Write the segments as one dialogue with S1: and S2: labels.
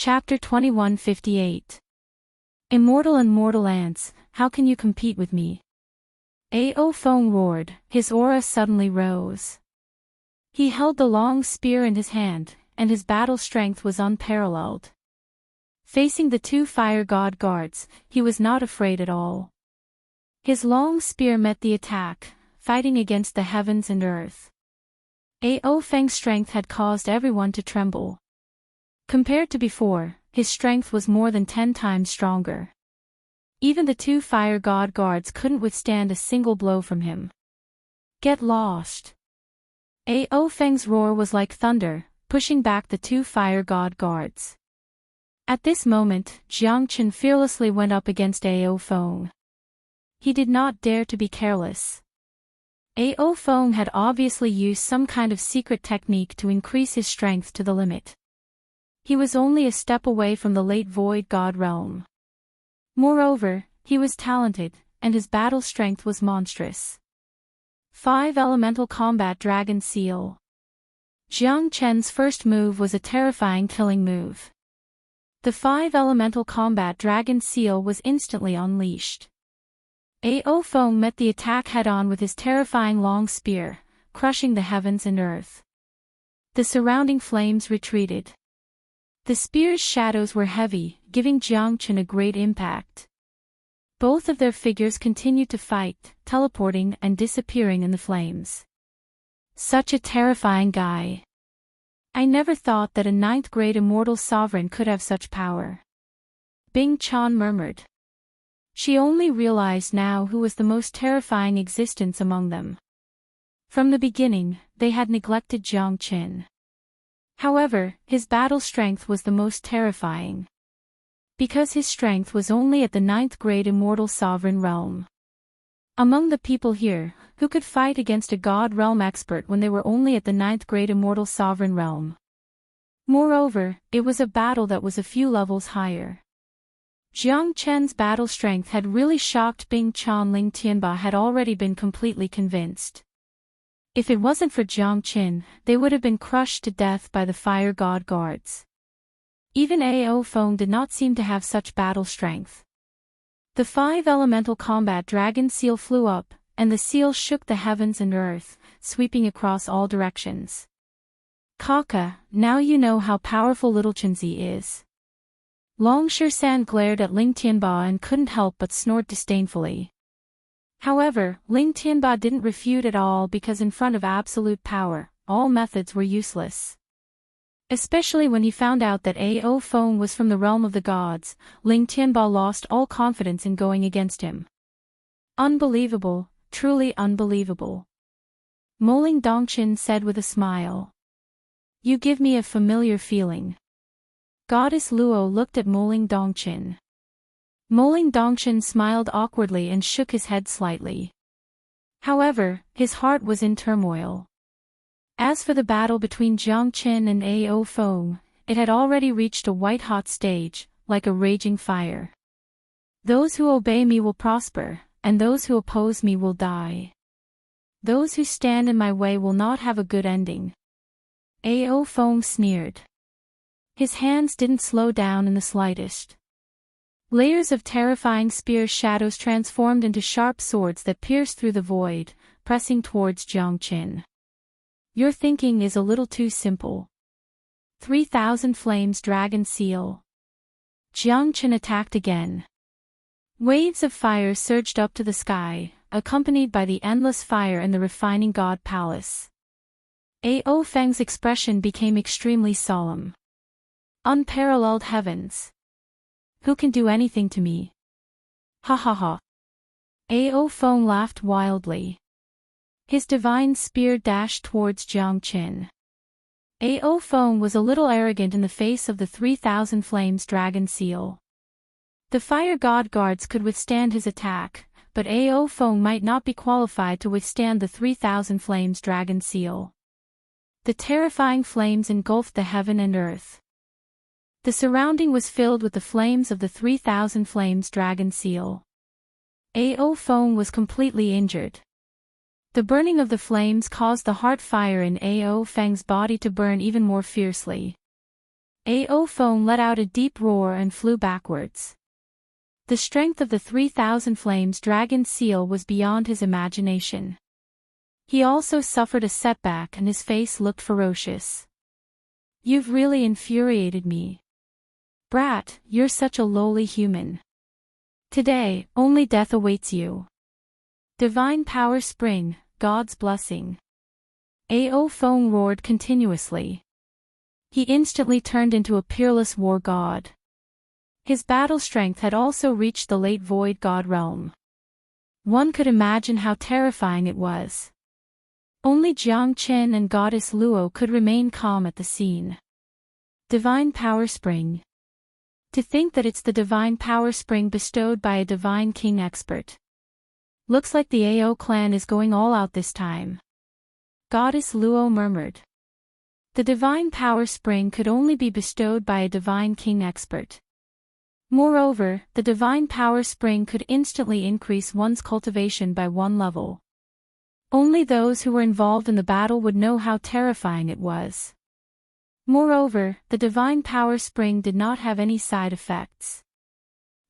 S1: Chapter 2158. Immortal and mortal ants, how can you compete with me? Ao Feng roared, his aura suddenly rose. He held the long spear in his hand, and his battle strength was unparalleled. Facing the two fire god guards, he was not afraid at all. His long spear met the attack, fighting against the heavens and earth. Ao Feng's strength had caused everyone to tremble. Compared to before, his strength was more than 10 times stronger. Even the two fire god guards couldn't withstand a single blow from him. Get lost! Ao Feng's roar was like thunder, pushing back the two fire god guards. At this moment, Jiang Chen fearlessly went up against Ao Feng. He did not dare to be careless. Ao Feng had obviously used some kind of secret technique to increase his strength to the limit. He was only a step away from the late void god realm. Moreover, he was talented, and his battle strength was monstrous. 5 Elemental Combat Dragon Seal. Jiang Chen's first move was a terrifying killing move. The 5 Elemental Combat Dragon Seal was instantly unleashed. Ao Feng met the attack head-on with his terrifying long spear, crushing the heavens and earth. The surrounding flames retreated. The spear's shadows were heavy, giving Jiang Chen a great impact. Both of their figures continued to fight, teleporting and disappearing in the flames. Such a terrifying guy. I never thought that a 9th-grade immortal sovereign could have such power. Bing Chan murmured. She only realized now who was the most terrifying existence among them. From the beginning, they had neglected Jiang Chen. However, his battle strength was the most terrifying. Because his strength was only at the 9th-grade immortal sovereign realm. Among the people here, who could fight against a god realm expert when they were only at the 9th-grade immortal sovereign realm? Moreover, it was a battle that was a few levels higher. Jiang Chen's battle strength had really shocked Bing Chan. Ling Tianba had already been completely convinced. If it wasn't for Jiang Chen, they would have been crushed to death by the fire god guards. Even Ao Feng did not seem to have such battle strength. The 5 Elemental Combat Dragon Seal flew up, and the seal shook the heavens and earth, sweeping across all directions. Kaka, now you know how powerful little Chenzi is. Long Shirshan glared at Ling Tianba and couldn't help but snort disdainfully. However, Ling Tianba didn't refute at all because in front of absolute power, all methods were useless. Especially when he found out that Ao Feng was from the realm of the gods, Ling Tianba lost all confidence in going against him. Unbelievable, truly unbelievable. Moling Dongchen said with a smile. You give me a familiar feeling. Goddess Luo looked at Moling Dongchen. Moling Dongchen smiled awkwardly and shook his head slightly. However, his heart was in turmoil. As for the battle between Jiang Chen and Ao Feng, it had already reached a white-hot stage, like a raging fire. Those who obey me will prosper, and those who oppose me will die. Those who stand in my way will not have a good ending. Ao Feng sneered. His hands didn't slow down in the slightest. Layers of terrifying spear shadows transformed into sharp swords that pierced through the void, pressing towards Jiang Chen. Your thinking is a little too simple. 3,000 Flames Dragon Seal. Jiang Chen attacked again. Waves of fire surged up to the sky, accompanied by the endless fire in the refining god palace. Ao Feng's expression became extremely solemn. Unparalleled heavens! Who can do anything to me? Ha ha ha. Ao Feng laughed wildly. His divine spear dashed towards Jiang Chen. Ao Feng was a little arrogant in the face of the 3,000 Flames Dragon Seal. The fire god guards could withstand his attack, but Ao Feng might not be qualified to withstand the 3,000 Flames Dragon Seal. The terrifying flames engulfed the heaven and earth. The surrounding was filled with the flames of the 3,000 Flames Dragon Seal. Ao Feng was completely injured. The burning of the flames caused the heart fire in Ao Feng's body to burn even more fiercely. Ao Feng let out a deep roar and flew backwards. The strength of the 3,000 flames dragon seal was beyond his imagination. He also suffered a setback and his face looked ferocious. You've really infuriated me. Brat, you're such a lowly human. Today, only death awaits you. Divine power spring, God's blessing. Ao Feng roared continuously. He instantly turned into a peerless war god. His battle strength had also reached the late void god realm. One could imagine how terrifying it was. Only Jiang Chen and goddess Luo could remain calm at the scene. Divine power spring. To think that it's the divine power spring bestowed by a divine king expert. Looks like the Ao clan is going all out this time. Goddess Luo murmured. The divine power spring could only be bestowed by a divine king expert. Moreover, the divine power spring could instantly increase one's cultivation by 1 level. Only those who were involved in the battle would know how terrifying it was. Moreover, the divine power spring did not have any side effects.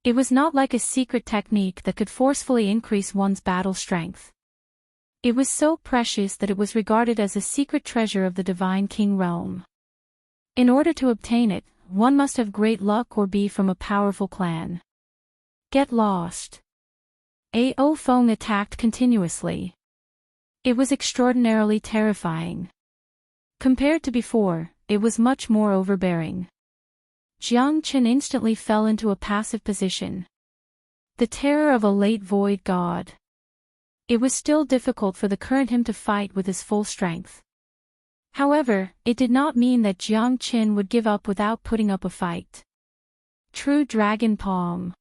S1: It was not like a secret technique that could forcefully increase one's battle strength. It was so precious that it was regarded as a secret treasure of the divine king realm. In order to obtain it, one must have great luck or be from a powerful clan. Get lost. Ao Feng attacked continuously. It was extraordinarily terrifying. Compared to before, it was much more overbearing. Jiang Chen instantly fell into a passive position. The terror of a late void god. It was still difficult for the current him to fight with his full strength. However, it did not mean that Jiang Chen would give up without putting up a fight. True Dragon Palm.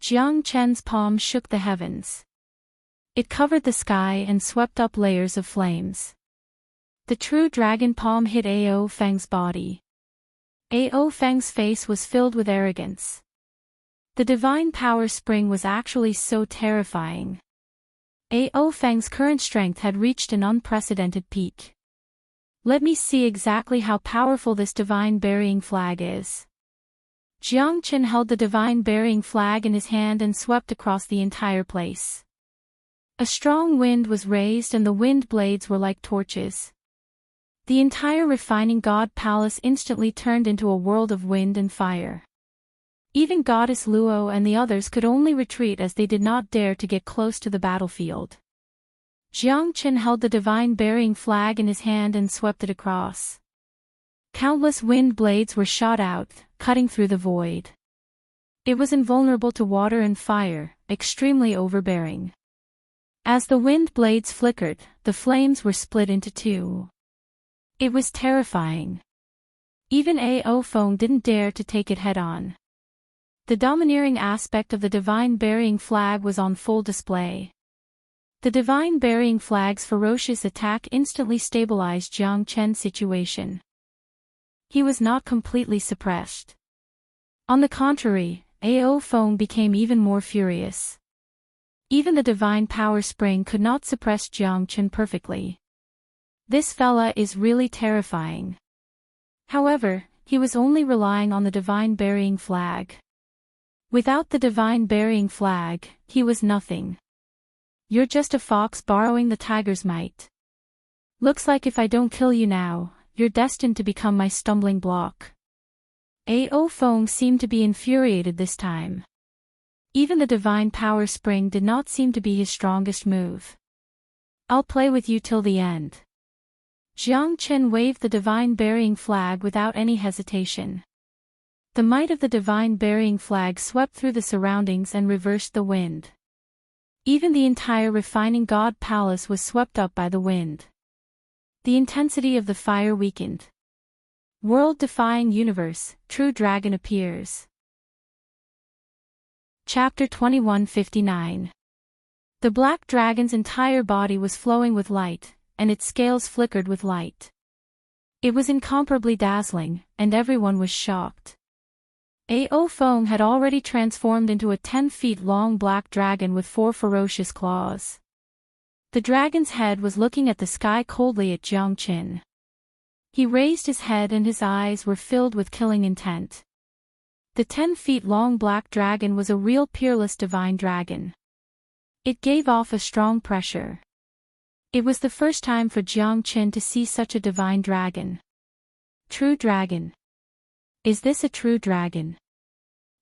S1: Jiang Chen's palm shook the heavens. It covered the sky and swept up layers of flames. The true dragon palm hit Ao Feng's body. Ao Feng's face was filled with arrogance. The divine power spring was actually so terrifying. Ao Feng's current strength had reached an unprecedented peak. Let me see exactly how powerful this divine burying flag is. Jiang Chen held the divine burying flag in his hand and swept across the entire place. A strong wind was raised and the wind blades were like torches. The entire refining god palace instantly turned into a world of wind and fire. Even goddess Luo and the others could only retreat as they did not dare to get close to the battlefield. Jiang Chen held the divine burying flag in his hand and swept it across. Countless wind blades were shot out, cutting through the void. It was invulnerable to water and fire, extremely overbearing. As the wind blades flickered, the flames were split into 2. It was terrifying. Even Ao Feng didn't dare to take it head-on. The domineering aspect of the divine burying flag was on full display. The divine burying flag's ferocious attack instantly stabilized Jiang Chen's situation. He was not completely suppressed. On the contrary, Ao Feng became even more furious. Even the divine power spring could not suppress Jiang Chen perfectly. This fella is really terrifying. However, he was only relying on the divine burying flag. Without the divine burying flag, he was nothing. You're just a fox borrowing the tiger's might. Looks like if I don't kill you now, you're destined to become my stumbling block. Ao Feng seemed to be infuriated this time. Even the divine power spring did not seem to be his strongest move. I'll play with you till the end. Jiang Chen waved the divine burying flag without any hesitation. The might of the divine burying flag swept through the surroundings and reversed the wind. Even the entire refining god palace was swept up by the wind. The intensity of the fire weakened. World-defying universe, true dragon appears. Chapter 2159. The black dragon's entire body was flowing with light, and its scales flickered with light. It was incomparably dazzling, and everyone was shocked. Ao Feng had already transformed into a 10-feet-long black dragon with 4 ferocious claws. The dragon's head was looking at the sky coldly at Jiang Chen. He raised his head and his eyes were filled with killing intent. The 10-feet-long black dragon was a real peerless divine dragon. It gave off a strong pressure. It was the first time for Jiang Qin to see such a divine dragon. True dragon. Is this a true dragon?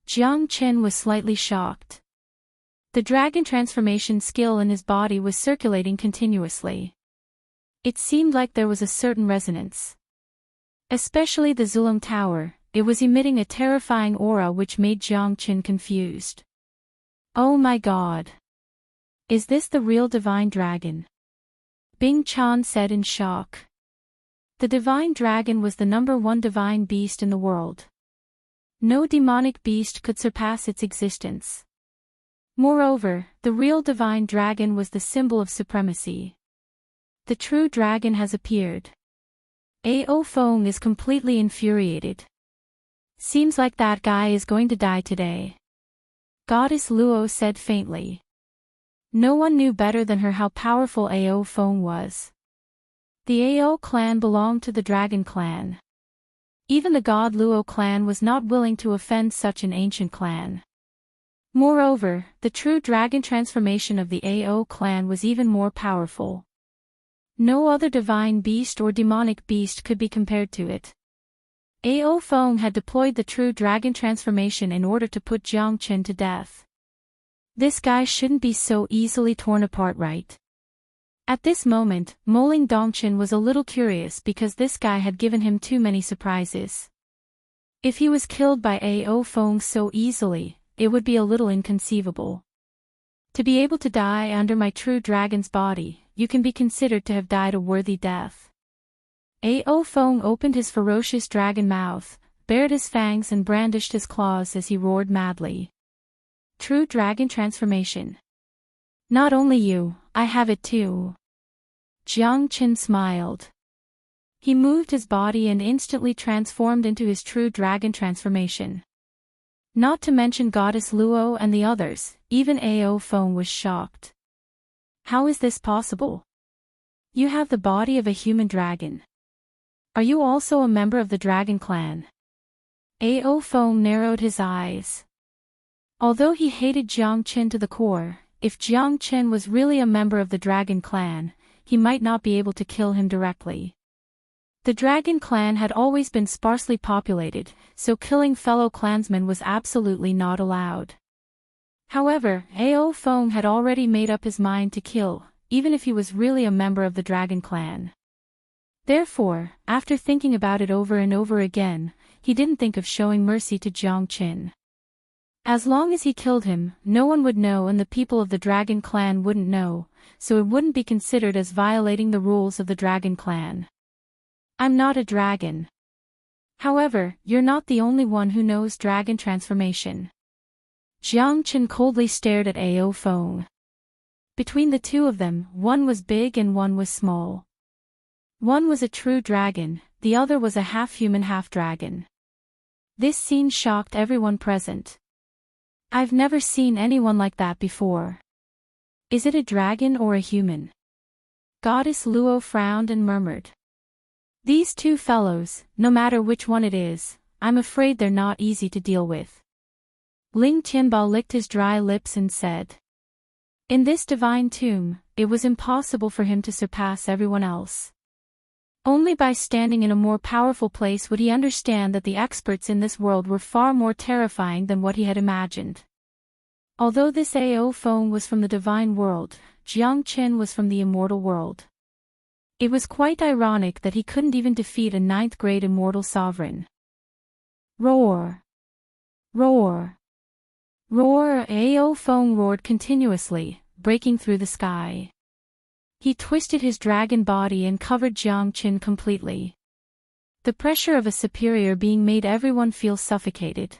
S1: Jiang Qin was slightly shocked. The dragon transformation skill in his body was circulating continuously. It seemed like there was a certain resonance. Especially the Zulong Tower, it was emitting a terrifying aura which made Jiang Qin confused. Oh my god! Is this the real divine dragon? Bing Chan said in shock. The divine dragon was the #1 divine beast in the world. No demonic beast could surpass its existence. Moreover, the real divine dragon was the symbol of supremacy. The true dragon has appeared. Ao Feng is completely infuriated. Seems like that guy is going to die today. Goddess Luo said faintly. No one knew better than her how powerful Ao Feng was. The Ao clan belonged to the Dragon clan. Even the god Luo clan was not willing to offend such an ancient clan. Moreover, the true dragon transformation of the Ao clan was even more powerful. No other divine beast or demonic beast could be compared to it. Ao Feng had deployed the true dragon transformation in order to put Jiang Qin to death. This guy shouldn't be so easily torn apart, right? At this moment, Moling Dongqin was a little curious because this guy had given him too many surprises. If he was killed by Ao Feng so easily, it would be a little inconceivable. To be able to die under my true dragon's body, you can be considered to have died a worthy death. Ao Feng opened his ferocious dragon mouth, bared his fangs and brandished his claws as he roared madly. True dragon transformation. Not only you, I have it too. Jiang Qin smiled. He moved his body and instantly transformed into his true dragon transformation. Not to mention Goddess Luo and the others, even Ao Feng was shocked. How is this possible? You have the body of a human dragon. Are you also a member of the Dragon clan? Ao Feng narrowed his eyes. Although he hated Jiang Qin to the core, if Jiang Qin was really a member of the Dragon clan, he might not be able to kill him directly. The Dragon clan had always been sparsely populated, so killing fellow clansmen was absolutely not allowed. However, Ao Feng had already made up his mind to kill, even if he was really a member of the Dragon clan. Therefore, after thinking about it over and over again, he didn't think of showing mercy to Jiang Qin. As long as he killed him, no one would know and the people of the Dragon clan wouldn't know, so it wouldn't be considered as violating the rules of the Dragon clan. I'm not a dragon. However, you're not the only one who knows dragon transformation. Jiang Qin coldly stared at Ao Feng. Between the two of them, one was big and one was small. One was a true dragon, the other was a half-human half-dragon. This scene shocked everyone present. I've never seen anyone like that before. Is it a dragon or a human? Goddess Luo frowned and murmured. These two fellows, no matter which one it is, I'm afraid they're not easy to deal with. Ling Tianbao licked his dry lips and said. In this divine tomb, it was impossible for him to surpass everyone else. Only by standing in a more powerful place would he understand that the experts in this world were far more terrifying than what he had imagined. Although this Ao Feng was from the divine world, Jiang Qin was from the immortal world. It was quite ironic that he couldn't even defeat a 9th-grade immortal sovereign. Roar! Roar! Roar! Ao Feng roared continuously, breaking through the sky. He twisted his dragon body and covered Jiang Qin completely. The pressure of a superior being made everyone feel suffocated.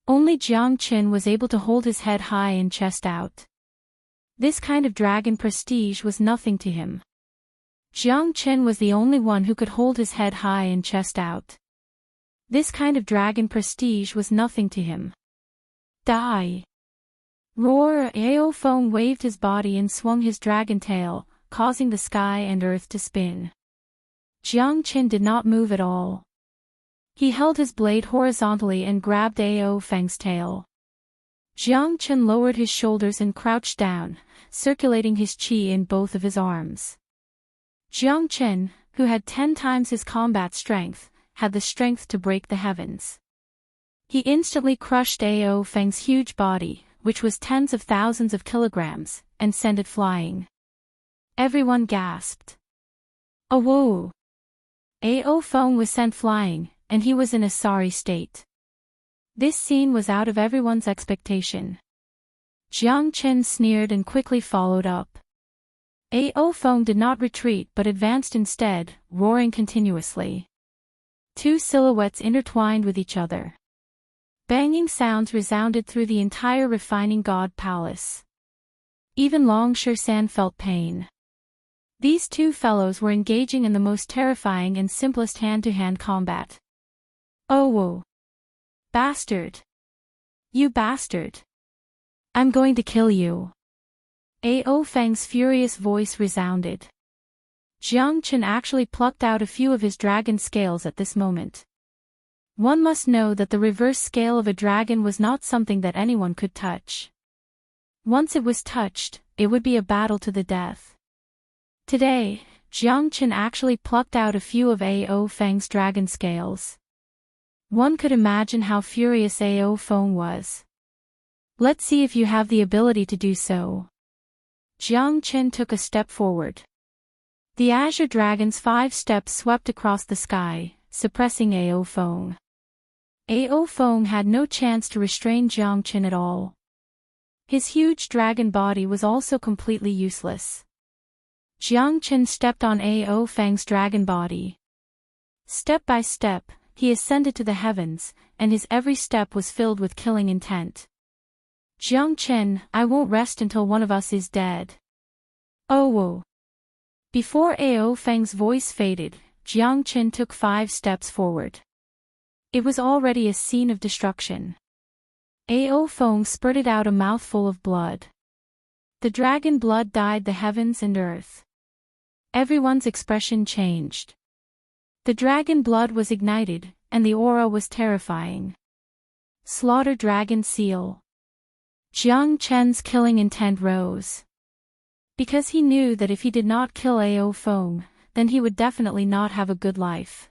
S1: Only Jiang Qin was able to hold his head high and chest out. This kind of dragon prestige was nothing to him. Jiang Qin was the only one who could hold his head high and chest out. This kind of dragon prestige was nothing to him. Die! Roar! Ao Feng waved his body and swung his dragon tail, causing the sky and earth to spin. Jiang Qin did not move at all. He held his blade horizontally and grabbed Ao Feng's tail. Jiang Qin lowered his shoulders and crouched down, circulating his qi in both of his arms. Jiang Qin, who had 10 times his combat strength, had the strength to break the heavens. He instantly crushed Ao Feng's huge body, which was tens of thousands of kilograms, and sent it flying. Everyone gasped. Oh whoa! Ao Feng was sent flying, and he was in a sorry state. This scene was out of everyone's expectation. Jiang Qin sneered and quickly followed up. Ao Feng did not retreat but advanced instead, roaring continuously. Two silhouettes intertwined with each other. Banging sounds resounded through the entire refining god palace. Even Long Shan felt pain. These two fellows were engaging in the most terrifying and simplest hand-to-hand combat. Oh whoa! Bastard! You bastard! I'm going to kill you! Ao Feng's furious voice resounded. Jiang Qin actually plucked out a few of his dragon scales at this moment. One must know that the reverse scale of a dragon was not something that anyone could touch. Once it was touched, it would be a battle to the death. Today, Jiang Qin actually plucked out a few of Ao Feng's dragon scales. One could imagine how furious Ao Feng was. Let's see if you have the ability to do so. Jiang Qin took a step forward. The azure dragon's 5 steps swept across the sky, suppressing Ao Feng. Ao Feng had no chance to restrain Jiang Qin at all. His huge dragon body was also completely useless. Jiang Qin stepped on Ao Feng's dragon body. Step by step, he ascended to the heavens, and his every step was filled with killing intent. Jiang Qin, I won't rest until one of us is dead. Oh whoa! Before Ao Feng's voice faded, Jiang Qin took 5 steps forward. It was already a scene of destruction. Ao Feng spurted out a mouthful of blood. The dragon blood dyed the heavens and earth. Everyone's expression changed. The dragon blood was ignited, and the aura was terrifying. Slaughter dragon seal. Jiang Qin's killing intent rose. Because he knew that if he did not kill Ao Feng, then he would definitely not have a good life.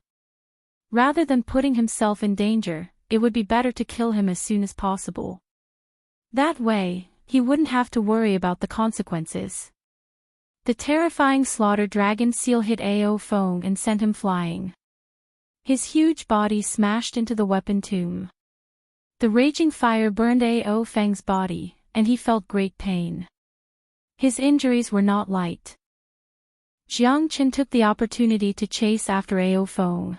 S1: Rather than putting himself in danger, it would be better to kill him as soon as possible. That way, he wouldn't have to worry about the consequences. The terrifying slaughter dragon seal hit Ao Feng and sent him flying. His huge body smashed into the weapon tomb. The raging fire burned Ao Feng's body, and he felt great pain. His injuries were not light. Jiang Qin took the opportunity to chase after Ao Feng.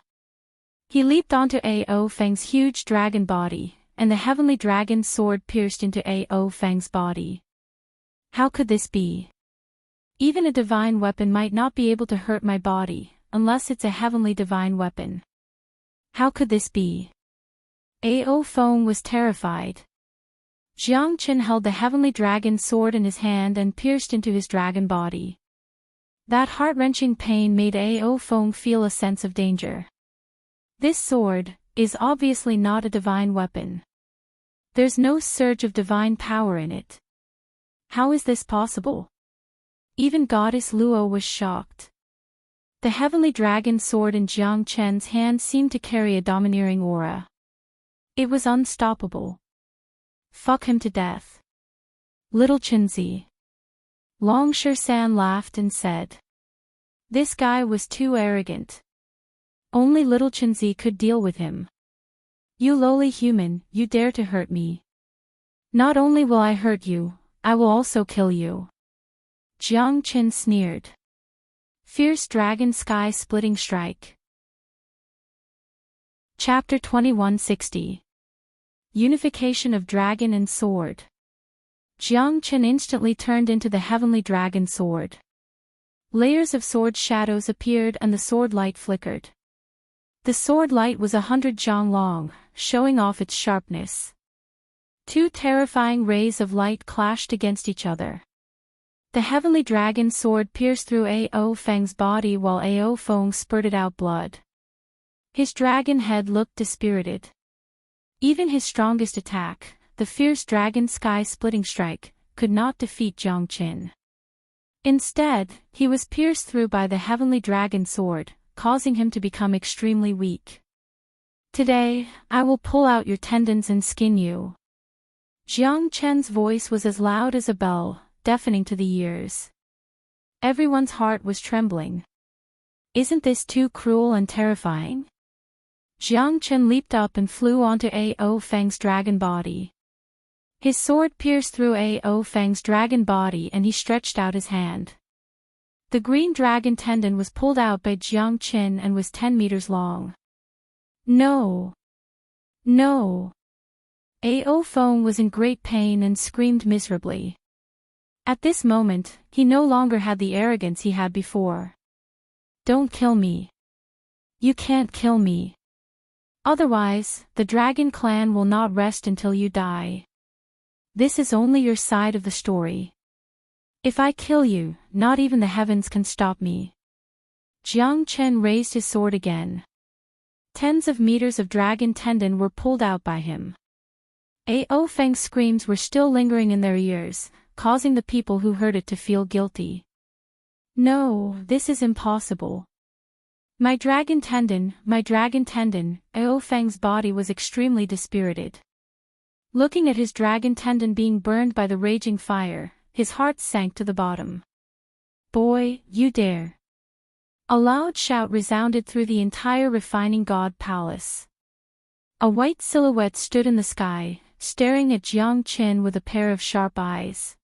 S1: He leaped onto Ao Feng's huge dragon body, and the heavenly dragon's sword pierced into Ao Feng's body. How could this be? Even a divine weapon might not be able to hurt my body, unless it's a heavenly divine weapon. How could this be? Ao Feng was terrified. Jiang Qin held the heavenly dragon's sword in his hand and pierced into his dragon body. That heart-wrenching pain made Ao Feng feel a sense of danger. This sword is obviously not a divine weapon. There's no surge of divine power in it. How is this possible? Even Goddess Luo was shocked. The heavenly dragon sword in Jiang Qin's hand seemed to carry a domineering aura. It was unstoppable. Fuck him to death. Little Qinzi. Long Shan laughed and said. This guy was too arrogant. Only little Qinzi could deal with him. You lowly human, you dare to hurt me. Not only will I hurt you, I will also kill you. Jiang Qin sneered. Fierce dragon sky-splitting strike. Chapter 2160. Unification of dragon and sword. Jiang Qin instantly turned into the heavenly dragon sword. Layers of sword shadows appeared and the sword light flickered. The sword light was 100 zhang long, showing off its sharpness. Two terrifying rays of light clashed against each other. The heavenly dragon's sword pierced through Ao Feng's body while Ao Feng spurted out blood. His dragon head looked dispirited. Even his strongest attack, the fierce dragon sky-splitting strike, could not defeat Jiang Qin. Instead, he was pierced through by the heavenly dragon sword, causing him to become extremely weak. Today, I will pull out your tendons and skin you. Jiang Chen's voice was as loud as a bell, deafening to the ears. Everyone's heart was trembling. Isn't this too cruel and terrifying? Jiang Chen leaped up and flew onto Ao Feng's dragon body. His sword pierced through Ao Feng's dragon body and he stretched out his hand. The green dragon tendon was pulled out by Jiang Chen and was 10 meters long. No! No! Ao Feng was in great pain and screamed miserably. At this moment, he no longer had the arrogance he had before. Don't kill me. You can't kill me. Otherwise, the dragon clan will not rest until you die. This is only your side of the story. If I kill you, not even the heavens can stop me. Jiang Chen raised his sword again. Tens of meters of dragon tendon were pulled out by him. Ao Feng's screams were still lingering in their ears, causing the people who heard it to feel guilty. No, this is impossible. My dragon tendon, Ao Feng's body was extremely dispirited. Looking at his dragon tendon being burned by the raging fire, his heart sank to the bottom. Boy, you dare. A loud shout resounded through the entire refining god palace. A white silhouette stood in the sky, staring at Jiang Qin with a pair of sharp eyes.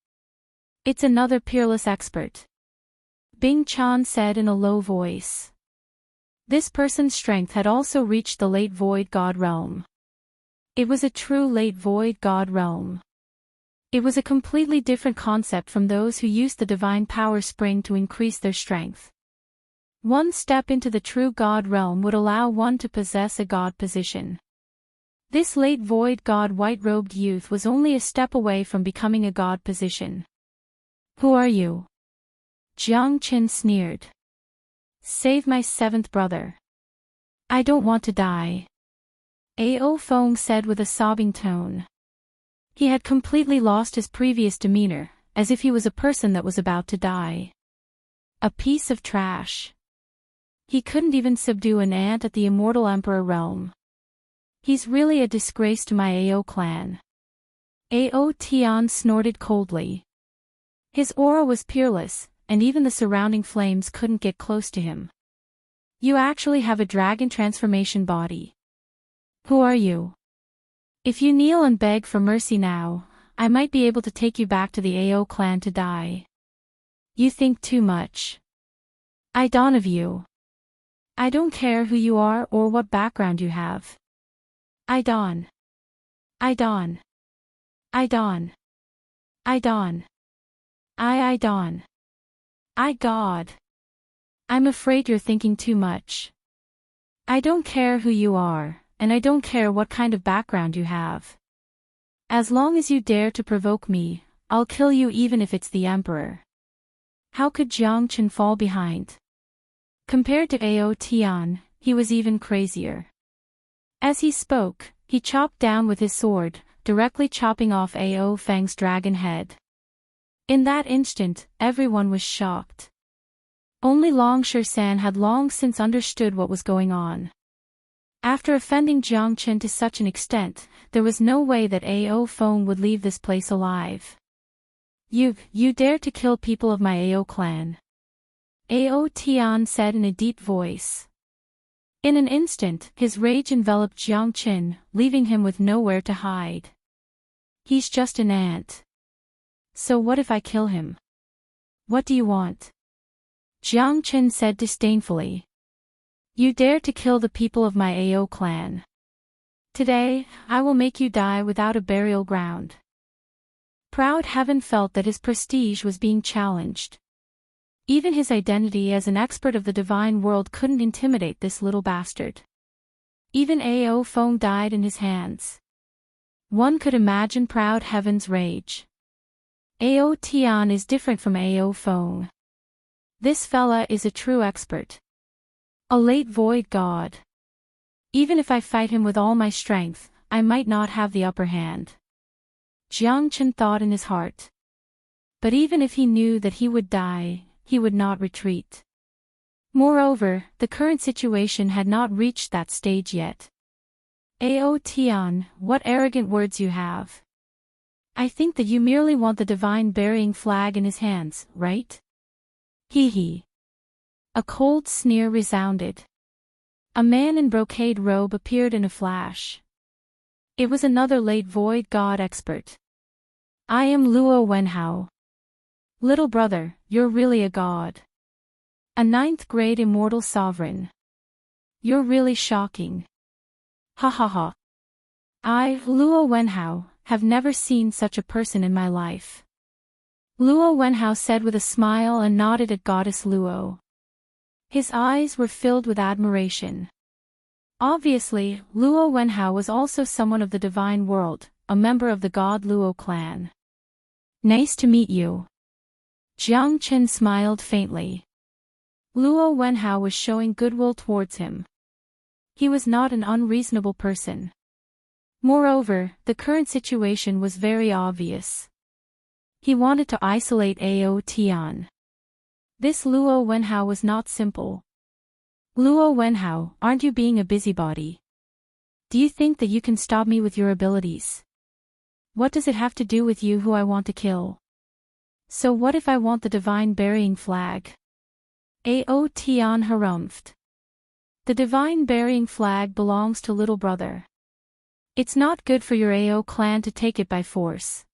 S1: It's another peerless expert. Bing Chan said in a low voice. This person's strength had also reached the late void god realm. It was a true late void god realm. It was a completely different concept from those who used the divine power spring to increase their strength. One step into the true god realm would allow one to possess a god position. This late void god white-robed youth was only a step away from becoming a god position. Who are you? Jiang Qin sneered. Save my seventh brother. I don't want to die. Ao Feng said with a sobbing tone. He had completely lost his previous demeanor, as if he was a person that was about to die. A piece of trash. He couldn't even subdue an ant at the immortal emperor realm. He's really a disgrace to my Ao clan. Ao Tian snorted coldly. His aura was peerless, and even the surrounding flames couldn't get close to him. You actually have a dragon transformation body. Who are you? If you kneel and beg for mercy now, I might be able to take you back to the Ao clan to die. You think too much. I dawn of you. I don't care who you are or what background you have. I dawn. I dawn. I dawn. I dawn. I dawn. I God. I'm afraid you're thinking too much. I don't care who you are, and I don't care what kind of background you have. As long as you dare to provoke me, I'll kill you even if it's the emperor. How could Jiang Chen fall behind? Compared to Ao Tian, he was even crazier. As he spoke, he chopped down with his sword, directly chopping off Ao Feng's dragon head. In that instant, everyone was shocked. Only Long San had long since understood what was going on. After offending Jiang Chen to such an extent, there was no way that Ao Feng would leave this place alive. You dare to kill people of my Ao clan. Ao Tian said in a deep voice. In an instant, his rage enveloped Jiang Chen, leaving him with nowhere to hide. He's just an ant. So what if I kill him? What do you want? Jiang Chen said disdainfully. You dare to kill the people of my Ao clan. Today, I will make you die without a burial ground. Proud Heaven felt that his prestige was being challenged. Even his identity as an expert of the divine world couldn't intimidate this little bastard. Even Ao Feng died in his hands. One could imagine Proud Heaven's rage. Ao Tian is different from Ao Feng. This fella is a true expert. A late void god. Even if I fight him with all my strength, I might not have the upper hand. Jiang Chen thought in his heart. But even if he knew that he would die, he would not retreat. Moreover, the current situation had not reached that stage yet. Ao Tian, what arrogant words you have. I think that you merely want the divine burying flag in his hands, right? Hee hee. A cold sneer resounded. A man in brocade robe appeared in a flash. It was another late void god expert. I am Luo Wenhao. Little brother, you're really a god. A 9th grade immortal sovereign. You're really shocking. Ha ha ha. I, Luo Wenhao, have never seen such a person in my life. Luo Wenhao said with a smile and nodded at Goddess Luo. His eyes were filled with admiration. Obviously, Luo Wenhao was also someone of the divine world, a member of the god Luo clan. Nice to meet you. Jiang Chen smiled faintly. Luo Wenhao was showing goodwill towards him. He was not an unreasonable person. Moreover, the current situation was very obvious. He wanted to isolate Ao Tian. This Luo Wenhao was not simple. Luo Wenhao, aren't you being a busybody? Do you think that you can stop me with your abilities? What does it have to do with you who I want to kill? So what if I want the divine burying flag? Ao Tian harumphed. The divine burying flag belongs to little brother. It's not good for your Ao clan to take it by force.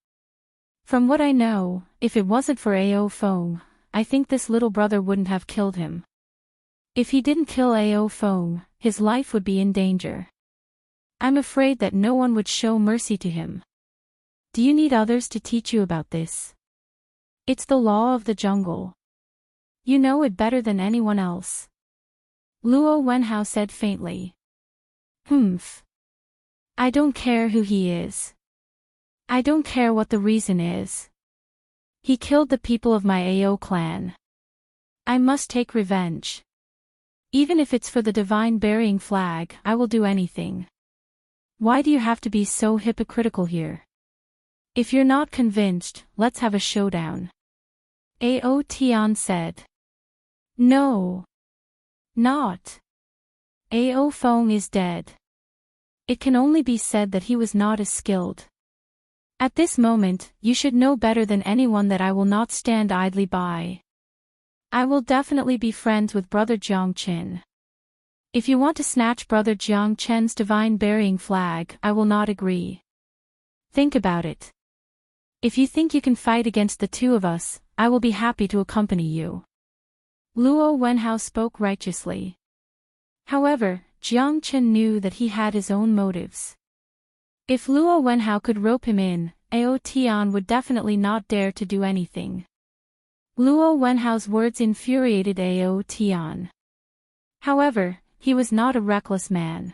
S1: From what I know, if it wasn't for Ao Feng, I think this little brother wouldn't have killed him. If he didn't kill Ao Feng, his life would be in danger. I'm afraid that no one would show mercy to him. Do you need others to teach you about this? It's the law of the jungle. You know it better than anyone else. Luo Wenhao said faintly. Humph. I don't care who he is. I don't care what the reason is. He killed the people of my Ao clan. I must take revenge. Even if it's for the divine burying flag, I will do anything. Why do you have to be so hypocritical here? If you're not convinced, let's have a showdown. Ao Tian said. No. Not. Ao Feng is dead. It can only be said that he was not as skilled. At this moment, you should know better than anyone that I will not stand idly by. I will definitely be friends with Brother Jiang Chen. If you want to snatch Brother Jiang Chen's divine burying flag, I will not agree. Think about it. If you think you can fight against the two of us, I will be happy to accompany you. Luo Wenhao spoke righteously. However, Jiang Chen knew that he had his own motives. If Luo Wenhao could rope him in, Ao Tian would definitely not dare to do anything. Luo Wenhao's words infuriated Ao Tian. However, he was not a reckless man.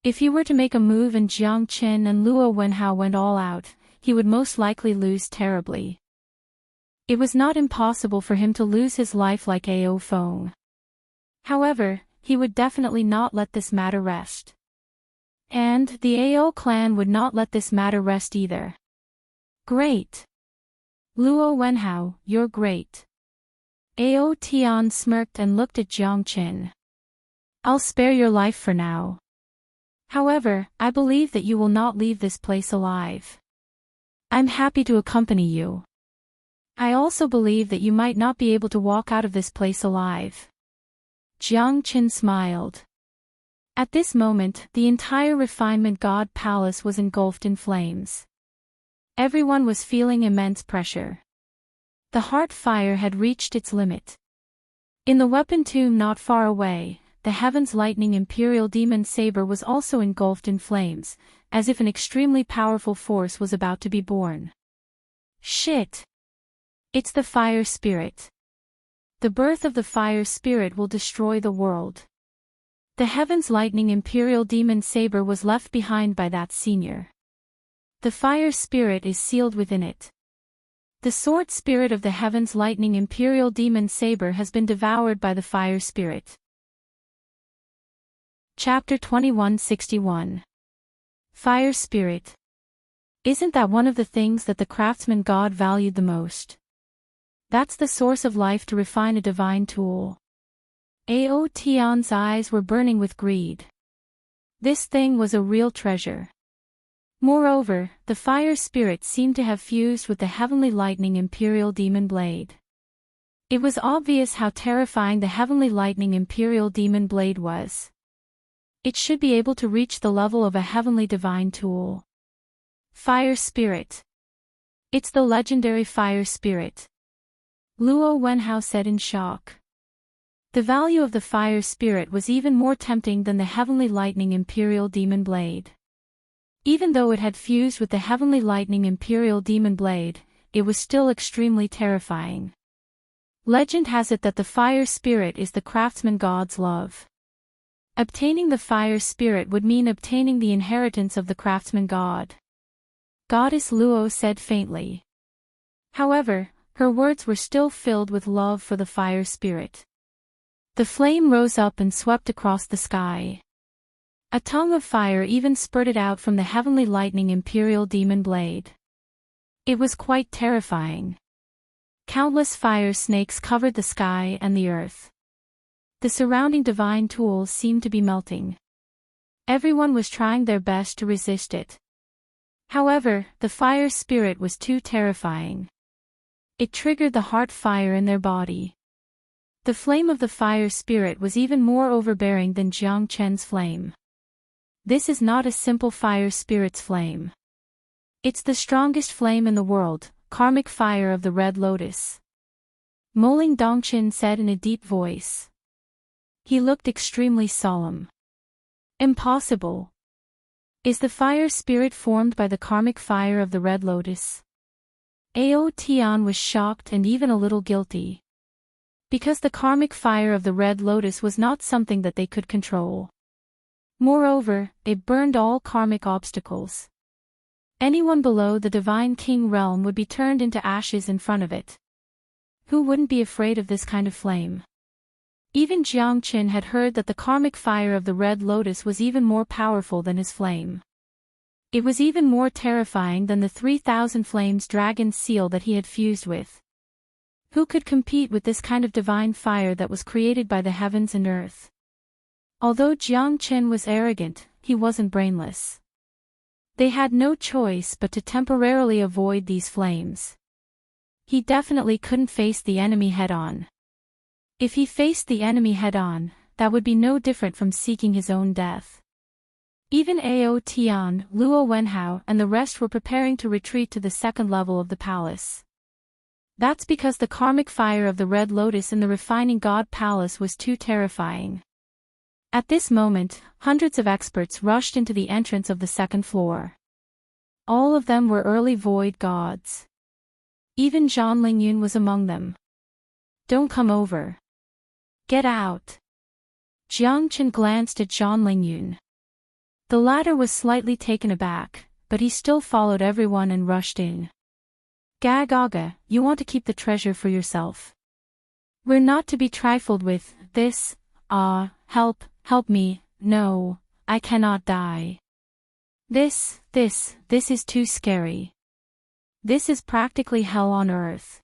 S1: If he were to make a move and Jiang Chen and Luo Wenhao went all out, he would most likely lose terribly. It was not impossible for him to lose his life like Ao Feng. However, he would definitely not let this matter rest. And the Ao clan would not let this matter rest either. Great. Luo Wenhao, you're great. Ao Tian smirked and looked at Jiang Chen. I'll spare your life for now. However, I believe that you will not leave this place alive. I'm happy to accompany you. I also believe that you might not be able to walk out of this place alive. Jiang Chen smiled. At this moment, the entire refinement god palace was engulfed in flames. Everyone was feeling immense pressure. The heart fire had reached its limit. In the weapon tomb not far away, the heaven's lightning imperial demon saber was also engulfed in flames, as if an extremely powerful force was about to be born. Shit! It's the fire spirit. The birth of the fire spirit will destroy the world. The heaven's lightning imperial demon saber was left behind by that senior. The fire spirit is sealed within it. The sword spirit of the heavens lightning imperial demon saber has been devoured by the fire spirit. Chapter 2161. Fire Spirit. Isn't that one of the things that the craftsman God valued the most? That's the source of life to refine a divine tool. Aotion's eyes were burning with greed. This thing was a real treasure. Moreover, the fire spirit seemed to have fused with the heavenly lightning imperial demon blade. It was obvious how terrifying the heavenly lightning imperial demon blade was. It should be able to reach the level of a heavenly divine tool. Fire Spirit. It's the legendary Fire Spirit. Luo Wenhao said in shock. The value of the Fire Spirit was even more tempting than the heavenly lightning imperial demon blade. Even though it had fused with the heavenly lightning imperial demon blade, it was still extremely terrifying. Legend has it that the Fire Spirit is the craftsman God's love. Obtaining the Fire Spirit would mean obtaining the inheritance of the craftsman God. Goddess Luo said faintly. However, her words were still filled with love for the Fire Spirit. The flame rose up and swept across the sky. A tongue of fire even spurted out from the heavenly lightning imperial demon blade. It was quite terrifying. Countless fire snakes covered the sky and the earth. The surrounding divine tools seemed to be melting. Everyone was trying their best to resist it. However, the fire spirit was too terrifying. It triggered the heart fire in their body. The flame of the fire spirit was even more overbearing than Jiang Chen's flame. This is not a simple fire spirit's flame. It's the strongest flame in the world, karmic fire of the red lotus. Moling Dongqin said in a deep voice. He looked extremely solemn. Impossible. Is the fire spirit formed by the karmic fire of the red lotus? Ao Tian was shocked and even a little guilty. Because the karmic fire of the red lotus was not something that they could control. Moreover, it burned all karmic obstacles. Anyone below the divine king realm would be turned into ashes in front of it. Who wouldn't be afraid of this kind of flame? Even Jiang Qin had heard that the karmic fire of the red lotus was even more powerful than his flame. It was even more terrifying than the 3,000 flames dragon seal that he had fused with. Who could compete with this kind of divine fire that was created by the heavens and earth? Although Jiang Qin was arrogant, he wasn't brainless. They had no choice but to temporarily avoid these flames. He definitely couldn't face the enemy head-on. If he faced the enemy head-on, that would be no different from seeking his own death. Even Ao Tian, Luo Wenhao and the rest were preparing to retreat to the second level of the palace. That's because the karmic fire of the red lotus in the refining god palace was too terrifying. At this moment, hundreds of experts rushed into the entrance of the second floor. All of them were early void gods. Even Zhan Lingyun was among them. Don't come over. Get out. Jiang Qin glanced at Zhan Lingyun. The latter was slightly taken aback, but he still followed everyone and rushed in. Gagaga, you want to keep the treasure for yourself. We're not to be trifled with, this, help me, no, I cannot die. This is too scary. This is practically hell on earth.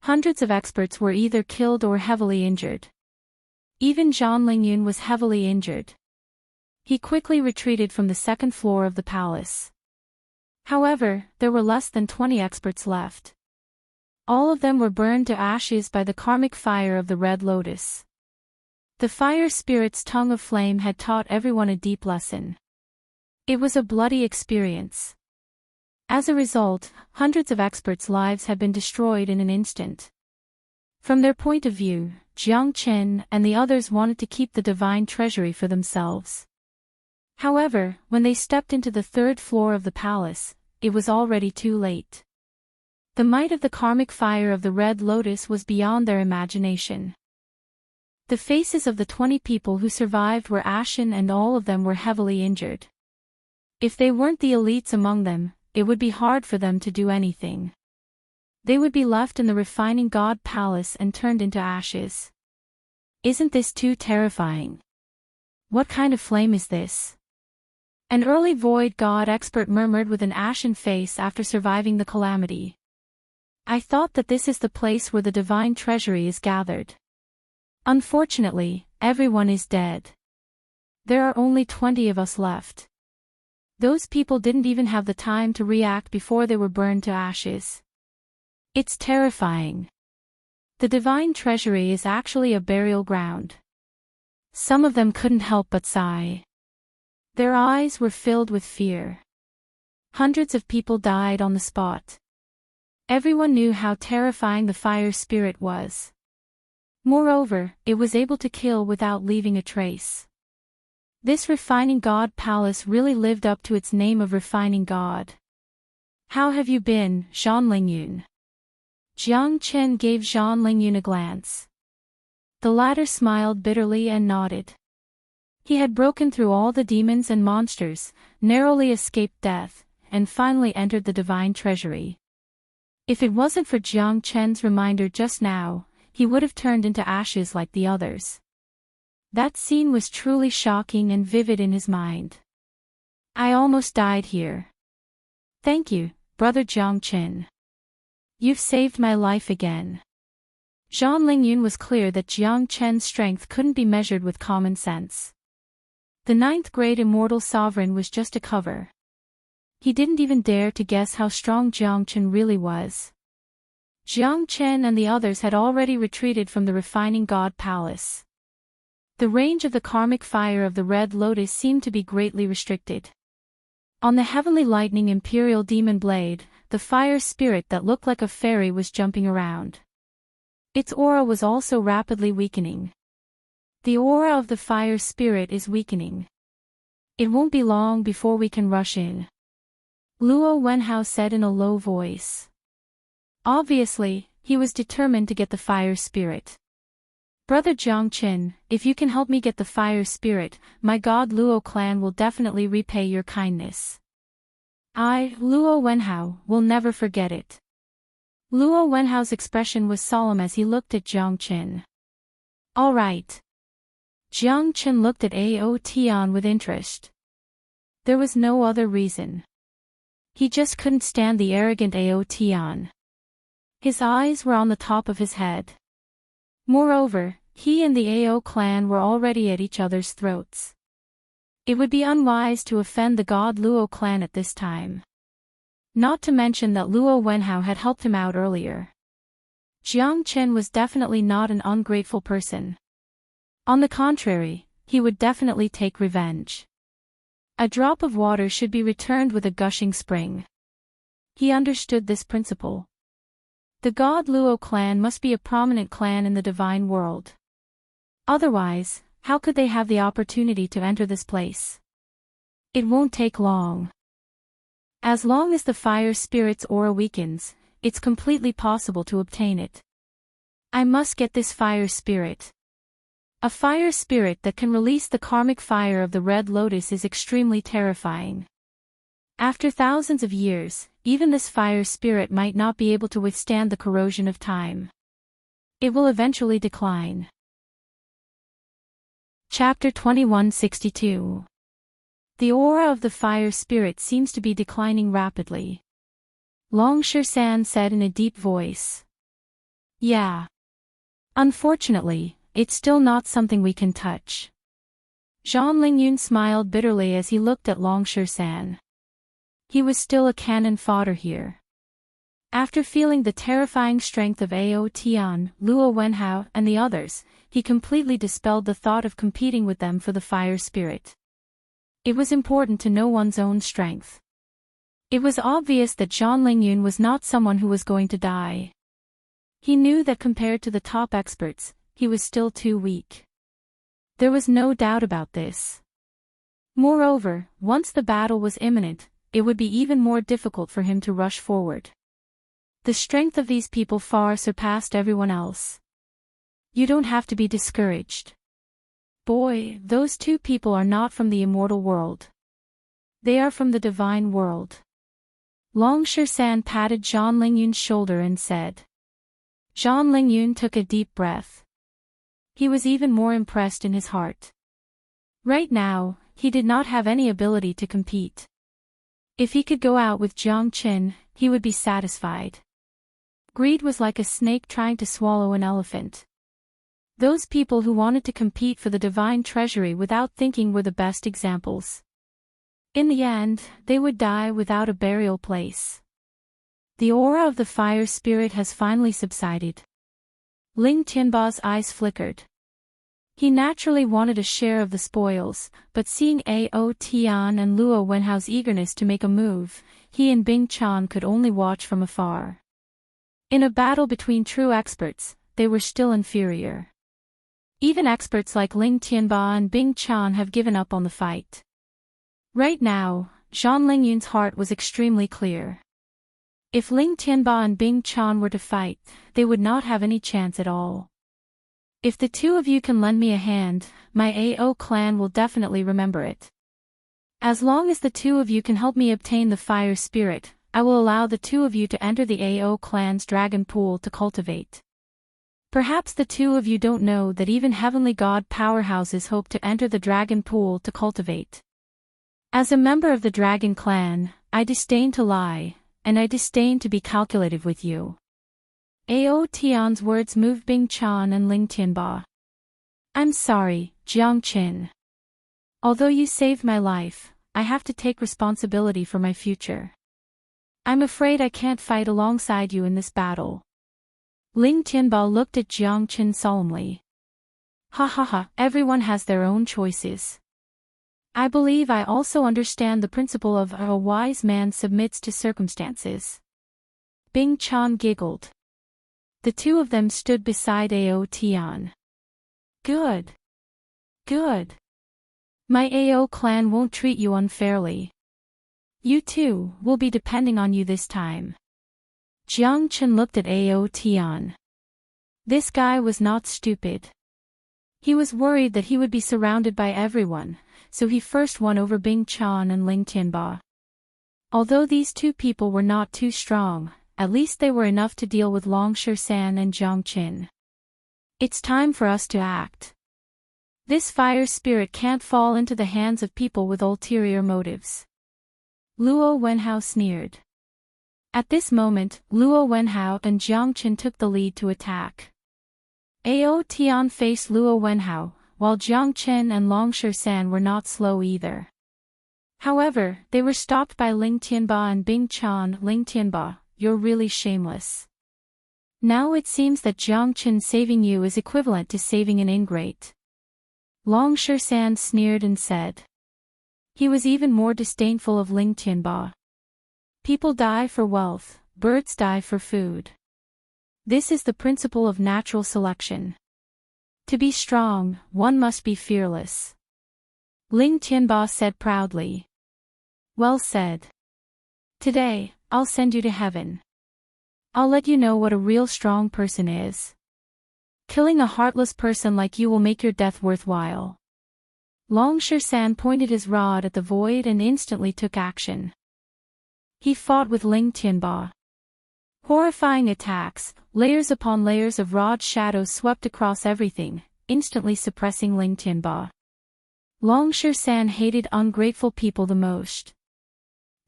S1: Hundreds of experts were either killed or heavily injured. Even Zhan Lingyun was heavily injured. He quickly retreated from the second floor of the palace. However, there were less than 20 experts left. All of them were burned to ashes by the karmic fire of the red lotus. The fire spirit's tongue of flame had taught everyone a deep lesson. It was a bloody experience. As a result, hundreds of experts' lives had been destroyed in an instant. From their point of view, Jiang Qin and the others wanted to keep the divine treasury for themselves. However, when they stepped into the third floor of the palace, it was already too late. The might of the karmic fire of the red lotus was beyond their imagination. The faces of the 20 people who survived were ashen and all of them were heavily injured. If they weren't the elites among them, it would be hard for them to do anything. They would be left in the refining god palace and turned into ashes. Isn't this too terrifying? What kind of flame is this? An early void god expert murmured with an ashen face after surviving the calamity. I thought that this is the place where the divine treasury is gathered. Unfortunately, everyone is dead. There are only 20 of us left. Those people didn't even have the time to react before they were burned to ashes. It's terrifying. The divine treasury is actually a burial ground. Some of them couldn't help but sigh. Their eyes were filled with fear. Hundreds of people died on the spot. Everyone knew how terrifying the fire spirit was. Moreover, it was able to kill without leaving a trace. This refining god palace really lived up to its name of refining god. How have you been, Zhang Lingyun? Jiang Chen gave Zhang Lingyun a glance. The latter smiled bitterly and nodded. He had broken through all the demons and monsters, narrowly escaped death, and finally entered the divine treasury. If it wasn't for Jiang Chen's reminder just now, he would have turned into ashes like the others. That scene was truly shocking and vivid in his mind. I almost died here. Thank you, Brother Jiang Chen. You've saved my life again. Zhang Lingyun was clear that Jiang Chen's strength couldn't be measured with common sense. The 9th grade immortal sovereign was just a cover. He didn't even dare to guess how strong Jiang Chen really was. Jiang Chen and the others had already retreated from the refining god palace. The range of the karmic fire of the red lotus seemed to be greatly restricted. On the heavenly lightning imperial demon blade, the fire spirit that looked like a fairy was jumping around. Its aura was also rapidly weakening. The aura of the fire spirit is weakening. It won't be long before we can rush in. Luo Wenhao said in a low voice. Obviously, he was determined to get the fire spirit. Brother Jiang Chen, if you can help me get the fire spirit, my god Luo clan will definitely repay your kindness. I, Luo Wenhao, will never forget it. Luo Wenhao's expression was solemn as he looked at Jiang Chen. All right. Jiang Chen looked at Ao Tian with interest. There was no other reason. He just couldn't stand the arrogant Ao Tian. His eyes were on the top of his head. Moreover, he and the Ao clan were already at each other's throats. It would be unwise to offend the god Luo clan at this time. Not to mention that Luo Wenhao had helped him out earlier. Jiang Chen was definitely not an ungrateful person. On the contrary, he would definitely take revenge. A drop of water should be returned with a gushing spring. He understood this principle. The god Luo clan must be a prominent clan in the divine world. Otherwise, how could they have the opportunity to enter this place? It won't take long. As long as the fire spirit's aura weakens, it's completely possible to obtain it. I must get this fire spirit. A fire spirit that can release the karmic fire of the red lotus is extremely terrifying. After thousands of years, even this fire spirit might not be able to withstand the corrosion of time. It will eventually decline. Chapter 2162. The aura of the fire spirit seems to be declining rapidly. Long Shan said in a deep voice. Yeah. Unfortunately, it's still not something we can touch. Zhang Lingyun smiled bitterly as he looked at Long Shan. He was still a cannon fodder here. After feeling the terrifying strength of Ao Tian, Luo Wenhao, and the others, he completely dispelled the thought of competing with them for the fire spirit. It was important to know one's own strength. It was obvious that Zhang Lingyun was not someone who was going to die. He knew that compared to the top experts, he was still too weak. There was no doubt about this. Moreover, once the battle was imminent, it would be even more difficult for him to rush forward. The strength of these people far surpassed everyone else. You don't have to be discouraged. Boy, those two people are not from the immortal world. They are from the divine world. Longshan patted Zhang Lingyun's shoulder and said. Zhang Lingyun took a deep breath. He was even more impressed in his heart. Right now, he did not have any ability to compete. If he could go out with Jiang Qin, he would be satisfied. Greed was like a snake trying to swallow an elephant. Those people who wanted to compete for the divine treasury without thinking were the best examples. In the end, they would die without a burial place. The aura of the fire spirit has finally subsided. Ling Tianba's eyes flickered. He naturally wanted a share of the spoils, but seeing Ao Tian and Luo Wenhao's eagerness to make a move, he and Bing Chan could only watch from afar. In a battle between true experts, they were still inferior. Even experts like Ling Tianba and Bing Chan have given up on the fight. Right now, Zhang Lingyun's heart was extremely clear. If Ling Tianba and Bing Chan were to fight, they would not have any chance at all. If the two of you can lend me a hand, my AO clan will definitely remember it. As long as the two of you can help me obtain the fire spirit, I will allow the two of you to enter the AO clan's dragon pool to cultivate. Perhaps the two of you don't know that even heavenly god powerhouses hope to enter the dragon pool to cultivate. As a member of the dragon clan, I disdain to lie, and I disdain to be calculative with you. Ao Tian's words moved Bing Chan and Ling Tianba. I'm sorry, Jiang Qin. Although you saved my life, I have to take responsibility for my future. I'm afraid I can't fight alongside you in this battle. Ling Tianba looked at Jiang Qin solemnly. Ha ha ha, everyone has their own choices. I believe I also understand the principle of a wise man submits to circumstances. Bing Chan giggled. The two of them stood beside Ao Tian. Good. Good. My Ao clan won't treat you unfairly. You too will be depending on you this time. Jiang Qin looked at Ao Tian. This guy was not stupid. He was worried that he would be surrounded by everyone, so he first won over Bing Chan and Ling Tianba. Although these two people were not too strong, at least they were enough to deal with Longshan and Jiang Qin. It's time for us to act. This fire spirit can't fall into the hands of people with ulterior motives. Luo Wenhao sneered. At this moment, Luo Wenhao and Jiang Qin took the lead to attack. Ao Tian faced Luo Wenhao, while Jiang Qin and Longshan were not slow either. However, they were stopped by Ling Tianba and Bing Chan. Ling Tianba, you're really shameless. Now it seems that Jiang Qin saving you is equivalent to saving an ingrate. Longshan sneered and said. He was even more disdainful of Ling Tianba. People die for wealth, birds die for food. This is the principle of natural selection. To be strong, one must be fearless. Ling Tianba said proudly. Well said. Today, I'll send you to heaven. I'll let you know what a real strong person is. Killing a heartless person like you will make your death worthwhile. Longshan pointed his rod at the void and instantly took action. He fought with Ling Tianba. Horrifying attacks, layers upon layers of rod shadows swept across everything, instantly suppressing Ling Tianba. Longshan hated ungrateful people the most.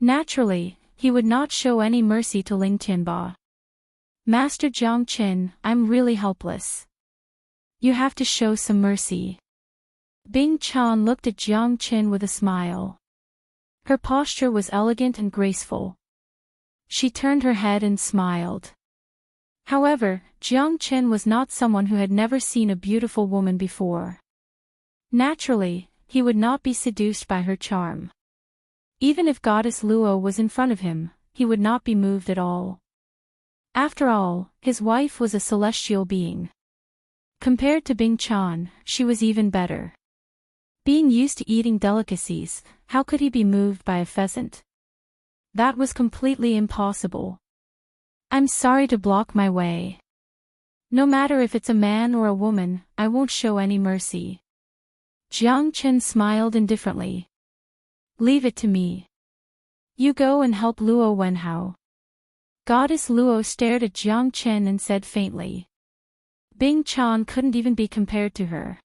S1: Naturally, he would not show any mercy to Ling Tianba. Master Jiang Qin, I'm really helpless. You have to show some mercy. Bing Chan looked at Jiang Qin with a smile. Her posture was elegant and graceful. She turned her head and smiled. However, Jiang Qin was not someone who had never seen a beautiful woman before. Naturally, he would not be seduced by her charm. Even if Goddess Luo was in front of him, he would not be moved at all. After all, his wife was a celestial being. Compared to Bing Chan, she was even better. Being used to eating delicacies, how could he be moved by a pheasant? That was completely impossible. I'm sorry to block my way. No matter if it's a man or a woman, I won't show any mercy. Jiang Qin smiled indifferently. Leave it to me. You go and help Luo Wenhao. Goddess Luo stared at Jiang Chen and said faintly. Bing Chan couldn't even be compared to her.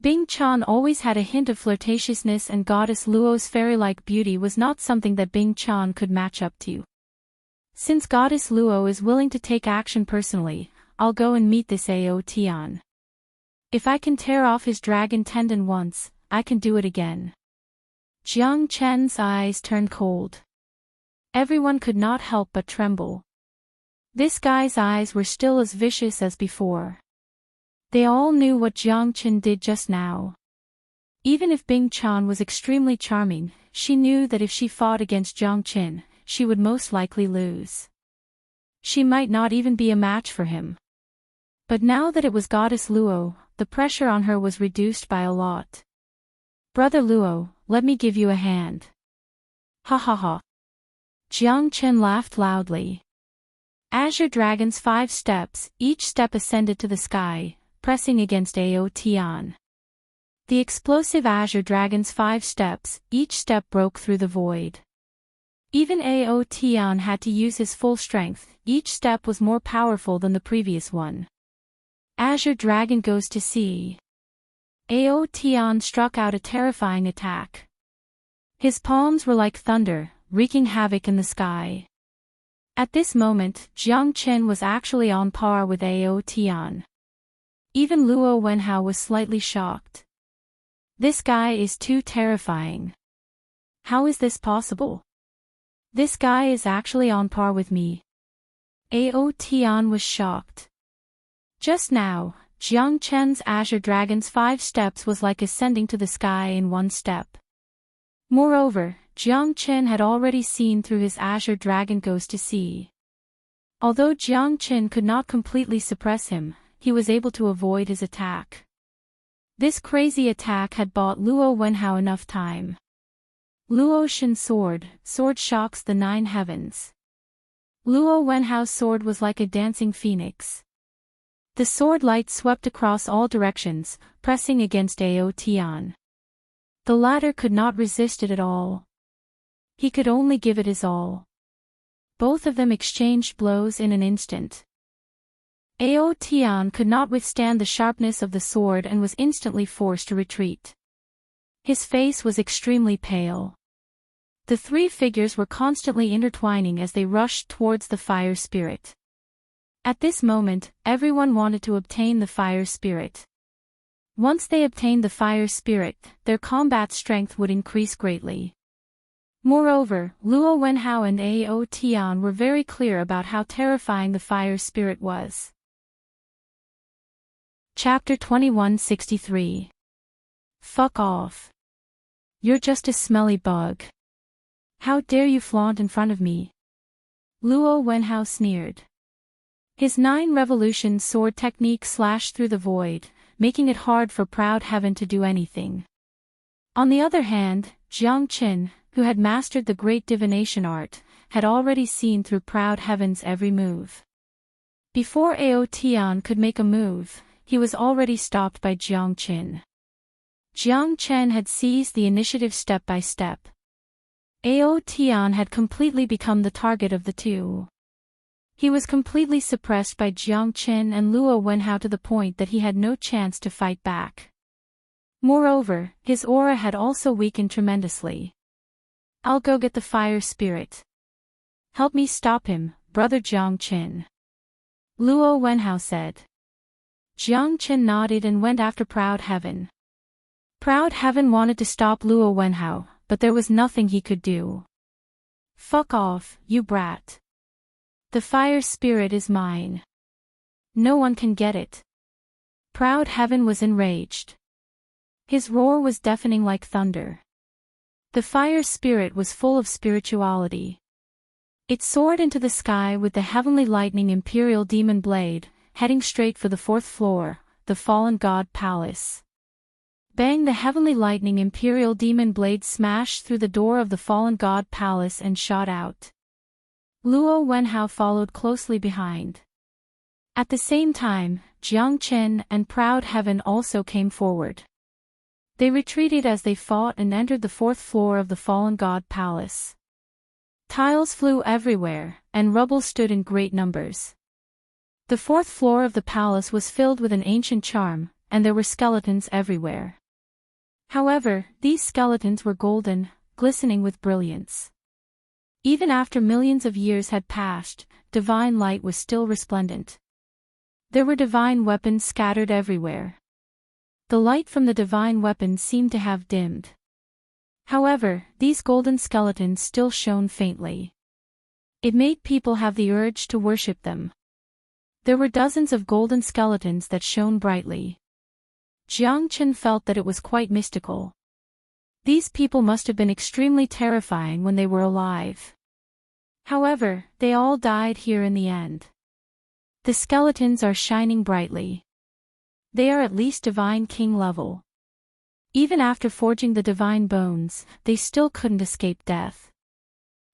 S1: Bing Chan always had a hint of flirtatiousness, and Goddess Luo's fairy-like beauty was not something that Bing Chan could match up to. Since Goddess Luo is willing to take action personally, I'll go and meet this Ao Tian. If I can tear off his dragon tendon once, I can do it again. Jiang Chen's eyes turned cold. Everyone could not help but tremble. This guy's eyes were still as vicious as before. They all knew what Jiang Chen did just now. Even if Bing Chan was extremely charming, she knew that if she fought against Jiang Chen, she would most likely lose. She might not even be a match for him. But now that it was Goddess Luo, the pressure on her was reduced by a lot. Brother Luo, let me give you a hand. Ha ha ha. Jiang Chen laughed loudly. Azure Dragon's 5 steps, each step ascended to the sky, pressing against Ao Tian. The explosive Azure Dragon's 5 steps, each step broke through the void. Even Ao Tian had to use his full strength, each step was more powerful than the previous one. Azure Dragon goes to sea. Ao Tian struck out a terrifying attack. His palms were like thunder, wreaking havoc in the sky. At this moment, Jiang Chen was actually on par with Ao Tian. Even Luo Wenhao was slightly shocked. This guy is too terrifying. How is this possible? This guy is actually on par with me. Ao Tian was shocked. Just now, Jiang Chen's Azure Dragon's 5 steps was like ascending to the sky in one step. Moreover, Jiang Chen had already seen through his Azure Dragon goes to sea. Although Jiang Chen could not completely suppress him, he was able to avoid his attack. This crazy attack had bought Luo Wenhao enough time. Luo Shen's sword shocks the 9 heavens. Luo Wenhao's sword was like a dancing phoenix. The sword light swept across all directions, pressing against Ao Tian. The latter could not resist it at all. He could only give it his all. Both of them exchanged blows in an instant. Ao Tian could not withstand the sharpness of the sword and was instantly forced to retreat. His face was extremely pale. The 3 figures were constantly intertwining as they rushed towards the fire spirit. At this moment, everyone wanted to obtain the fire spirit. Once they obtained the fire spirit, their combat strength would increase greatly. Moreover, Luo Wenhao and Ao Tian were very clear about how terrifying the fire spirit was. Chapter 2163. Fuck off. You're just a smelly bug. How dare you flaunt in front of me? Luo Wenhao sneered. His 9 revolution sword technique slashed through the void, making it hard for Proud Heaven to do anything. On the other hand, Jiang Chen, who had mastered the great divination art, had already seen through Proud Heaven's every move. Before Ao Tian could make a move, he was already stopped by Jiang Chen. Jiang Chen had seized the initiative step by step. Ao Tian had completely become the target of the two. He was completely suppressed by Jiang Chen and Luo Wenhao to the point that he had no chance to fight back. Moreover, his aura had also weakened tremendously. I'll go get the fire spirit. Help me stop him, brother Jiang Chen. Luo Wenhao said. Jiang Chen nodded and went after Proud Heaven. Proud Heaven wanted to stop Luo Wenhao, but there was nothing he could do. Fuck off, you brat. The fire spirit is mine. No one can get it. Proud Heaven was enraged. His roar was deafening like thunder. The fire spirit was full of spirituality. It soared into the sky with the heavenly lightning imperial demon blade, heading straight for the 4th floor, the fallen god palace. Bang! The heavenly lightning imperial demon blade smashed through the door of the fallen god palace and shot out. Luo Wenhao followed closely behind. At the same time, Jiang Chen and Proud Heaven also came forward. They retreated as they fought and entered the 4th floor of the fallen god palace. Tiles flew everywhere, and rubble stood in great numbers. The fourth floor of the palace was filled with an ancient charm, and there were skeletons everywhere. However, these skeletons were golden, glistening with brilliance. Even after millions of years had passed, divine light was still resplendent. There were divine weapons scattered everywhere. The light from the divine weapons seemed to have dimmed. However, these golden skeletons still shone faintly. It made people have the urge to worship them. There were dozens of golden skeletons that shone brightly. Jiang Chen felt that it was quite mystical. These people must have been extremely terrifying when they were alive. However, they all died here in the end. The skeletons are shining brightly. They are at least divine king level. Even after forging the divine bones, they still couldn't escape death.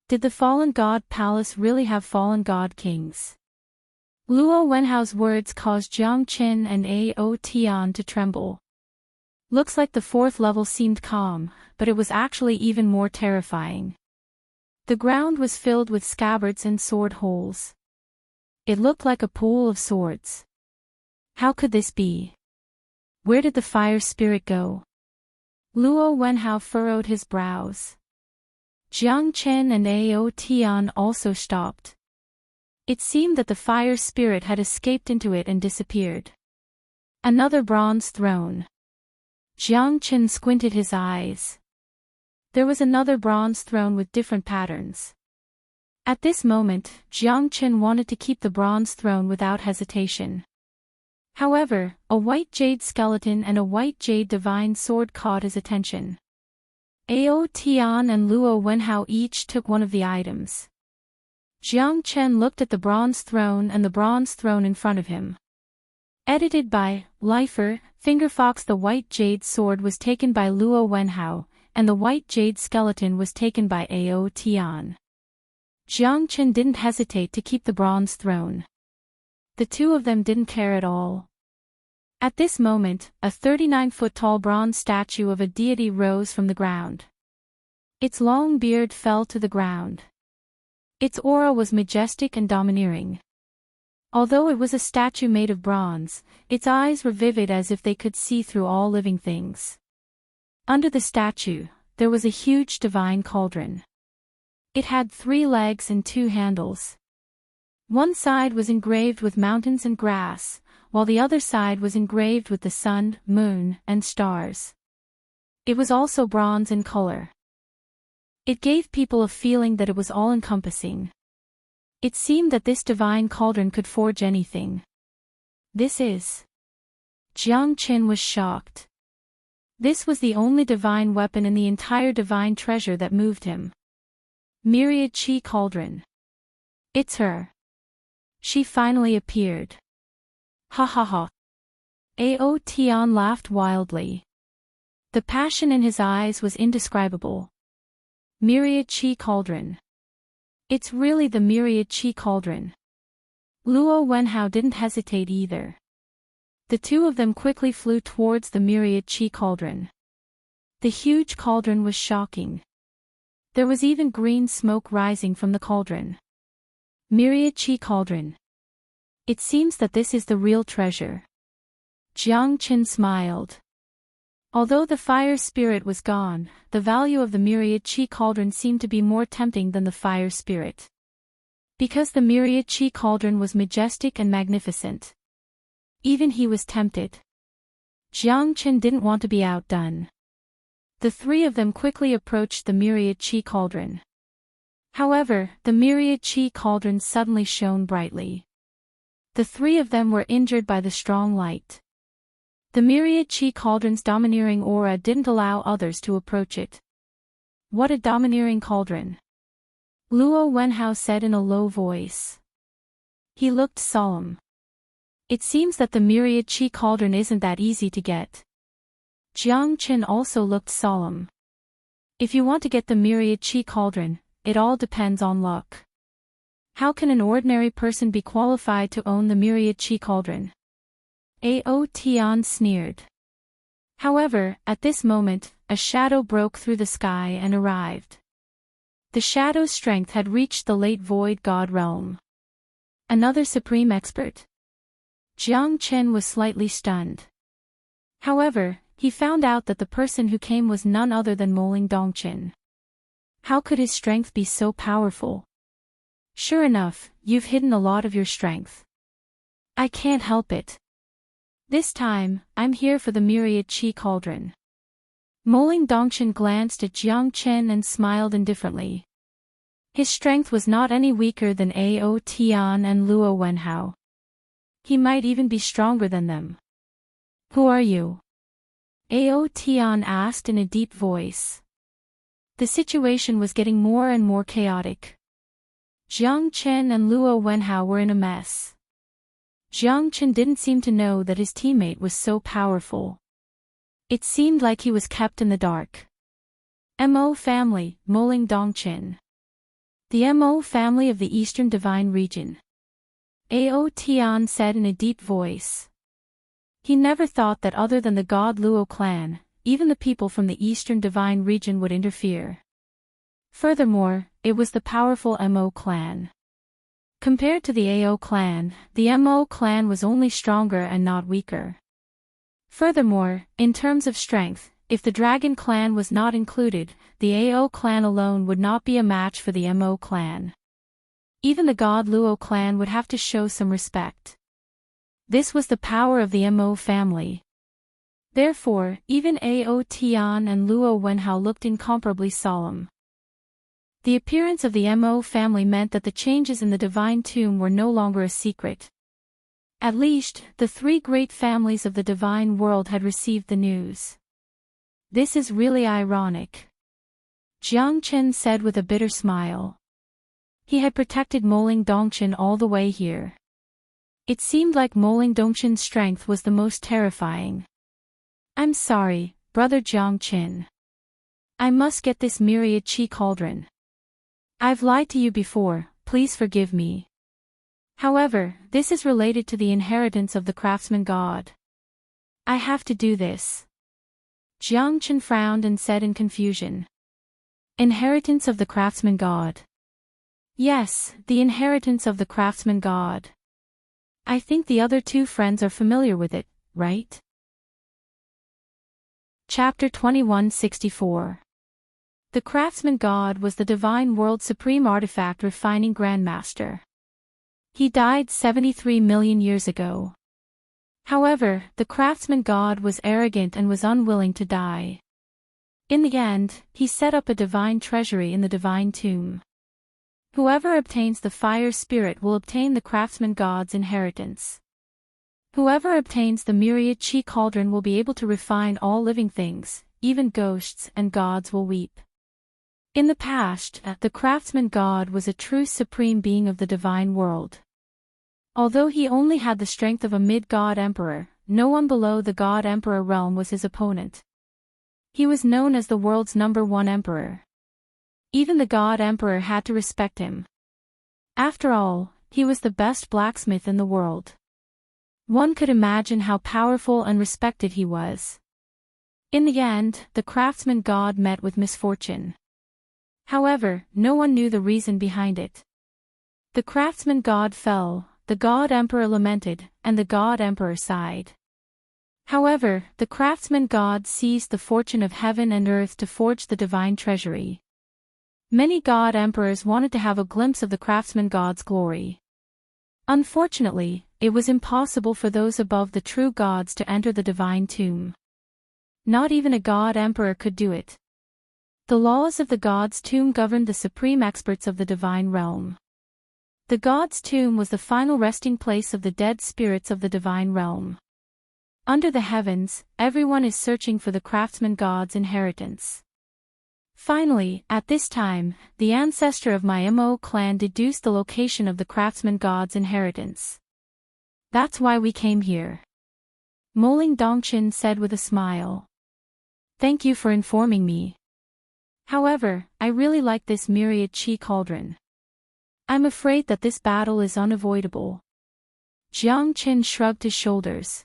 S1: Did the fallen god palace really have fallen god kings? Luo Wenhao's words caused Jiang Chen and Ao Tian to tremble. Looks like the fourth level seemed calm, but it was actually even more terrifying. The ground was filled with scabbards and sword holes. It looked like a pool of swords. How could this be? Where did the fire spirit go? Luo Wenhao furrowed his brows. Jiang Chen and Ao Tian also stopped. It seemed that the fire spirit had escaped into it and disappeared. Another bronze throne. Jiang Chen squinted his eyes. There was another bronze throne with different patterns. At this moment, Jiang Chen wanted to keep the bronze throne without hesitation. However, a white jade skeleton and a white jade divine sword caught his attention. Ao Tian and Luo Wenhao each took one of the items. Jiang Chen looked at the bronze throne and the bronze throne in front of him. Edited by Lifer, Fingerfox. The white jade sword was taken by Luo Wenhao, and the white jade skeleton was taken by Ao Tian. Jiang Chen didn't hesitate to keep the bronze throne. The two of them didn't care at all. At this moment, a 39-foot-tall bronze statue of a deity rose from the ground. Its long beard fell to the ground. Its aura was majestic and domineering. Although it was a statue made of bronze, its eyes were vivid as if they could see through all living things. Under the statue, there was a huge divine cauldron. It had 3 legs and 2 handles. One side was engraved with mountains and grass, while the other side was engraved with the sun, moon, and stars. It was also bronze in color. It gave people a feeling that it was all-encompassing. It seemed that this divine cauldron could forge anything. This is... Jiang Chen was shocked. This was the only divine weapon in the entire divine treasure that moved him. Myriad Chi Cauldron. It's her. She finally appeared. Ha ha ha. Ao Tian laughed wildly. The passion in his eyes was indescribable. Myriad Chi Cauldron. It's really the Myriad Chi Cauldron. Luo Wenhao didn't hesitate either. The two of them quickly flew towards the Myriad Chi Cauldron. The huge cauldron was shocking. There was even green smoke rising from the cauldron. Myriad Chi Cauldron. It seems that this is the real treasure. Jiang Chen smiled. Although the fire spirit was gone, the value of the Myriad Chi Cauldron seemed to be more tempting than the fire spirit. Because the Myriad Chi Cauldron was majestic and magnificent. Even he was tempted. Jiang Chen didn't want to be outdone. The three of them quickly approached the Myriad Chi Cauldron. However, the Myriad Chi Cauldron suddenly shone brightly. The three of them were injured by the strong light. The Myriad Chi Cauldron's domineering aura didn't allow others to approach it. What a domineering cauldron! Luo Wenhao said in a low voice. He looked solemn. It seems that the Myriad Chi Cauldron isn't that easy to get. Jiang Chen also looked solemn. If you want to get the Myriad Chi Cauldron, it all depends on luck. How can an ordinary person be qualified to own the Myriad Chi Cauldron? Ao Tian sneered. However, at this moment, a shadow broke through the sky and arrived. The shadow's strength had reached the late void god realm. Another supreme expert? Jiang Chen was slightly stunned. However, he found out that the person who came was none other than Moling Dongqin. How could his strength be so powerful? Sure enough, you've hidden a lot of your strength. I can't help it. This time, I'm here for the myriad qi cauldron. Moling Dongqin glanced at Jiang Chen and smiled indifferently. His strength was not any weaker than Ao Tian and Luo Wenhao. He might even be stronger than them. Who are you? Ao Tian asked in a deep voice. The situation was getting more and more chaotic. Jiang Chen and Luo Wenhao were in a mess. Jiang Chen didn't seem to know that his teammate was so powerful. It seemed like he was kept in the dark. Mo family, Moling Dongqin. The Mo family of the Eastern Divine Region. Ao Tian said in a deep voice. He never thought that other than the god Luo clan, even the people from the Eastern Divine Region would interfere. Furthermore, it was the powerful Mo clan. Compared to the Ao clan, the Mo clan was only stronger and not weaker. Furthermore, in terms of strength, if the Dragon clan was not included, the Ao clan alone would not be a match for the Mo clan. Even the god Luo clan would have to show some respect. This was the power of the Mo family. Therefore, even Ao Tian and Luo Wenhao looked incomparably solemn. The appearance of the Mo family meant that the changes in the divine tomb were no longer a secret. At least, the three great families of the divine world had received the news. This is really ironic. Jiang Chen said with a bitter smile. He had protected Moling Dongqin all the way here. It seemed like Moling Dongqin's strength was the most terrifying. I'm sorry, brother Jiang Chen. I must get this myriad qi cauldron. I've lied to you before, please forgive me. However, this is related to the inheritance of the craftsman god. I have to do this. Jiang Chen frowned and said in confusion. Inheritance of the craftsman god. Yes, the inheritance of the craftsman god. I think the other two friends are familiar with it, right? Chapter 2164. The craftsman god was the divine world's supreme artifact refining grandmaster. He died 73 million years ago. However, the craftsman god was arrogant and was unwilling to die. In the end, he set up a divine treasury in the divine tomb. Whoever obtains the fire spirit will obtain the craftsman god's inheritance. Whoever obtains the myriad qi cauldron will be able to refine all living things, even ghosts and gods will weep. In the past, the craftsman god was a true supreme being of the divine world. Although he only had the strength of a mid-god emperor, no one below the god emperor realm was his opponent. He was known as the world's #1 emperor. Even the god emperor had to respect him. After all, he was the best blacksmith in the world. One could imagine how powerful and respected he was. In the end, the craftsman god met with misfortune. However, no one knew the reason behind it. The craftsman god fell, the god emperor lamented, and the god emperor sighed. However, the craftsman god seized the fortune of heaven and earth to forge the divine treasury. Many god emperors wanted to have a glimpse of the craftsman god's glory. Unfortunately, it was impossible for those above the true gods to enter the divine tomb. Not even a god emperor could do it. The laws of the god's tomb governed the supreme experts of the divine realm. The god's tomb was the final resting place of the dead spirits of the divine realm. Under the heavens, everyone is searching for the craftsman god's inheritance. Finally, at this time, the ancestor of my Mo clan deduced the location of the craftsman god's inheritance. That's why we came here. Moling Dongqin said with a smile. Thank you for informing me. However, I really like this myriad qi cauldron. I'm afraid that this battle is unavoidable. Jiang Chen shrugged his shoulders.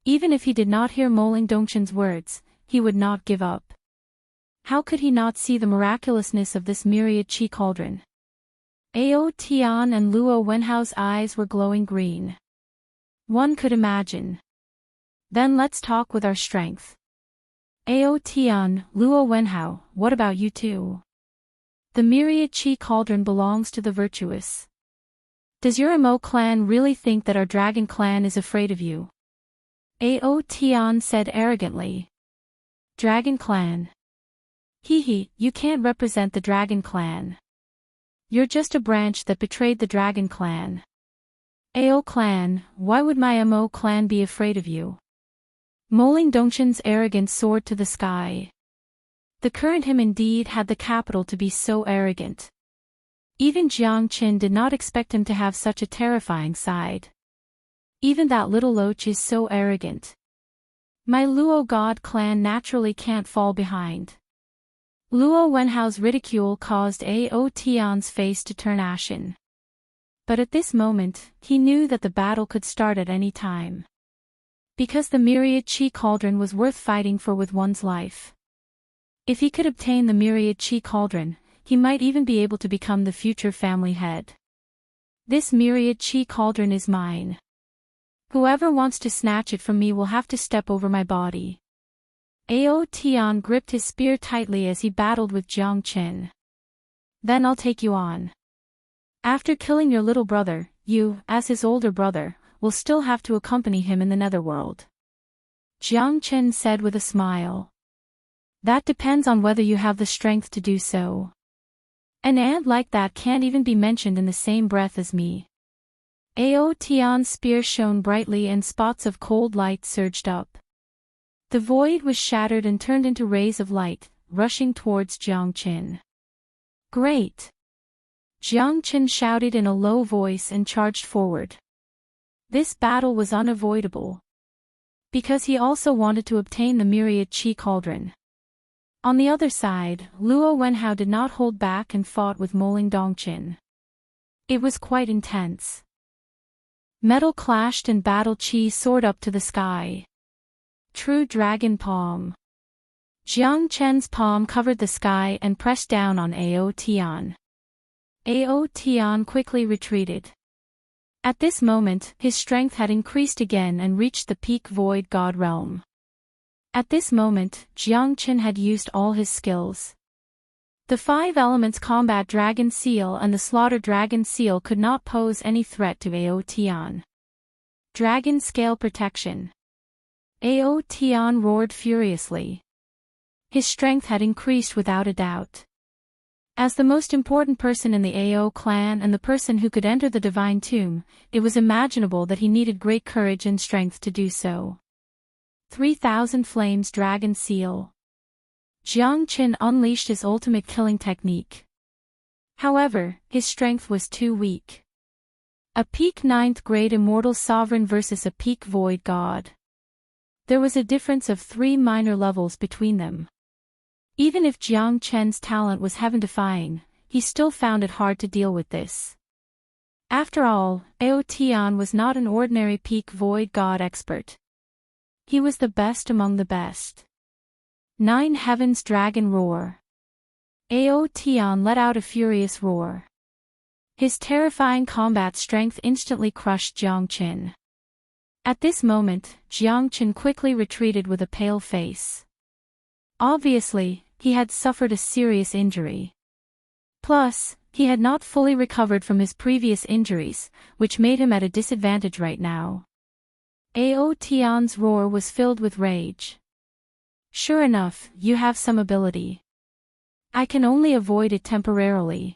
S1: Even if he did not hear Moling Dongqin's words, he would not give up. How could he not see the miraculousness of this myriad chi cauldron? Ao Tian and Luo Wenhao's eyes were glowing green. One could imagine. Then let's talk with our strength. Ao Tian, Luo Wenhao, what about you two? The myriad chi cauldron belongs to the virtuous. Does your Mo clan really think that our dragon clan is afraid of you? Ao Tian said arrogantly. Dragon clan. Hee, you can't represent the dragon clan. You're just a branch that betrayed the dragon clan. Ao clan, why would my Mo clan be afraid of you? Moling Dongchen's arrogance soared to the sky. The current him indeed had the capital to be so arrogant. Even Jiang Qin did not expect him to have such a terrifying side. Even that little loach is so arrogant. My Luo God clan naturally can't fall behind. Luo Wenhao's ridicule caused Ao Tian's face to turn ashen. But at this moment, he knew that the battle could start at any time. Because the myriad chi cauldron was worth fighting for with one's life. If he could obtain the myriad chi cauldron, he might even be able to become the future family head. This myriad chi cauldron is mine. Whoever wants to snatch it from me will have to step over my body. Ao Tian gripped his spear tightly as he battled with Jiang Qin. Then I'll take you on. After killing your little brother, you, as his older brother, will still have to accompany him in the netherworld. Jiang Qin said with a smile. That depends on whether you have the strength to do so. An ant like that can't even be mentioned in the same breath as me. Ao Tian's spear shone brightly and spots of cold light surged up. The void was shattered and turned into rays of light, rushing towards Jiang Qin. Great! Jiang Qin shouted in a low voice and charged forward. This battle was unavoidable. Because he also wanted to obtain the myriad chi cauldron. On the other side, Luo Wenhao did not hold back and fought with Moling Dongqin. It was quite intense. Metal clashed and battle chi soared up to the sky. True dragon palm. Jiang Chen's palm covered the sky and pressed down on Ao Tian. Ao Tian quickly retreated. At this moment, his strength had increased again and reached the peak void god realm. At this moment, Jiang Qin had used all his skills. The 5 elements combat dragon seal and the slaughter dragon seal could not pose any threat to Ao Tian. Dragon scale protection. Ao Tian roared furiously. His strength had increased without a doubt. As the most important person in the Ao clan and the person who could enter the divine tomb, it was imaginable that he needed great courage and strength to do so. 3000 Flames Dragon Seal. Jiang Qin unleashed his ultimate killing technique. However, his strength was too weak. A peak 9th grade immortal sovereign versus a peak void god. There was a difference of 3 minor levels between them. Even if Jiang Chen's talent was heaven-defying, he still found it hard to deal with this. After all, Ao Tian was not an ordinary peak void god expert. He was the best among the best. 9 Heavens Dragon Roar. Ao Tian let out a furious roar. His terrifying combat strength instantly crushed Jiang Qin. At this moment, Jiang Qin quickly retreated with a pale face. Obviously, he had suffered a serious injury. Plus, he had not fully recovered from his previous injuries, which made him at a disadvantage right now. Ao Tian's roar was filled with rage. Sure enough, you have some ability. I can only avoid it temporarily.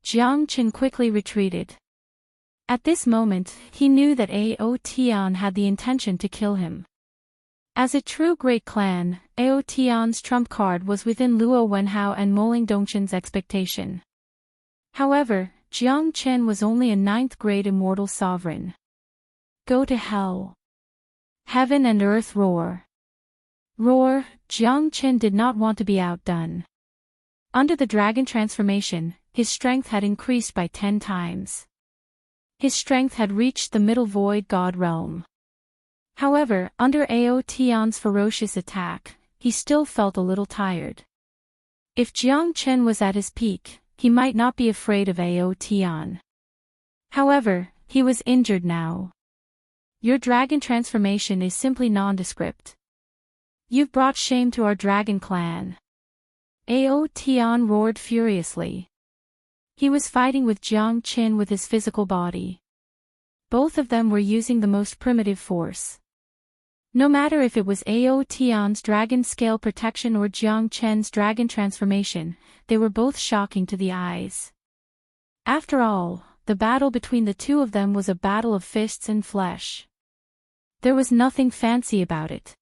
S1: Jiang Qin quickly retreated. At this moment, he knew that Ao Tian had the intention to kill him. As a true great clan, Ao Tian's trump card was within Luo Wenhao and Moling Dongchen's expectation. However, Jiang Qin was only a 9th grade immortal sovereign. Go to hell. Heaven and earth roar. Roar, Jiang Qin did not want to be outdone. Under the dragon transformation, his strength had increased by 10 times. His strength had reached the middle void god realm. However, under Ao Tian's ferocious attack, he still felt a little tired. If Jiang Chen was at his peak, he might not be afraid of Ao Tian. However, he was injured now. Your dragon transformation is simply nondescript. You've brought shame to our dragon clan. Ao Tian roared furiously. He was fighting with Jiang Chen with his physical body. Both of them were using the most primitive force. No matter if it was Ao Tian's dragon scale protection or Jiang Chen's dragon transformation, they were both shocking to the eyes. After all, the battle between the two of them was a battle of fists and flesh. There was nothing fancy about it.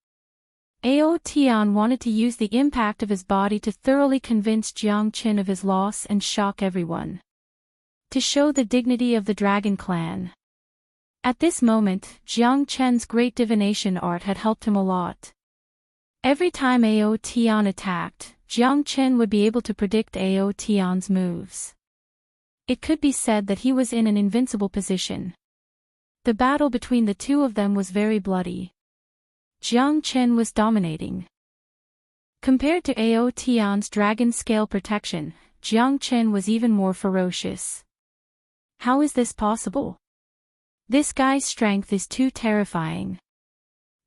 S1: Ao Tian wanted to use the impact of his body to thoroughly convince Jiang Chen of his loss and shock everyone. To show the dignity of the dragon clan. At this moment, Jiang Chen's great divination art had helped him a lot. Every time Ao Tian attacked, Jiang Chen would be able to predict Ao Tian's moves. It could be said that he was in an invincible position. The battle between the two of them was very bloody. Jiang Chen was dominating. Compared to Ao Tian's dragon scale protection, Jiang Chen was even more ferocious. How is this possible? This guy's strength is too terrifying.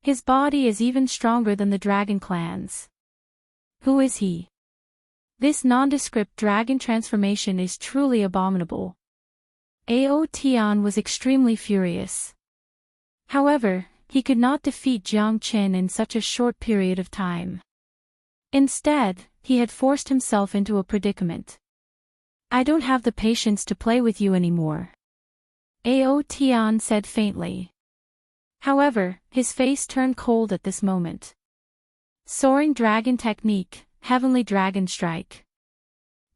S1: His body is even stronger than the dragon clan's. Who is he? This nondescript dragon transformation is truly abominable. Ao Tian was extremely furious. However, he could not defeat Jiang Chen in such a short period of time. Instead, he had forced himself into a predicament. I don't have the patience to play with you anymore. Ao Tian said faintly. However, his face turned cold at this moment. Soaring Dragon Technique, Heavenly Dragon Strike.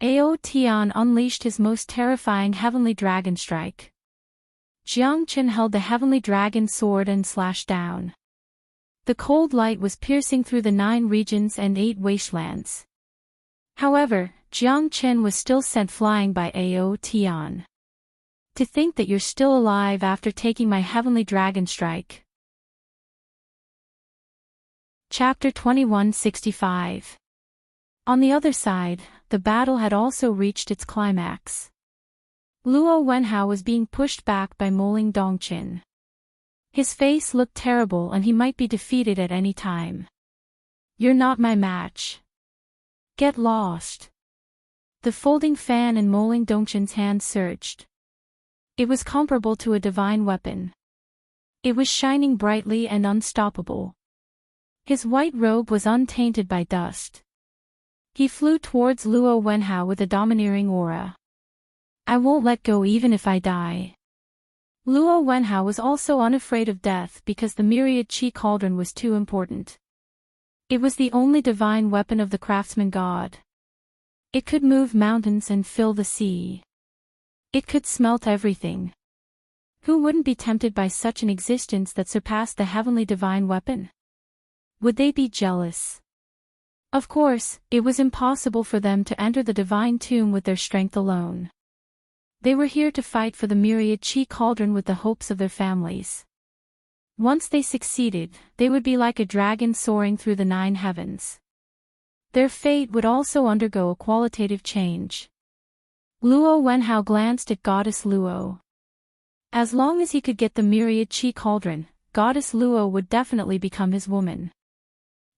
S1: Ao Tian unleashed his most terrifying Heavenly Dragon Strike. Jiang Chen held the Heavenly Dragon Sword and slashed down. The cold light was piercing through the 9 regions and 8 wastelands. However, Jiang Chen was still sent flying by Ao Tian. To think that you're still alive after taking my Heavenly Dragon Strike. Chapter 2165. On the other side, the battle had also reached its climax. Luo Wenhao was being pushed back by Moling Dongqin. His face looked terrible and he might be defeated at any time. You're not my match. Get lost. The folding fan in Moling Dongqin's hand surged. It was comparable to a divine weapon. It was shining brightly and unstoppable. His white robe was untainted by dust. He flew towards Luo Wenhao with a domineering aura. I won't let go even if I die. Luo Wenhao was also unafraid of death because the myriad chi cauldron was too important. It was the only divine weapon of the craftsman god. It could move mountains and fill the sea. It could smelt everything. Who wouldn't be tempted by such an existence that surpassed the heavenly divine weapon? Would they be jealous? Of course, it was impossible for them to enter the divine tomb with their strength alone. They were here to fight for the myriad chi cauldron with the hopes of their families. Once they succeeded, they would be like a dragon soaring through the 9 heavens. Their fate would also undergo a qualitative change. Luo Wenhao glanced at Goddess Luo. As long as he could get the myriad chi cauldron, Goddess Luo would definitely become his woman.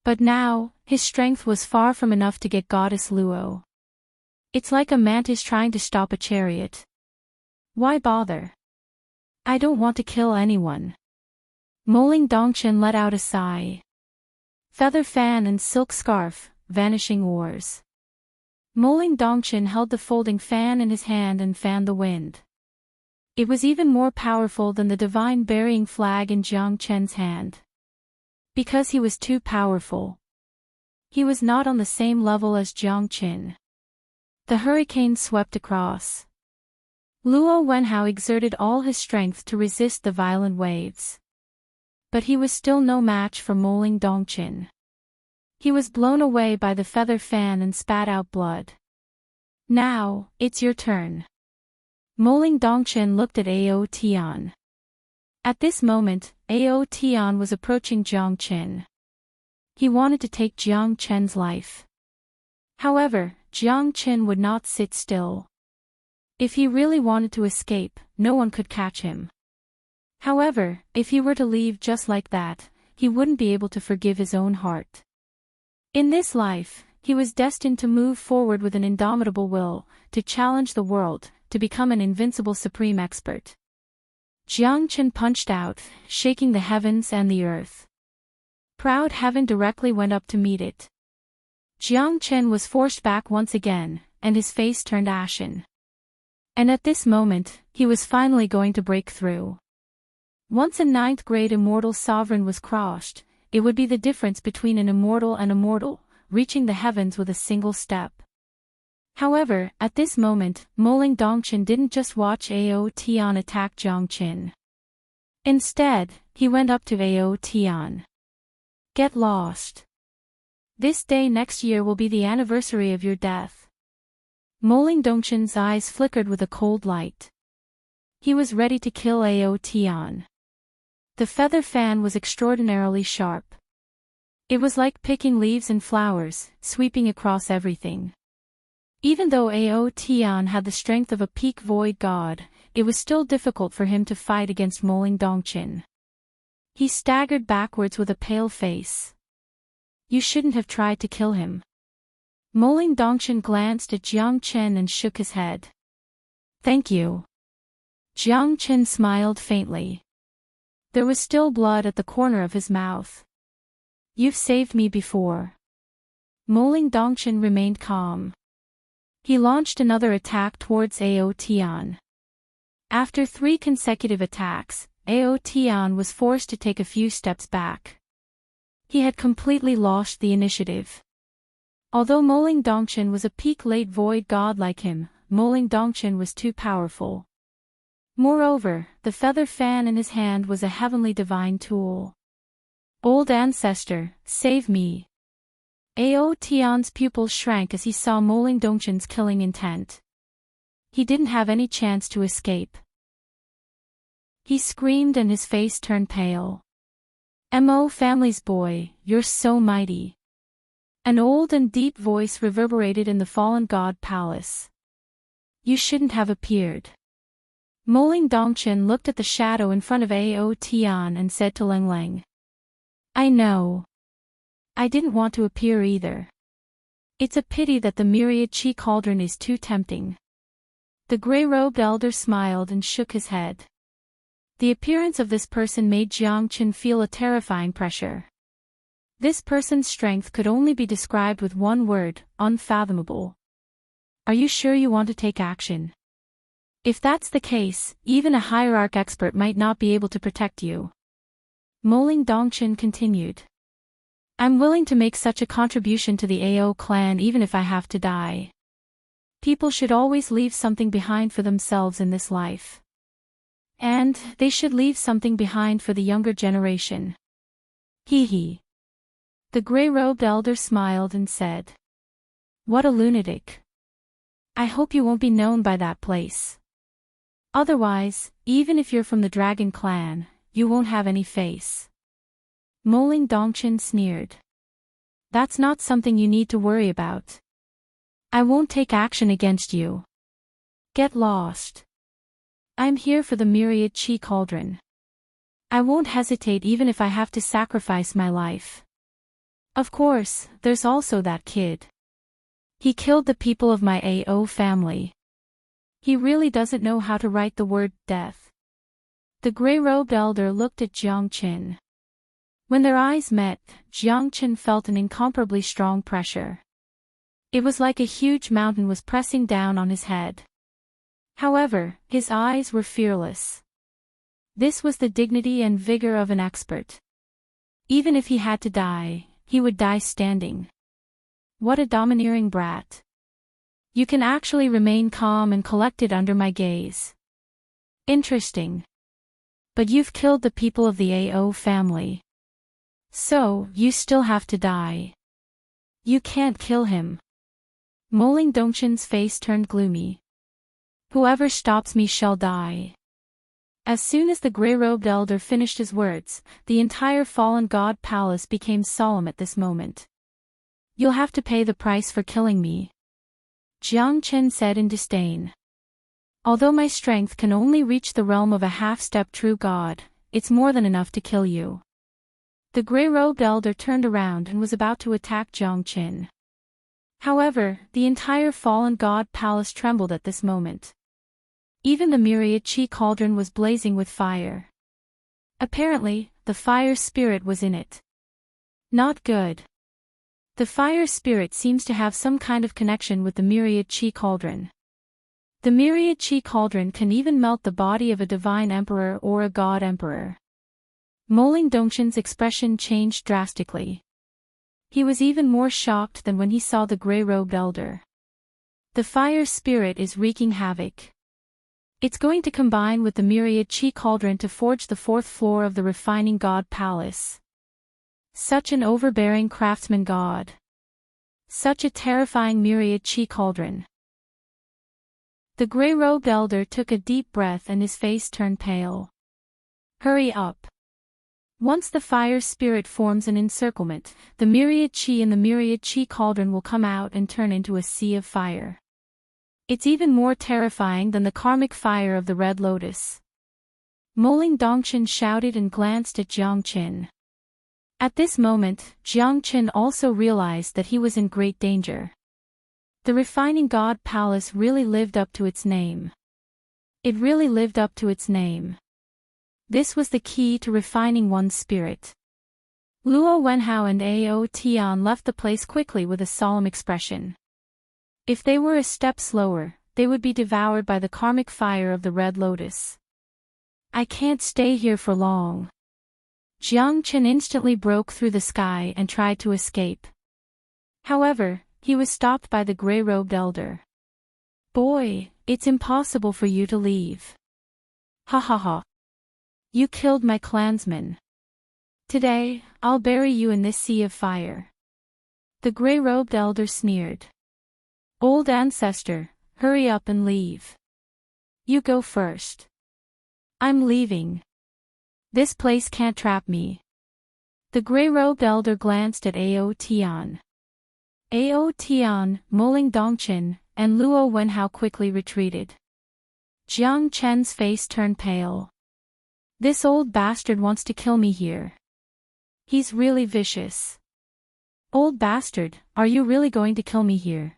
S1: But now, his strength was far from enough to get Goddess Luo. It's like a mantis trying to stop a chariot. Why bother? I don't want to kill anyone. Moling Dongqin let out a sigh. Feather fan and silk scarf, vanishing oars. Moling Dongqin held the folding fan in his hand and fanned the wind. It was even more powerful than the divine burying flag in Jiang Chen's hand. Because he was too powerful. He was not on the same level as Jiang Chen. The hurricane swept across. Luo Wenhao exerted all his strength to resist the violent waves. But he was still no match for Moling Dongqin. He was blown away by the feather fan and spat out blood. Now, it's your turn. Moling Dongqin looked at Ao Tian. At this moment, Ao Tian was approaching Jiang Chen. He wanted to take Jiang Chen's life. However, Jiang Qin would not sit still. If he really wanted to escape, no one could catch him. However, if he were to leave just like that, he wouldn't be able to forgive his own heart. In this life, he was destined to move forward with an indomitable will, to challenge the world, to become an invincible supreme expert. Jiang Qin punched out, shaking the heavens and the earth. Proud heaven directly went up to meet it. Jiang Qin was forced back once again, and his face turned ashen. And at this moment, he was finally going to break through. Once a 9th grade immortal sovereign was crushed, it would be the difference between an immortal and a mortal, reaching the heavens with a single step. However, at this moment, Moling Dongqin didn't just watch Ao Tian attack Jiang Qin. Instead, he went up to Ao Tian. Get lost. This day next year will be the anniversary of your death. Moling Dongqin's eyes flickered with a cold light. He was ready to kill Ao Tian. The feather fan was extraordinarily sharp. It was like picking leaves and flowers, sweeping across everything. Even though Ao Tian had the strength of a peak void god, it was still difficult for him to fight against Moling Dongqin. He staggered backwards with a pale face. You shouldn't have tried to kill him. Moling Dongqin glanced at Jiang Qin and shook his head. Thank you. Jiang Qin smiled faintly. There was still blood at the corner of his mouth. You've saved me before. Moling Dongqin remained calm. He launched another attack towards Ao Tian. After 3 consecutive attacks, Ao Tian was forced to take a few steps back. He had completely lost the initiative. Although Moling Dongqin was a peak late void god like him, Moling Dongqin was too powerful. Moreover, the feather fan in his hand was a heavenly divine tool. Old ancestor, save me. Ao Tian's pupils shrank as he saw Moling Dongqin's killing intent. He didn't have any chance to escape. He screamed and his face turned pale. Mo family's boy, you're so mighty. An old and deep voice reverberated in the fallen god palace. You shouldn't have appeared. Moling Dongqin looked at the shadow in front of Ao Tian and said to Leng Leng. I know. I didn't want to appear either. It's a pity that the myriad chi cauldron is too tempting. The gray-robed elder smiled and shook his head. The appearance of this person made Jiang Qin feel a terrifying pressure. This person's strength could only be described with one word, unfathomable. Are you sure you want to take action? If that's the case, even a hierarch expert might not be able to protect you. Moling Dongqin continued. I'm willing to make such a contribution to the Ao clan even if I have to die. People should always leave something behind for themselves in this life. And they should leave something behind for the younger generation. Hee hee. The gray-robed elder smiled and said. What a lunatic. I hope you won't be known by that place. Otherwise, even if you're from the Dragon Clan, you won't have any face. Moling Dongqin sneered. That's not something you need to worry about. I won't take action against you. Get lost. I'm here for the myriad chi cauldron. I won't hesitate even if I have to sacrifice my life. Of course, there's also that kid. He killed the people of my Ao family. He really doesn't know how to write the word death. The gray-robed elder looked at Jiang Qin. When their eyes met, Jiang Qin felt an incomparably strong pressure. It was like a huge mountain was pressing down on his head. However, his eyes were fearless. This was the dignity and vigor of an expert. Even if he had to die, he would die standing. What a domineering brat. You can actually remain calm and collected under my gaze. Interesting. But you've killed the people of the Ao family. So, you still have to die. You can't kill him. Moling Dongqin's face turned gloomy. Whoever stops me shall die. As soon as the gray-robed elder finished his words, the entire fallen god palace became solemn at this moment. You'll have to pay the price for killing me. Jiang Chen said in disdain. Although my strength can only reach the realm of a half-step true god, it's more than enough to kill you. The gray-robed elder turned around and was about to attack Jiang Chen. However, the entire fallen god palace trembled at this moment. Even the myriad chi cauldron was blazing with fire. Apparently, the fire spirit was in it. Not good. The fire spirit seems to have some kind of connection with the myriad chi cauldron. The myriad chi cauldron can even melt the body of a divine emperor or a god emperor. Moling Dongshin's expression changed drastically. He was even more shocked than when he saw the gray-robed elder. The fire spirit is wreaking havoc. It's going to combine with the myriad chi cauldron to forge the fourth floor of the refining god palace. Such an overbearing craftsman god. Such a terrifying myriad chi cauldron. The gray-robed elder took a deep breath and his face turned pale. Hurry up. Once the fire spirit forms an encirclement, the myriad chi in the myriad chi cauldron will come out and turn into a sea of fire. It's even more terrifying than the karmic fire of the red lotus. Moling Dongshin shouted and glanced at Jiang Chen. At this moment, Jiang Chen also realized that he was in great danger. The refining god palace really lived up to its name. It really lived up to its name. This was the key to refining one's spirit. Luo Wenhao and Ao Tian left the place quickly with a solemn expression. If they were a step slower, they would be devoured by the karmic fire of the red lotus. I can't stay here for long. Jiang Chen instantly broke through the sky and tried to escape. However, he was stopped by the gray-robed elder. Boy, it's impossible for you to leave. Ha ha ha. You killed my clansmen. Today, I'll bury you in this sea of fire. The gray-robed elder sneered. Old ancestor, hurry up and leave. You go first. I'm leaving. This place can't trap me. The gray-robed elder glanced at Ao Tian. Ao Tian, Moling Dongshin, and Luo Wenhao quickly retreated. Jiang Chen's face turned pale. This old bastard wants to kill me here. He's really vicious. Old bastard, are you really going to kill me here?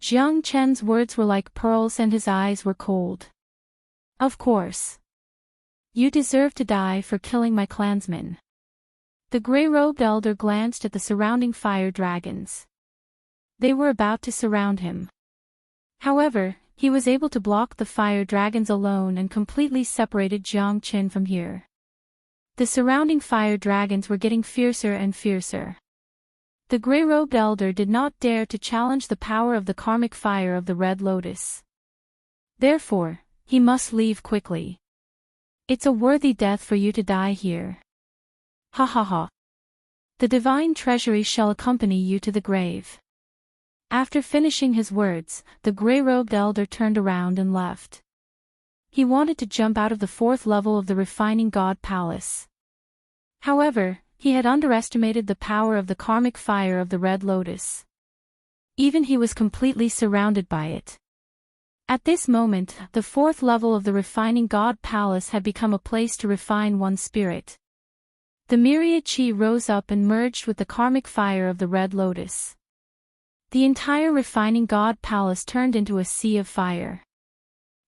S1: Jiang Chen's words were like pearls and his eyes were cold. Of course. You deserve to die for killing my clansmen. The gray-robed elder glanced at the surrounding fire dragons. They were about to surround him. However, he was able to block the fire dragons alone and completely separated Jiang Chen from here. The surrounding fire dragons were getting fiercer and fiercer. The gray-robed elder did not dare to challenge the power of the karmic fire of the red lotus. Therefore, he must leave quickly. It's a worthy death for you to die here. Ha ha ha. The divine treasury shall accompany you to the grave. After finishing his words, the gray-robed elder turned around and left. He wanted to jump out of the fourth level of the refining god palace. However, he had underestimated the power of the karmic fire of the red lotus. Even he was completely surrounded by it. At this moment, the fourth level of the refining god palace had become a place to refine one's spirit. The myriad chi rose up and merged with the karmic fire of the red lotus. The entire refining god palace turned into a sea of fire.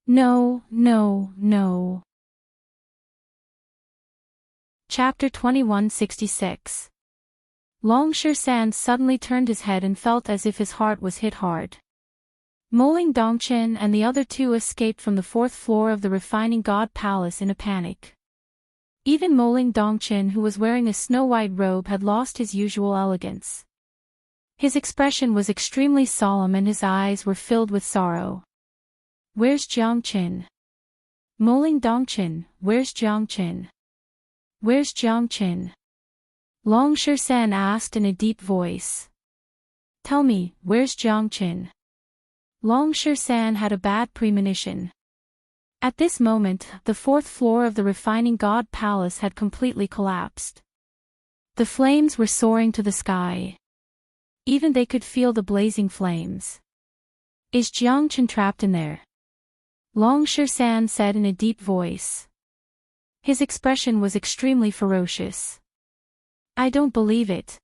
S1: No, no, no. Chapter 2166. Long Shan suddenly turned his head and felt as if his heart was hit hard. Moling Dongchen and the other two escaped from the fourth floor of the refining god palace in a panic. Even Moling Dongchen, who was wearing a snow-white robe, had lost his usual elegance. His expression was extremely solemn and his eyes were filled with sorrow. Where's Jiang Chen? Moling Dongchen, where's Jiang Chen? Where's Jiang Chen? Long Shan asked in a deep voice. Tell me, where's Jiang Chen? Long Shan had a bad premonition. At this moment, the fourth floor of the refining god palace had completely collapsed. The flames were soaring to the sky. Even they could feel the blazing flames. Is Jiangchen trapped in there? Long San said in a deep voice. His expression was extremely ferocious. I don't believe it.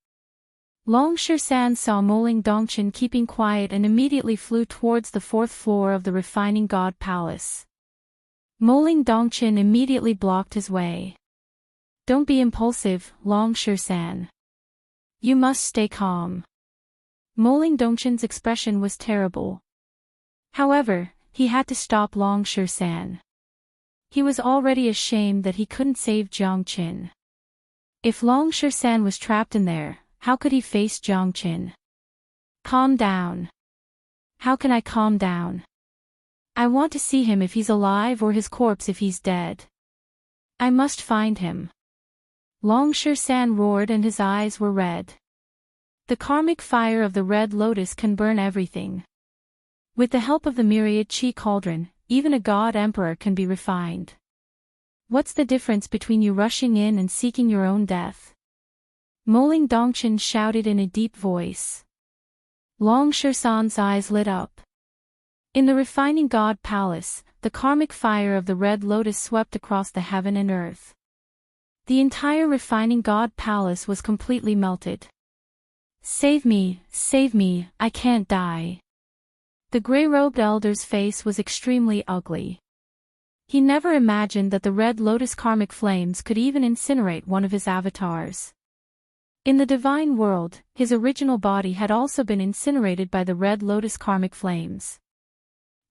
S1: Long San saw Moling Dongchen keeping quiet and immediately flew towards the fourth floor of the refining god palace. Moling Dongchen immediately blocked his way. Don't be impulsive, Long San. You must stay calm. Moling Dongchen's expression was terrible. However, he had to stop Long San. He was already ashamed that he couldn't save Jiangchen. If Long San was trapped in there, how could he face Jiangchen? Calm down. How can I calm down? I want to see him if he's alive or his corpse if he's dead. I must find him. Long San roared and his eyes were red. The karmic fire of the red lotus can burn everything. With the help of the myriad chi cauldron, even a god emperor can be refined. What's the difference between you rushing in and seeking your own death? Moling Dongchen shouted in a deep voice. Long San's eyes lit up. In the refining god palace, the karmic fire of the red lotus swept across the heaven and earth. The entire refining god palace was completely melted. Save me, I can't die. The gray-robed elder's face was extremely ugly. He never imagined that the red lotus karmic flames could even incinerate one of his avatars. In the divine world, his original body had also been incinerated by the red lotus karmic flames.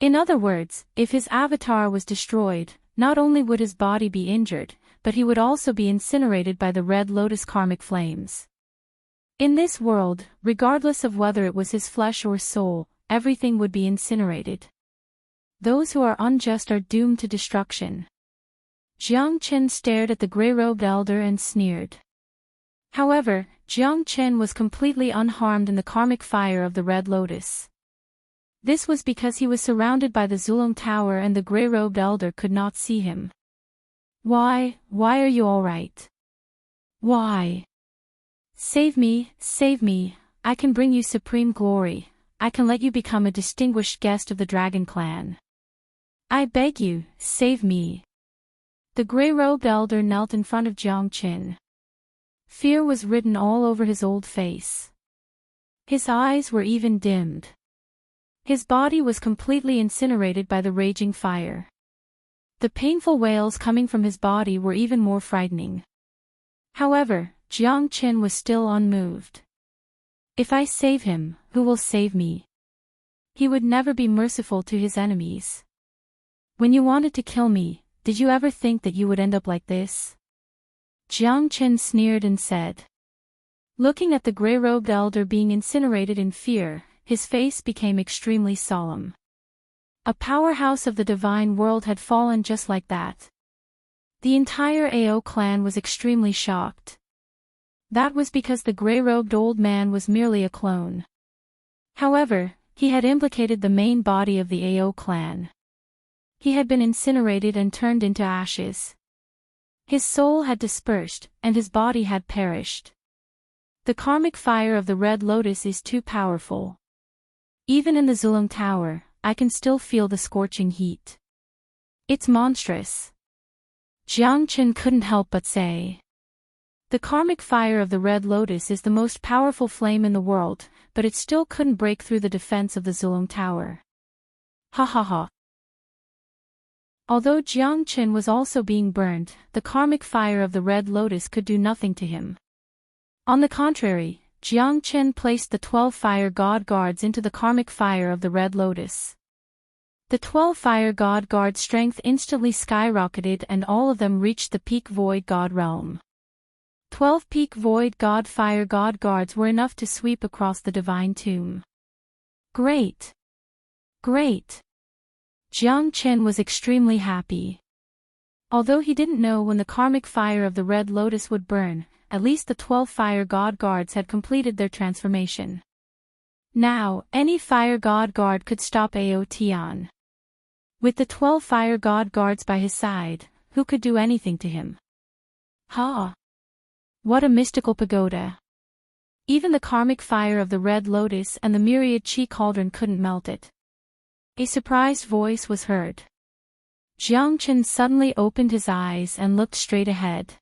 S1: In other words, if his avatar was destroyed, not only would his body be injured, but he would also be incinerated by the red lotus karmic flames. In this world, regardless of whether it was his flesh or soul, everything would be incinerated. Those who are unjust are doomed to destruction. Jiangchen stared at the gray-robed elder and sneered. However, Jiangchen was completely unharmed in the karmic fire of the red lotus. This was because he was surrounded by the Zulong Tower and the gray-robed elder could not see him. Why are you all right? Why? Save me, I can bring you supreme glory, I can let you become a distinguished guest of the Dragon Clan. I beg you, save me. The gray-robed elder knelt in front of Jiangchen. Fear was written all over his old face. His eyes were even dimmed. His body was completely incinerated by the raging fire. The painful wails coming from his body were even more frightening. However, Jiangchen was still unmoved. If I save him, who will save me? He would never be merciful to his enemies. When you wanted to kill me, did you ever think that you would end up like this? Jiangchen sneered and said. Looking at the gray-robed elder being incinerated in fear, his face became extremely solemn. A powerhouse of the divine world had fallen just like that. The entire AO clan was extremely shocked. That was because the gray-robed old man was merely a clone. However, he had implicated the main body of the AO clan. He had been incinerated and turned into ashes. His soul had dispersed, and his body had perished. The karmic fire of the red lotus is too powerful. Even in the Zulong Tower, I can still feel the scorching heat. It's monstrous. Jiangchen couldn't help but say. The karmic fire of the red lotus is the most powerful flame in the world, but it still couldn't break through the defense of the Zulong Tower. Ha ha ha. Although Jiangchen was also being burned, the karmic fire of the red lotus could do nothing to him. On the contrary, Jiangchen placed the 12 fire god guards into the karmic fire of the red lotus. The 12 fire god guards' strength instantly skyrocketed and all of them reached the peak void god realm. 12 peak void god fire god guards were enough to sweep across the divine tomb. Great! Great! Jiangchen was extremely happy. Although he didn't know when the karmic fire of the red lotus would burn, at least the 12 fire god guards had completed their transformation. Now, any fire god guard could stop Ao Tian. With the 12 fire god guards by his side, who could do anything to him? Ha! What a mystical pagoda! Even the karmic fire of the red lotus and the myriad chi cauldron couldn't melt it. A surprised voice was heard. Jiang Chen suddenly opened his eyes and looked straight ahead.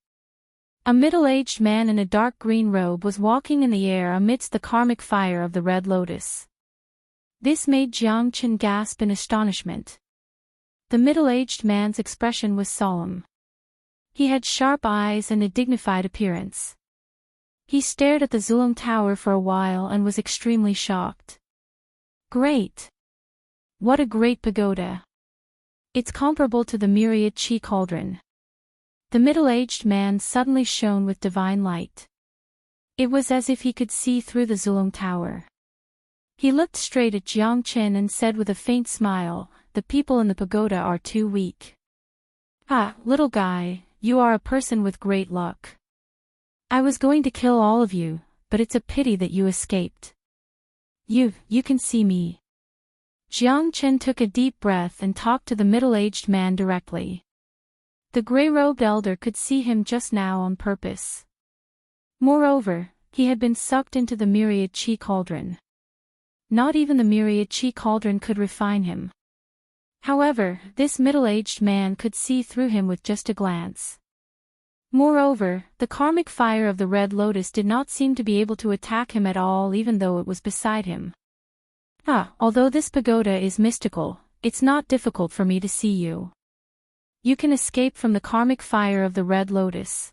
S1: A middle-aged man in a dark green robe was walking in the air amidst the karmic fire of the red lotus. This made Jiang Chen gasp in astonishment. The middle-aged man's expression was solemn. He had sharp eyes and a dignified appearance. He stared at the Zulong Tower for a while and was extremely shocked. Great! What a great pagoda! It's comparable to the myriad chi cauldron. The middle-aged man suddenly shone with divine light. It was as if he could see through the Zulong Tower. He looked straight at Jiang Chen and said with a faint smile, "The people in the pagoda are too weak." "Ah, little guy, you are a person with great luck. I was going to kill all of you, but it's a pity that you escaped. You can see me." Jiang Chen took a deep breath and talked to the middle-aged man directly. The gray-robed elder could see him just now on purpose. Moreover, he had been sucked into the myriad chi cauldron. Not even the myriad chi cauldron could refine him. However, this middle-aged man could see through him with just a glance. Moreover, the karmic fire of the red lotus did not seem to be able to attack him at all even though it was beside him. Although this pagoda is mystical, it's not difficult for me to see you. You can escape from the karmic fire of the red lotus.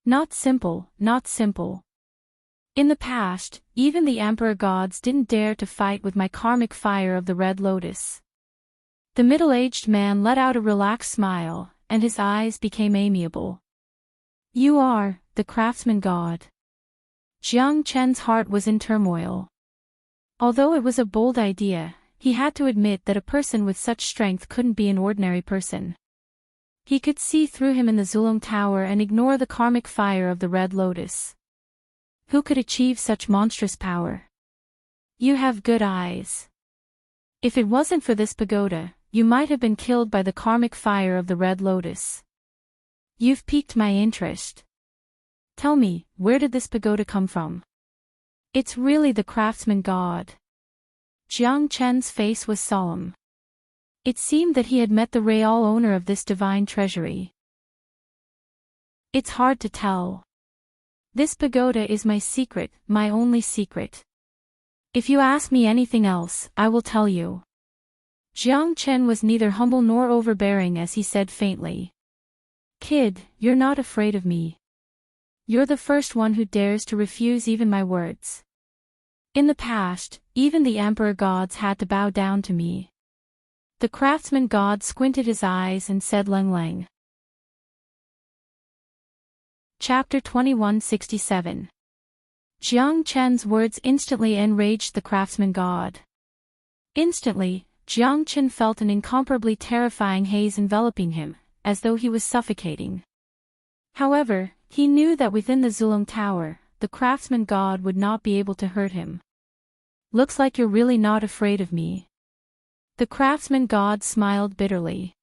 S1: Not simple, not simple. In the past, even the emperor gods didn't dare to fight with my karmic fire of the red lotus. The middle-aged man let out a relaxed smile, and his eyes became amiable. You are, the craftsman god. Jiang Chen's heart was in turmoil. Although it was a bold idea, he had to admit that a person with such strength couldn't be an ordinary person. He could see through him in the Zulong Tower and ignore the karmic fire of the red lotus. Who could achieve such monstrous power? You have good eyes. If it wasn't for this pagoda, you might have been killed by the karmic fire of the red lotus. You've piqued my interest. Tell me, where did this pagoda come from? It's really the craftsman god. Jiang Chen's face was solemn. It seemed that he had met the real owner of this divine treasury. It's hard to tell. This pagoda is my secret, my only secret. If you ask me anything else, I will tell you. Jiang Chen was neither humble nor overbearing as he said faintly. Kid, you're not afraid of me. You're the first one who dares to refuse even my words. In the past, even the emperor gods had to bow down to me. The craftsman god squinted his eyes and said Leng Leng. Chapter 2167. Jiang Chen's words instantly enraged the craftsman god. Instantly, Jiang Chen felt an incomparably terrifying haze enveloping him, as though he was suffocating. However, he knew that within the Zulong Tower, the craftsman god would not be able to hurt him. Looks like you're really not afraid of me. The craftsman god smiled bitterly.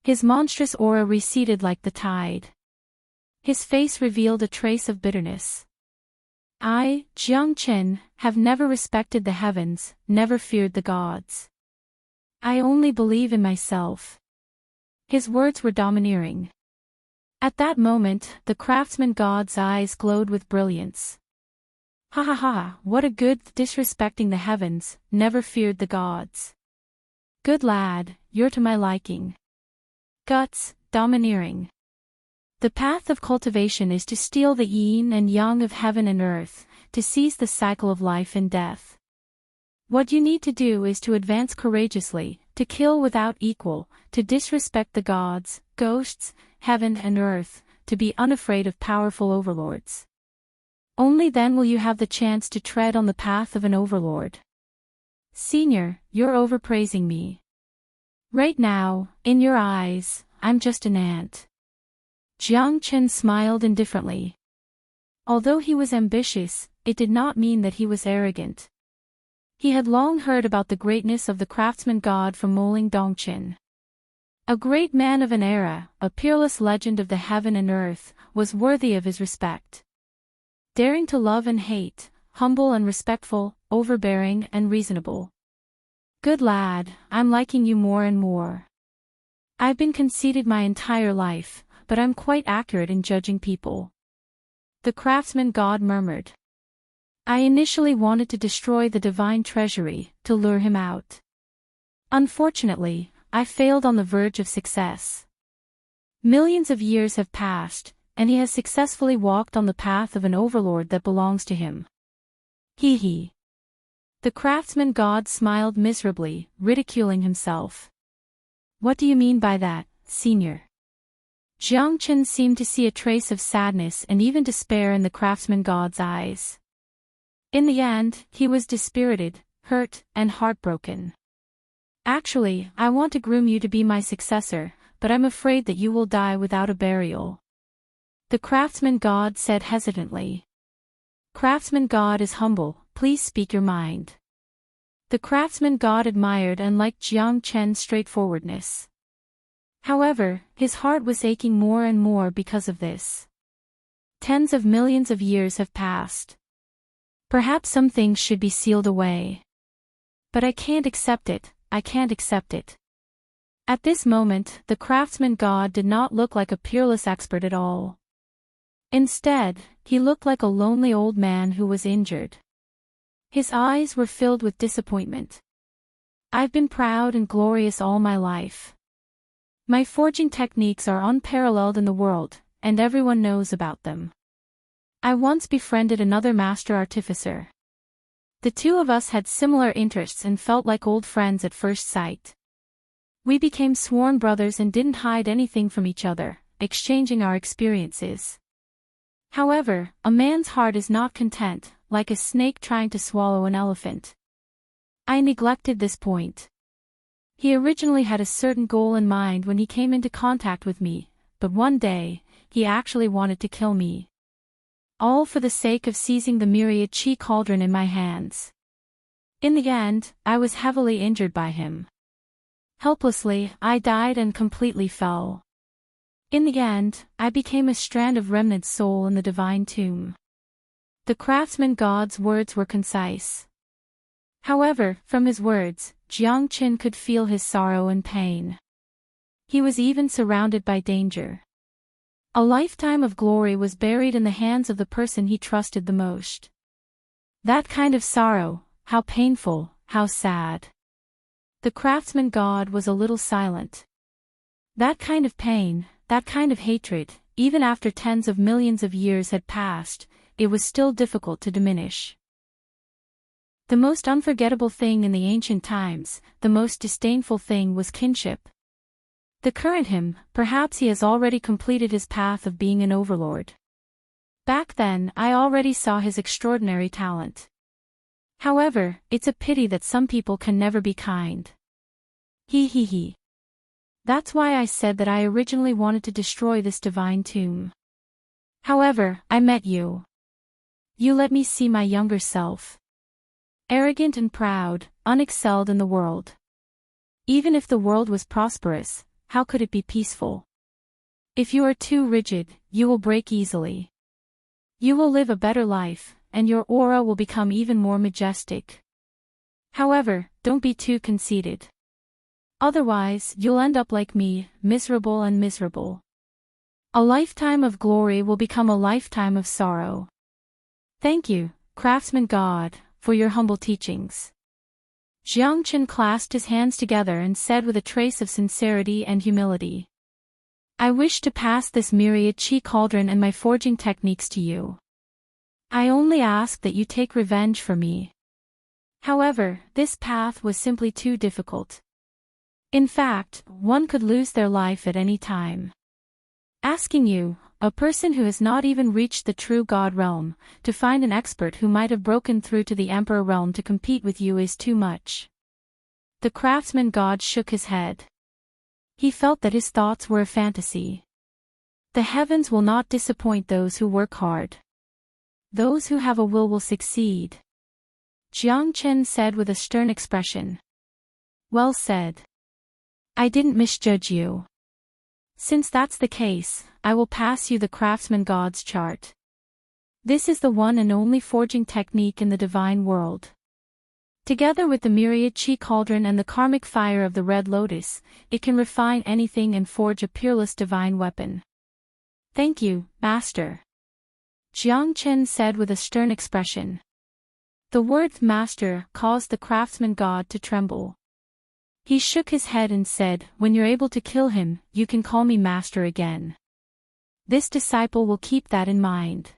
S1: His monstrous aura receded like the tide. His face revealed a trace of bitterness. I, Jiang Chen, have never respected the heavens, never feared the gods. I only believe in myself. His words were domineering. At that moment, the craftsman god's eyes glowed with brilliance. Ha ha ha, what a good disrespecting the heavens, never feared the gods. Good lad, you're to my liking. Guts, domineering. The path of cultivation is to steal the yin and yang of heaven and earth, to seize the cycle of life and death. What you need to do is to advance courageously, to kill without equal, to disrespect the gods, ghosts, heaven and earth, to be unafraid of powerful overlords. Only then will you have the chance to tread on the path of an overlord. Senior, you're overpraising me. Right now, in your eyes, I'm just an ant. Jiang Chen smiled indifferently. Although he was ambitious, it did not mean that he was arrogant. He had long heard about the greatness of the craftsman god from Moling Dongqin. A great man of an era, a peerless legend of the heaven and earth, was worthy of his respect. Daring to love and hate, humble and respectful, overbearing and reasonable. Good lad, I'm liking you more and more. I've been conceited my entire life, but I'm quite accurate in judging people. The craftsman god murmured. I initially wanted to destroy the divine treasury, to lure him out. Unfortunately, I failed on the verge of success. Millions of years have passed, and he has successfully walked on the path of an overlord that belongs to him. Hee hee. The craftsman god smiled miserably, ridiculing himself. What do you mean by that, senior? Jiang Chen seemed to see a trace of sadness and even despair in the craftsman god's eyes. In the end, he was dispirited, hurt, and heartbroken. Actually, I want to groom you to be my successor, but I'm afraid that you will die without a burial. The craftsman god said hesitantly. Craftsman god is humble, please speak your mind. The craftsman god admired and liked Jiang Chen's straightforwardness. However, his heart was aching more and more because of this. Tens of millions of years have passed. Perhaps some things should be sealed away. But I can't accept it, I can't accept it. At this moment, the craftsman god did not look like a peerless expert at all. Instead, he looked like a lonely old man who was injured. His eyes were filled with disappointment. I've been proud and glorious all my life. My forging techniques are unparalleled in the world, and everyone knows about them. I once befriended another master artificer. The two of us had similar interests and felt like old friends at first sight. We became sworn brothers and didn't hide anything from each other, exchanging our experiences. However, a man's heart is not content, like a snake trying to swallow an elephant. I neglected this point. He originally had a certain goal in mind when he came into contact with me, but one day, he actually wanted to kill me. All for the sake of seizing the myriad chi cauldron in my hands. In the end, I was heavily injured by him. Helplessly, I died and completely fell. In the end, I became a strand of remnant soul in the divine tomb. The craftsman god's words were concise. However, from his words, Jiang Chen could feel his sorrow and pain. He was even surrounded by danger. A lifetime of glory was buried in the hands of the person he trusted the most. That kind of sorrow, how painful, how sad. The craftsman god was a little silent. That kind of pain, that kind of hatred, even after tens of millions of years had passed, it was still difficult to diminish. The most unforgettable thing in the ancient times, the most disdainful thing was kinship. The current him, perhaps he has already completed his path of being an overlord. Back then, I already saw his extraordinary talent. However, it's a pity that some people can never be kind. He he he. That's why I said that I originally wanted to destroy this divine tomb. However, I met you. You let me see my younger self. Arrogant and proud, unexcelled in the world. Even if the world was prosperous, how could it be peaceful? If you are too rigid, you will break easily. You will live a better life, and your aura will become even more majestic. However, don't be too conceited. Otherwise, you'll end up like me, miserable and miserable. A lifetime of glory will become a lifetime of sorrow. Thank you, craftsman god, for your humble teachings. Jiang Chen clasped his hands together and said with a trace of sincerity and humility. I wish to pass this myriad chi cauldron and my forging techniques to you. I only ask that you take revenge for me. However, this path was simply too difficult. In fact, one could lose their life at any time. Asking you, a person who has not even reached the true God realm, to find an expert who might have broken through to the Emperor realm to compete with you is too much. The craftsman god shook his head. He felt that his thoughts were a fantasy. The heavens will not disappoint those who work hard. Those who have a will succeed. Jiang Chen said with a stern expression. Well said. I didn't misjudge you. Since that's the case, I will pass you the craftsman god's chart. This is the one and only forging technique in the divine world. Together with the myriad chi cauldron and the karmic fire of the red lotus, it can refine anything and forge a peerless divine weapon. Thank you, Master. Jiang Chen said with a stern expression. The word master caused the craftsman god to tremble. He shook his head and said, when you're able to kill him, you can call me master again. This disciple will keep that in mind.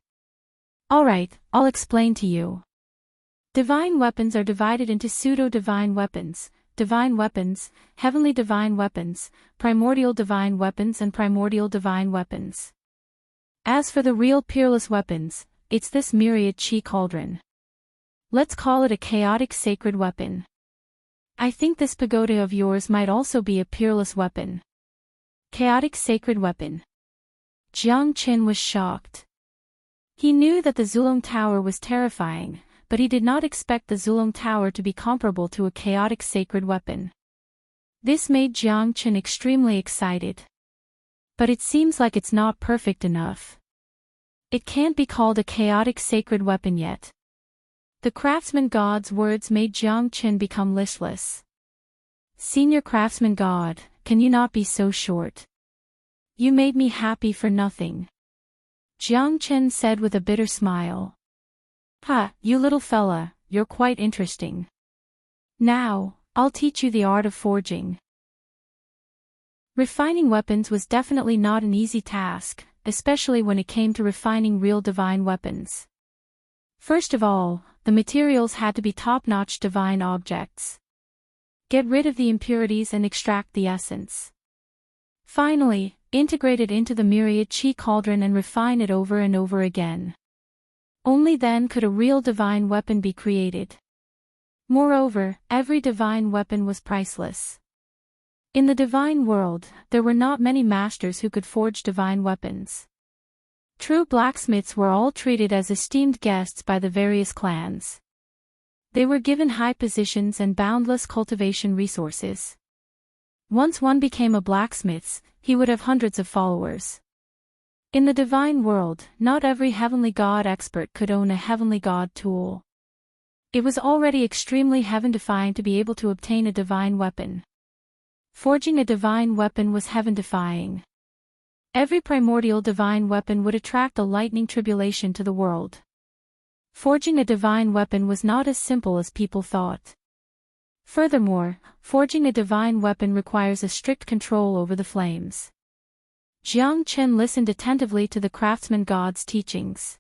S1: Alright, I'll explain to you. Divine weapons are divided into pseudo-divine weapons, heavenly divine weapons, primordial divine weapons and primordial divine weapons. As for the real peerless weapons, it's this myriad chi cauldron. Let's call it a chaotic sacred weapon. I think this pagoda of yours might also be a peerless weapon. Chaotic sacred weapon. Jiang Chen was shocked. He knew that the Zulong Tower was terrifying, but he did not expect the Zulong Tower to be comparable to a chaotic sacred weapon. This made Jiang Chen extremely excited. But it seems like it's not perfect enough. It can't be called a chaotic sacred weapon yet. The craftsman god's words made Jiang Chen become listless. Senior craftsman god, can you not be so short? You made me happy for nothing. Jiang Chen said with a bitter smile. Ha, you little fella, you're quite interesting. Now, I'll teach you the art of forging. Refining weapons was definitely not an easy task, especially when it came to refining real divine weapons. First of all, the materials had to be top-notch divine objects. Get rid of the impurities and extract the essence. Finally, integrate it into the myriad chi cauldron and refine it over and over again. Only then could a real divine weapon be created. Moreover, every divine weapon was priceless. In the divine world, there were not many masters who could forge divine weapons. True blacksmiths were all treated as esteemed guests by the various clans. They were given high positions and boundless cultivation resources. Once one became a blacksmith, he would have hundreds of followers. In the divine world, not every heavenly god expert could own a heavenly god tool. It was already extremely heaven-defying to be able to obtain a divine weapon. Forging a divine weapon was heaven-defying. Every primordial divine weapon would attract a lightning tribulation to the world. Forging a divine weapon was not as simple as people thought. Furthermore, forging a divine weapon requires a strict control over the flames. Jiang Chen listened attentively to the craftsman god's teachings.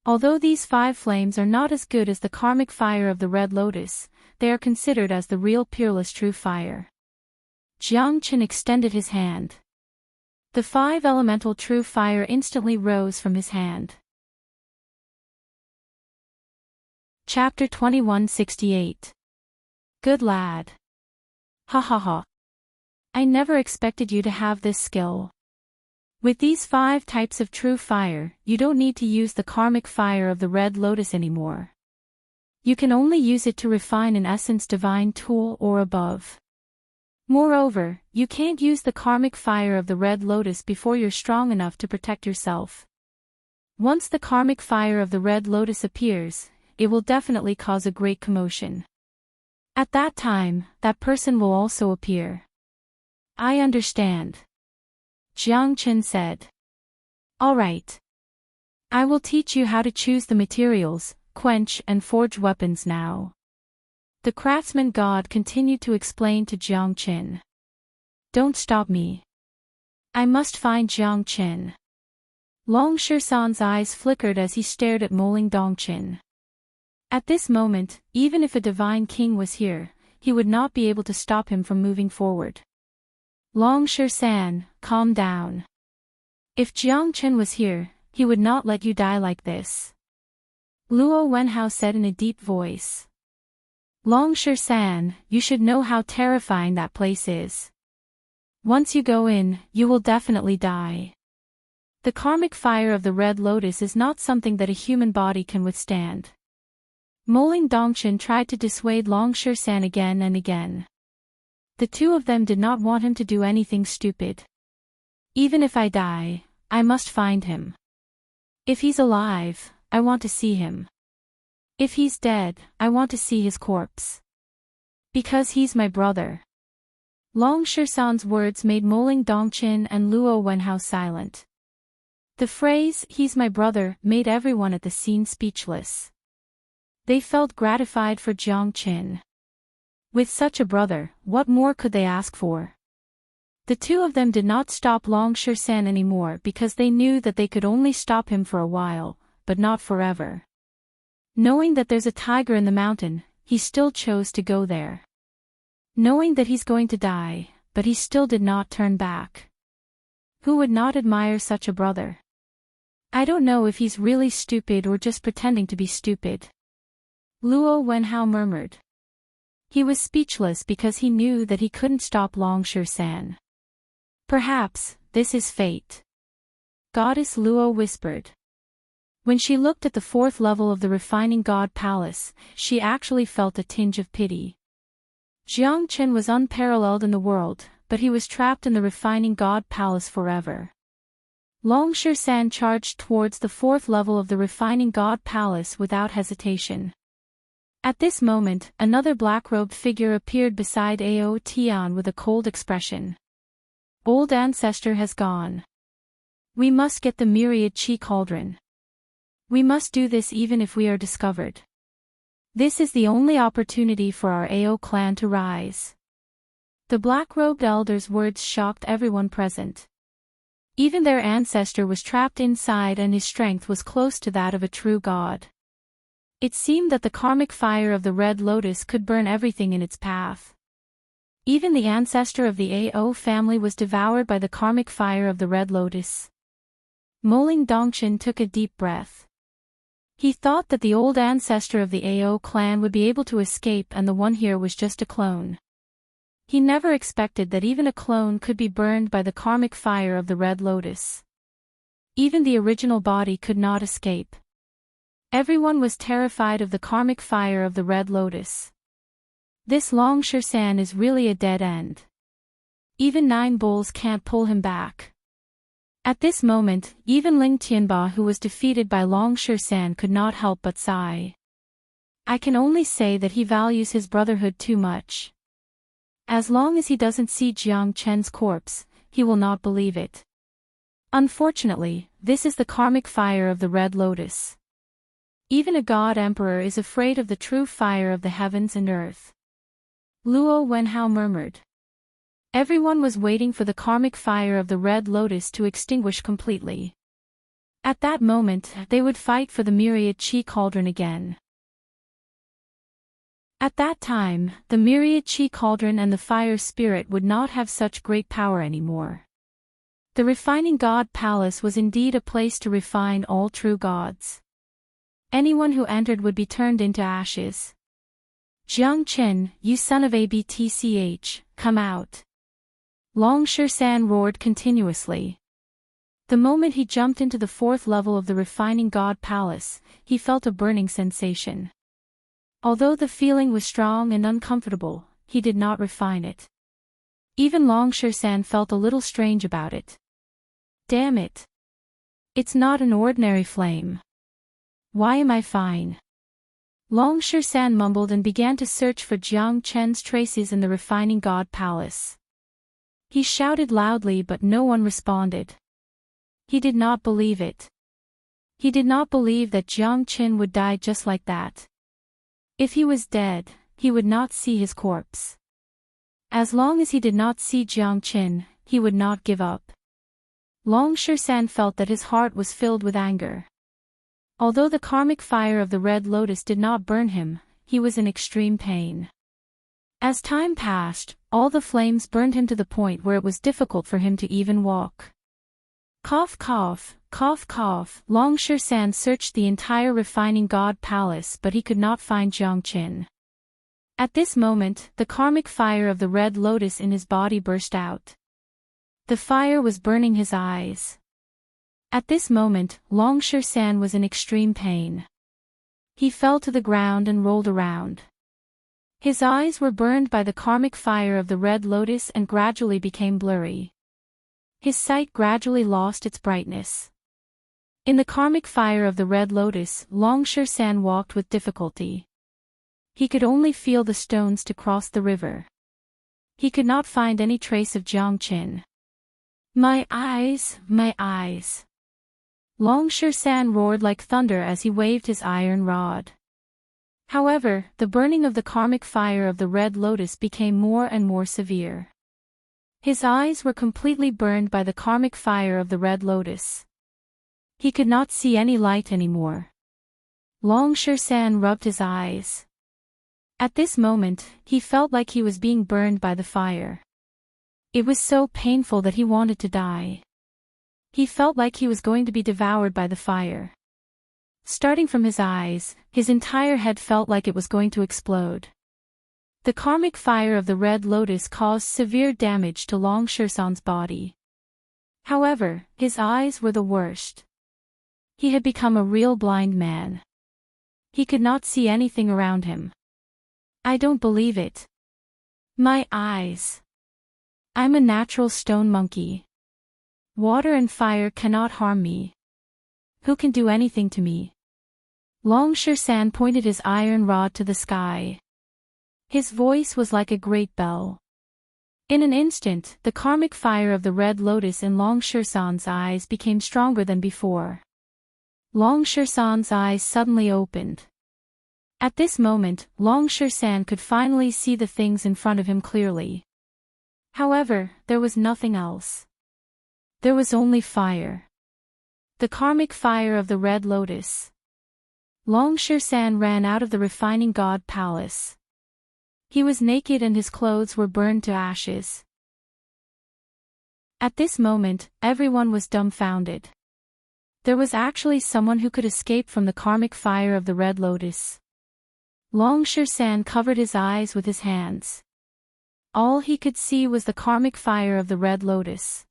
S1: Although these 5 flames are not as good as the karmic fire of the red lotus, they are considered as the real peerless true fire. Jiang Chen extended his hand. The 5 elemental true fire instantly rose from his hand. Chapter 2168. Good lad. Ha ha ha. I never expected you to have this skill. With these 5 types of true fire, you don't need to use the karmic fire of the red lotus anymore. You can only use it to refine an essence divine tool or above. Moreover, you can't use the karmic fire of the red lotus before you're strong enough to protect yourself. Once the karmic fire of the red lotus appears, it will definitely cause a great commotion. At that time, that person will also appear. I understand. Jiang Chen said. Alright. I will teach you how to choose the materials, quench and forge weapons now. The craftsman god continued to explain to Jiang Chen. Don't stop me. I must find Jiang Chen. Long Shisan's eyes flickered as he stared at Moling Dongqin. At this moment, even if a divine king was here, he would not be able to stop him from moving forward. Long Shisan, calm down. If Jiang Chen was here, he would not let you die like this. Luo Wenhao said in a deep voice. Long Shisan, you should know how terrifying that place is. Once you go in, you will definitely die. The karmic fire of the red lotus is not something that a human body can withstand. Moling Dongqin tried to dissuade Long Shisan again and again. The two of them did not want him to do anything stupid. Even if I die, I must find him. If he's alive, I want to see him. If he's dead, I want to see his corpse. Because he's my brother. Long Shisan's words made Moling Dongqin and Luo Wenhao silent. The phrase, "he's my brother," made everyone at the scene speechless. They felt gratified for Jiang Qin. With such a brother, what more could they ask for? The two of them did not stop Long Shisan anymore because they knew that they could only stop him for a while, but not forever. Knowing that there's a tiger in the mountain, he still chose to go there. Knowing that he's going to die, but he still did not turn back. Who would not admire such a brother? I don't know if he's really stupid or just pretending to be stupid. Luo Wenhao murmured. He was speechless because he knew that he couldn't stop Long Shisan. Perhaps, this is fate. Goddess Luo whispered. When she looked at the fourth level of the refining god palace, she actually felt a tinge of pity. Jiang Qin was unparalleled in the world, but he was trapped in the refining god palace forever. Long Shisan charged towards the fourth level of the refining god palace without hesitation. At this moment, another black-robed figure appeared beside Ao Tian with a cold expression. Old ancestor has gone. We must get the myriad chi cauldron. We must do this even if we are discovered. This is the only opportunity for our Ao clan to rise. The black-robed elder's words shocked everyone present. Even their ancestor was trapped inside and his strength was close to that of a true god. It seemed that the karmic fire of the Red Lotus could burn everything in its path. Even the ancestor of the Ao family was devoured by the karmic fire of the Red Lotus. Moling Dongqin took a deep breath. He thought that the old ancestor of the Ao clan would be able to escape and the one here was just a clone. He never expected that even a clone could be burned by the karmic fire of the Red Lotus. Even the original body could not escape. Everyone was terrified of the karmic fire of the Red Lotus. This Long Shisan is really a dead end. Even 9 bulls can't pull him back. At this moment, even Ling Tianba, who was defeated by Long Shisan, could not help but sigh. I can only say that he values his brotherhood too much. As long as he doesn't see Jiang Chen's corpse, he will not believe it. Unfortunately, this is the karmic fire of the Red Lotus. Even a god emperor is afraid of the true fire of the heavens and earth. Luo Wenhao murmured. Everyone was waiting for the karmic fire of the Red Lotus to extinguish completely. At that moment, they would fight for the myriad chi cauldron again. At that time, the myriad chi cauldron and the fire spirit would not have such great power anymore. The refining god palace was indeed a place to refine all true gods. Anyone who entered would be turned into ashes. Jiang Qin, you son of a btch, come out. Long Shisan roared continuously. The moment he jumped into the fourth level of the refining god palace, he felt a burning sensation. Although the feeling was strong and uncomfortable, he did not refine it. Even Long Shisan felt a little strange about it. Damn it! It's not an ordinary flame. Why am I fine? Long Shisan mumbled and began to search for Jiang Chen's traces in the refining god palace. He shouted loudly but no one responded. He did not believe it. He did not believe that Jiang Chen would die just like that. If he was dead, he would not see his corpse. As long as he did not see Jiang Chen, he would not give up. Long Shisan felt that his heart was filled with anger. Although the karmic fire of the Red Lotus did not burn him, he was in extreme pain. As time passed, all the flames burned him to the point where it was difficult for him to even walk. Cough cough, cough cough. Long Shisan searched the entire refining god palace but he could not find Jiang Chen. At this moment, the karmic fire of the Red Lotus in his body burst out. The fire was burning his eyes. At this moment, Long Shisan was in extreme pain. He fell to the ground and rolled around. His eyes were burned by the karmic fire of the Red Lotus and gradually became blurry. His sight gradually lost its brightness. In the karmic fire of the red lotus, Long San walked with difficulty. He could only feel the stones to cross the river. He could not find any trace of Jiang Qin. My eyes, my eyes. Long San roared like thunder as he waved his iron rod. However, the burning of the karmic fire of the red lotus became more and more severe. His eyes were completely burned by the karmic fire of the red lotus. He could not see any light anymore. Long San rubbed his eyes. At this moment, he felt like he was being burned by the fire. It was so painful that he wanted to die. He felt like he was going to be devoured by the fire. Starting from his eyes, his entire head felt like it was going to explode. The karmic fire of the red lotus caused severe damage to Long San's body. However, his eyes were the worst. He had become a real blind man. He could not see anything around him. I don't believe it. My eyes. I'm a natural stone monkey. Water and fire cannot harm me. Who can do anything to me? Long San pointed his iron rod to the sky. His voice was like a great bell. In an instant, the karmic fire of the red lotus in Long San's eyes became stronger than before. Long San's eyes suddenly opened. At this moment, Long San could finally see the things in front of him clearly. However, there was nothing else. There was only fire. The karmic fire of the red lotus. Long San ran out of the refining god palace. He was naked and his clothes were burned to ashes. At this moment, everyone was dumbfounded. There was actually someone who could escape from the karmic fire of the red lotus. Long San covered his eyes with his hands. All he could see was the karmic fire of the red lotus.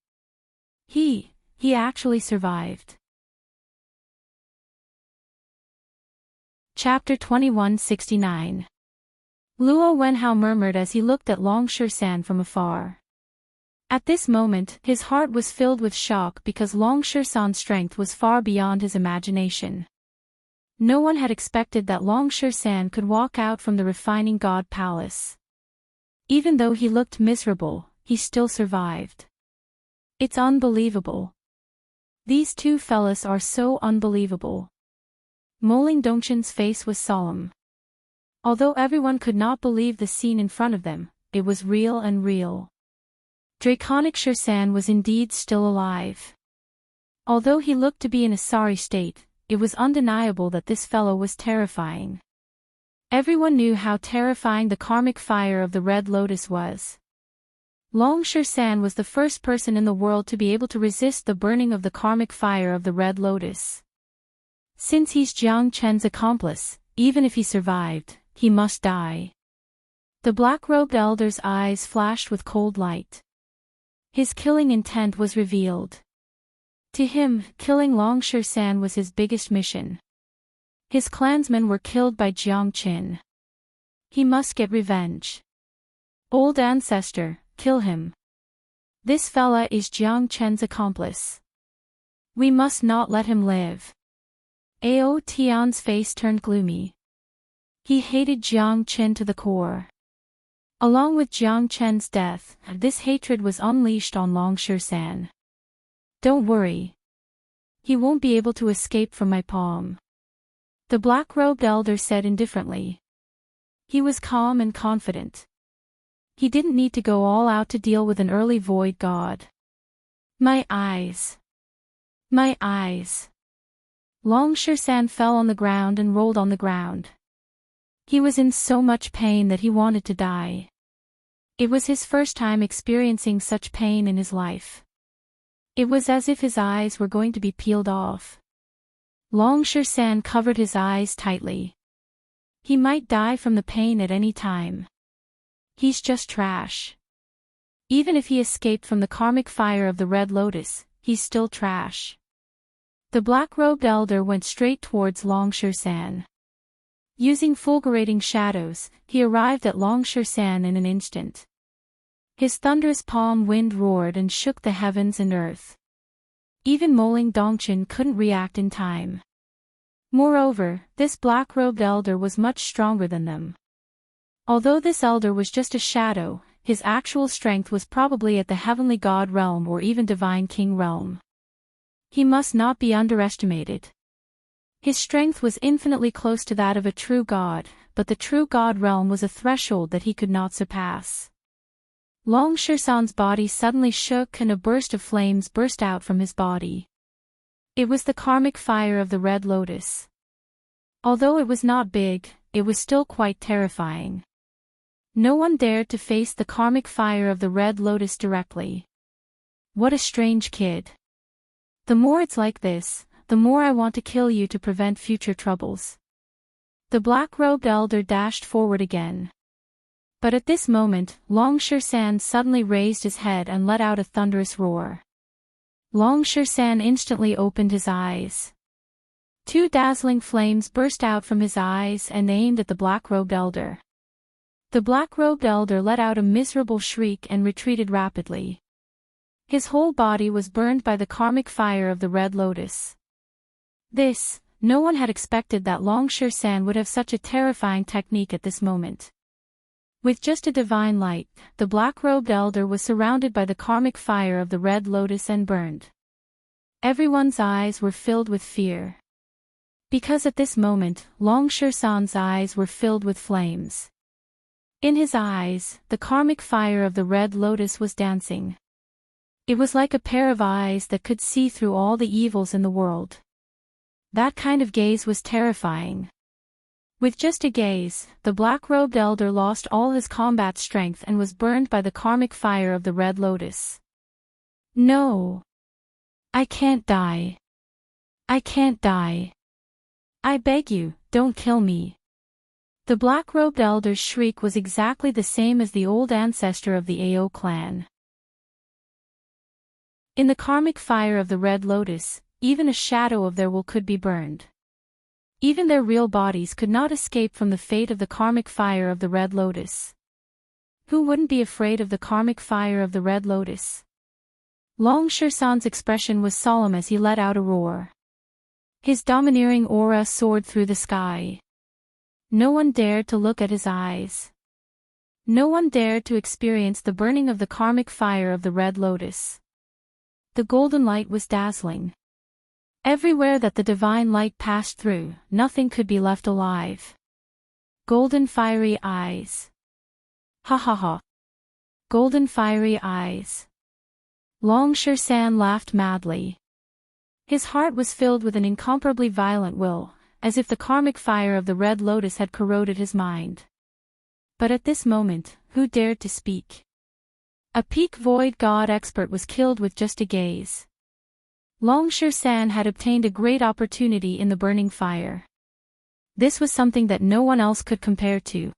S1: He actually survived. Chapter 2169. Luo Wenhao murmured as he looked at Long San from afar. At this moment, his heart was filled with shock because Long San's strength was far beyond his imagination. No one had expected that Long San could walk out from the refining god palace. Even though he looked miserable, he still survived. It's unbelievable. These two fellas are so unbelievable. Moling Dongchen's face was solemn. Although everyone could not believe the scene in front of them, it was real and real. Draconic San was indeed still alive. Although he looked to be in a sorry state, it was undeniable that this fellow was terrifying. Everyone knew how terrifying the karmic fire of the red lotus was. Long San was the first person in the world to be able to resist the burning of the karmic fire of the red lotus. Since he's Jiang Chen's accomplice, even if he survived, he must die. The black-robed elder's eyes flashed with cold light. His killing intent was revealed. To him, killing Long San was his biggest mission. His clansmen were killed by Jiang Qin. He must get revenge. Old ancestor, kill him. This fella is Jiang Chen's accomplice. We must not let him live. Ao Tian's face turned gloomy. He hated Jiang Qin to the core. Along with Jiang Chen's death, this hatred was unleashed on Long San. Don't worry. He won't be able to escape from my palm. The black-robed elder said indifferently. He was calm and confident. He didn't need to go all out to deal with an early void god. My eyes. My eyes. Long San fell on the ground and rolled on the ground. He was in so much pain that he wanted to die. It was his first time experiencing such pain in his life. It was as if his eyes were going to be peeled off. Long San covered his eyes tightly. He might die from the pain at any time. He's just trash. Even if he escaped from the karmic fire of the red lotus, he's still trash. The black-robed elder went straight towards Long San. Using fulgurating shadows, he arrived at Long San in an instant. His thunderous palm wind roared and shook the heavens and earth. Even Moling Dongchen couldn't react in time. Moreover, this black-robed elder was much stronger than them. Although this elder was just a shadow, his actual strength was probably at the heavenly god realm or even divine king realm. He must not be underestimated. His strength was infinitely close to that of a true god, but the true god realm was a threshold that he could not surpass. Long Shersan's body suddenly shook and a burst of flames burst out from his body. It was the karmic fire of the Red Lotus. Although it was not big, it was still quite terrifying. No one dared to face the karmic fire of the Red Lotus directly. What a strange kid. The more it's like this, the more I want to kill you to prevent future troubles. The black-robed elder dashed forward again. But at this moment, Long Shersan suddenly raised his head and let out a thunderous roar. Long Shersan instantly opened his eyes. Two dazzling flames burst out from his eyes and aimed at the black-robed elder. The black-robed elder let out a miserable shriek and retreated rapidly. His whole body was burned by the karmic fire of the Red Lotus. No one had expected that Long Shersan would have such a terrifying technique at this moment. With just a divine light, the black-robed elder was surrounded by the karmic fire of the Red Lotus and burned. Everyone's eyes were filled with fear. Because at this moment, Long Shersan's eyes were filled with flames. In his eyes, the karmic fire of the Red Lotus was dancing. It was like a pair of eyes that could see through all the evils in the world. That kind of gaze was terrifying. With just a gaze, the black-robed elder lost all his combat strength and was burned by the karmic fire of the Red Lotus. No! I can't die. I can't die. I beg you, don't kill me. The black-robed elder's shriek was exactly the same as the old ancestor of the Ao clan. In the karmic fire of the Red Lotus, even a shadow of their will could be burned. Even their real bodies could not escape from the fate of the karmic fire of the Red Lotus. Who wouldn't be afraid of the karmic fire of the Red Lotus? Long Shersan's expression was solemn as he let out a roar. His domineering aura soared through the sky. No one dared to look at his eyes. No one dared to experience the burning of the karmic fire of the Red Lotus. The golden light was dazzling. Everywhere that the divine light passed through, nothing could be left alive. Golden fiery eyes. Ha ha ha. Golden fiery eyes. Long Shersan laughed madly. His heart was filled with an incomparably violent will, as if the karmic fire of the Red Lotus had corroded his mind. But at this moment, who dared to speak? A peak void god expert was killed with just a gaze. Long Shersan had obtained a great opportunity in the burning fire. This was something that no one else could compare to.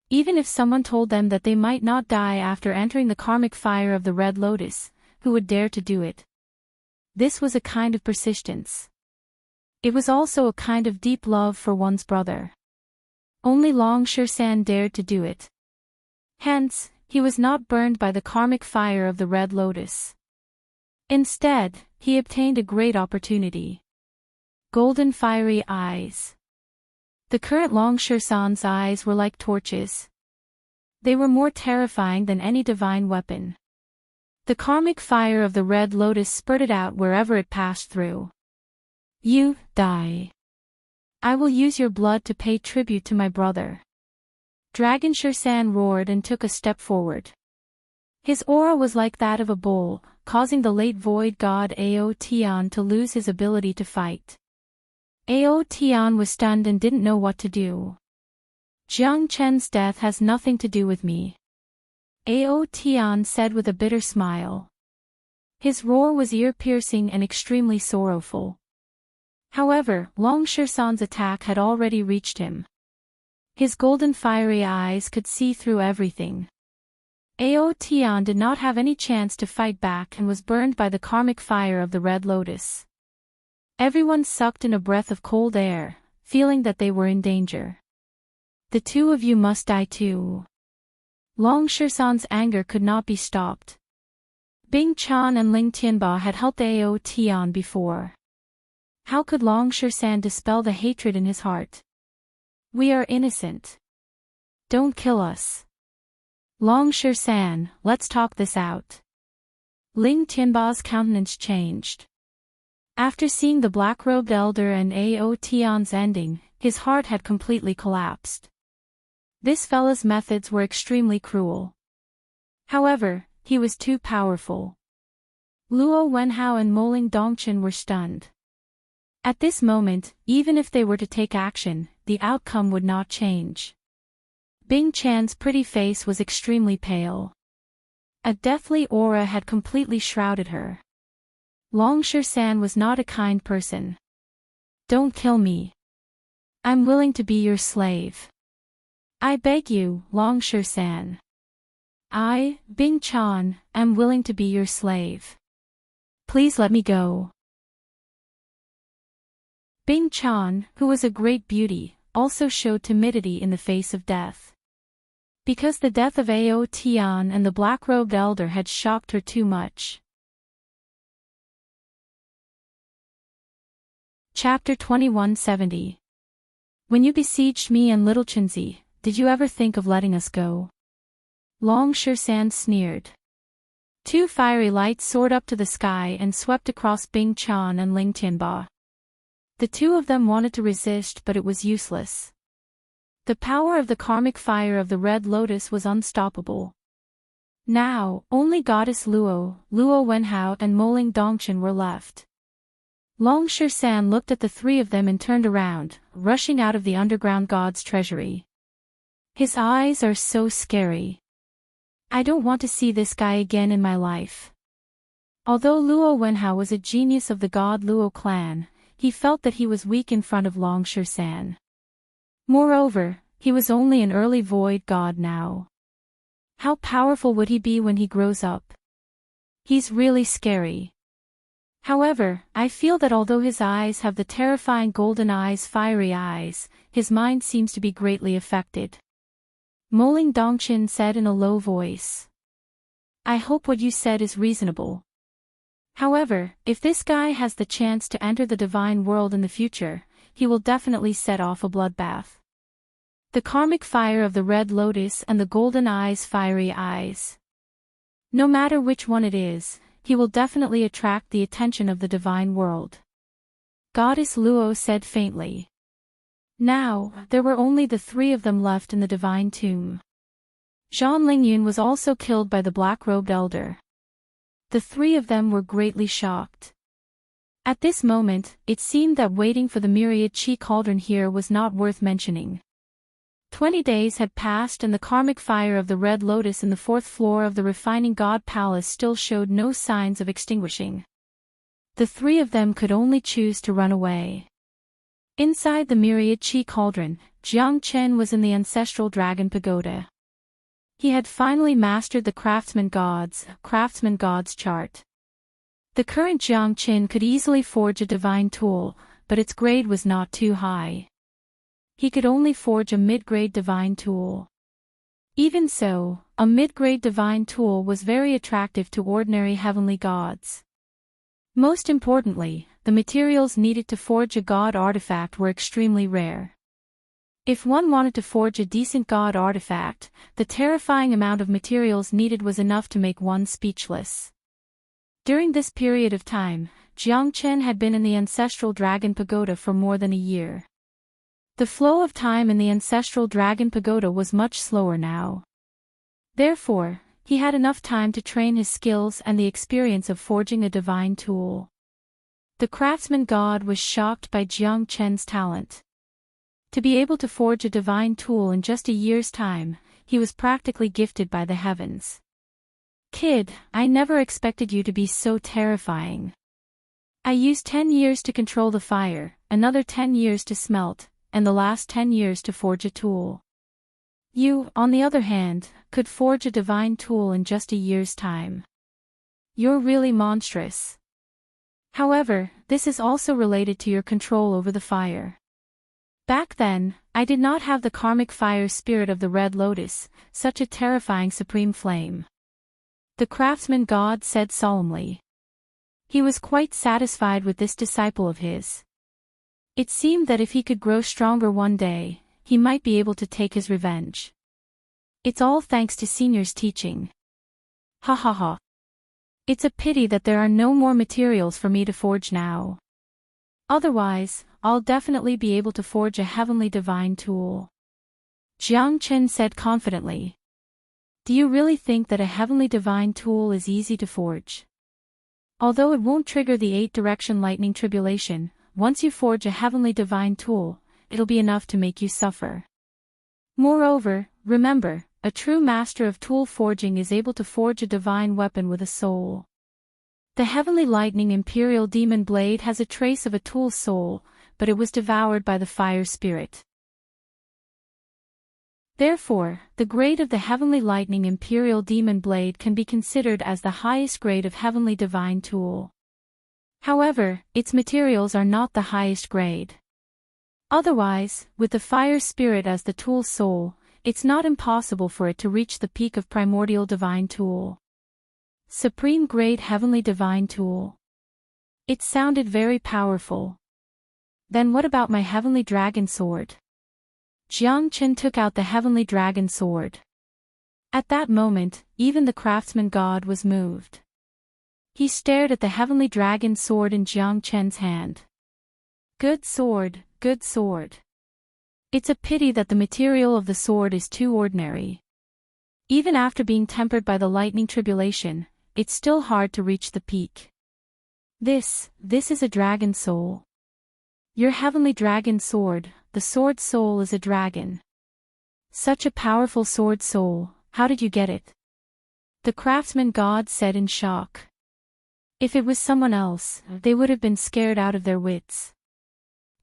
S1: Even if someone told them that they might not die after entering the karmic fire of the Red Lotus, who would dare to do it? This was a kind of persistence. It was also a kind of deep love for one's brother. Only Long Shersan dared to do it. Hence, he was not burned by the karmic fire of the Red Lotus. Instead, he obtained a great opportunity. Golden fiery eyes. The current Long Shersan's eyes were like torches. They were more terrifying than any divine weapon. The karmic fire of the Red Lotus spurted out wherever it passed through. You, die. I will use your blood to pay tribute to my brother. Dragon Shersan roared and took a step forward. His aura was like that of a bull, causing the late void god Ao Tian to lose his ability to fight. Ao Tian was stunned and didn't know what to do. Jiang Chen's death has nothing to do with me. Ao Tian said with a bitter smile. His roar was ear-piercing and extremely sorrowful. However, Long Shersan's attack had already reached him. His golden fiery eyes could see through everything. Ao Tian did not have any chance to fight back and was burned by the karmic fire of the Red Lotus. Everyone sucked in a breath of cold air, feeling that they were in danger. The two of you must die too. Long Shersan's anger could not be stopped. Bing Chan and Ling Tianba had helped Ao Tian before. How could Long Shan dispel the hatred in his heart? We are innocent. Don't kill us. Long Shan, let's talk this out. Ling Tianba's countenance changed. After seeing the black-robed elder and Ao Tian's ending, his heart had completely collapsed. This fella's methods were extremely cruel. However, he was too powerful. Luo Wenhao and Moling Dongchen were stunned. At this moment, even if they were to take action, the outcome would not change. Bing Chan's pretty face was extremely pale. A deathly aura had completely shrouded her. Long Shan was not a kind person. Don't kill me. I'm willing to be your slave. I beg you, Long Shan. I, Bing Chan, am willing to be your slave. Please let me go. Bing Chan, who was a great beauty, also showed timidity in the face of death. Because the death of Ao Tian and the black-robed elder had shocked her too much. Chapter 2170. When you besieged me and Little Chinzi, did you ever think of letting us go? Long Shan sneered. Two fiery lights soared up to the sky and swept across Bing Chan and Ling Tianba. The two of them wanted to resist, but it was useless. The power of the karmic fire of the Red Lotus was unstoppable. Now, only Goddess Luo Wenhao and Moling Dongchen were left. Long Shan looked at the three of them and turned around, rushing out of the underground god's treasury. His eyes are so scary. I don't want to see this guy again in my life. Although Luo Wenhao was a genius of the god Luo clan, he felt that he was weak in front of Long Shan. Moreover, he was only an early void god now. How powerful would he be when he grows up? He's really scary. However, I feel that although his eyes have the terrifying golden eyes, fiery eyes, his mind seems to be greatly affected. Moling Dongchen said in a low voice. I hope what you said is reasonable. However, if this guy has the chance to enter the divine world in the future, he will definitely set off a bloodbath. The karmic fire of the Red Lotus and the golden eyes, fiery eyes. No matter which one it is, he will definitely attract the attention of the divine world. Goddess Luo said faintly. Now, there were only the three of them left in the divine tomb. Zhang Lingyun was also killed by the black-robed elder. The three of them were greatly shocked. At this moment, it seemed that waiting for the myriad chi cauldron here was not worth mentioning. 20 days had passed and the karmic fire of the Red Lotus in the fourth floor of the refining god palace still showed no signs of extinguishing. The three of them could only choose to run away. Inside the myriad chi cauldron, Jiang Chen was in the ancestral dragon pagoda. He had finally mastered the craftsman god's chart. The current Jiang Chen could easily forge a divine tool, but its grade was not too high. He could only forge a mid-grade divine tool. Even so, a mid-grade divine tool was very attractive to ordinary heavenly gods. Most importantly, the materials needed to forge a god artifact were extremely rare. If one wanted to forge a decent god artifact, the terrifying amount of materials needed was enough to make one speechless. During this period of time, Jiang Chen had been in the ancestral dragon pagoda for more than a year. The flow of time in the ancestral dragon pagoda was much slower now. Therefore, he had enough time to train his skills and the experience of forging a divine tool. The craftsman god was shocked by Jiang Chen's talent. To be able to forge a divine tool in just a year's time, he was practically gifted by the heavens. Kid, I never expected you to be so terrifying. I used 10 years to control the fire, another 10 years to smelt, and the last 10 years to forge a tool. You, on the other hand, could forge a divine tool in just a year's time. You're really monstrous. However, this is also related to your control over the fire. Back then, I did not have the karmic fire spirit of the Red Lotus, such a terrifying supreme flame. the craftsman god said solemnly. He was quite satisfied with this disciple of his. It seemed that if he could grow stronger one day, he might be able to take his revenge. It's all thanks to Senior's teaching. Ha ha ha. It's a pity that there are no more materials for me to forge now. Otherwise, I'll definitely be able to forge a heavenly divine tool. Jiang Chen said confidently. Do you really think that a heavenly divine tool is easy to forge? Although it won't trigger the 8-direction lightning tribulation, once you forge a heavenly divine tool, it'll be enough to make you suffer. Moreover, remember, a true master of tool forging is able to forge a divine weapon with a soul. The heavenly lightning imperial demon blade has a trace of a tool's soul, but it was devoured by the fire spirit. Therefore, the grade of the heavenly lightning imperial demon blade can be considered as the highest grade of heavenly divine tool. However, its materials are not the highest grade. Otherwise, with the fire spirit as the tool's soul, it's not impossible for it to reach the peak of primordial divine tool. Supreme grade heavenly divine tool. It sounded very powerful. Then what about my heavenly dragon sword? Jiang Chen took out the heavenly dragon sword. At that moment, even the craftsman god was moved. He stared at the heavenly dragon sword in Jiang Chen's hand. Good sword, good sword. It's a pity that the material of the sword is too ordinary. Even after being tempered by the lightning tribulation, it's still hard to reach the peak. This is a dragon soul. Your heavenly dragon sword, the sword soul is a dragon. Such a powerful sword soul, how did you get it? The craftsman god said in shock. If it was someone else, they would have been scared out of their wits.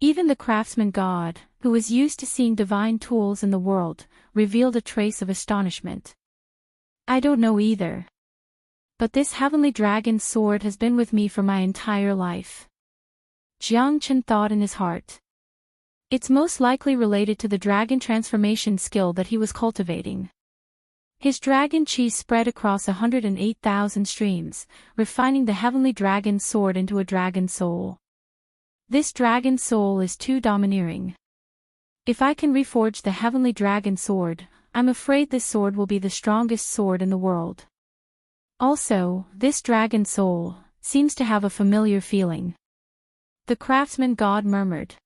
S1: Even the craftsman god, who was used to seeing divine tools in the world, revealed a trace of astonishment. I don't know either. But this heavenly dragon sword has been with me for my entire life. Jiang Chen thought in his heart. It's most likely related to the dragon transformation skill that he was cultivating. His dragon chi spread across 108,000 streams, refining the heavenly dragon sword into a dragon soul. This dragon soul is too domineering. If I can reforge the heavenly dragon sword, I'm afraid this sword will be the strongest sword in the world. Also, this dragon soul seems to have a familiar feeling. The craftsman god murmured.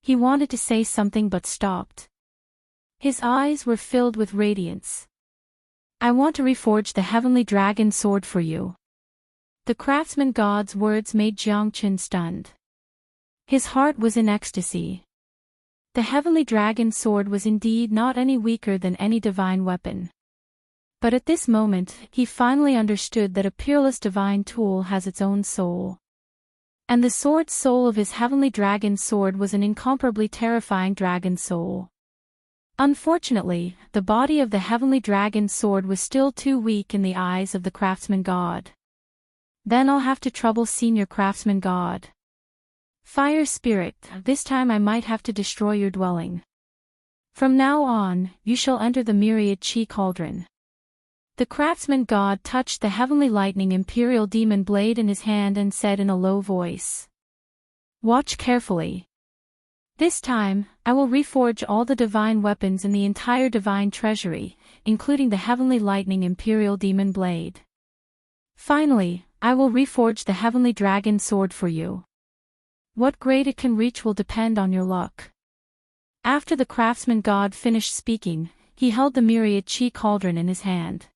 S1: He wanted to say something but stopped. His eyes were filled with radiance. I want to reforge the heavenly dragon sword for you. The craftsman god's words made Jiang Chen stunned. His heart was in ecstasy. The heavenly dragon sword was indeed not any weaker than any divine weapon. But at this moment, he finally understood that a peerless divine tool has its own soul. And the sword soul of his heavenly dragon sword was an incomparably terrifying dragon soul. Unfortunately, the body of the heavenly dragon sword was still too weak in the eyes of the craftsman god. Then I'll have to trouble senior craftsman god. Fire spirit, this time I might have to destroy your dwelling. From now on, you shall enter the myriad chi cauldron. The craftsman god touched the heavenly lightning imperial demon blade in his hand and said in a low voice. Watch carefully. This time, I will reforge all the divine weapons in the entire divine treasury, including the heavenly lightning imperial demon blade. Finally, I will reforge the heavenly dragon sword for you. What grade it can reach will depend on your luck. After the craftsman god finished speaking, he held the myriad chi cauldron in his hand.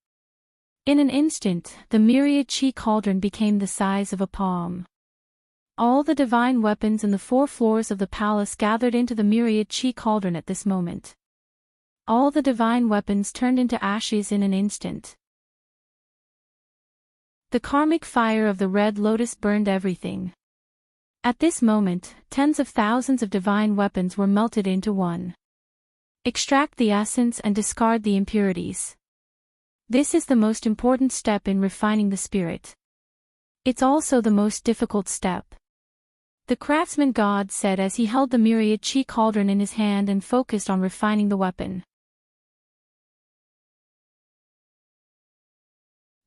S1: In an instant, the myriad chi cauldron became the size of a palm. All the divine weapons in the 4 floors of the palace gathered into the myriad chi cauldron at this moment. All the divine weapons turned into ashes in an instant. The karmic fire of the red lotus burned everything. At this moment, tens of thousands of divine weapons were melted into one. Extract the essence and discard the impurities. This is the most important step in refining the spirit. It's also the most difficult step. The craftsman god said as he held the myriad chi cauldron in his hand and focused on refining the weapon.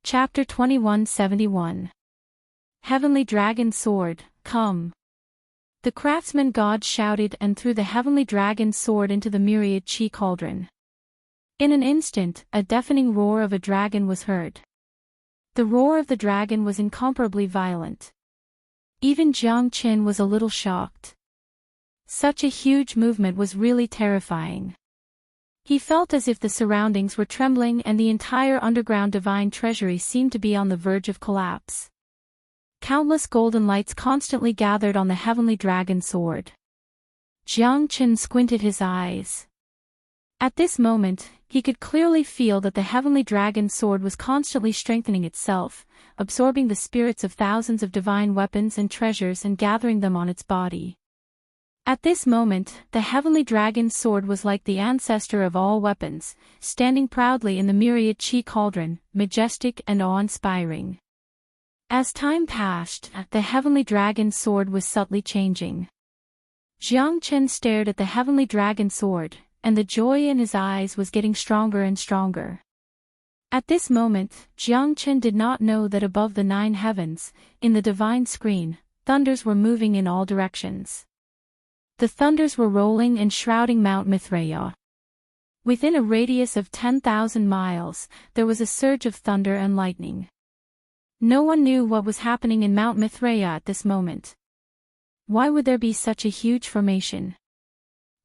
S1: Chapter 2171. Heavenly Dragon Sword, come. The craftsman god shouted and threw the heavenly dragon sword into the myriad chi cauldron. In an instant, a deafening roar of a dragon was heard. The roar of the dragon was incomparably violent. Even Jiang Qin was a little shocked. Such a huge movement was really terrifying. He felt as if the surroundings were trembling and the entire underground divine treasury seemed to be on the verge of collapse. Countless golden lights constantly gathered on the heavenly dragon sword. Jiang Qin squinted his eyes. At this moment, he could clearly feel that the heavenly dragon sword was constantly strengthening itself, absorbing the spirits of thousands of divine weapons and treasures and gathering them on its body. At this moment, the heavenly dragon sword was like the ancestor of all weapons, standing proudly in the myriad chi cauldron, majestic and awe-inspiring. As time passed, the heavenly dragon sword was subtly changing. Jiang Qin stared at the heavenly dragon sword, and the joy in his eyes was getting stronger and stronger. At this moment, Jiang Qin did not know that above the 9 heavens, in the divine screen, thunders were moving in all directions. The thunders were rolling and shrouding Mount Mithraea. Within a radius of 10,000 miles, there was a surge of thunder and lightning. No one knew what was happening in Mount Mithraea at this moment. Why would there be such a huge formation?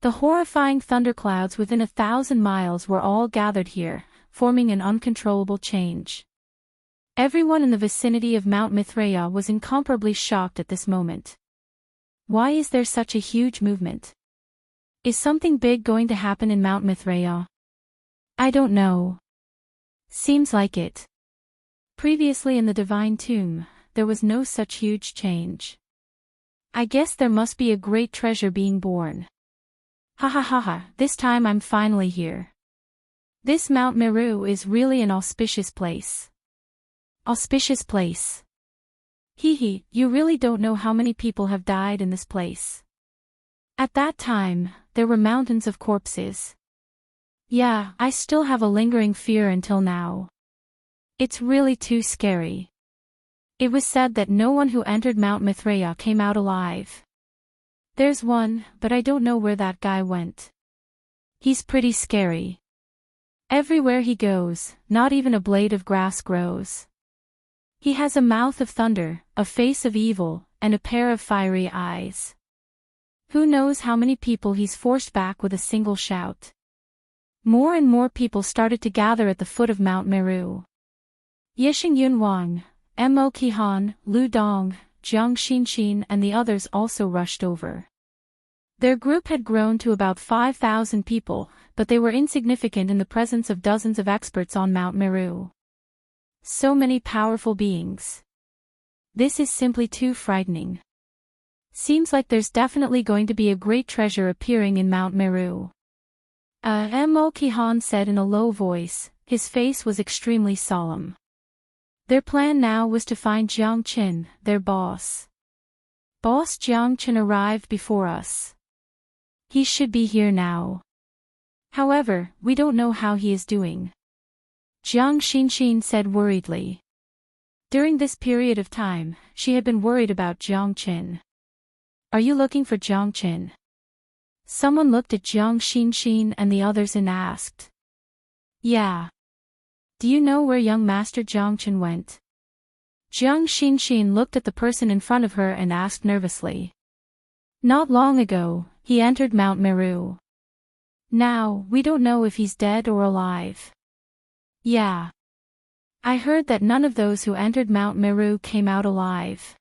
S1: The horrifying thunderclouds within 1,000 miles were all gathered here, forming an uncontrollable change. Everyone in the vicinity of Mount Mithraea was incomparably shocked at this moment. Why is there such a huge movement? Is something big going to happen in Mount Mithraea? I don't know. Seems like it. Previously in the divine tomb, there was no such huge change. I guess there must be a great treasure being born. Ha ha ha ha, this time I'm finally here. This Mount Meru is really an auspicious place. Auspicious place. Hee hee, you really don't know how many people have died in this place. At that time, there were mountains of corpses. Yeah, I still have a lingering fear until now. It's really too scary. It was said that no one who entered Mount Mithraea came out alive. There's one, but I don't know where that guy went. He's pretty scary. Everywhere he goes, not even a blade of grass grows. He has a mouth of thunder, a face of evil, and a pair of fiery eyes. Who knows how many people he's forced back with a single shout. More and more people started to gather at the foot of Mount Meru. Yixing Yunwang, Mo Qihan, Lu Dong, Jiang Xinxin and the others also rushed over. Their group had grown to about 5,000 people, but they were insignificant in the presence of dozens of experts on Mount Meru. So many powerful beings. This is simply too frightening. Seems like there's definitely going to be a great treasure appearing in Mount Meru. Mo Qihan said in a low voice, his face was extremely solemn. Their plan now was to find Jiang Qin, their boss. Boss Jiang Qin arrived before us. He should be here now. However, we don't know how he is doing. Jiang Xinxin said worriedly. During this period of time, she had been worried about Jiang Qin. Are you looking for Jiang Qin? Someone looked at Jiang Xinxin and the others and asked. Yeah. Do you know where young Master Jiang Qin went? Jiang Xinxin looked at the person in front of her and asked nervously. Not long ago, he entered Mount Meru. Now, we don't know if he's dead or alive. Yeah. I heard that none of those who entered Mount Meru came out alive.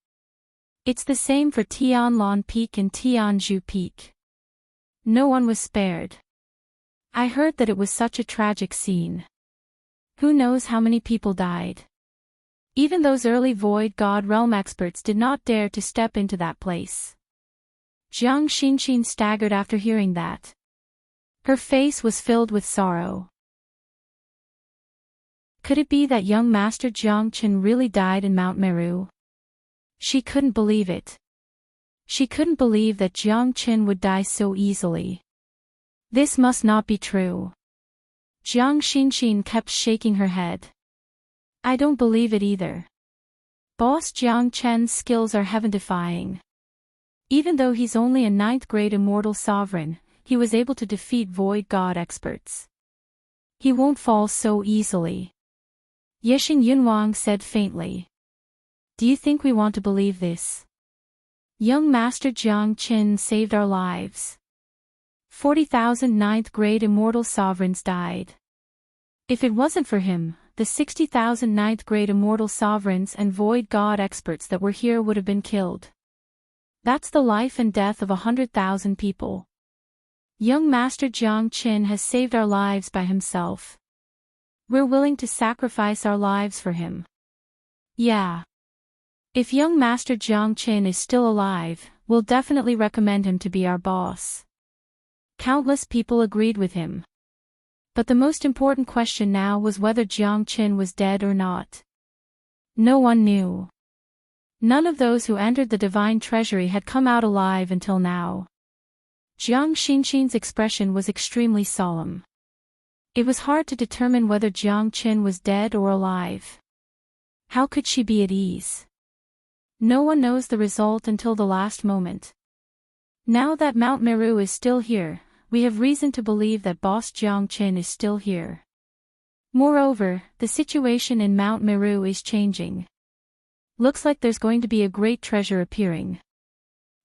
S1: It's the same for Tianlan Peak and Tianzhu Peak. No one was spared. I heard that it was such a tragic scene. Who knows how many people died? Even those early Void God Realm experts did not dare to step into that place. Jiang Xinxin staggered after hearing that. Her face was filled with sorrow. Could it be that young Master Jiang Qin really died in Mount Meru? She couldn't believe it. She couldn't believe that Jiang Qin would die so easily. This must not be true. Jiang Xinxin kept shaking her head. I don't believe it either. Boss Jiang Chen's skills are heaven-defying. Even though he's only a 9th-grade immortal sovereign, he was able to defeat void god experts. He won't fall so easily. Yixing Yunwang said faintly. Do you think we want to believe this? Young Master Jiang Qin saved our lives. 40,000 9th-grade immortal sovereigns died. If it wasn't for him, the 60,000 9th-grade immortal sovereigns and void god experts that were here would have been killed. That's the life and death of 100,000 people. Young Master Jiang Qin has saved our lives by himself. We're willing to sacrifice our lives for him. Yeah. If young Master Jiang Qin is still alive, we'll definitely recommend him to be our boss. Countless people agreed with him. But the most important question now was whether Jiang Qin was dead or not. No one knew. None of those who entered the divine treasury had come out alive until now. Jiang Xinxin's expression was extremely solemn. It was hard to determine whether Jiang Qin was dead or alive. How could she be at ease? No one knows the result until the last moment. Now that Mount Meru is still here, we have reason to believe that Boss Jiang Qin is still here. Moreover, the situation in Mount Meru is changing. Looks like there's going to be a great treasure appearing.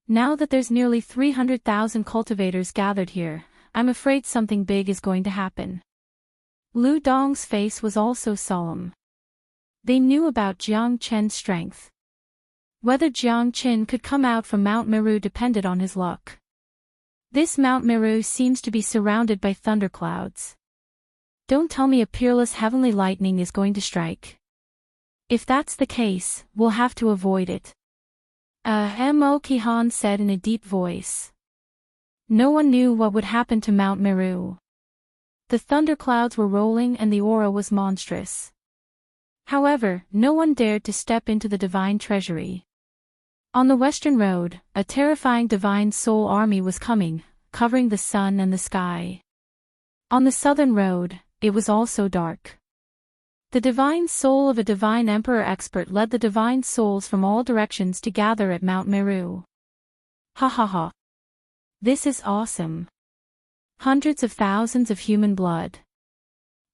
S1: Now that there's nearly 300,000 cultivators gathered here, I'm afraid something big is going to happen. Lu Dong's face was also solemn. They knew about Jiang Chen's strength. Whether Jiang Qin could come out from Mount Meru depended on his luck. This Mount Meru seems to be surrounded by thunderclouds. Don't tell me a peerless heavenly lightning is going to strike. If that's the case, we'll have to avoid it. Mo Qihan said in a deep voice. No one knew what would happen to Mount Meru. The thunderclouds were rolling and the aura was monstrous. However, no one dared to step into the divine treasury. On the western road, a terrifying divine soul army was coming, covering the sun and the sky. On the southern road, it was also dark. The divine soul of a divine emperor expert led the divine souls from all directions to gather at Mount Meru. Ha ha ha. This is awesome. Hundreds of thousands of human blood.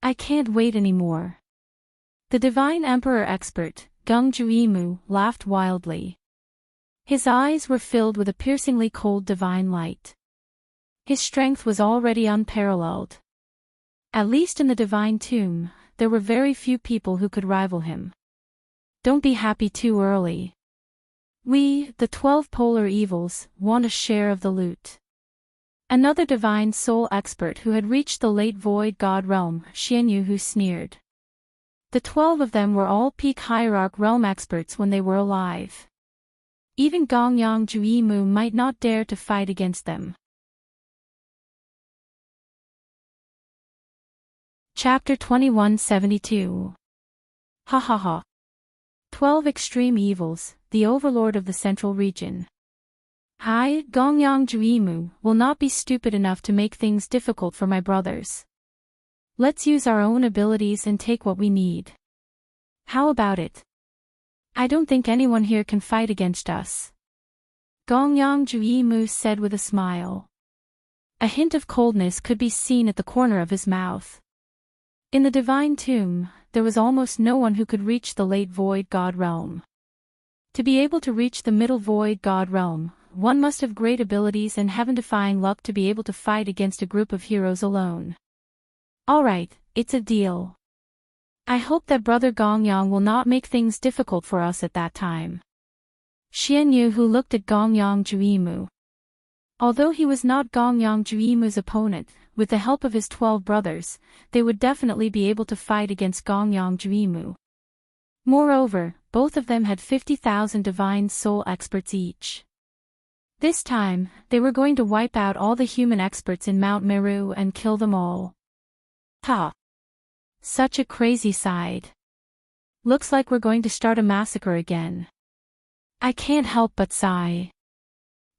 S1: I can't wait anymore. The divine emperor expert, Gung Juimu, laughed wildly. His eyes were filled with a piercingly cold divine light. His strength was already unparalleled. At least in the divine tomb, there were very few people who could rival him. Don't be happy too early. We, the 12 polar evils, want a share of the loot. Another divine soul expert who had reached the late void god realm, Xianyu, who sneered. The 12 of them were all peak hierarch realm experts when they were alive. Even Gongyang Juimu might not dare to fight against them. Chapter 2172. Ha ha ha. 12 extreme evils, the overlord of the central region. I, Gongyang Juimu, will not be stupid enough to make things difficult for my brothers. Let's use our own abilities and take what we need. How about it? I don't think anyone here can fight against us. Gongyang Juimu said with a smile. A hint of coldness could be seen at the corner of his mouth. In the divine tomb, there was almost no one who could reach the late void god realm. To be able to reach the middle void god realm, one must have great abilities and heaven-defying luck to be able to fight against a group of heroes alone. Alright, it's a deal. I hope that Brother Gongyang will not make things difficult for us at that time. Xianyu, who looked at Gongyang Juimu. Although he was not Gongyang Juimu's opponent, with the help of his 12 brothers, they would definitely be able to fight against Gongyang Juimu. Moreover, both of them had 50,000 divine soul experts each. This time, they were going to wipe out all the human experts in Mount Meru and kill them all. Ha! Such a crazy side. Looks like we're going to start a massacre again. I can't help but sigh.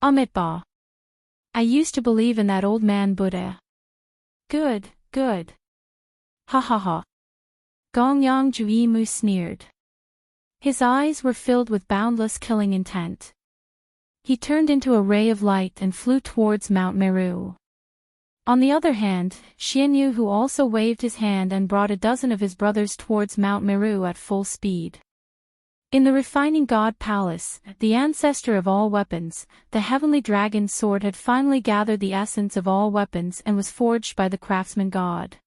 S1: Amitabha. I used to believe in that old man Buddha. Good, good. Ha ha ha. Gongyang Juimu sneered. His eyes were filled with boundless killing intent. He turned into a ray of light and flew towards Mount Meru. On the other hand, Xianyu who also waved his hand and brought a dozen of his brothers towards Mount Meru at full speed. In the refining god palace, the ancestor of all weapons, the heavenly dragon sword had finally gathered the essence of all weapons and was forged by the craftsman god.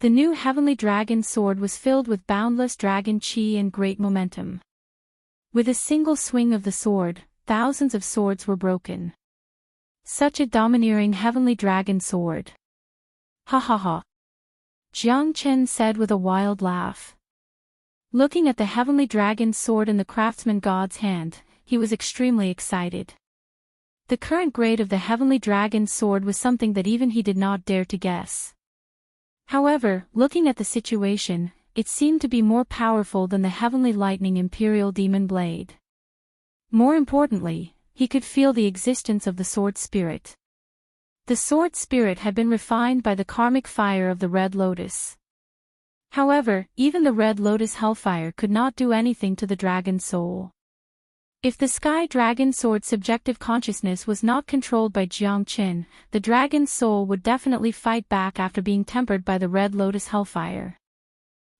S1: The new heavenly dragon sword was filled with boundless dragon chi and great momentum. With a single swing of the sword, thousands of swords were broken. Such a domineering heavenly dragon sword. Ha ha ha. Jiang Chen said with a wild laugh. Looking at the heavenly dragon sword in the craftsman god's hand, he was extremely excited. The current grade of the heavenly dragon sword was something that even he did not dare to guess. However, looking at the situation, it seemed to be more powerful than the heavenly lightning imperial demon blade. More importantly, he could feel the existence of the sword spirit. The sword spirit had been refined by the karmic fire of the red lotus. However, even the red lotus hellfire could not do anything to the dragon's soul. If the sky dragon sword's subjective consciousness was not controlled by Jiang Qin, the dragon's soul would definitely fight back after being tempered by the red lotus hellfire.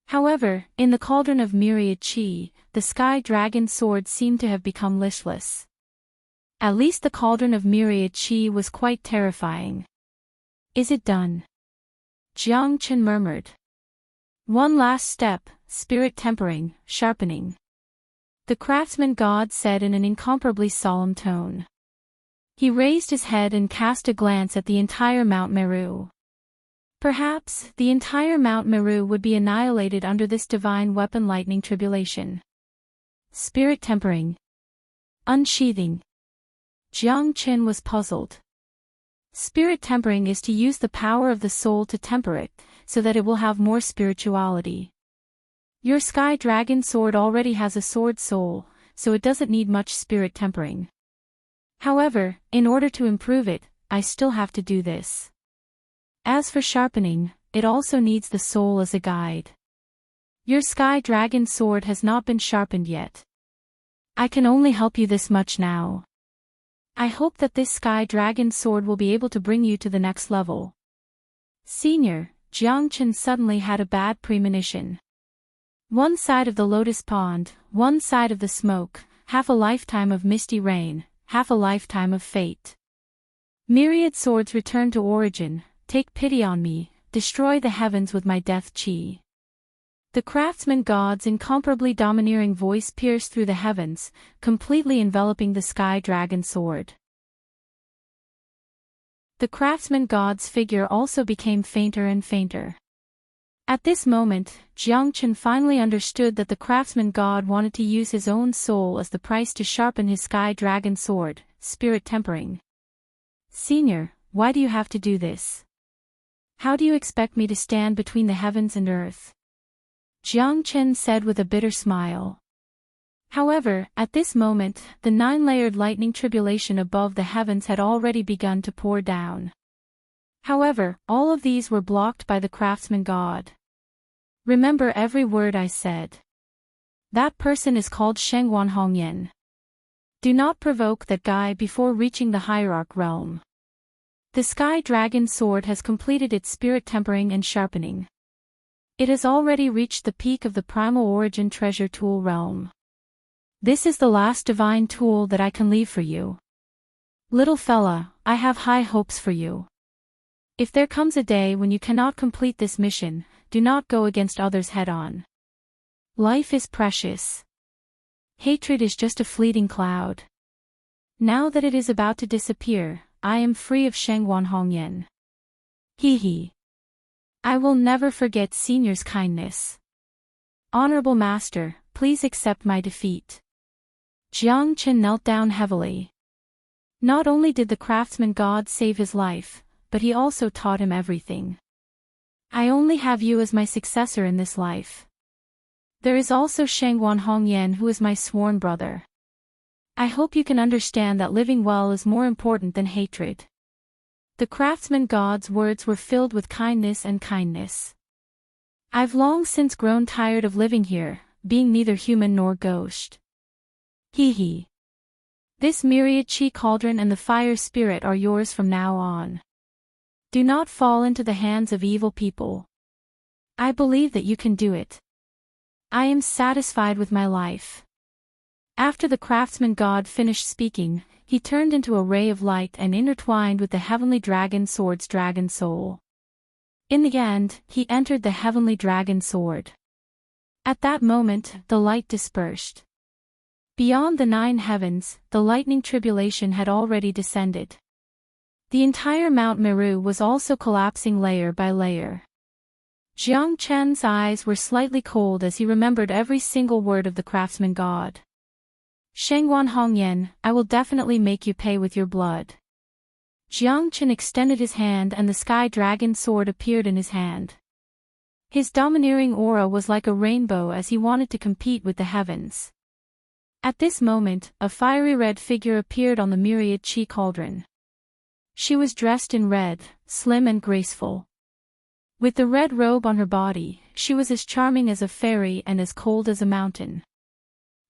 S1: However, in the cauldron of myriad chi, the sky dragon sword seemed to have become listless. At least the cauldron of myriad chi was quite terrifying. Is it done? Jiang Qin murmured. One last step, spirit tempering, sharpening. The craftsman god said in an incomparably solemn tone. He raised his head and cast a glance at the entire Mount Meru. Perhaps, the entire Mount Meru would be annihilated under this divine weapon lightning tribulation. Spirit tempering. Unsheathing. Jiang Qin was puzzled. Spirit tempering is to use the power of the soul to temper it, so that it will have more spirituality. Your sky dragon sword already has a sword soul, so it doesn't need much spirit tempering. However, in order to improve it, I still have to do this. As for sharpening, it also needs the soul as a guide. Your sky dragon sword has not been sharpened yet. I can only help you this much now. I hope that this sky dragon sword will be able to bring you to the next level. Senior, Jiang Qin suddenly had a bad premonition. One side of the lotus pond, one side of the smoke, half a lifetime of misty rain, half a lifetime of fate. Myriad swords return to origin, take pity on me, destroy the heavens with my death chi. The craftsman god's incomparably domineering voice pierced through the heavens, completely enveloping the sky dragon sword. The craftsman god's figure also became fainter and fainter. At this moment, Jiang Qin finally understood that the craftsman god wanted to use his own soul as the price to sharpen his sky dragon sword, spirit tempering. Senior, why do you have to do this? How do you expect me to stand between the heavens and earth? Jiang Qin said with a bitter smile. However, at this moment, the 9-layered lightning tribulation above the heavens had already begun to pour down. However, all of these were blocked by the craftsman god. Remember every word I said. That person is called Shengguan Hongyan. Do not provoke that guy before reaching the hierarch realm. The sky dragon sword has completed its spirit tempering and sharpening. It has already reached the peak of the primal origin treasure tool realm. This is the last divine tool that I can leave for you. Little fella, I have high hopes for you. If there comes a day when you cannot complete this mission, do not go against others head-on. Life is precious. Hatred is just a fleeting cloud. Now that it is about to disappear, I am free of Shengguan Hongyan. Hee hee. I will never forget Senior's kindness. Honorable Master, please accept my defeat. Jiang Qin knelt down heavily. Not only did the craftsman god save his life, but he also taught him everything. I only have you as my successor in this life. There is also Shengguan Hongyan who is my sworn brother. I hope you can understand that living well is more important than hatred. The craftsman god's words were filled with kindness and kindness. I've long since grown tired of living here, being neither human nor ghost. Hee hee. This myriad chi cauldron and the fire spirit are yours from now on. Do not fall into the hands of evil people. I believe that you can do it. I am satisfied with my life. After the craftsman god finished speaking, he turned into a ray of light and intertwined with the heavenly dragon sword's dragon soul. In the end, he entered the heavenly dragon sword. At that moment, the light dispersed. Beyond the 9 heavens, the lightning tribulation had already descended. The entire Mount Meru was also collapsing layer by layer. Jiang Chen's eyes were slightly cold as he remembered every single word of the craftsman god. Shengguan Hongyan, I will definitely make you pay with your blood. Jiang Chen extended his hand and the sky dragon sword appeared in his hand. His domineering aura was like a rainbow as he wanted to compete with the heavens. At this moment, a fiery red figure appeared on the myriad chi cauldron. She was dressed in red, slim and graceful. With the red robe on her body, she was as charming as a fairy and as cold as a mountain.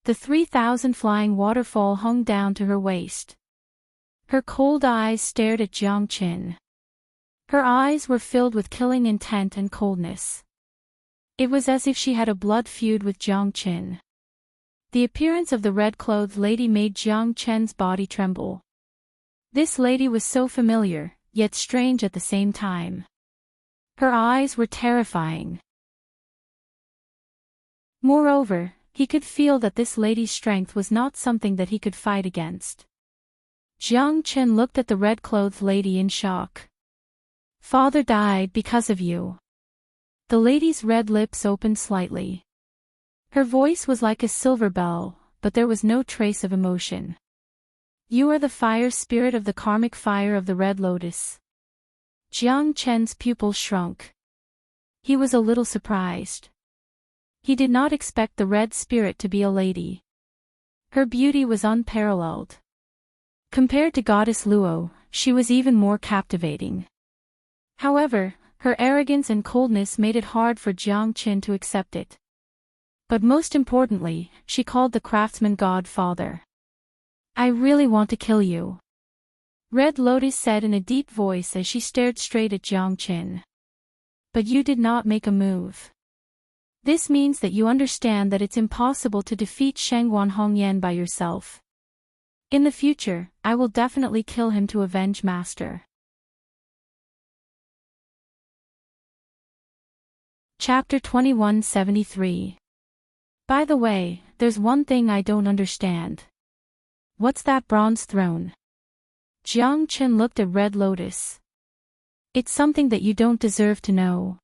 S1: The 3,000 flying waterfall hung down to her waist. Her cold eyes stared at Jiang Chen. Her eyes were filled with killing intent and coldness. It was as if she had a blood feud with Jiang Chen. The appearance of the red-clothed lady made Jiang Chen's body tremble. This lady was so familiar, yet strange at the same time. Her eyes were terrifying. Moreover, he could feel that this lady's strength was not something that he could fight against. Jiang Chen looked at the red-clothed lady in shock. Father died because of you. The lady's red lips opened slightly. Her voice was like a silver bell, but there was no trace of emotion. You are the fire spirit of the karmic fire of the Red Lotus. Jiang Chen's pupils shrunk. He was a little surprised. He did not expect the red spirit to be a lady. Her beauty was unparalleled. Compared to Goddess Luo, she was even more captivating. However, her arrogance and coldness made it hard for Jiang Chen to accept it. But most importantly, she called the craftsman god father. I really want to kill you. Red Lotus said in a deep voice as she stared straight at Jiang Chen. But you did not make a move. This means that you understand that it's impossible to defeat Shengguan Hongyan by yourself. In the future, I will definitely kill him to avenge Master. Chapter 2173. By the way, there's one thing I don't understand. What's that bronze throne? Jiang Chen looked at Red Lotus. It's something that you don't deserve to know.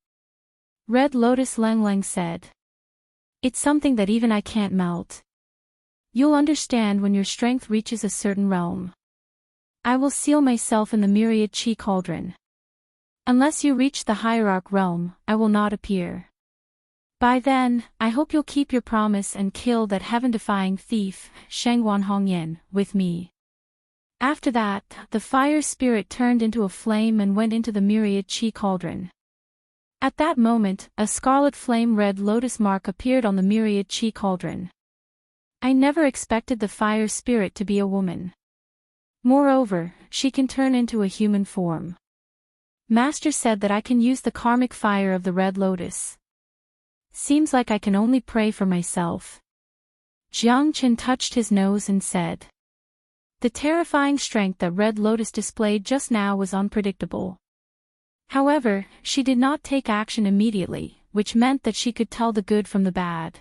S1: Red Lotus Lang said. It's something that even I can't melt. You'll understand when your strength reaches a certain realm. I will seal myself in the myriad chi cauldron. Unless you reach the hierarch realm, I will not appear. By then, I hope you'll keep your promise and kill that heaven-defying thief, Shengguan Hongyan, with me. After that, the fire spirit turned into a flame and went into the myriad chi cauldron. At that moment, a scarlet flame red lotus mark appeared on the myriad chi cauldron. I never expected the fire spirit to be a woman. Moreover, she can turn into a human form. Master said that I can use the karmic fire of the red lotus. Seems like I can only pray for myself. Jiang Chen touched his nose and said. The terrifying strength that Red Lotus displayed just now was unpredictable. However, she did not take action immediately, which meant that she could tell the good from the bad.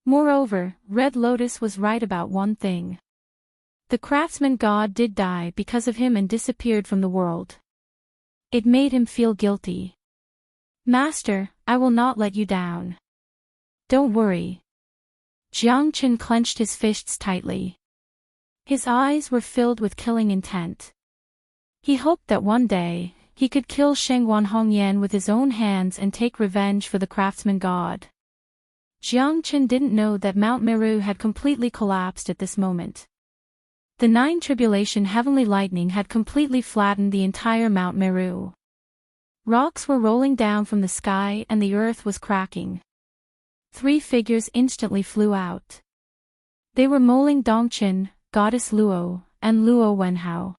S1: Moreover, Red Lotus was right about one thing. The craftsman god did die because of him and disappeared from the world. It made him feel guilty. Master, I will not let you down. Don't worry. Jiang Chen clenched his fists tightly. His eyes were filled with killing intent. He hoped that one day, he could kill Shengguan Hongyan with his own hands and take revenge for the craftsman god. Jiang Chen didn't know that Mount Meru had completely collapsed at this moment. The 9 tribulation heavenly lightning had completely flattened the entire Mount Meru. Rocks were rolling down from the sky and the earth was cracking. 3 figures instantly flew out. They were Moling Dongchen, Goddess Luo, and Luo Wenhao.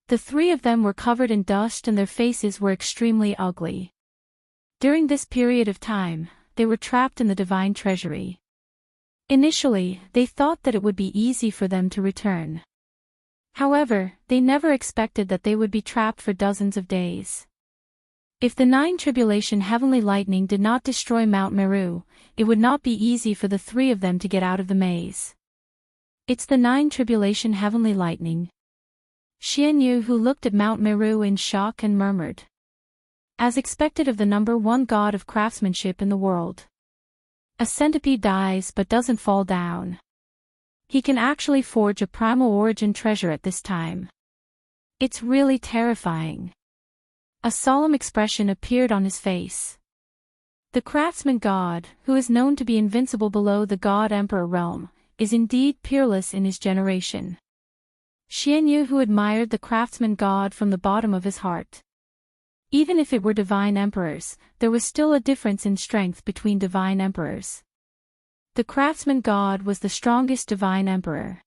S1: The 3 of them were covered in dust and their faces were extremely ugly. During this period of time, they were trapped in the divine treasury. Initially, they thought that it would be easy for them to return. However, they never expected that they would be trapped for dozens of days. If the 9 tribulation heavenly lightning did not destroy Mount Meru, it would not be easy for the 3 of them to get out of the maze. It's the 9 tribulation heavenly lightning. Xian Yu, who looked at Mount Meru in shock and murmured. As expected of the number 1 god of craftsmanship in the world. A centipede dies but doesn't fall down. He can actually forge a primal origin treasure at this time. It's really terrifying. A solemn expression appeared on his face. The craftsman god, who is known to be invincible below the god-emperor realm, is indeed peerless in his generation. Xian Yu, who admired the craftsman god from the bottom of his heart. Even if it were divine emperors, there was still a difference in strength between divine emperors. The craftsman god was the strongest divine emperor.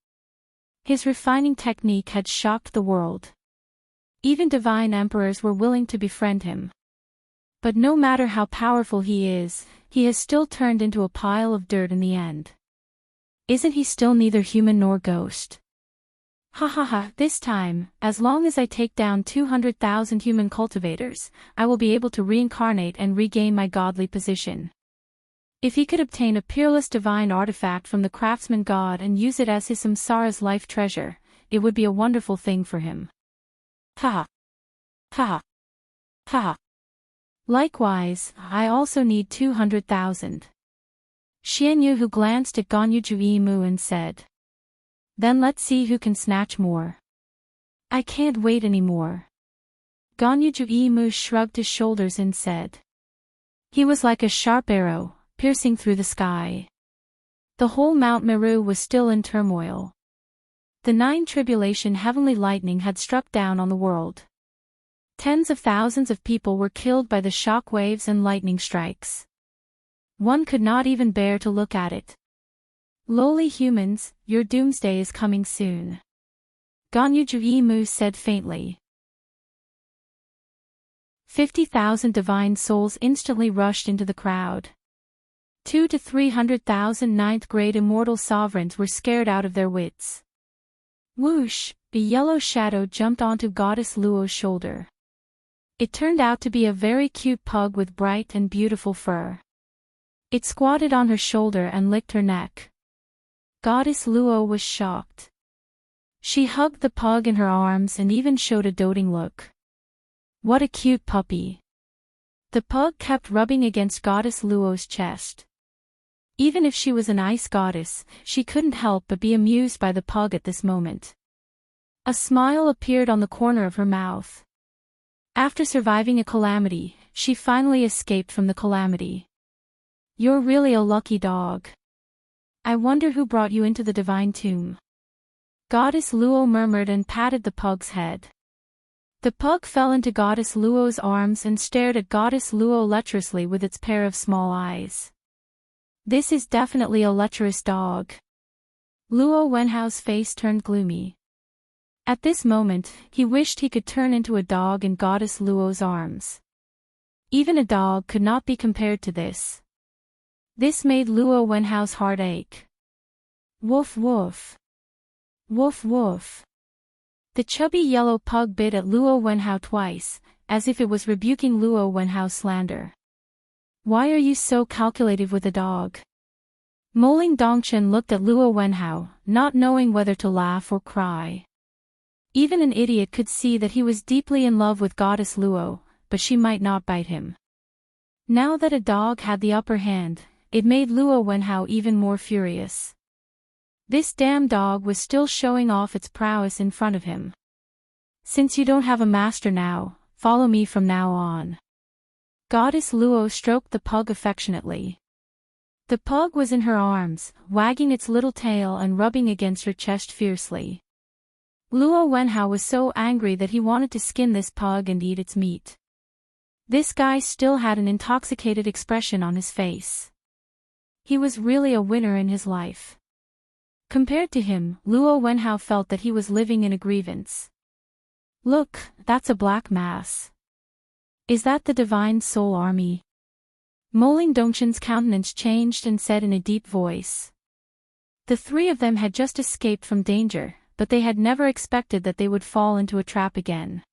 S1: His refining technique had shocked the world. Even divine emperors were willing to befriend him. But no matter how powerful he is, he has still turned into a pile of dirt in the end. Isn't he still neither human nor ghost? Ha ha ha, this time, as long as I take down 200,000 human cultivators, I will be able to reincarnate and regain my godly position. If he could obtain a peerless divine artifact from the craftsman god and use it as his samsara's life treasure, it would be a wonderful thing for him. Ha! Ha! Ha! Likewise, I also need 200,000. Xian Yu, who glanced at Ganyu Juimu and said. Then let's see who can snatch more. I can't wait anymore. Ganyu Juimu shrugged his shoulders and said. He was like a sharp arrow, piercing through the sky. The whole Mount Meru was still in turmoil. The 9 tribulation heavenly lightning had struck down on the world. Tens of thousands of people were killed by the shock waves and lightning strikes. One could not even bear to look at it. Lowly humans, your doomsday is coming soon. Ganyu Juimu said faintly. 50,000 divine souls instantly rushed into the crowd. 200,000 to 300,000 ninth-grade immortal sovereigns were scared out of their wits. Whoosh, the yellow shadow jumped onto Goddess Luo's shoulder. It turned out to be a very cute pug with bright and beautiful fur. It squatted on her shoulder and licked her neck. Goddess Luo was shocked. She hugged the pug in her arms and even showed a doting look. What a cute puppy. The pug kept rubbing against Goddess Luo's chest. Even if she was an ice goddess, she couldn't help but be amused by the pug at this moment. A smile appeared on the corner of her mouth. After surviving a calamity, she finally escaped from the calamity. You're really a lucky dog. I wonder who brought you into the divine tomb. Goddess Luo murmured and patted the pug's head. The pug fell into Goddess Luo's arms and stared at Goddess Luo lecherously with its pair of small eyes. This is definitely a lecherous dog. Luo Wenhao's face turned gloomy. At this moment, he wished he could turn into a dog in Goddess Luo's arms. Even a dog could not be compared to this. This made Luo Wenhao's heart ache. Woof woof. Woof woof. The chubby yellow pug bit at Luo Wenhao twice, as if it was rebuking Luo Wenhao's slander. Why are you so calculative with a dog? Moling Dongchen looked at Luo Wenhao, not knowing whether to laugh or cry. Even an idiot could see that he was deeply in love with Goddess Luo, but she might not bite him. Now that a dog had the upper hand, it made Luo Wenhao even more furious. This damn dog was still showing off its prowess in front of him. Since you don't have a master now, follow me from now on. Goddess Luo stroked the pug affectionately. The pug was in her arms, wagging its little tail and rubbing against her chest fiercely. Luo Wenhao was so angry that he wanted to skin this pug and eat its meat. This guy still had an intoxicated expression on his face. He was really a winner in his life. Compared to him, Luo Wenhao felt that he was living in a grievance. Look, that's a black mass. Is that the Divine Soul Army? Moling Dongshin's countenance changed and said in a deep voice. The three of them had just escaped from danger, but they had never expected that they would fall into a trap again.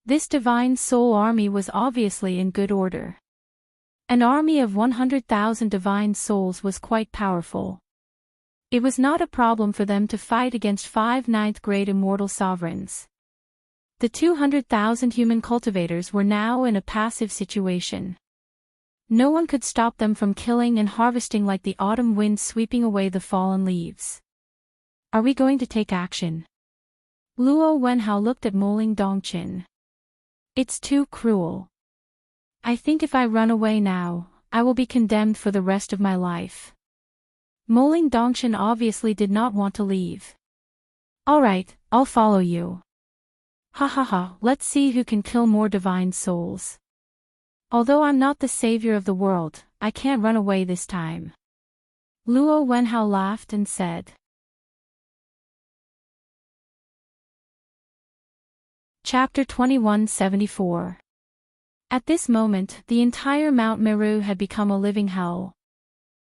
S1: This Divine Soul Army was obviously in good order. An army of 100,000 divine souls was quite powerful. It was not a problem for them to fight against 5 ninth-grade immortal sovereigns. The 200,000 human cultivators were now in a passive situation. No one could stop them from killing and harvesting like the autumn wind sweeping away the fallen leaves. Are we going to take action? Luo Wenhao looked at Moling Dongshin. It's too cruel. I think if I run away now, I will be condemned for the rest of my life. Moling Dongshin obviously did not want to leave. Alright, I'll follow you. Ha ha ha, let's see who can kill more divine souls. Although I'm not the savior of the world, I can't run away this time. Luo Wenhao laughed and said. Chapter 2174. At this moment, the entire Mount Meru had become a living hell.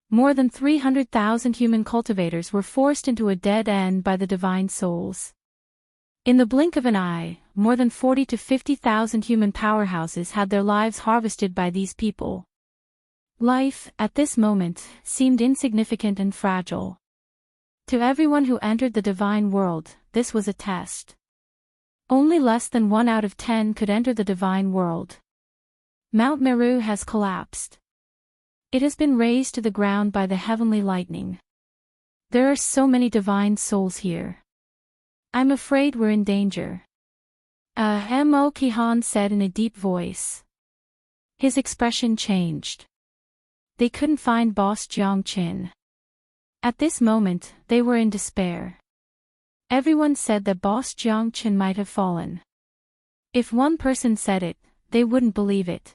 S1: More than 300,000 human cultivators were forced into a dead end by the divine souls. In the blink of an eye, more than 40 to 50,000 human powerhouses had their lives harvested by these people. Life, at this moment, seemed insignificant and fragile. To everyone who entered the divine world, this was a test. Only less than 1 out of 10 could enter the divine world. Mount Meru has collapsed. It has been razed to the ground by the heavenly lightning. There are so many divine souls here. I'm afraid we're in danger. Mo Kihan said in a deep voice. His expression changed. They couldn't find Boss Jiang Qin. At this moment, they were in despair. Everyone said that Boss Jiang Qin might have fallen. If one person said it, they wouldn't believe it.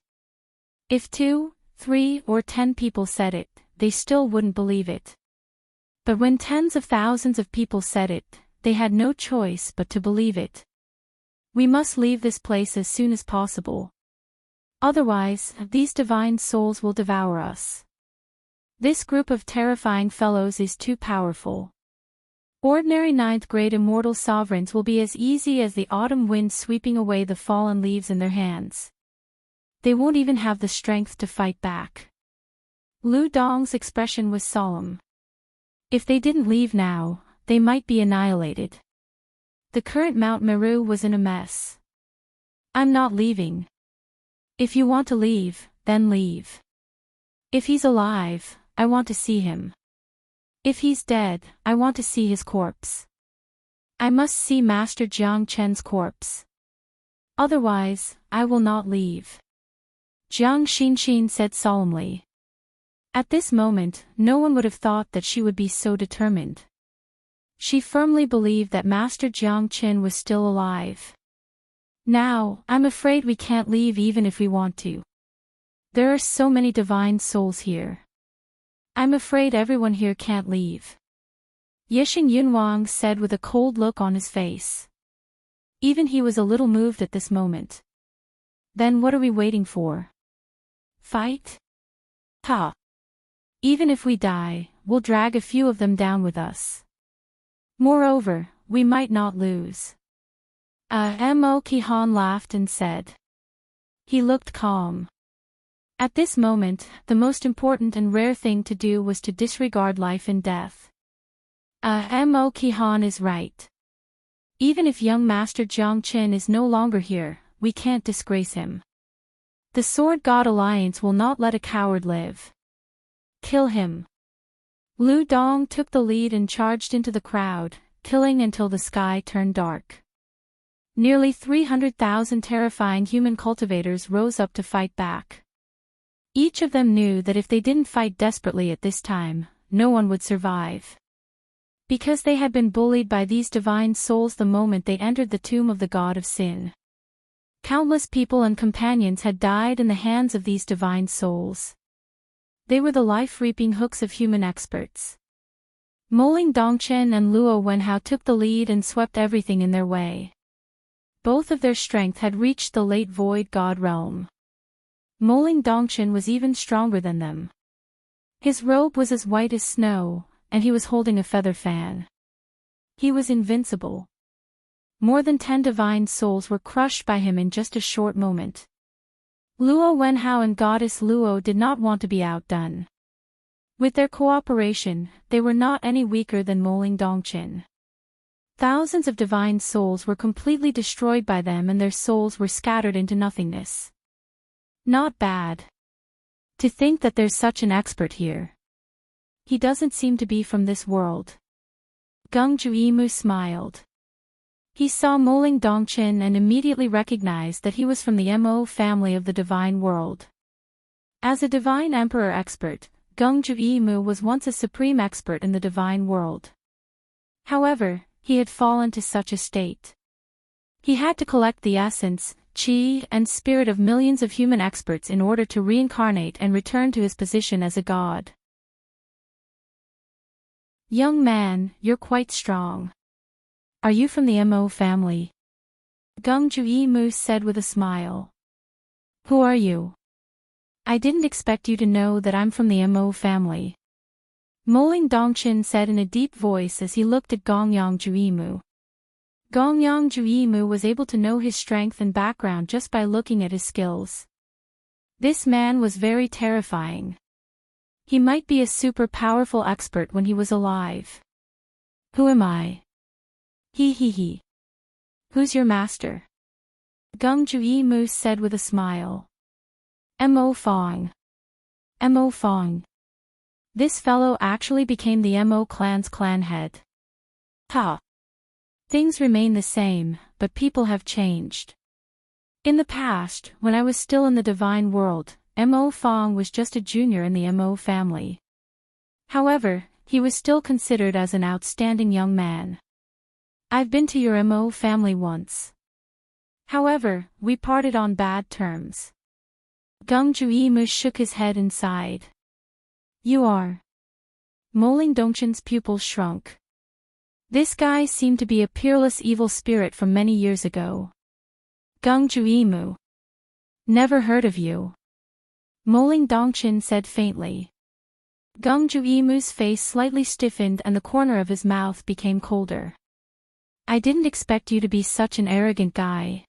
S1: If 2, 3, or 10 people said it, they still wouldn't believe it. But when tens of thousands of people said it, they had no choice but to believe it. We must leave this place as soon as possible. Otherwise, these divine souls will devour us. This group of terrifying fellows is too powerful. Ordinary 9th-grade immortal sovereigns will be as easy as the autumn wind sweeping away the fallen leaves in their hands. They won't even have the strength to fight back. Lu Dong's expression was solemn. If they didn't leave now, they might be annihilated. The current Mount Meru was in a mess. I'm not leaving. If you want to leave, then leave. If he's alive, I want to see him. If he's dead, I want to see his corpse. I must see Master Jiang Chen's corpse. Otherwise, I will not leave. Jiang Xinxin said solemnly. At this moment, no one would have thought that she would be so determined. She firmly believed that Master Jiang Chen was still alive. Now, I'm afraid we can't leave even if we want to. There are so many divine souls here. I'm afraid everyone here can't leave. Yixing Yunwang said with a cold look on his face. Even he was a little moved at this moment. Then what are we waiting for? Fight? Ha! Even if we die, we'll drag a few of them down with us. Moreover, we might not lose. Mo Kihan laughed and said. He looked calm. At this moment, the most important and rare thing to do was to disregard life and death. Mo Kihan is right. Even if young Master Jiang Chen is no longer here, we can't disgrace him. The Sword God Alliance will not let a coward live. Kill him. Lu Dong took the lead and charged into the crowd, killing until the sky turned dark. Nearly 300,000 terrifying human cultivators rose up to fight back. Each of them knew that if they didn't fight desperately at this time, no one would survive. Because they had been bullied by these divine souls the moment they entered the tomb of the god of sin. Countless people and companions had died in the hands of these divine souls. They were the life-reaping hooks of human experts. Moling Dongchen and Luo Wenhao took the lead and swept everything in their way. Both of their strength had reached the late void god realm. Moling Dongchen was even stronger than them. His robe was as white as snow, and he was holding a feather fan. He was invincible. More than 10 divine souls were crushed by him in just a short moment. Luo Wenhao and Goddess Luo did not want to be outdone. With their cooperation, they were not any weaker than Moling Dongchen. Thousands of divine souls were completely destroyed by them and their souls were scattered into nothingness. Not bad. To think that there's such an expert here. He doesn't seem to be from this world. Gung Juimu smiled. He saw Moling Dongchen and immediately recognized that he was from the Mo family of the divine world. As a divine emperor expert, Gung Juimu was once a supreme expert in the divine world. However, he had fallen to such a state. He had to collect the essence, qi, and spirit of millions of human experts in order to reincarnate and return to his position as a god. Young man, you're quite strong. Are you from the Mo family? Gung Juimu said with a smile. Who are you? I didn't expect you to know that I'm from the Mo family. Moling Dongchen said in a deep voice as he looked at Gongyang Juimu. Gongyang Juimu was able to know his strength and background just by looking at his skills. This man was very terrifying. He might be a super powerful expert when he was alive. Who am I? He. Who's your master? Gung Juimu said with a smile. Mo Fong. Mo Fong. This fellow actually became the Mo clan's clan head. Ha! Things remain the same, but people have changed. In the past, when I was still in the divine world, Mo Fong was just a junior in the Mo family. However, he was still considered as an outstanding young man. I've been to your Mo family once. However, we parted on bad terms. Gung Juimu shook his head and sighed. You are. Moling Dongchen's pupils shrunk. This guy seemed to be a peerless evil spirit from many years ago. Gung Juimu. Never heard of you. Moling Dongchen said faintly. Gung Juimu's face slightly stiffened and the corner of his mouth became colder. I didn't expect you to be such an arrogant guy.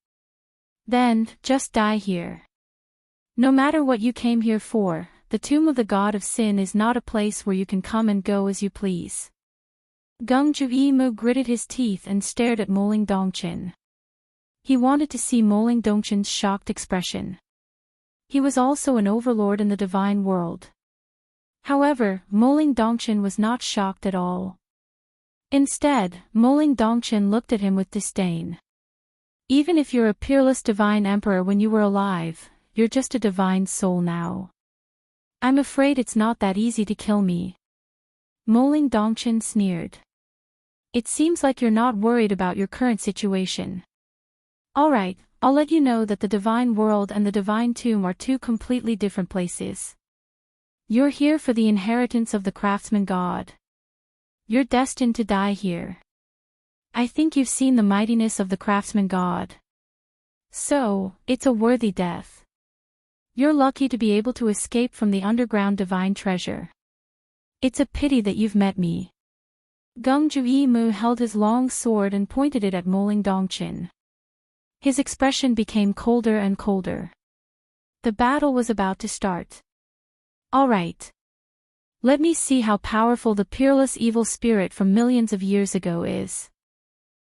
S1: Then, just die here. No matter what you came here for, the tomb of the god of sin is not a place where you can come and go as you please. Gung Juimu gritted his teeth and stared at Moling Dongchen. He wanted to see Moling Dongchen's shocked expression. He was also an overlord in the divine world. However, Moling Dongchen was not shocked at all. Instead, Moling Dongchen looked at him with disdain. Even if you're a peerless divine emperor when you were alive, you're just a divine soul now. I'm afraid it's not that easy to kill me. Moling Dongchen sneered. It seems like you're not worried about your current situation. Alright, I'll let you know that the divine world and the divine tomb are two completely different places. You're here for the inheritance of the craftsman god. You're destined to die here. I think you've seen the mightiness of the craftsman god. So, it's a worthy death. You're lucky to be able to escape from the underground divine treasure. It's a pity that you've met me. Gung Juimu held his long sword and pointed it at Moling Dongchen. His expression became colder and colder. The battle was about to start. Alright. Let me see how powerful the peerless evil spirit from millions of years ago is.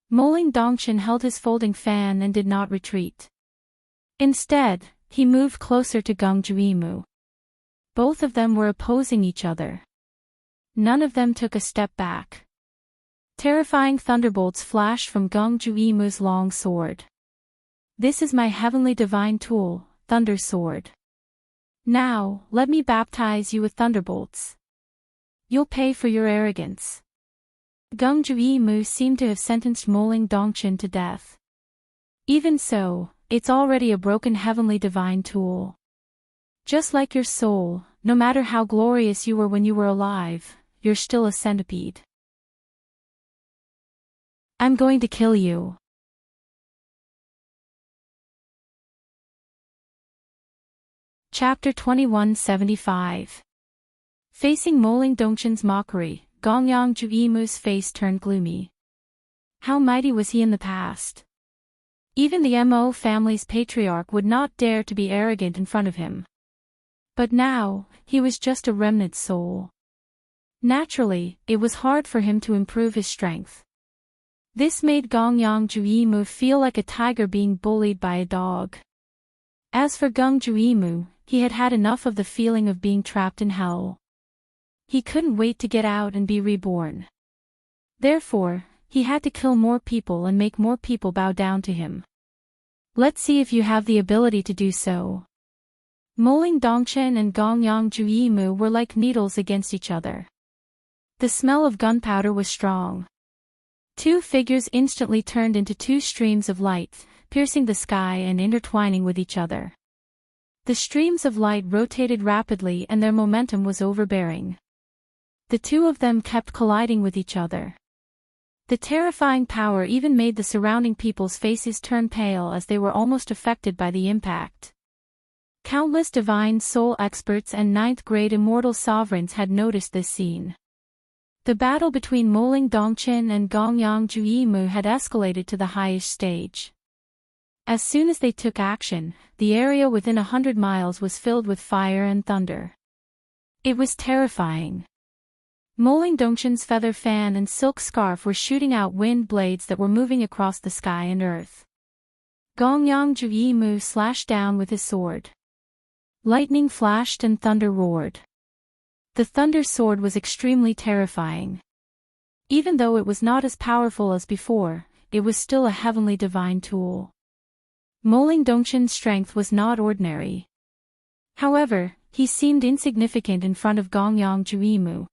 S1: Moling Dongchen held his folding fan and did not retreat. Instead, he moved closer to Gung Juimu. Both of them were opposing each other. None of them took a step back. Terrifying thunderbolts flashed from Gung Juimu's long sword. This is my heavenly divine tool, Thunder Sword. Now, let me baptize you with thunderbolts. You'll pay for your arrogance. Gung Juimu seemed to have sentenced Moling Dongchen to death. Even so, it's already a broken heavenly divine tool. Just like your soul, no matter how glorious you were when you were alive, you're still a centipede. I'm going to kill you. Chapter 2175. Facing Moling Dongchen's mockery, Gongyang Juimu's face turned gloomy. How mighty was he in the past? Even the Mo family's patriarch would not dare to be arrogant in front of him. But now, he was just a remnant soul. Naturally, it was hard for him to improve his strength. This made Gongyang Juimu feel like a tiger being bullied by a dog. As for Gung Juimu, he had had enough of the feeling of being trapped in hell. He couldn't wait to get out and be reborn. Therefore, he had to kill more people and make more people bow down to him. Let's see if you have the ability to do so. Moling Dongchen and Gongyang Juimu were like needles against each other. The smell of gunpowder was strong. Two figures instantly turned into two streams of light, piercing the sky and intertwining with each other. The streams of light rotated rapidly and their momentum was overbearing. The two of them kept colliding with each other. The terrifying power even made the surrounding people's faces turn pale as they were almost affected by the impact. Countless divine soul experts and ninth-grade immortal sovereigns had noticed this scene. The battle between Moling Dongchen and Gongyang Juimu had escalated to the highest stage. As soon as they took action, the area within 100 miles was filled with fire and thunder. It was terrifying. Moling Dongchen's feather fan and silk scarf were shooting out wind blades that were moving across the sky and earth. Gongyang Juimu slashed down with his sword. Lightning flashed and thunder roared. The thunder sword was extremely terrifying. Even though it was not as powerful as before, it was still a heavenly divine tool. Moling Dongchen's strength was not ordinary. However, he seemed insignificant in front of Gongyang Juimu.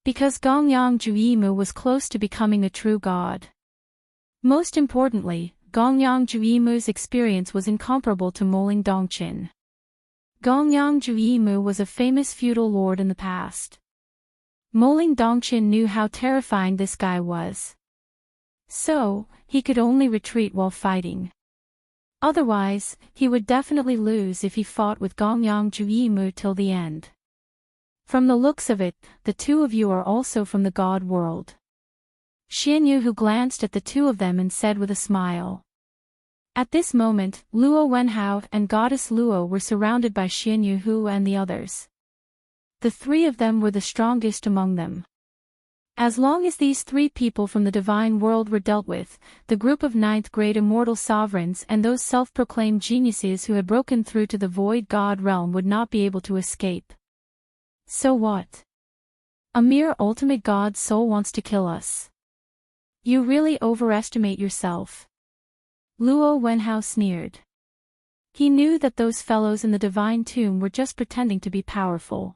S1: Because Gongyang Juimu was close to becoming a true god. Most importantly, Gongyang Juimu's experience was incomparable to Moling Dongchen. Gongyang Juimu was a famous feudal lord in the past. Moling Dongchen knew how terrifying this guy was. So, he could only retreat while fighting. Otherwise, he would definitely lose if he fought with Gongyang Juimu till the end. From the looks of it, the two of you are also from the god world. Xianyu glanced at the two of them and said with a smile. At this moment, Luo Wenhao and goddess Luo were surrounded by Xianyu and the others. The three of them were the strongest among them. As long as these three people from the divine world were dealt with, the group of ninth-grade immortal sovereigns and those self-proclaimed geniuses who had broken through to the void god realm would not be able to escape. So what? A mere ultimate god soul wants to kill us. You really overestimate yourself. Luo Wenhao sneered. He knew that those fellows in the divine tomb were just pretending to be powerful.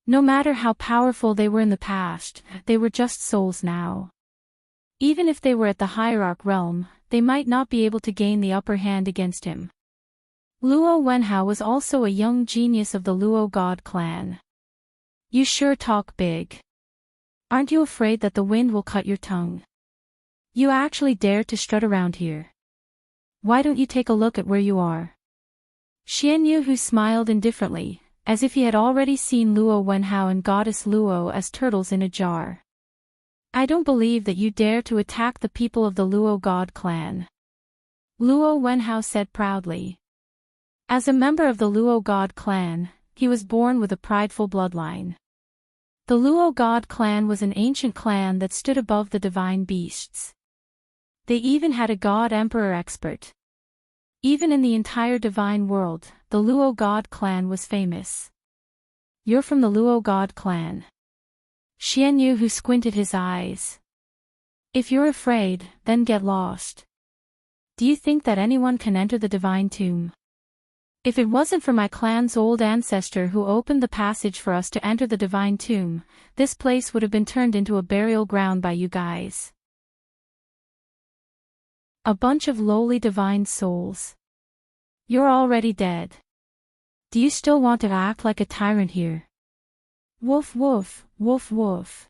S1: No matter how powerful they were in the past, they were just souls now. Even if they were at the hierarch realm, they might not be able to gain the upper hand against him. Luo Wenhao was also a young genius of the Luo god clan. You sure talk big. Aren't you afraid that the wind will cut your tongue? You actually dare to strut around here. Why don't you take a look at where you are? Xianyu smiled indifferently, as if he had already seen Luo Wenhao and goddess Luo as turtles in a jar. I don't believe that you dare to attack the people of the Luo god clan. Luo Wenhao said proudly. As a member of the Luo god clan, he was born with a prideful bloodline. The Luo god clan was an ancient clan that stood above the divine beasts. They even had a god emperor expert. Even in the entire divine world, the Luo god clan was famous. You're from the Luo god clan. Xianyu squinted his eyes. If you're afraid, then get lost. Do you think that anyone can enter the divine tomb? If it wasn't for my clan's old ancestor who opened the passage for us to enter the divine tomb, this place would have been turned into a burial ground by you guys. A bunch of lowly divine souls. You're already dead. Do you still want to act like a tyrant here? Woof woof, woof woof.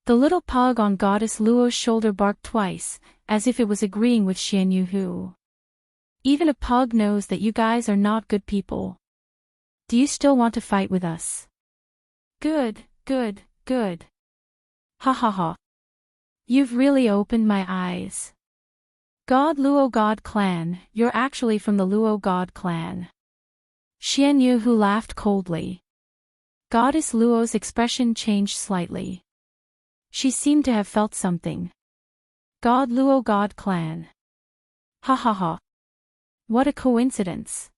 S1: The little pug on Goddess Luo's shoulder barked twice, as if it was agreeing with Xian Yu. Even a pug knows that you guys are not good people. Do you still want to fight with us? Good, good, good. Ha ha ha. You've really opened my eyes. God Luo God Clan, you're actually from the Luo God Clan. Xian Yu laughed coldly. Goddess Luo's expression changed slightly. She seemed to have felt something. God Luo God Clan. Ha ha ha. What a coincidence.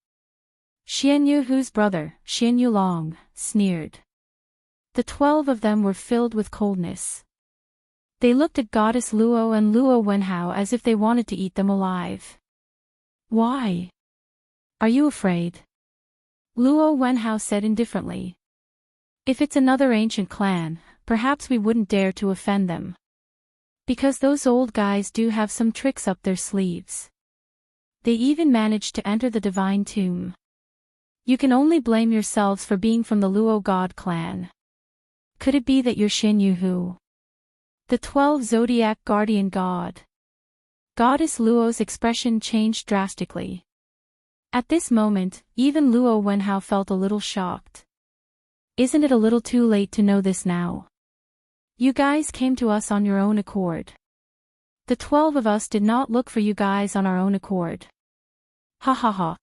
S1: Xian Yu's brother, Xian Yulong, sneered. The 12 of them were filled with coldness. They looked at Goddess Luo and Luo Wenhao as if they wanted to eat them alive. Why? Are you afraid? Luo Wenhao said indifferently. If it's another ancient clan, perhaps we wouldn't dare to offend them. Because those old guys do have some tricks up their sleeves. They even managed to enter the divine tomb. You can only blame yourselves for being from the Luo God clan. Could it be that you're Xian Yu? The 12 zodiac guardian god. Goddess Luo's expression changed drastically. At this moment, even Luo Wenhao felt a little shocked. Isn't it a little too late to know this now? You guys came to us on your own accord. The 12 of us did not look for you guys on our own accord. Ha ha ha.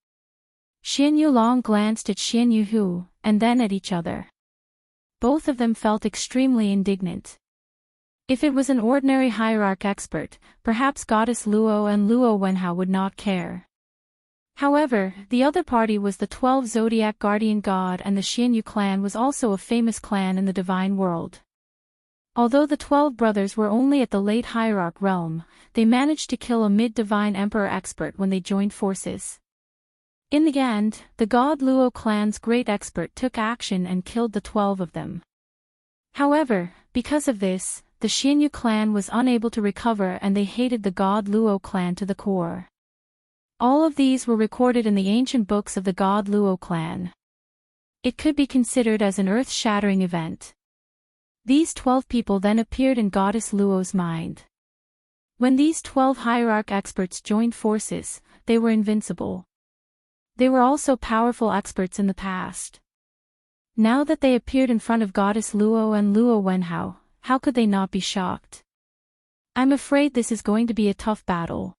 S1: Xian Yulong glanced at Xian Yu and then at each other. Both of them felt extremely indignant. If it was an ordinary hierarch expert, perhaps Goddess Luo and Luo Wenhao would not care. However, the other party was the 12 zodiac guardian god, and the Xian Yu clan was also a famous clan in the divine world. Although the 12 brothers were only at the late hierarch realm, they managed to kill a mid-divine emperor expert when they joined forces. In the end, the god Luo clan's great expert took action and killed the 12 of them. However, because of this, the Xian Yu clan was unable to recover and they hated the god Luo clan to the core. All of these were recorded in the ancient books of the god Luo clan. It could be considered as an earth-shattering event. These 12 people then appeared in Goddess Luo's mind. When these 12 hierarch experts joined forces, they were invincible. They were also powerful experts in the past. Now that they appeared in front of Goddess Luo and Luo Wenhao, how could they not be shocked? I'm afraid this is going to be a tough battle.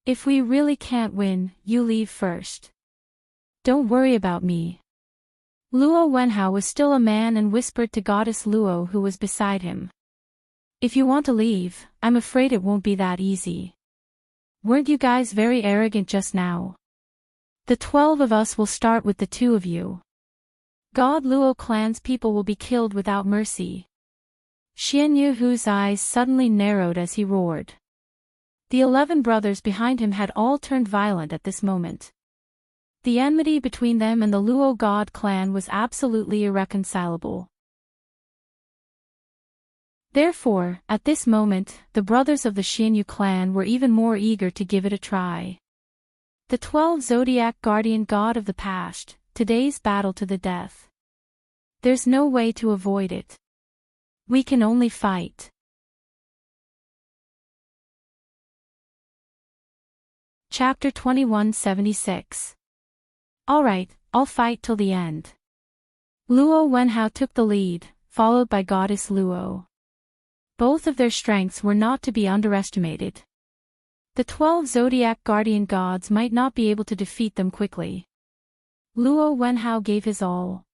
S1: If we really can't win, you leave first. Don't worry about me. Luo Wenhao was still a man and whispered to Goddess Luo who was beside him. If you want to leave, I'm afraid it won't be that easy. Weren't you guys very arrogant just now? The 12 of us will start with the 2 of you. God Luo clan's people will be killed without mercy. Xian Yu's eyes suddenly narrowed as he roared. The 11 brothers behind him had all turned violent at this moment. The enmity between them and the Luo God clan was absolutely irreconcilable. Therefore, at this moment, the brothers of the Xian Yu clan were even more eager to give it a try. The 12 zodiac guardian god of the past, today's battle to the death. There's no way to avoid it. We can only fight. Chapter 2176. Alright, I'll fight till the end. Luo Wenhao took the lead, followed by Goddess Luo. Both of their strengths were not to be underestimated. The 12 zodiac guardian gods might not be able to defeat them quickly. Luo Wenhao gave his all.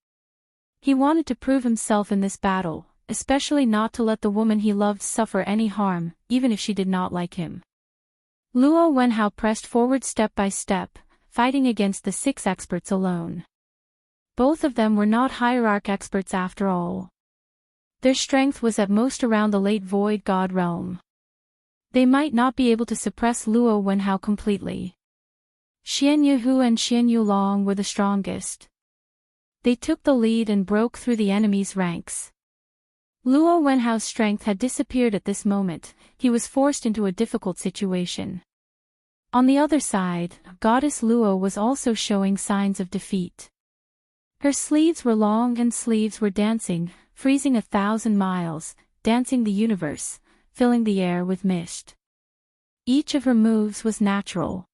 S1: He wanted to prove himself in this battle, especially not to let the woman he loved suffer any harm, even if she did not like him. Luo Wenhao pressed forward step by step, fighting against the 6 experts alone. Both of them were not hierarch experts after all. Their strength was at most around the late void god realm. They might not be able to suppress Luo Wenhao completely. Xian Yu and Xian Yulong were the strongest. They took the lead and broke through the enemy's ranks. Luo Wenhao's strength had disappeared at this moment. He was forced into a difficult situation. On the other side, Goddess Luo was also showing signs of defeat. Her sleeves were long and sleeves were dancing, freezing 1,000 miles, dancing the universe, filling the air with mist. Each of her moves was natural.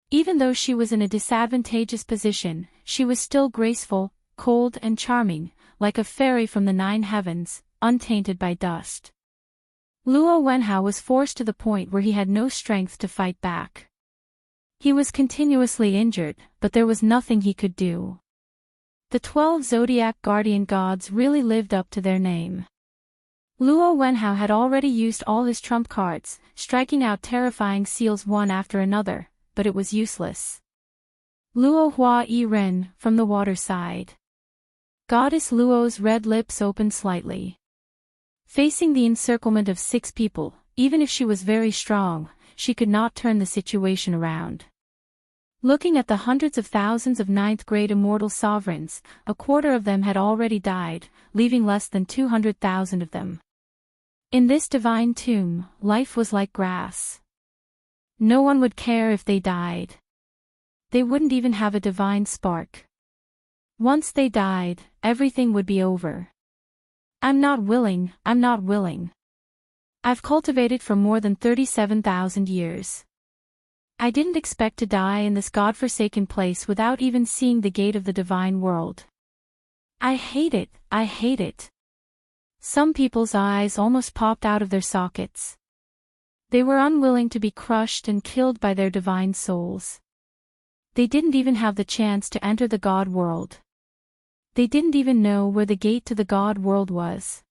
S1: Even though she was in a disadvantageous position, she was still graceful, cold and charming, like a fairy from the 9 heavens, untainted by dust. Luo Wenhao was forced to the point where he had no strength to fight back. He was continuously injured, but there was nothing he could do. The 12 zodiac guardian gods really lived up to their name. Luo Wenhao had already used all his trump cards, striking out terrifying seals one after another, but it was useless. Luo Hua Yi Ren, from the water side. Goddess Luo's red lips opened slightly. Facing the encirclement of 6 people, even if she was very strong, she could not turn the situation around. Looking at the hundreds of thousands of 9th-grade immortal sovereigns, a quarter of them had already died, leaving less than 200,000 of them. In this divine tomb, life was like grass. No one would care if they died. They wouldn't even have a divine spark. Once they died, everything would be over. I'm not willing. I've cultivated for more than 37,000 years. I didn't expect to die in this godforsaken place without even seeing the gate of the divine world. I hate it. Some people's eyes almost popped out of their sockets. They were unwilling to be crushed and killed by their divine souls. They didn't even have the chance to enter the God world. They didn't even know where the gate to the God world was.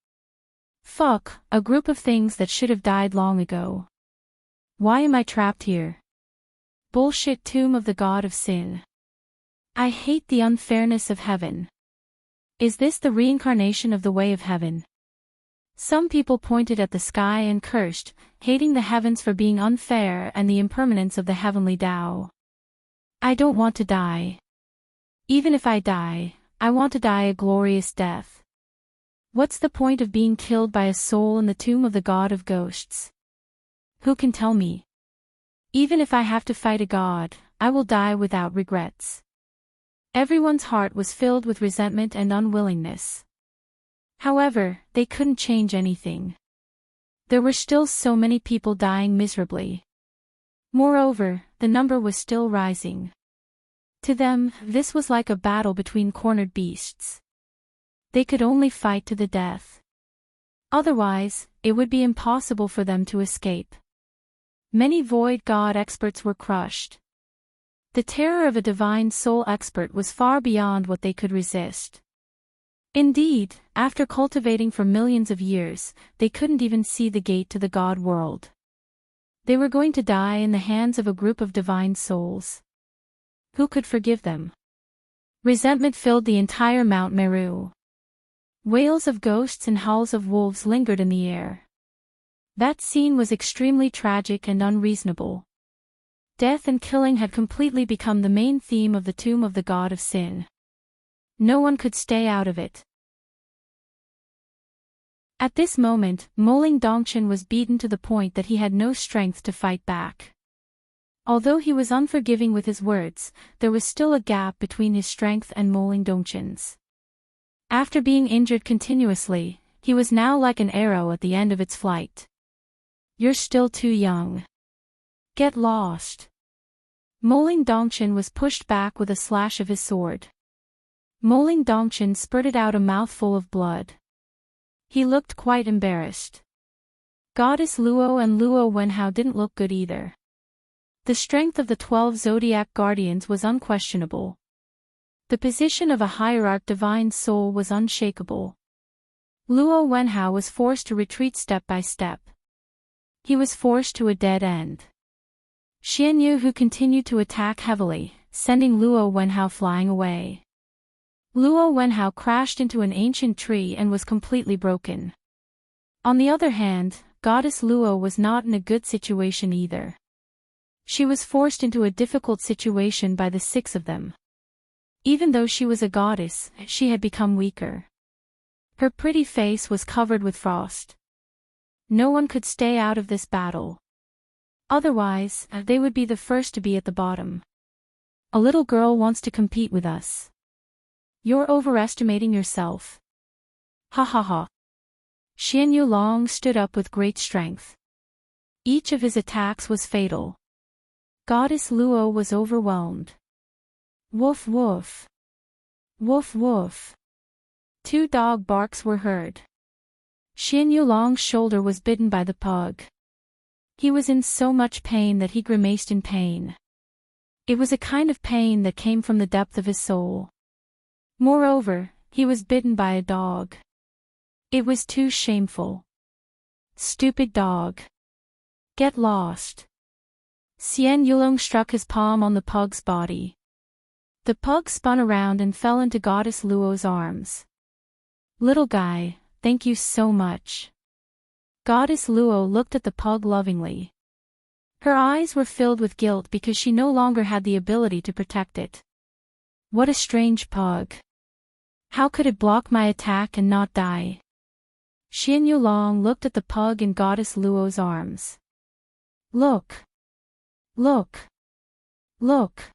S1: Fuck, a group of things that should have died long ago. Why am I trapped here? Bullshit tomb of the god of sin. I hate the unfairness of heaven. Is this the reincarnation of the way of heaven? Some people pointed at the sky and cursed, hating the heavens for being unfair and the impermanence of the heavenly Tao. I don't want to die. Even if I die, I want to die a glorious death. What's the point of being killed by a soul in the tomb of the god of ghosts? Who can tell me? Even if I have to fight a god, I will die without regrets. Everyone's heart was filled with resentment and unwillingness. However, they couldn't change anything. There were still so many people dying miserably. Moreover, the number was still rising. To them, this was like a battle between cornered beasts. They could only fight to the death. Otherwise, it would be impossible for them to escape. Many void god experts were crushed. The terror of a divine soul expert was far beyond what they could resist. Indeed, after cultivating for millions of years, they couldn't even see the gate to the God world. They were going to die in the hands of a group of divine souls. Who could forgive them? Resentment filled the entire Mount Meru. Wails of ghosts and howls of wolves lingered in the air. That scene was extremely tragic and unreasonable. Death and killing had completely become the main theme of the tomb of the god of sin. No one could stay out of it. At this moment, Moling Dongchen was beaten to the point that he had no strength to fight back. Although he was unforgiving with his words, there was still a gap between his strength and Moling Dongchen's. After being injured continuously, he was now like an arrow at the end of its flight. You're still too young. Get lost. Moling Dongchen was pushed back with a slash of his sword. Moling Dongchen spurted out a mouthful of blood. He looked quite embarrassed. Goddess Luo and Luo Wenhao didn't look good either. The strength of the 12 zodiac guardians was unquestionable. The position of a hierarch divine soul was unshakable. Luo Wenhao was forced to retreat step by step. He was forced to a dead end. Xian Yu who continued to attack heavily, sending Luo Wenhao flying away. Luo Wenhao crashed into an ancient tree and was completely broken. On the other hand, Goddess Luo was not in a good situation either. She was forced into a difficult situation by the 6 of them. Even though she was a goddess, she had become weaker. Her pretty face was covered with frost. No one could stay out of this battle. Otherwise, they would be the first to be at the bottom. A little girl wants to compete with us. You're overestimating yourself. Ha ha ha. Xian Yulong stood up with great strength. Each of his attacks was fatal. Goddess Luo was overwhelmed. Woof woof. Woof woof. 2 dog barks were heard. Xian Yulong's shoulder was bitten by the pug. He was in so much pain that he grimaced in pain. It was a kind of pain that came from the depth of his soul. Moreover, he was bitten by a dog. It was too shameful. Stupid dog. Get lost. Xian Yulong struck his palm on the pug's body. The pug spun around and fell into Goddess Luo's arms. Little guy, thank you so much. Goddess Luo looked at the pug lovingly. Her eyes were filled with guilt because she no longer had the ability to protect it. What a strange pug. How could it block my attack and not die? Xian Yulong looked at the pug in Goddess Luo's arms. Look. Look. Look.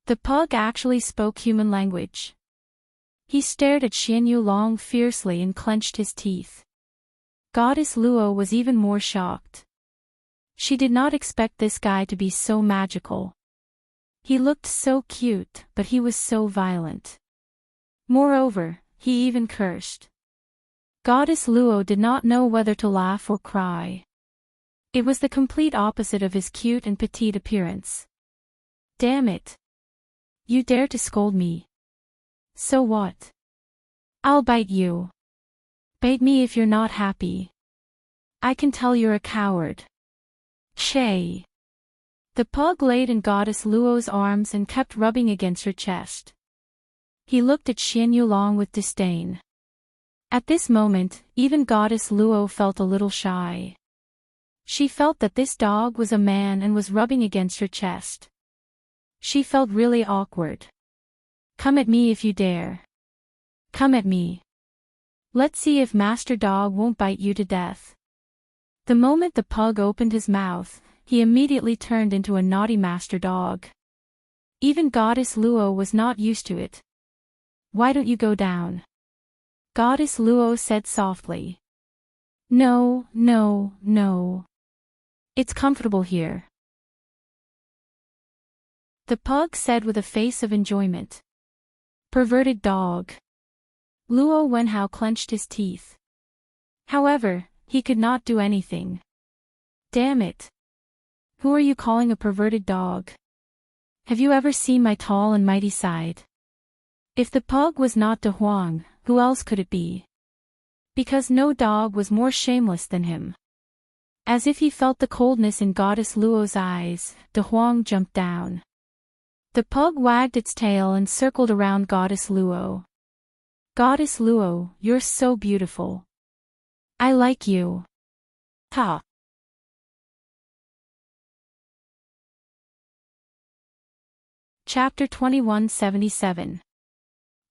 S1: The pug actually spoke human language. He stared at Xian Yulong fiercely and clenched his teeth. Goddess Luo was even more shocked. She did not expect this guy to be so magical. He looked so cute, but he was so violent. Moreover, he even cursed. Goddess Luo did not know whether to laugh or cry. It was the complete opposite of his cute and petite appearance. Damn it. You dare to scold me. So what? I'll bite you. Bite me if you're not happy. I can tell you're a coward. Shay. The pug laid in Goddess Luo's arms and kept rubbing against her chest. He looked at Xian Yulong with disdain. At this moment, even Goddess Luo felt a little shy. She felt that this dog was a man and was rubbing against her chest. She felt really awkward. Come at me if you dare. Come at me. Let's see if Master Dog won't bite you to death. The moment the pug opened his mouth, he immediately turned into a naughty Master Dog. Even Goddess Luo was not used to it. Why don't you go down? Goddess Luo said softly. No, no, no. It's comfortable here. The pug said with a face of enjoyment. Perverted dog. Luo Wenhao clenched his teeth. However, he could not do anything. Damn it. Who are you calling a perverted dog? Have you ever seen my tall and mighty side? If the pug was not De Huang, who else could it be? Because no dog was more shameless than him. As if he felt the coldness in Goddess Luo's eyes, De Huang jumped down. The pug wagged its tail and circled around Goddess Luo. Goddess Luo, you're so beautiful. I like you. Ha. Chapter 2177.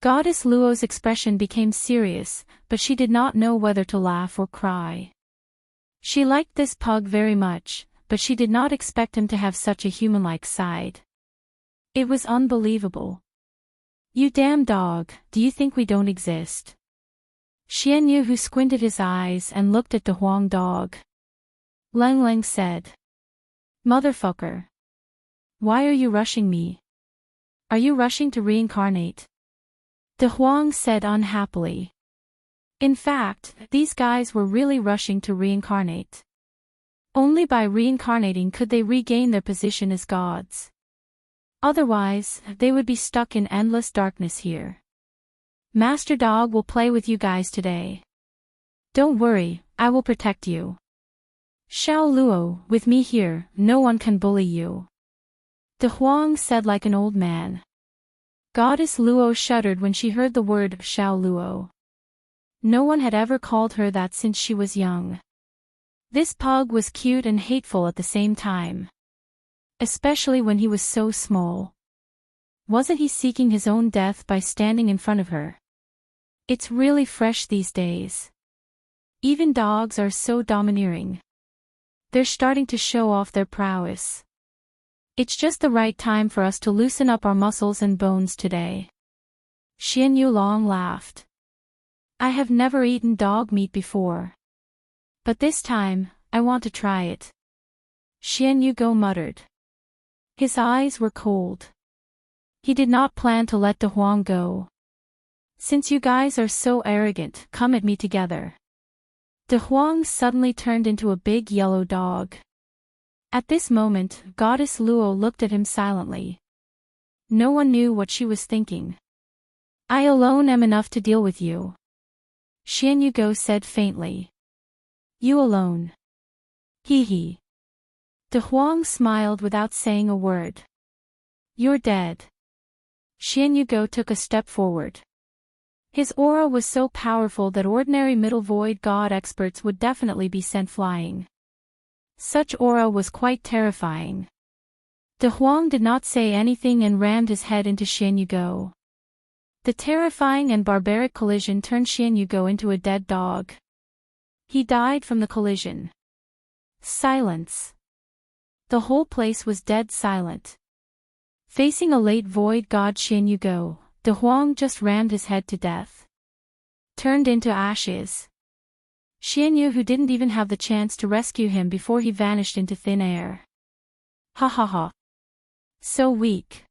S1: Goddess Luo's expression became serious, but she did not know whether to laugh or cry. She liked this pug very much, but she did not expect him to have such a human-like side. It was unbelievable. You damn dog, do you think we don't exist? Xian Yu who squinted his eyes and looked at the Huang dog. Leng Leng said. Motherfucker. Why are you rushing me? Are you rushing to reincarnate? De Huang said unhappily. In fact, these guys were really rushing to reincarnate. Only by reincarnating could they regain their position as gods. Otherwise, they would be stuck in endless darkness here. Master Dog will play with you guys today. Don't worry, I will protect you. Xiao Luo, with me here, no one can bully you. De Huang said like an old man. Goddess Luo shuddered when she heard the word Xiao Luo. No one had ever called her that since she was young. This pug was cute and hateful at the same time. Especially when he was so small. Wasn't he seeking his own death by standing in front of her? It's really fresh these days. Even dogs are so domineering. They're starting to show off their prowess. It's just the right time for us to loosen up our muscles and bones today. Xian Yulong laughed. I have never eaten dog meat before. But this time, I want to try it. Xian Yugo muttered. His eyes were cold. He did not plan to let De Huang go. Since you guys are so arrogant, come at me together. De Huang suddenly turned into a big yellow dog. At this moment, Goddess Luo looked at him silently. No one knew what she was thinking. I alone am enough to deal with you. Xian Yugo said faintly. You alone. Hee hee. De Huang smiled without saying a word. You're dead. Xian Yugo took a step forward. His aura was so powerful that ordinary middle void god experts would definitely be sent flying. Such aura was quite terrifying. De Huang did not say anything and rammed his head into Xian Yugo. The terrifying and barbaric collision turned Xian Yugo into a dead dog. He died from the collision. Silence. The whole place was dead silent. Facing a late void god Xian Yugo, De Huang just rammed his head to death. Turned into ashes. Xian Yu who didn't even have the chance to rescue him before he vanished into thin air. Ha ha ha. So weak.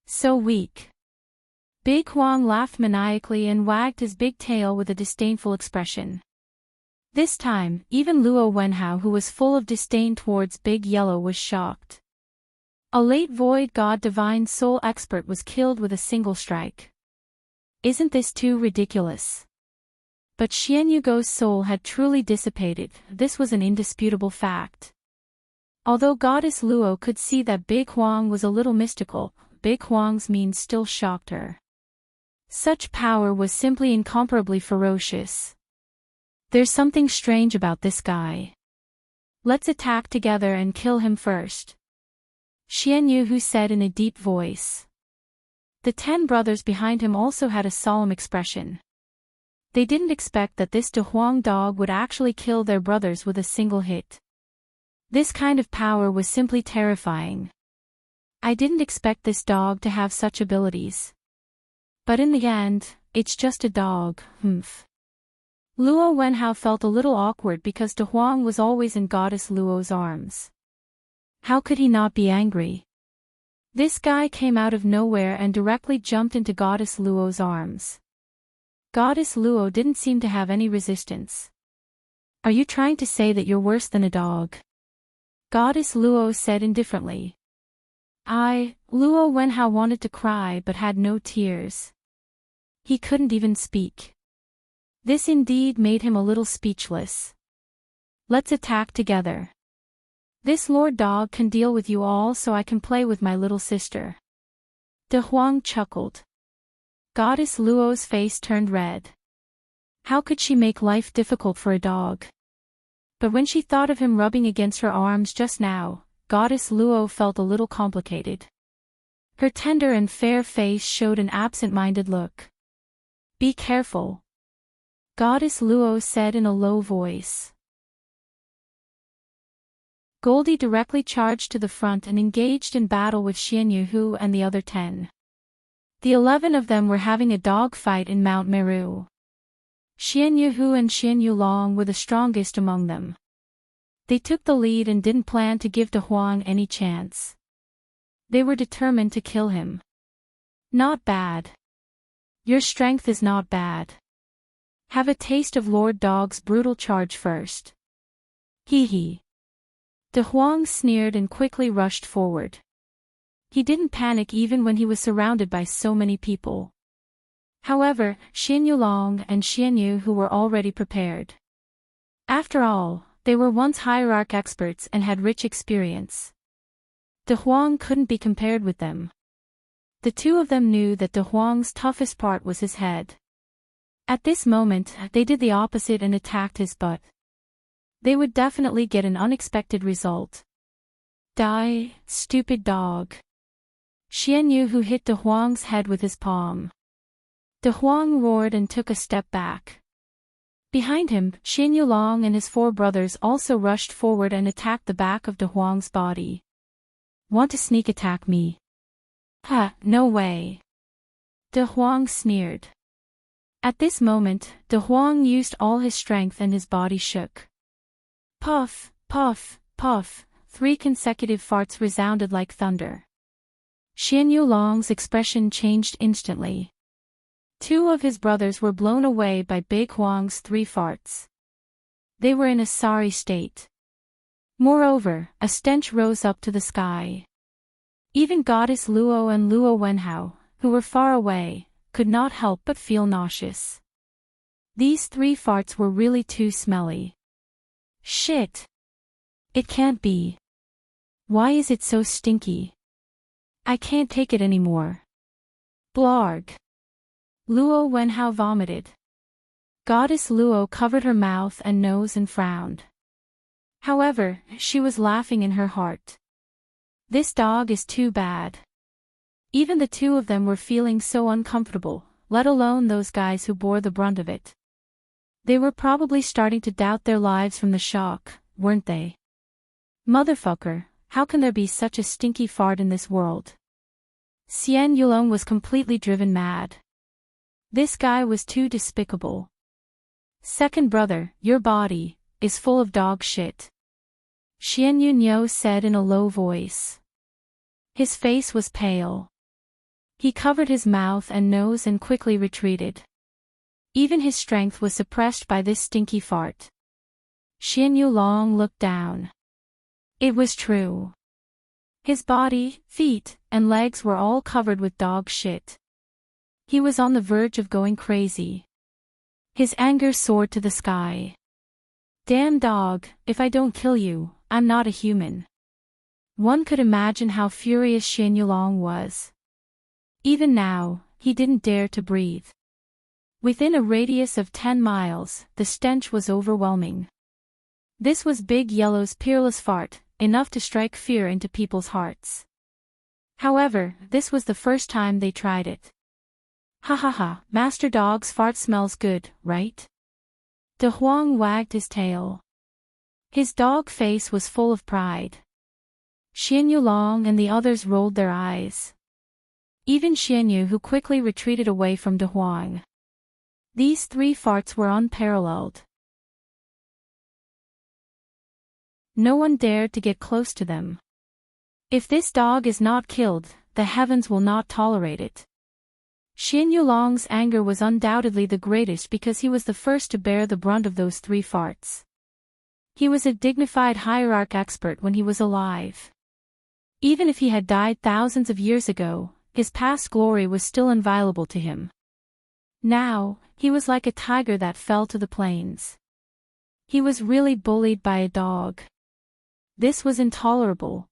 S1: So weak. Big Huang laughed maniacally and wagged his big tail with a disdainful expression. This time, even Luo Wenhao who was full of disdain towards Big Yellow was shocked. A late void god divine soul expert was killed with a single strike. Isn't this too ridiculous? But Xian Yugo's soul had truly dissipated, this was an indisputable fact. Although Goddess Luo could see that Big Huang was a little mystical, Big Huang's mien still shocked her. Such power was simply incomparably ferocious. There's something strange about this guy. Let's attack together and kill him first. Xian Yu said in a deep voice. The 10 brothers behind him also had a solemn expression. They didn't expect that this De Huang dog would actually kill their brothers with a single hit. This kind of power was simply terrifying. I didn't expect this dog to have such abilities. But in the end, it's just a dog, humph. Luo Wenhao felt a little awkward because De Huang was always in Goddess Luo's arms. How could he not be angry? This guy came out of nowhere and directly jumped into Goddess Luo's arms. Goddess Luo didn't seem to have any resistance. Are you trying to say that you're worse than a dog? Goddess Luo said indifferently. Luo Wenhao wanted to cry but had no tears. He couldn't even speak. This indeed made him a little speechless. Let's attack together. This Lord Dog can deal with you all so I can play with my little sister. De Huang chuckled. Goddess Luo's face turned red. How could she make life difficult for a dog? But when she thought of him rubbing against her arms just now, Goddess Luo felt a little complicated. Her tender and fair face showed an absent-minded look. Be careful. Goddess Luo said in a low voice. Goldie directly charged to the front and engaged in battle with Xian Yu and the other 10. The 11 of them were having a dog fight in Mount Meru. Xian Yu and Xian Yulong were the strongest among them. They took the lead and didn't plan to give De Huang any chance. They were determined to kill him. Not bad. Your strength is not bad. Have a taste of Lord Dog's brutal charge first. Hee hee. De Huang sneered and quickly rushed forward. He didn't panic even when he was surrounded by so many people. However, Xian Yulong and Xian Yu were already prepared. After all, they were once hierarch experts and had rich experience. De Huang couldn't be compared with them. The two of them knew that De Huang's toughest part was his head. At this moment, they did the opposite and attacked his butt. They would definitely get an unexpected result. Die, stupid dog. Xian Yu hit De Huang's head with his palm. De Huang roared and took a step back. Behind him, Xian Yulong and his 4 brothers also rushed forward and attacked the back of De Huang's body. Want to sneak attack me? Ha, no way. De Huang sneered. At this moment, De Huang used all his strength and his body shook. Puff, puff, puff, 3 consecutive farts resounded like thunder. Xian Yulong's expression changed instantly. 2 of his brothers were blown away by Big Huang's 3 farts. They were in a sorry state. Moreover, a stench rose up to the sky. Even Goddess Luo and Luo Wenhao, who were far away, could not help but feel nauseous. These 3 farts were really too smelly. Shit! It can't be. Why is it so stinky? I can't take it anymore. Blarg. Luo Wenhao vomited. Goddess Luo covered her mouth and nose and frowned. However, she was laughing in her heart. This dog is too bad. Even the 2 of them were feeling so uncomfortable, let alone those guys who bore the brunt of it. They were probably starting to doubt their lives from the shock, weren't they? Motherfucker, how can there be such a stinky fart in this world? Xian Yulong was completely driven mad. This guy was too despicable. Second brother, your body is full of dog shit. Xian Yunyo said in a low voice. His face was pale. He covered his mouth and nose and quickly retreated. Even his strength was suppressed by this stinky fart. Xian Yulong looked down. It was true. His body, feet, and legs were all covered with dog shit. He was on the verge of going crazy. His anger soared to the sky. Damn dog, if I don't kill you, I'm not a human. One could imagine how furious Xian Yulong was. Even now, he didn't dare to breathe. Within a radius of 10 miles, the stench was overwhelming. This was Big Yellow's peerless fart, enough to strike fear into people's hearts. However, this was the first time they tried it. Ha ha ha, Master Dog's fart smells good, right? De Huang wagged his tail. His dog face was full of pride. Xian Yulong and the others rolled their eyes. Even Xian Yu, who quickly retreated away from De Huang. These 3 farts were unparalleled. No one dared to get close to them. If this dog is not killed, the heavens will not tolerate it. Xian Yulong's anger was undoubtedly the greatest because he was the first to bear the brunt of those 3 farts. He was a dignified hierarch expert when he was alive. Even if he had died thousands of years ago, his past glory was still inviolable to him. Now, he was like a tiger that fell to the plains. He was really bullied by a dog. This was intolerable.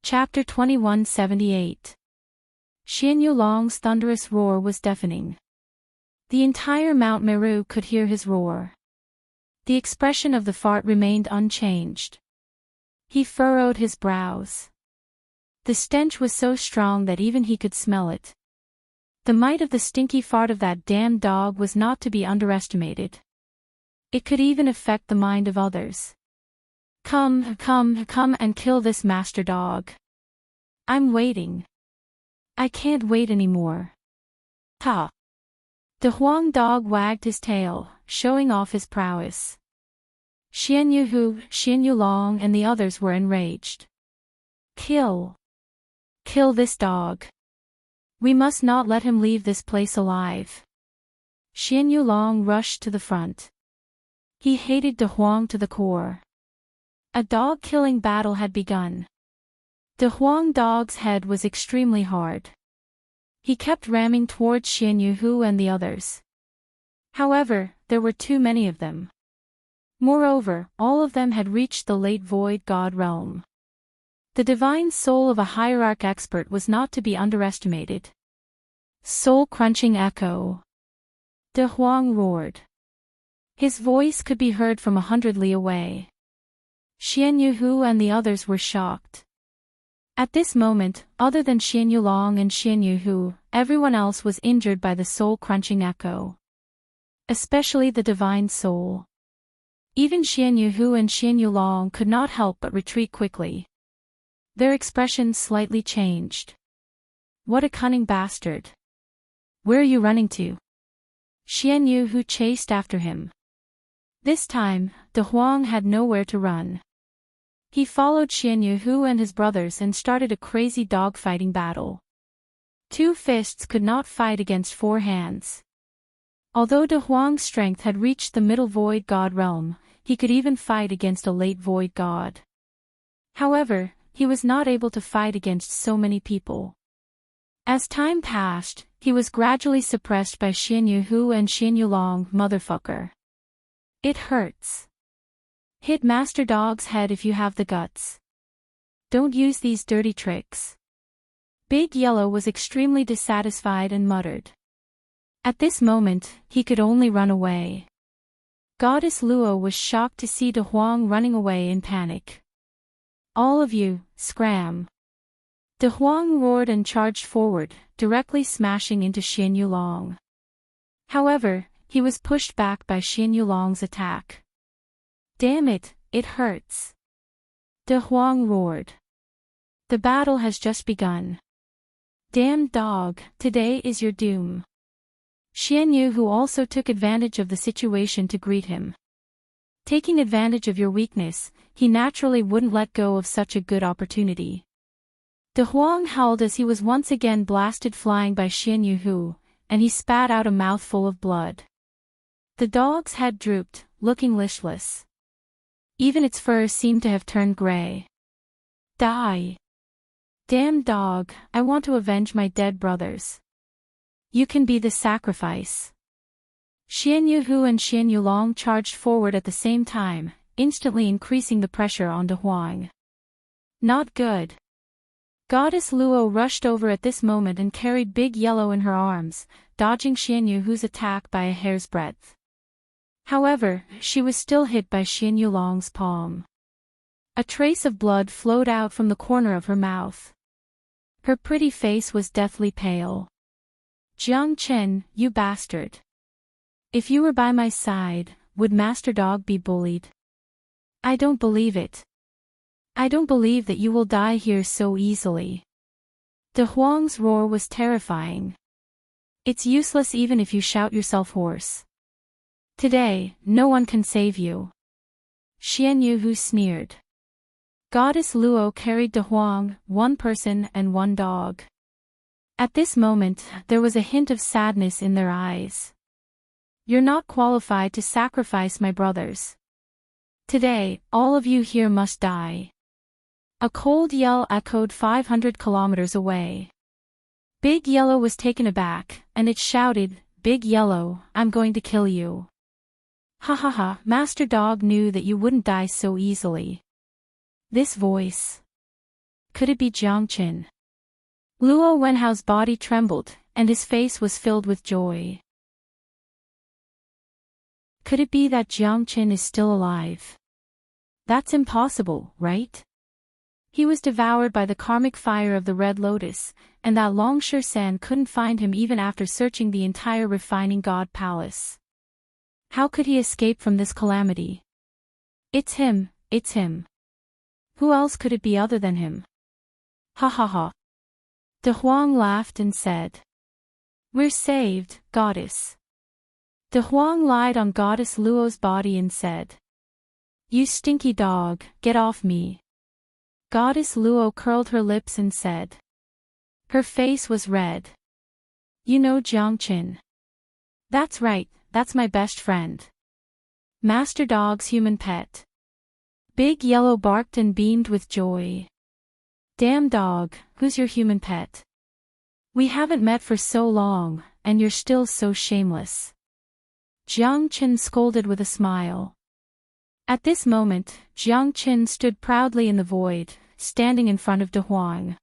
S1: Chapter 2178. Xian Yulong's thunderous roar was deafening. The entire Mount Meru could hear his roar. The expression of the fart remained unchanged. He furrowed his brows. The stench was so strong that even he could smell it. The might of the stinky fart of that damn dog was not to be underestimated. It could even affect the mind of others. Come and kill this master dog. I'm waiting. I can't wait anymore. Ha! The Huang dog wagged his tail, showing off his prowess. Xian Yuhu, Xian Yulong and the others were enraged. Kill! Kill this dog. We must not let him leave this place alive. Xian Yulong rushed to the front. He hated De Huang to the core. A dog-killing battle had begun. De Huang dog's head was extremely hard. He kept ramming towards Xian Yuhu and the others. However, there were too many of them. Moreover, all of them had reached the late void god realm. The divine soul of a hierarch expert was not to be underestimated. Soul-crunching echo. De Huang roared. His voice could be heard from 100 li away. Xian Yuhu and the others were shocked. At this moment, other than Xian Yulong and Xian Yuhu, everyone else was injured by the soul-crunching echo. Especially the divine soul. Even Xian Yuhu and Xian Yulong could not help but retreat quickly. Their expressions slightly changed. What a cunning bastard. Where are you running to? Xian Yuhu chased after him. This time, De Huang had nowhere to run. He followed Xian Yuhu and his brothers and started a crazy dog-fighting battle. 2 fists could not fight against 4 hands. Although De Huang's strength had reached the middle void god realm, he could even fight against a late void god. However, he was not able to fight against so many people. As time passed, he was gradually suppressed by Xian Yuhu and Xian Yulong, motherfucker. It hurts. Hit Master Dog's head if you have the guts. Don't use these dirty tricks. Big Yellow was extremely dissatisfied and muttered. At this moment, he could only run away. Goddess Luo was shocked to see De Huang running away in panic. All of you, scram. De Huang roared and charged forward, directly smashing into Xian Yulong. However, he was pushed back by Xian Yulong's attack. Damn it, it hurts. De Huang roared. The battle has just begun. Damn dog, today is your doom. Xian Yuhu also took advantage of the situation to greet him. Taking advantage of your weakness, he naturally wouldn't let go of such a good opportunity. De Huang howled as he was once again blasted flying by Xian Yuhu, and he spat out a mouthful of blood. The dog's head drooped, looking listless. Even its fur seemed to have turned gray. Die! Damn dog, I want to avenge my dead brothers. You can be the sacrifice. Xian Yuhu and Xian Yulong charged forward at the same time, instantly increasing the pressure on De Huang. Not good. Goddess Luo rushed over at this moment and carried Big Yellow in her arms, dodging Xian Yuhu's attack by a hair's breadth. However, she was still hit by Xian Yulong's palm. A trace of blood flowed out from the corner of her mouth. Her pretty face was deathly pale. Jiang Chen, you bastard. If you were by my side, would Master Dog be bullied? I don't believe it. I don't believe that you will die here so easily. De Huang's roar was terrifying. It's useless even if you shout yourself hoarse. Today, no one can save you. Xian Yuhu sneered. Goddess Luo carried De Huang, 1 person and 1 dog. At this moment, there was a hint of sadness in their eyes. You're not qualified to sacrifice my brothers. Today, all of you here must die. A cold yell echoed 500 kilometers away. Big Yellow was taken aback, and it shouted, Big Yellow, I'm going to kill you. Ha ha ha, Master Dog knew that you wouldn't die so easily. This voice. Could it be Jiang Qin? Luo Wenhao's body trembled, and his face was filled with joy. Could it be that Jiang Qin is still alive? That's impossible, right? He was devoured by the karmic fire of the Red Lotus, and that Long San couldn't find him even after searching the entire refining god palace. How could he escape from this calamity? It's him, it's him. Who else could it be other than him? Ha ha ha. De Huang laughed and said. We're saved, goddess. De Huang lied on Goddess Luo's body and said. You stinky dog, get off me. Goddess Luo curled her lips and said. Her face was red. You know Jiang Qin. That's right, that's my best friend. Master Dog's human pet. Big Yellow barked and beamed with joy. Damn dog, who's your human pet? We haven't met for so long, and you're still so shameless. Jiang Qin scolded with a smile. At this moment, Jiang Qin stood proudly in the void, standing in front of De Huang.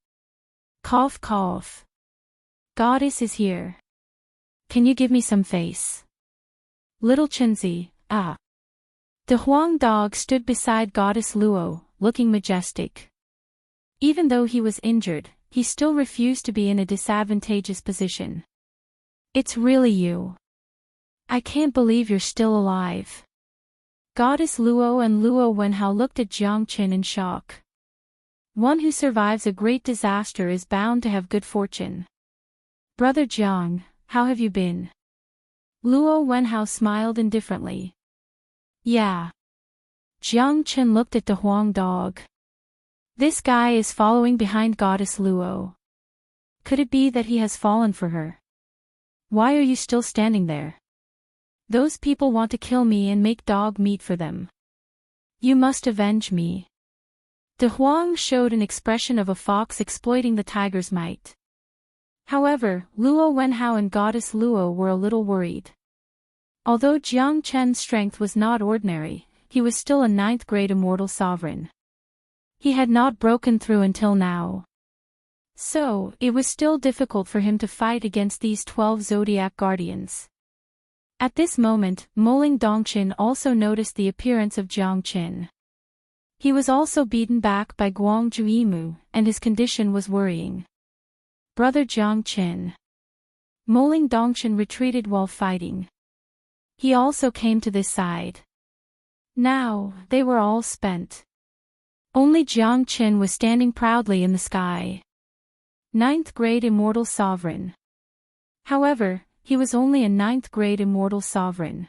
S1: Cough cough. Goddess is here. Can you give me some face? Little Chinzi, ah. De Huang dog stood beside Goddess Luo, looking majestic. Even though he was injured, he still refused to be in a disadvantageous position. It's really you. I can't believe you're still alive. Goddess Luo and Luo Wenhao looked at Jiang Qin in shock. One who survives a great disaster is bound to have good fortune. Brother Jiang, how have you been? Luo Wenhao smiled indifferently. Yeah. Jiang Qin looked at the Huang dog. This guy is following behind Goddess Luo. Could it be that he has fallen for her? Why are you still standing there? Those people want to kill me and make dog meat for them. You must avenge me. De Huang showed an expression of a fox exploiting the tiger's might. However, Luo Wenhao and Goddess Luo were a little worried. Although Jiang Chen's strength was not ordinary, he was still a 9th-grade immortal sovereign. He had not broken through until now. So, it was still difficult for him to fight against these 12 zodiac guardians. At this moment, Moling Dongqin also noticed the appearance of Jiang Qin. He was also beaten back by Guang Juimu, and his condition was worrying. Brother Jiang Qin. Moling Dongqin retreated while fighting. He also came to this side. Now, they were all spent. Only Jiang Qin was standing proudly in the sky. 9th-grade immortal sovereign. However, he was only a 9th-grade immortal sovereign.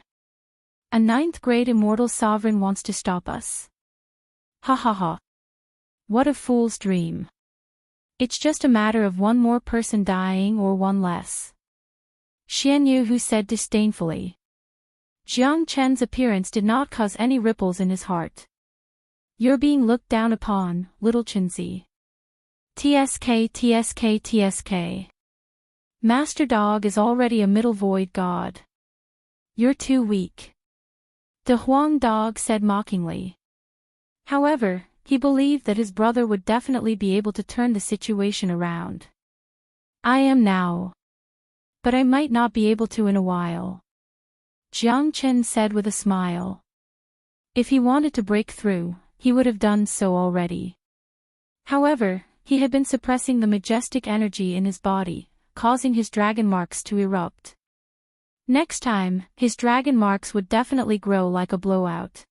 S1: A 9th-grade immortal sovereign wants to stop us. Ha ha ha. What a fool's dream. It's just a matter of one more person dying or one less. Xian Yu said disdainfully. Jiang Chen's appearance did not cause any ripples in his heart. You're being looked down upon, little Chenzi. TSK TSK TSK. Master Dog is already a middle void god. You're too weak. The Huang Dog said mockingly. However, he believed that his brother would definitely be able to turn the situation around. I am now. But I might not be able to in a while. Jiang Chen said with a smile. If he wanted to break through, he would have done so already. However, he had been suppressing the majestic energy in his body, causing his dragon marks to erupt. Next time, his dragon marks would definitely grow like a blowout.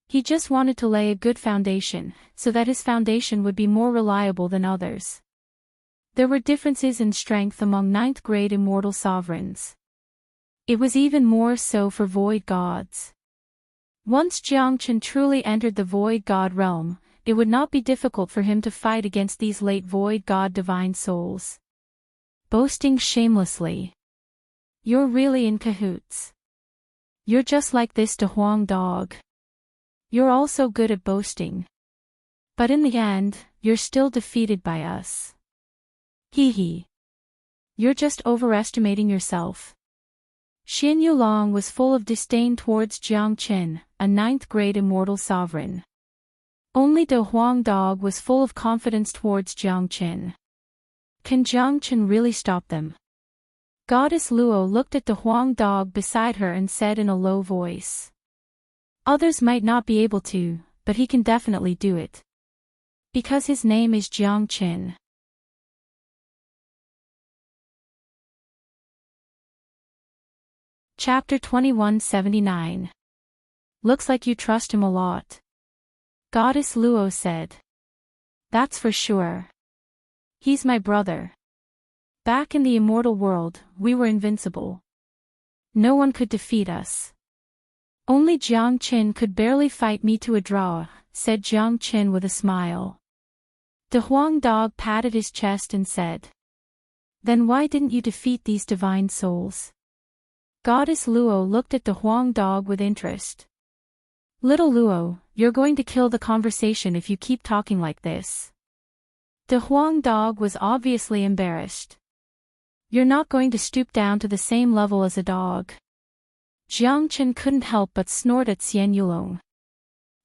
S1: He just wanted to lay a good foundation, so that his foundation would be more reliable than others. There were differences in strength among 9th-grade immortal sovereigns. It was even more so for void gods. Once Jiang Chen truly entered the void god realm, it would not be difficult for him to fight against these late void god divine souls. Boasting shamelessly. You're really in cahoots. You're just like this De Huang Dog. You're also good at boasting. But in the end, you're still defeated by us. Hee hee. You're just overestimating yourself. Xin Yulong was full of disdain towards Jiang Qin, a 9th-grade immortal sovereign. Only De Huang Dog was full of confidence towards Jiang Qin. Can Jiang Qin really stop them? Goddess Luo looked at the Huang Dog beside her and said in a low voice. Others might not be able to, but he can definitely do it. Because his name is Jiang Qin. Chapter 2179. Looks like you trust him a lot. Goddess Luo said. That's for sure. He's my brother. Back in the immortal world, we were invincible. No one could defeat us. Only Jiang Qin could barely fight me to a draw, said Jiang Qin with a smile. The Huang Dog patted his chest and said. Then why didn't you defeat these divine souls? Goddess Luo looked at the Huang Dog with interest. Little Luo, you're going to kill the conversation if you keep talking like this. The Huang Dog was obviously embarrassed. You're not going to stoop down to the same level as a dog. Jiang Chen couldn't help but snort at Xian Yulong.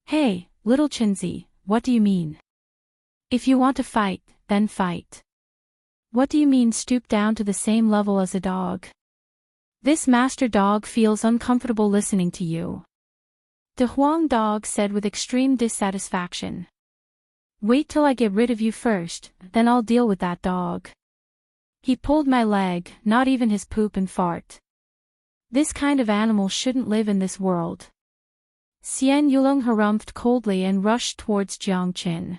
S1: Hey, little Chenzi, what do you mean? If you want to fight, then fight. What do you mean stoop down to the same level as a dog? This master dog feels uncomfortable listening to you. The Huang dog said with extreme dissatisfaction. Wait till I get rid of you first, then I'll deal with that dog. He pulled my leg, not even his poop and fart. This kind of animal shouldn't live in this world. Xian Yulong harumphed coldly and rushed towards Jiang Qin.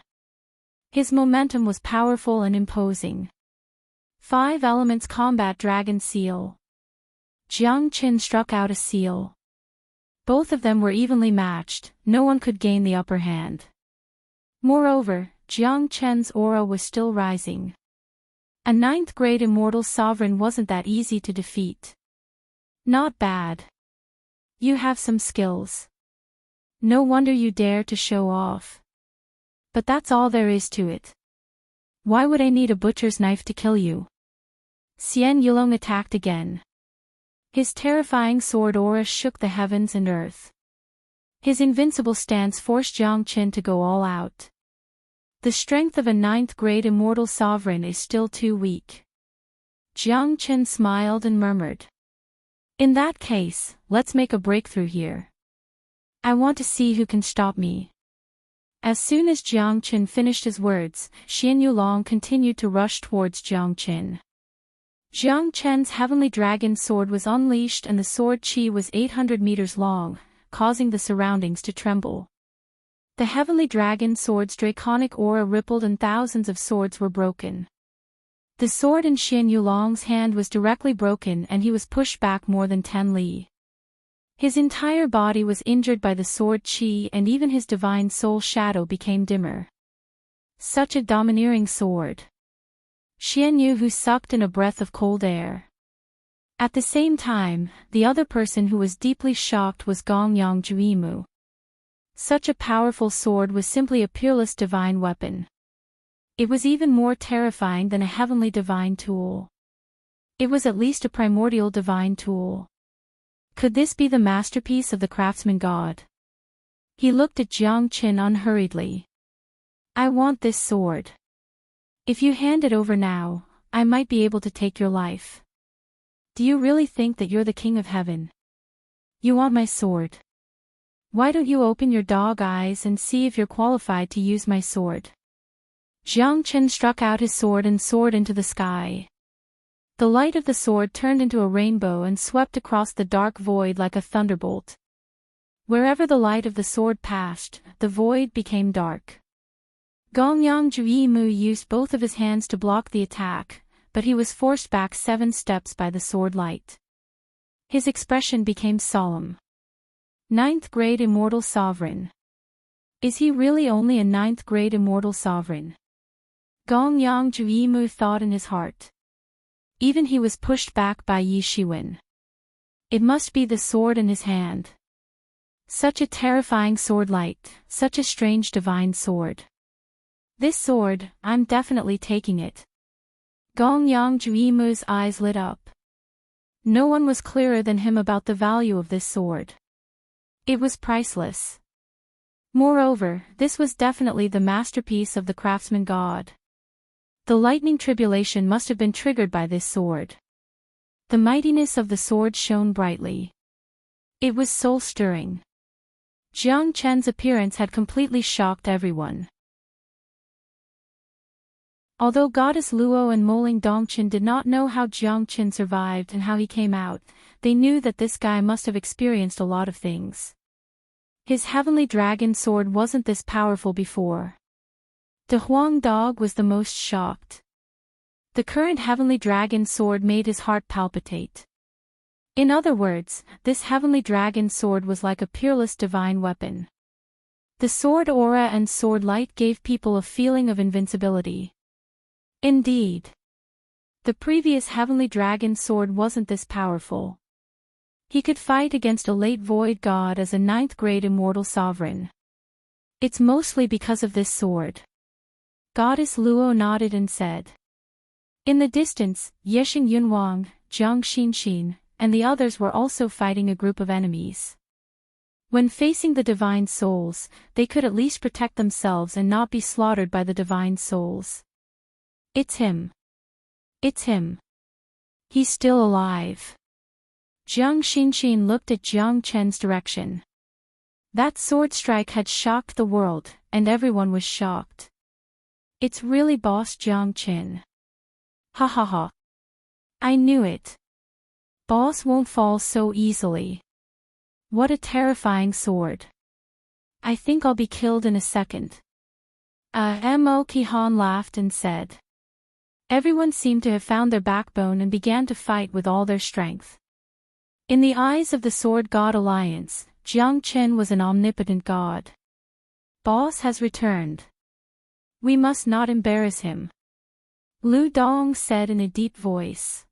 S1: His momentum was powerful and imposing. 5 elements combat dragon seal. Jiang Qin struck out a seal. Both of them were evenly matched, no one could gain the upper hand. Moreover, Jiang Qin's aura was still rising. A 9th-grade immortal sovereign wasn't that easy to defeat. Not bad. You have some skills. No wonder you dare to show off. But that's all there is to it. Why would I need a butcher's knife to kill you? Xian Yulong attacked again. His terrifying sword aura shook the heavens and earth. His invincible stance forced Jiang Qin to go all out. The strength of a 9th-grade immortal sovereign is still too weak. Jiang Qin smiled and murmured. In that case, let's make a breakthrough here. I want to see who can stop me. As soon as Jiang Qin finished his words, Xian Yulong continued to rush towards Jiang Qin. Jiang Qin's heavenly dragon sword was unleashed and the sword chi was 800 meters long, causing the surroundings to tremble. The heavenly dragon sword's draconic aura rippled and thousands of swords were broken. The sword in Xian Yulong's hand was directly broken and he was pushed back more than 10 li. His entire body was injured by the sword chi and even his divine soul shadow became dimmer. Such a domineering sword. Xian Yu sucked in a breath of cold air. At the same time, the other person who was deeply shocked was Gong Yang Juimu. Such a powerful sword was simply a peerless divine weapon. It was even more terrifying than a heavenly divine tool. It was at least a primordial divine tool. Could this be the masterpiece of the craftsman god? He looked at Jiang Qin unhurriedly. I want this sword. If you hand it over now, I might be able to take your life. Do you really think that you're the king of heaven? You want my sword? Why don't you open your dog eyes and see if you're qualified to use my sword? Jiang Qin struck out his sword and soared into the sky. The light of the sword turned into a rainbow and swept across the dark void like a thunderbolt. Wherever the light of the sword passed, the void became dark. Gongyang Juimu used both of his hands to block the attack, but he was forced back 7 steps by the sword light. His expression became solemn. 9th-grade immortal sovereign. Is he really only a 9th-grade immortal sovereign? Gongyang Juimu thought in his heart. Even he was pushed back by Yi Shiwen. It must be the sword in his hand. Such a terrifying sword light, such a strange divine sword. This sword, I'm definitely taking it. Gongyang Juimu's eyes lit up. No one was clearer than him about the value of this sword. It was priceless. Moreover, this was definitely the masterpiece of the craftsman god. The lightning tribulation must have been triggered by this sword. The mightiness of the sword shone brightly. It was soul-stirring. Jiang Qin's appearance had completely shocked everyone. Although Goddess Luo and Moling Dongqin did not know how Jiang Qin survived and how he came out, they knew that this guy must have experienced a lot of things. His heavenly dragon sword wasn't this powerful before. The Huang dog was the most shocked. The current heavenly dragon sword made his heart palpitate. In other words, this heavenly dragon sword was like a peerless divine weapon. The sword aura and sword light gave people a feeling of invincibility. Indeed. The previous heavenly dragon sword wasn't this powerful. He could fight against a late void god as a 9th-grade immortal sovereign. It's mostly because of this sword. Goddess Luo nodded and said. In the distance, Yexing Yunwang, Zhang Xinxin, and the others were also fighting a group of enemies. When facing the divine souls, they could at least protect themselves and not be slaughtered by the divine souls. It's him. It's him. He's still alive. Zhang Xinxin looked at Jiang Qin's direction. That sword strike had shocked the world, and everyone was shocked. It's really Boss Jiang Qin. Ha ha ha. I knew it. Boss won't fall so easily. What a terrifying sword. I think I'll be killed in a second. Mo Kihan laughed and said. Everyone seemed to have found their backbone and began to fight with all their strength. In the eyes of the Sword God Alliance, Jiang Qin was an omnipotent god. Boss has returned. We must not embarrass him. Lu Dong said in a deep voice.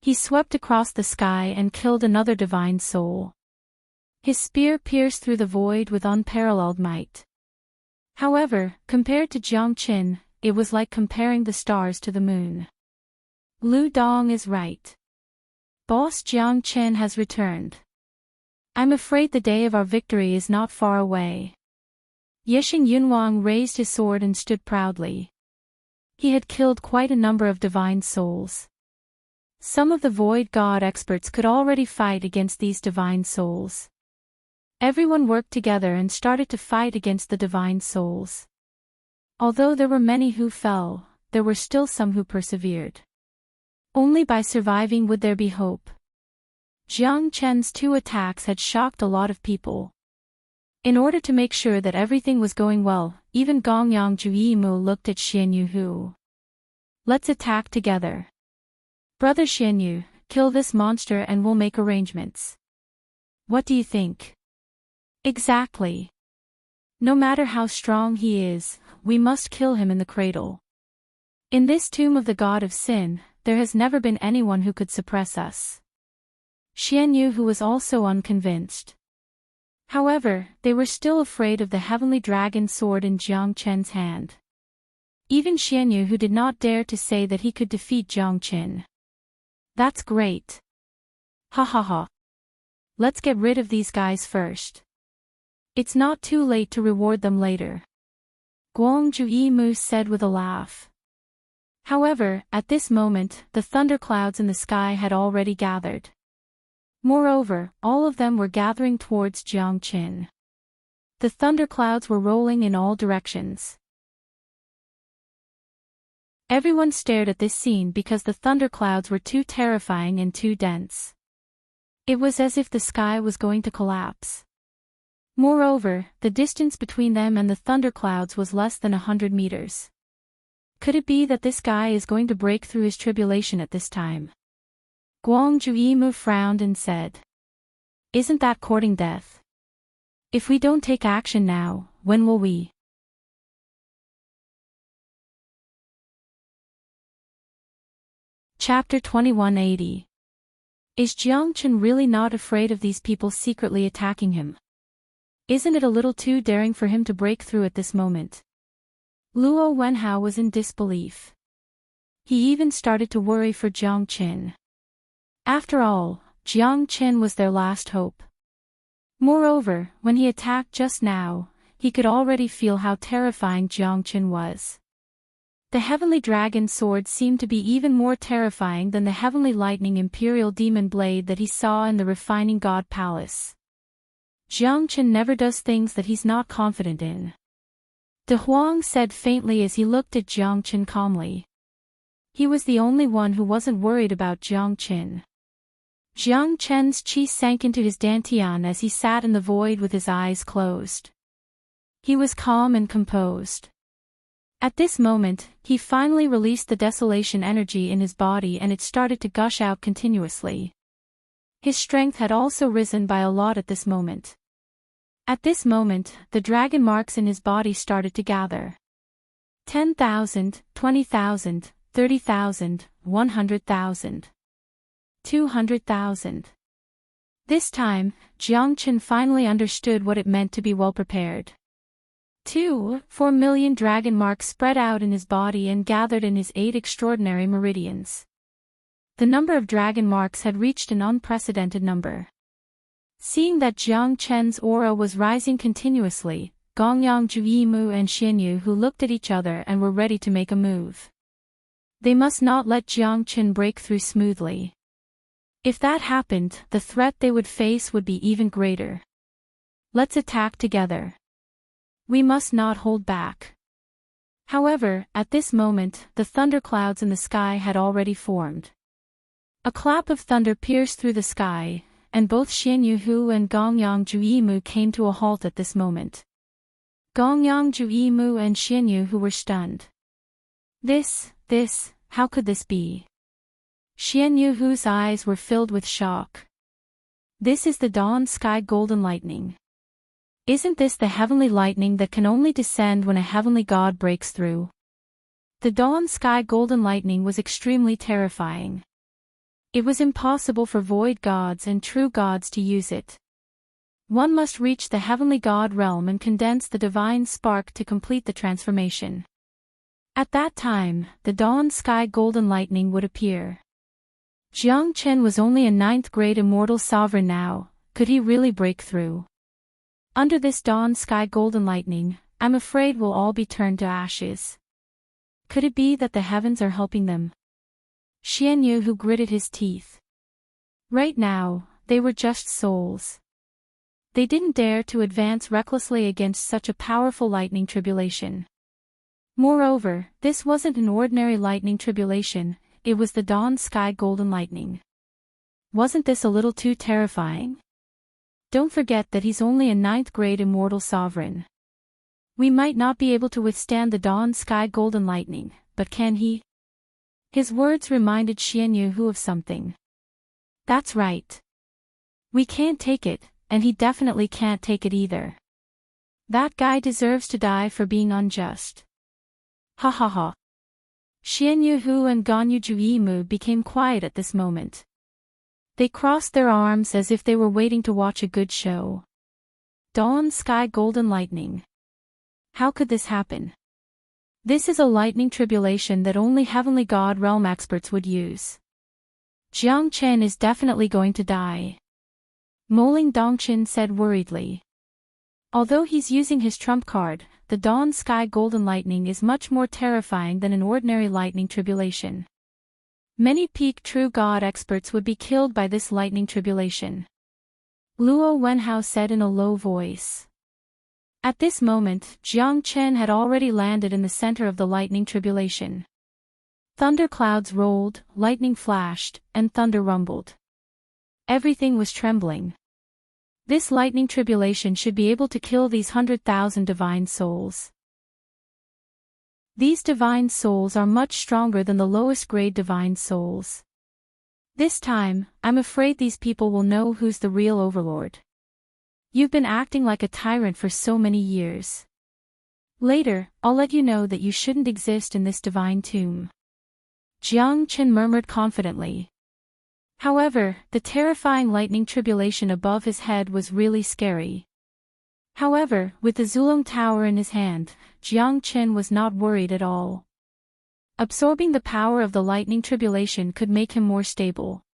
S1: He swept across the sky and killed another divine soul. His spear pierced through the void with unparalleled might. However, compared to Jiang Qin, it was like comparing the stars to the moon. Lu Dong is right. Boss Jiang Qin has returned. I'm afraid the day of our victory is not far away. Yixing Yunwang raised his sword and stood proudly. He had killed quite a number of divine souls. Some of the Void God experts could already fight against these divine souls. Everyone worked together and started to fight against the divine souls. Although there were many who fell, there were still some who persevered. Only by surviving would there be hope. Jiang Qin's 2 attacks had shocked a lot of people. In order to make sure that everything was going well, even Gongyang Juyimu looked at Xianyu Hu. Let's attack together. Brother Xianyu, kill this monster and we'll make arrangements. What do you think? Exactly. No matter how strong he is, we must kill him in the cradle. In this tomb of the god of sin, there has never been anyone who could suppress us. Xianyu Hu was also unconvinced. However, they were still afraid of the heavenly dragon sword in Jiang Qin's hand. Even Xianyu Hu did not dare to say that he could defeat Jiang Qin. That's great. Ha ha ha. Let's get rid of these guys first. It's not too late to reward them later. Guangzhu Yimu said with a laugh. However, at this moment, the thunderclouds in the sky had already gathered. Moreover, all of them were gathering towards Jiang Qin. The thunderclouds were rolling in all directions. Everyone stared at this scene because the thunderclouds were too terrifying and too dense. It was as if the sky was going to collapse. Moreover, the distance between them and the thunderclouds was less than 100 meters. Could it be that this guy is going to break through his tribulation at this time? Guangzhu Yimu frowned and said. Isn't that courting death? If we don't take action now, when will we? Chapter 2180. Is Jiang Qin really not afraid of these people secretly attacking him? Isn't it a little too daring for him to break through at this moment? Luo Wenhao was in disbelief. He even started to worry for Jiang Qin. After all, Jiang Qin was their last hope. Moreover, when he attacked just now, he could already feel how terrifying Jiang Qin was. The heavenly dragon sword seemed to be even more terrifying than the heavenly lightning imperial demon blade that he saw in the refining god palace. Jiang Qin never does things that he's not confident in. De Huang said faintly as he looked at Jiang Qin calmly. He was the only one who wasn't worried about Jiang Qin. Jiang Qin's chi sank into his dantian as he sat in the void with his eyes closed. He was calm and composed. At this moment, he finally released the desolation energy in his body and it started to gush out continuously. His strength had also risen by a lot at this moment. At this moment, the dragon marks in his body started to gather. 10,000, 20,000, 30,000, 100,000. 200,000. This time, Jiang Qin finally understood what it meant to be well prepared. 4 million dragon marks spread out in his body and gathered in his 8 extraordinary meridians. The number of dragon marks had reached an unprecedented number. Seeing that Jiang Qin's aura was rising continuously, Gongyang Juyimu and Xianyu Hu looked at each other and were ready to make a move. They must not let Jiang Qin break through smoothly. If that happened, the threat they would face would be even greater. Let's attack together. We must not hold back. However, at this moment, the thunderclouds in the sky had already formed. A clap of thunder pierced through the sky, and both Xian Hu and Gongyang Juyimu came to a halt at this moment. Gongyang Juyimu and Xian Hu were stunned. How could this be? Xian Hu's eyes were filled with shock. This is the dawn sky golden lightning. Isn't this the heavenly lightning that can only descend when a heavenly god breaks through? The dawn sky golden lightning was extremely terrifying. It was impossible for void gods and true gods to use it. One must reach the heavenly god realm and condense the divine spark to complete the transformation. At that time, the dawn sky golden lightning would appear. Jiang Chen was only a 9th grade immortal sovereign now. Could he really break through? Under this dawn sky golden lightning, I'm afraid we'll all be turned to ashes. Could it be that the heavens are helping them? Xian Hu gritted his teeth. Right now, they were just souls. They didn't dare to advance recklessly against such a powerful lightning tribulation. Moreover, this wasn't an ordinary lightning tribulation, it was the dawn sky golden lightning. Wasn't this a little too terrifying? Don't forget that he's only a 9th grade immortal sovereign. We might not be able to withstand the dawn sky golden lightning, but can he? His words reminded Xian Hu of something. That's right. We can't take it, and he definitely can't take it either. That guy deserves to die for being unjust. Ha ha ha. Xian Hu and Ganyu Juyimu became quiet at this moment. They crossed their arms as if they were waiting to watch a good show. Dawn sky golden lightning. How could this happen? This is a lightning tribulation that only heavenly god realm experts would use. Jiang Chen is definitely going to die. Moling Dongqin said worriedly. Although he's using his trump card, the dawn sky golden lightning is much more terrifying than an ordinary lightning tribulation. Many peak true god experts would be killed by this lightning tribulation. Luo Wenhao said in a low voice. At this moment, Jiang Chen had already landed in the center of the lightning tribulation. Thunderclouds rolled, lightning flashed, and thunder rumbled. Everything was trembling. This lightning tribulation should be able to kill these 100,000 divine souls. These divine souls are much stronger than the lowest grade divine souls. This time, I'm afraid these people will know who's the real overlord. You've been acting like a tyrant for so many years. Later, I'll let you know that you shouldn't exist in this divine tomb. Jiang Chen murmured confidently. However, the terrifying lightning tribulation above his head was really scary. However, with the Zulong Tower in his hand, Jiang Chen was not worried at all. Absorbing the power of the lightning tribulation could make him more stable.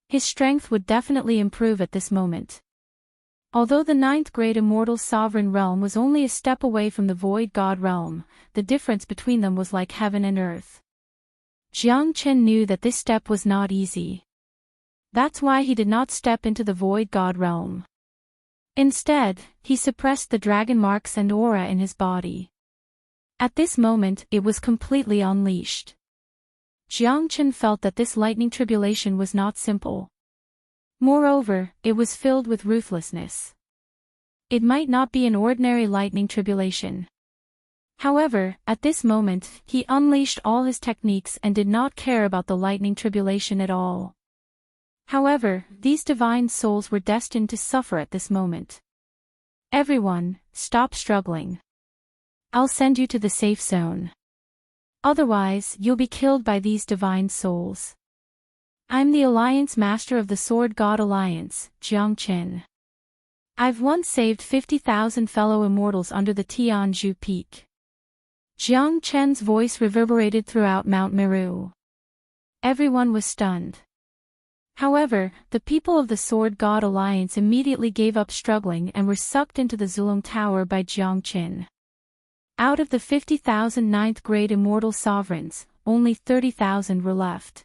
S1: His strength would definitely improve at this moment. Although the 9th grade immortal sovereign realm was only a step away from the void god realm, the difference between them was like heaven and earth. Jiang Chen knew that this step was not easy. That's why he did not step into the void god realm. Instead, he suppressed the dragon marks and aura in his body. At this moment, it was completely unleashed. Jiang Chen felt that this lightning tribulation was not simple. Moreover, it was filled with ruthlessness. It might not be an ordinary lightning tribulation. However, at this moment, he unleashed all his techniques and did not care about the lightning tribulation at all. However, these divine souls were destined to suffer at this moment. Everyone, stop struggling. I'll send you to the safe zone. Otherwise, you'll be killed by these divine souls. I'm the Alliance Master of the Sword God Alliance, Jiang Chen. I've once saved 50,000 fellow immortals under the Tianzhu Peak. Jiang Chen's voice reverberated throughout Mount Meru. Everyone was stunned. However, the people of the Sword God Alliance immediately gave up struggling and were sucked into the Zulong Tower by Jiang Chen. Out of the 50,000 9th grade immortal sovereigns, only 30,000 were left.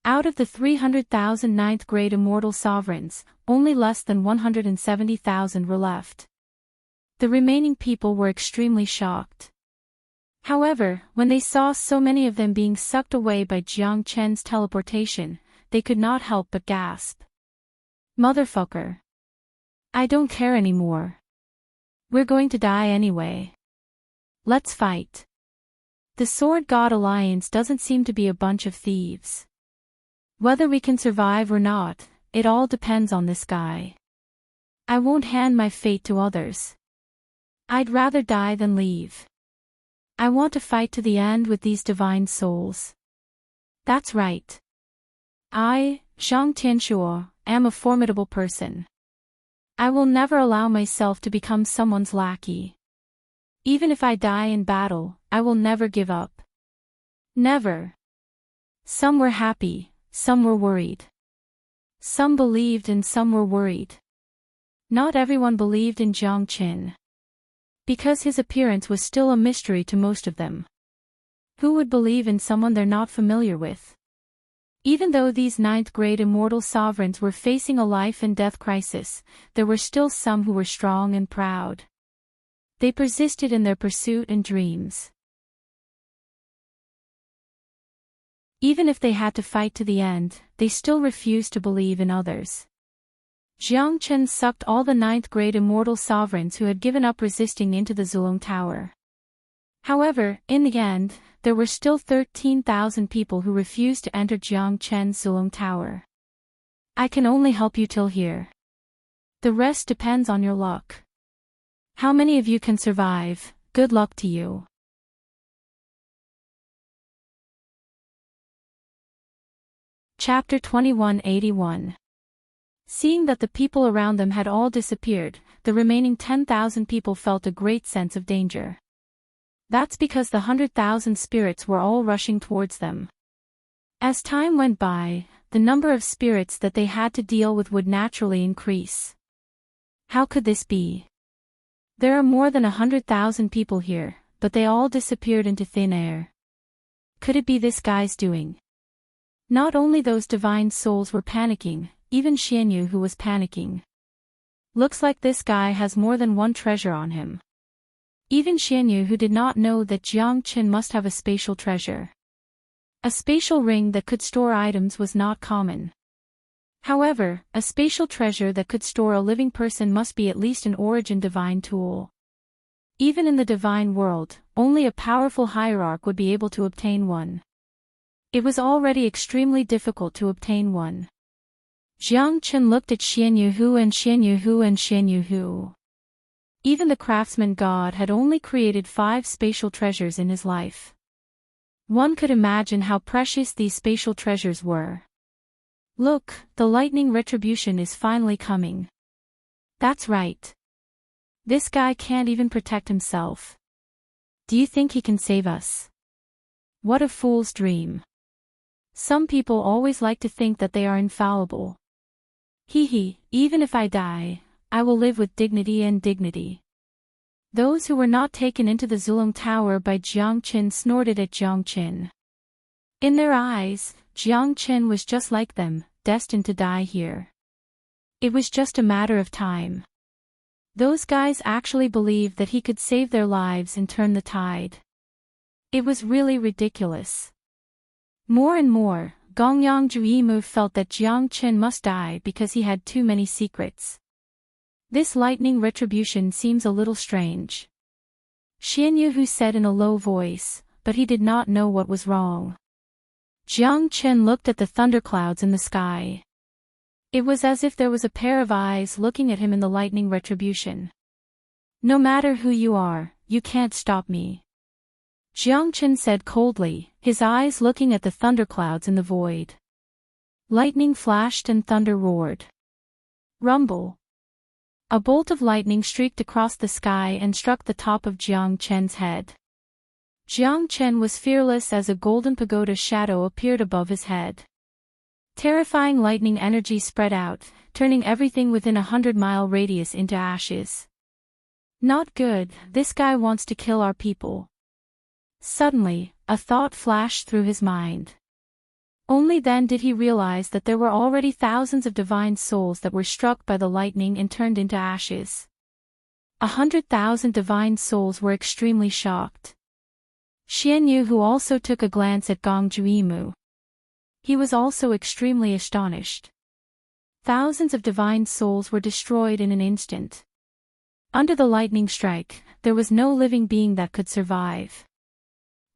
S1: Out of the 300,000 9th grade immortal sovereigns, only less than 170,000 were left. The remaining people were extremely shocked. However, when they saw so many of them being sucked away by Jiang Chen's teleportation, they could not help but gasp. Motherfucker. I don't care anymore. We're going to die anyway. Let's fight. The Sword God Alliance doesn't seem to be a bunch of thieves. Whether we can survive or not, it all depends on this guy. I won't hand my fate to others. I'd rather die than leave. I want to fight to the end with these divine souls. That's right. I, Zhang Tianshuo, am a formidable person. I will never allow myself to become someone's lackey. Even if I die in battle, I will never give up. Never. Some were happy, some were worried. Some believed and some were worried. Not everyone believed in Jiang Qin, because his appearance was still a mystery to most of them. Who would believe in someone they're not familiar with? Even though these ninth-grade immortal sovereigns were facing a life-and-death crisis, there were still some who were strong and proud. They persisted in their pursuit and dreams. Even if they had to fight to the end, they still refused to believe in others. Jiang Chen sucked all the ninth-grade immortal sovereigns who had given up resisting into the Zulong Tower. However, in the end, there were still 13,000 people who refused to enter Jiang Chen's Zulong Tower. I can only help you till here. The rest depends on your luck. How many of you can survive? Good luck to you. Chapter 2181. Seeing that the people around them had all disappeared, the remaining 10,000 people felt a great sense of danger. That's because the 100,000 spirits were all rushing towards them. As time went by, the number of spirits that they had to deal with would naturally increase. How could this be? There are more than 100,000 people here, but they all disappeared into thin air. Could it be this guy's doing? Not only those divine souls were panicking, even Xianyu who was panicking. Looks like this guy has more than one treasure on him. Even Xianyu who did not know that Jiang Qin must have a spatial treasure. A spatial ring that could store items was not common. However, a spatial treasure that could store a living person must be at least an origin divine tool. Even in the divine world, only a powerful hierarch would be able to obtain one. It was already extremely difficult to obtain one. Jiang Qin looked at Xianyu Hu and Xianyu Hu and Xianyu Hu. Even the craftsman god had only created 5 spatial treasures in his life. One could imagine how precious these spatial treasures were. Look, the lightning retribution is finally coming. That's right. This guy can't even protect himself. Do you think he can save us? What a fool's dream. Some people always like to think that they are infallible. Even if I die, I will live with dignity and dignity. Those who were not taken into the Zulong Tower by Jiang Qin snorted at Jiang Qin. In their eyes, Jiang Qin was just like them, destined to die here. It was just a matter of time. Those guys actually believed that he could save their lives and turn the tide. It was really ridiculous. More and more, Gongyang Juyimu felt that Jiang Qin must die because he had too many secrets. This lightning retribution seems a little strange. Xianyu Hu said in a low voice, but he did not know what was wrong. Jiang Qin looked at the thunderclouds in the sky. It was as if there was a pair of eyes looking at him in the lightning retribution. No matter who you are, you can't stop me. Jiang Qin said coldly, his eyes looking at the thunderclouds in the void. Lightning flashed and thunder roared. Rumble. A bolt of lightning streaked across the sky and struck the top of Jiang Chen's head. Jiang Chen was fearless as a golden pagoda shadow appeared above his head. Terrifying lightning energy spread out, turning everything within a 100-mile radius into ashes. Not good, this guy wants to kill our people. Suddenly, a thought flashed through his mind. Only then did he realize that there were already thousands of divine souls that were struck by the lightning and turned into ashes. 100,000 divine souls were extremely shocked. Xian Yu, who also took a glance at Gong Juimu. He was also extremely astonished. Thousands of divine souls were destroyed in an instant. Under the lightning strike, there was no living being that could survive.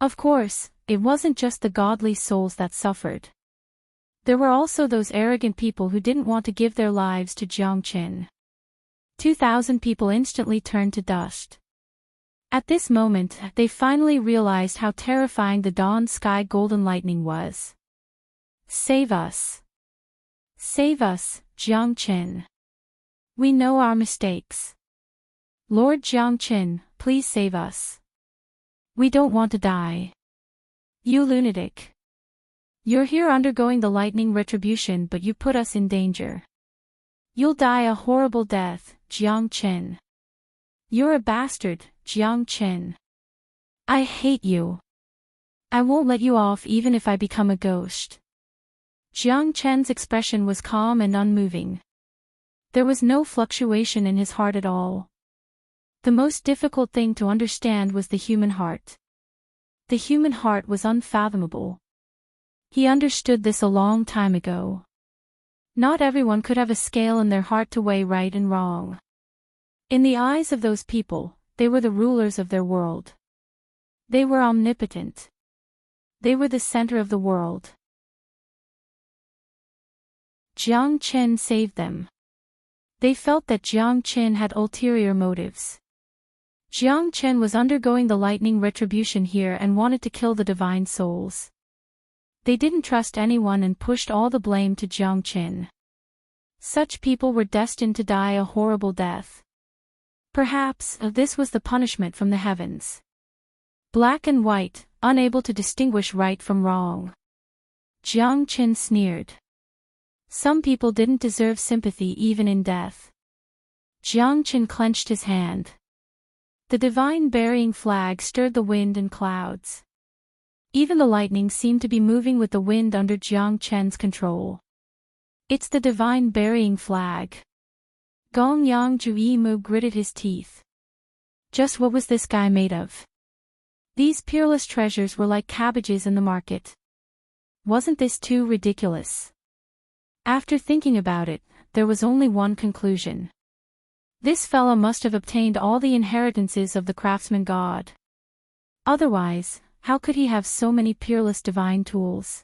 S1: Of course, it wasn't just the godly souls that suffered. There were also those arrogant people who didn't want to give their lives to Jiang Qin. 2,000 people instantly turned to dust. At this moment, they finally realized how terrifying the dawn sky golden lightning was. Save us. Save us, Jiang Qin. We know our mistakes. Lord Jiang Qin, please save us. We don't want to die. You lunatic. You're here undergoing the lightning retribution, but you put us in danger. You'll die a horrible death, Jiang Qin. You're a bastard, Jiang Qin. I hate you. I won't let you off even if I become a ghost. Jiang Qin's expression was calm and unmoving. There was no fluctuation in his heart at all. The most difficult thing to understand was the human heart. The human heart was unfathomable. He understood this a long time ago. Not everyone could have a scale in their heart to weigh right and wrong. In the eyes of those people, they were the rulers of their world. They were omnipotent. They were the center of the world. Jiang Qin saved them. They felt that Jiang Qin had ulterior motives. Jiang Qin was undergoing the lightning retribution here and wanted to kill the divine souls. They didn't trust anyone and pushed all the blame to Jiang Qin. Such people were destined to die a horrible death. Perhaps this was the punishment from the heavens. Black and white, unable to distinguish right from wrong. Jiang Qin sneered. Some people didn't deserve sympathy even in death. Jiang Qin clenched his hand. The divine burying flag stirred the wind and clouds. Even the lightning seemed to be moving with the wind under Jiang Qin's control. It's the divine burying flag. Gong Yang Juimu gritted his teeth. Just what was this guy made of? These peerless treasures were like cabbages in the market. Wasn't this too ridiculous? After thinking about it, there was only one conclusion. This fella must have obtained all the inheritances of the craftsman god. Otherwise, how could he have so many peerless divine tools?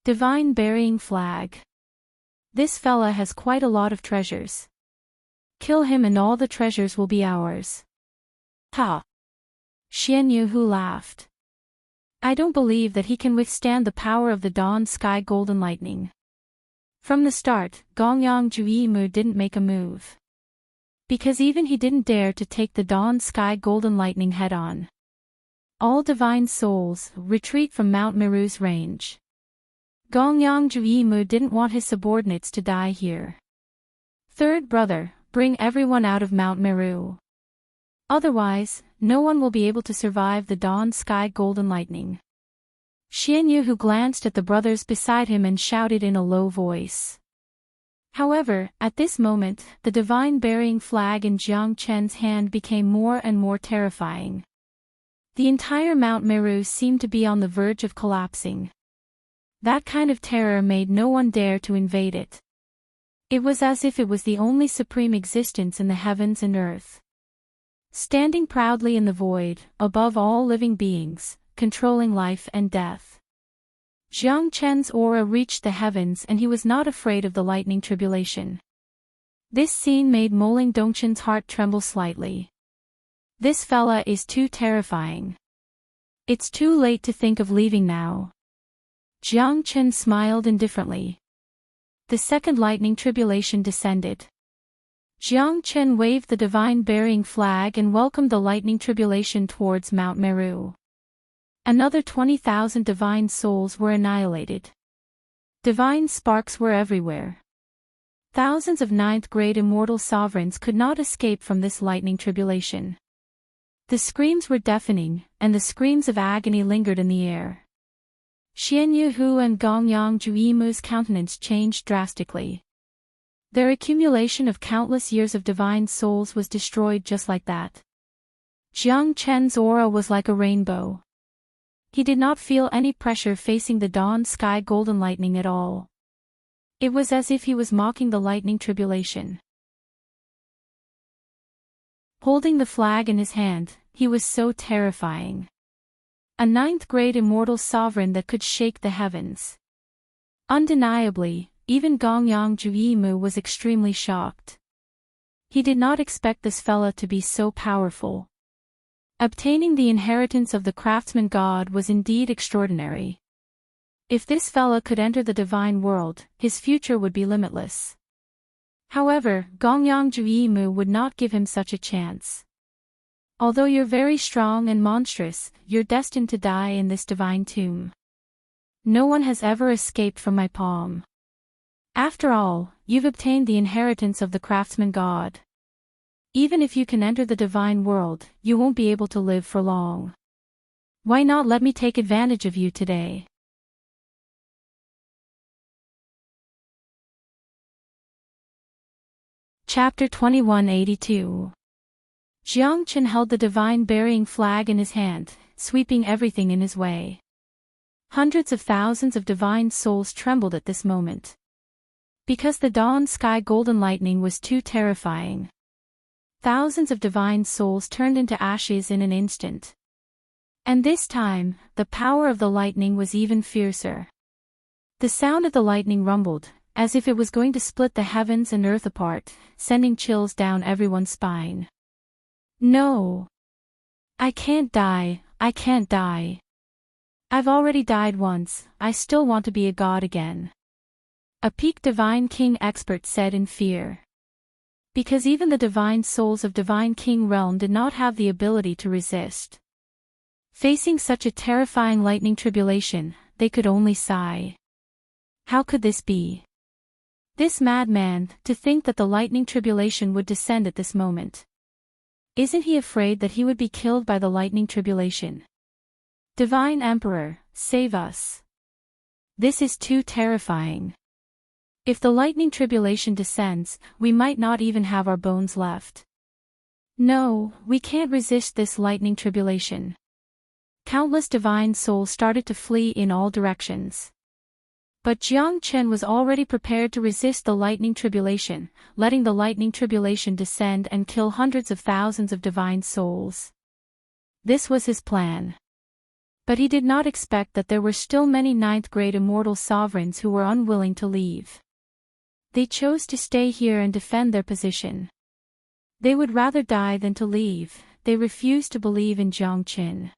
S1: Divine burying flag. This fella has quite a lot of treasures. Kill him and all the treasures will be ours. Ha! Xian Yu laughed. I don't believe that he can withstand the power of the dawn sky golden lightning. From the start, Gongyang Juimu didn't make a move. Because even he didn't dare to take the dawn sky golden lightning head-on. All divine souls, retreat from Mount Meru's range. Gongyang Juimu didn't want his subordinates to die here. Third brother, bring everyone out of Mount Meru. Otherwise, no one will be able to survive the dawn sky golden lightning. Xian Yu glanced at the brothers beside him and shouted in a low voice. However, at this moment, the divine burying flag in Jiang Qin's hand became more and more terrifying. The entire Mount Meru seemed to be on the verge of collapsing. That kind of terror made no one dare to invade it. It was as if it was the only supreme existence in the heavens and earth. Standing proudly in the void, above all living beings, controlling life and death. Jiang Qin's aura reached the heavens and he was not afraid of the lightning tribulation. This scene made Moling Dongchen's heart tremble slightly. This fella is too terrifying. It's too late to think of leaving now. Jiang Qin smiled indifferently. The second lightning tribulation descended. Jiang Qin waved the divine burying flag and welcomed the lightning tribulation towards Mount Meru. Another 20,000 divine souls were annihilated. Divine sparks were everywhere. Thousands of ninth-grade immortal sovereigns could not escape from this lightning tribulation. The screams were deafening, and the screams of agony lingered in the air. Xian Hu and Gongyang Juimu's countenance changed drastically. Their accumulation of countless years of divine souls was destroyed just like that. Jiang Chen's aura was like a rainbow. He did not feel any pressure facing the dawn sky golden lightning at all. It was as if he was mocking the lightning tribulation. Holding the flag in his hand, he was so terrifying. A ninth-grade immortal sovereign that could shake the heavens. Undeniably, even Gongyang Juimu was extremely shocked. He did not expect this fella to be so powerful. Obtaining the inheritance of the craftsman god was indeed extraordinary. If this fella could enter the divine world, his future would be limitless. However, Gongyang Juimu would not give him such a chance. Although you're very strong and monstrous, you're destined to die in this divine tomb. No one has ever escaped from my palm. After all, you've obtained the inheritance of the craftsman god. Even if you can enter the divine world, you won't be able to live for long. Why not let me take advantage of you today? Chapter 2182. Jiang Chen held the divine burying flag in his hand, sweeping everything in his way. Hundreds of thousands of divine souls trembled at this moment. Because the dawn sky golden lightning was too terrifying. Thousands of divine souls turned into ashes in an instant. And this time, the power of the lightning was even fiercer. The sound of the lightning rumbled, as if it was going to split the heavens and earth apart, sending chills down everyone's spine. No. I can't die, I can't die. I've already died once, I still want to be a god again. A peak divine king expert said in fear. Because even the divine souls of divine king realm did not have the ability to resist. Facing such a terrifying lightning tribulation, they could only sigh. How could this be? This madman, to think that the lightning tribulation would descend at this moment. Isn't he afraid that he would be killed by the lightning tribulation? Divine Emperor, save us. This is too terrifying. If the lightning tribulation descends, we might not even have our bones left. No, we can't resist this lightning tribulation. Countless divine souls started to flee in all directions. But Jiang Chen was already prepared to resist the lightning tribulation, letting the lightning tribulation descend and kill hundreds of thousands of divine souls. This was his plan. But he did not expect that there were still many ninth-grade immortal sovereigns who were unwilling to leave. They chose to stay here and defend their position. They would rather die than to leave. They refused to believe in Jiang Chen.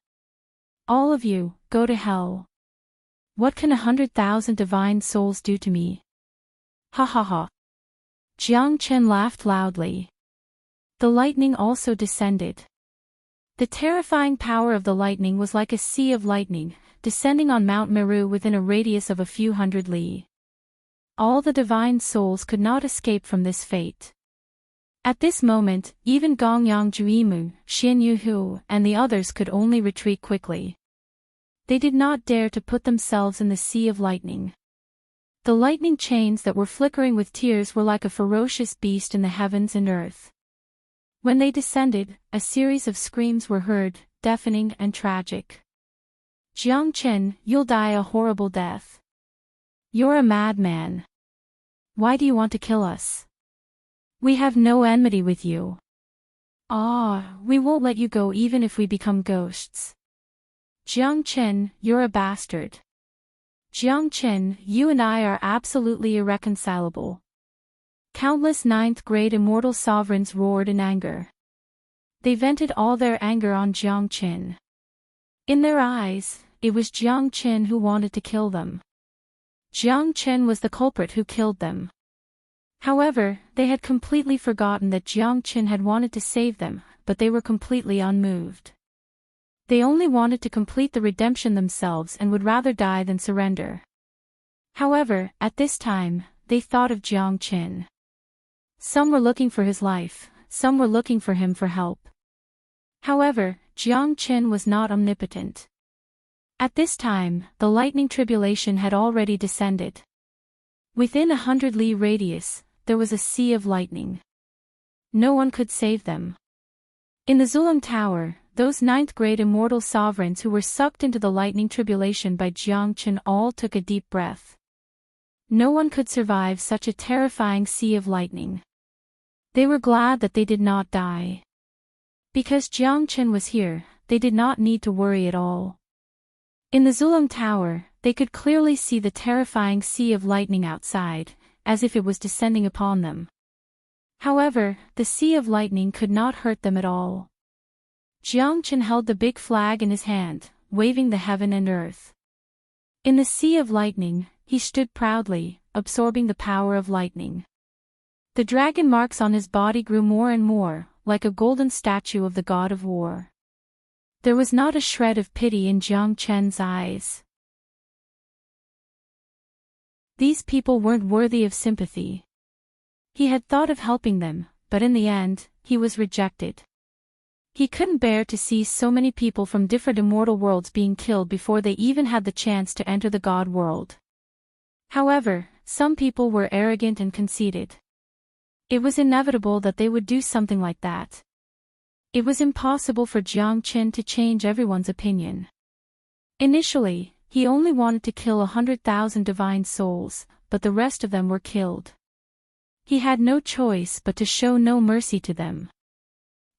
S1: All of you, go to hell. What can 100,000 divine souls do to me? Ha ha ha. Jiang Chen laughed loudly. The lightning also descended. The terrifying power of the lightning was like a sea of lightning, descending on Mount Meru within a radius of a few hundred li. All the divine souls could not escape from this fate. At this moment, even Gongyang Juimu, Xian Hu, and the others could only retreat quickly. They did not dare to put themselves in the sea of lightning. The lightning chains that were flickering with tears were like a ferocious beast in the heavens and earth. When they descended, a series of screams were heard, deafening and tragic. Jiang Chen, you'll die a horrible death. You're a madman. Why do you want to kill us? We have no enmity with you. We won't let you go even if we become ghosts. Jiang Chen, you're a bastard. Jiang Chen, you and I are absolutely irreconcilable. Countless ninth-grade immortal sovereigns roared in anger. They vented all their anger on Jiang Chen. In their eyes, it was Jiang Chen who wanted to kill them. Jiang Chen was the culprit who killed them. However, they had completely forgotten that Jiang Chen had wanted to save them, but they were completely unmoved. They only wanted to complete the redemption themselves and would rather die than surrender. However, at this time, they thought of Jiang Chen. Some were looking for his life, some were looking for him for help. However, Jiang Chen was not omnipotent. At this time, the lightning tribulation had already descended. Within 100 li radius, there was a sea of lightning. No one could save them. In the Zulum Tower, those ninth-grade immortal sovereigns who were sucked into the lightning tribulation by Jiang Chen all took a deep breath. No one could survive such a terrifying sea of lightning. They were glad that they did not die. Because Jiang Chen was here, they did not need to worry at all. In the Zulum Tower, they could clearly see the terrifying sea of lightning outside, as if it was descending upon them. However, the sea of lightning could not hurt them at all. Jiang Chen held the big flag in his hand, waving the heaven and earth. In the sea of lightning, he stood proudly, absorbing the power of lightning. The dragon marks on his body grew more and more, like a golden statue of the god of war. There was not a shred of pity in Jiang Chen's eyes. These people weren't worthy of sympathy. He had thought of helping them, but in the end, he was rejected. He couldn't bear to see so many people from different immortal worlds being killed before they even had the chance to enter the God world. However, some people were arrogant and conceited. It was inevitable that they would do something like that. It was impossible for Jiang Chen to change everyone's opinion. Initially, he only wanted to kill 100,000 divine souls, but the rest of them were killed. He had no choice but to show no mercy to them.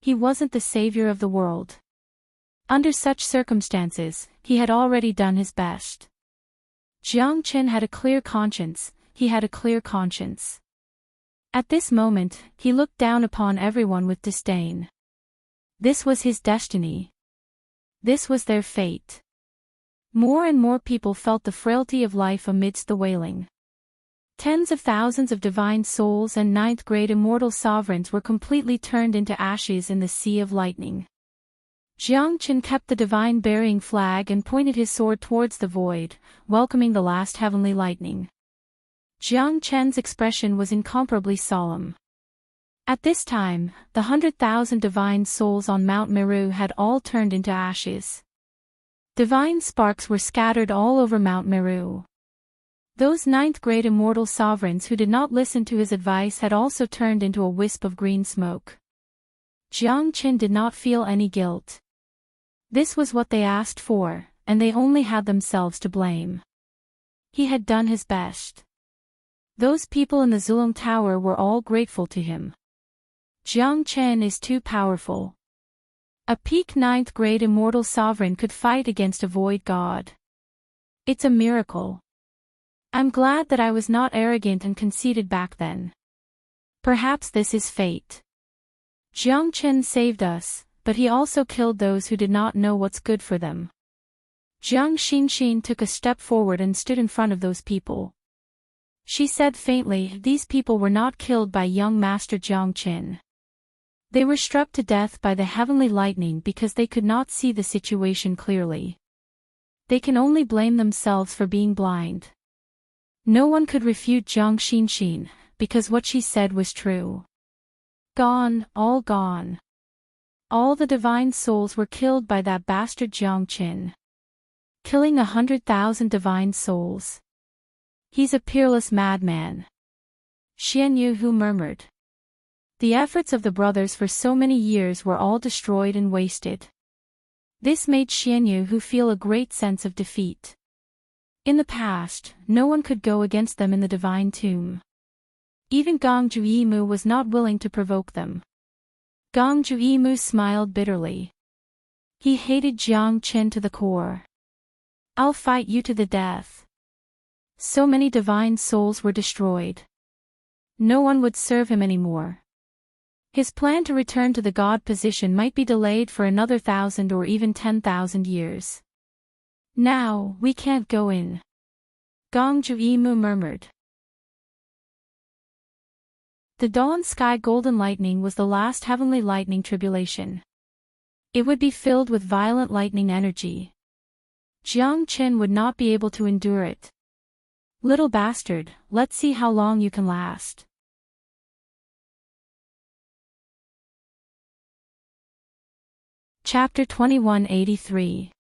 S1: He wasn't the savior of the world. Under such circumstances, he had already done his best. Jiang Chen had a clear conscience, he had a clear conscience. At this moment, he looked down upon everyone with disdain. This was his destiny. This was their fate. More and more people felt the frailty of life amidst the wailing. Tens of thousands of divine souls and ninth-grade immortal sovereigns were completely turned into ashes in the sea of lightning. Jiang Chen kept the divine burying flag and pointed his sword towards the void, welcoming the last heavenly lightning. Jiang Chen's expression was incomparably solemn. At this time, the 100,000 divine souls on Mount Meru had all turned into ashes. Divine sparks were scattered all over Mount Meru. Those ninth-grade immortal sovereigns who did not listen to his advice had also turned into a wisp of green smoke. Jiang Chen did not feel any guilt. This was what they asked for, and they only had themselves to blame. He had done his best. Those people in the Zulum Tower were all grateful to him. Jiang Chen is too powerful. A peak ninth-grade immortal sovereign could fight against a void god. It's a miracle. I'm glad that I was not arrogant and conceited back then. Perhaps this is fate. Jiang Chen saved us, but he also killed those who did not know what's good for them. Jiang Xinxin took a step forward and stood in front of those people. She said faintly, "These people were not killed by young Master Jiang Chen. They were struck to death by the heavenly lightning because they could not see the situation clearly. They can only blame themselves for being blind." No one could refute Jiang Xinxin, because what she said was true. Gone, all gone. All the divine souls were killed by that bastard Jiang Chen. Killing 100,000 divine souls. He's a peerless madman. Xian Yu murmured. The efforts of the brothers for so many years were all destroyed and wasted. This made Xian Yu feel a great sense of defeat. In the past, no one could go against them in the divine tomb. Even Gong Juyimu was not willing to provoke them. Gong Juyimu smiled bitterly. He hated Jiang Chen to the core. "I'll fight you to the death." So many divine souls were destroyed. No one would serve him anymore. His plan to return to the god position might be delayed for another 1,000 or even 10,000 years. "Now, we can't go in," Gong Juyimu murmured. The dawn sky golden lightning was the last heavenly lightning tribulation. It would be filled with violent lightning energy. Jiang Chen would not be able to endure it. "Little bastard, let's see how long you can last." Chapter 2183.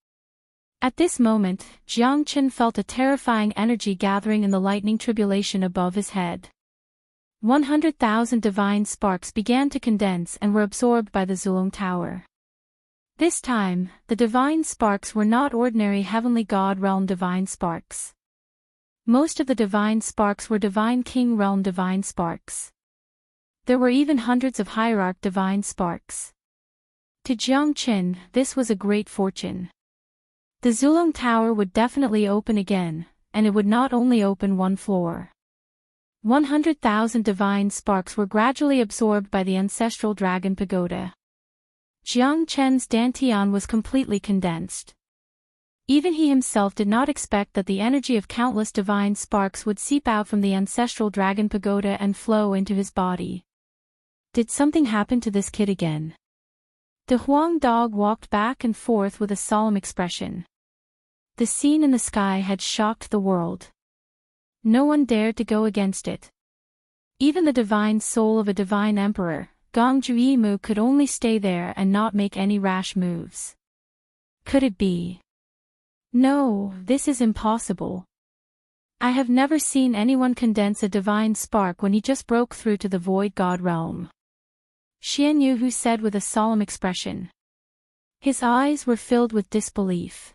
S1: At this moment, Jiang Qin felt a terrifying energy gathering in the lightning tribulation above his head. 100,000 divine sparks began to condense and were absorbed by the Zulong Tower. This time, the divine sparks were not ordinary heavenly God realm divine sparks. Most of the divine sparks were divine king realm divine sparks. There were even hundreds of hierarch divine sparks. To Jiang Qin, this was a great fortune. The Zulong Tower would definitely open again, and it would not only open one floor. 100,000 divine sparks were gradually absorbed by the ancestral dragon pagoda. Jiang Qin's dantian was completely condensed. Even he himself did not expect that the energy of countless divine sparks would seep out from the ancestral dragon pagoda and flow into his body. Did something happen to this kid again? The Huang dog walked back and forth with a solemn expression. The scene in the sky had shocked the world. No one dared to go against it. Even the divine soul of a divine emperor, Gong Juimu, could only stay there and not make any rash moves. Could it be? No, this is impossible. I have never seen anyone condense a divine spark when he just broke through to the void god realm. Xian Yu said with a solemn expression. His eyes were filled with disbelief.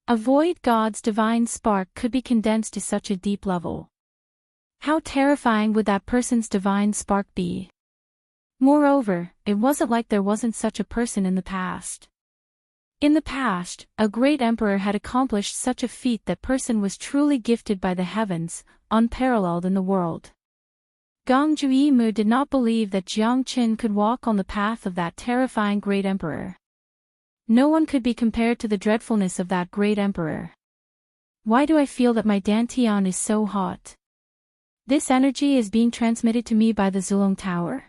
S1: A void god's divine spark could be condensed to such a deep level. How terrifying would that person's divine spark be? Moreover, it wasn't like there wasn't such a person in the past. In the past, a great emperor had accomplished such a feat. That person was truly gifted by the heavens, unparalleled in the world. Gong Juimu did not believe that Jiang Qin could walk on the path of that terrifying great emperor. No one could be compared to the dreadfulness of that great emperor. Why do I feel that my dantian is so hot? This energy is being transmitted to me by the Zulong Tower?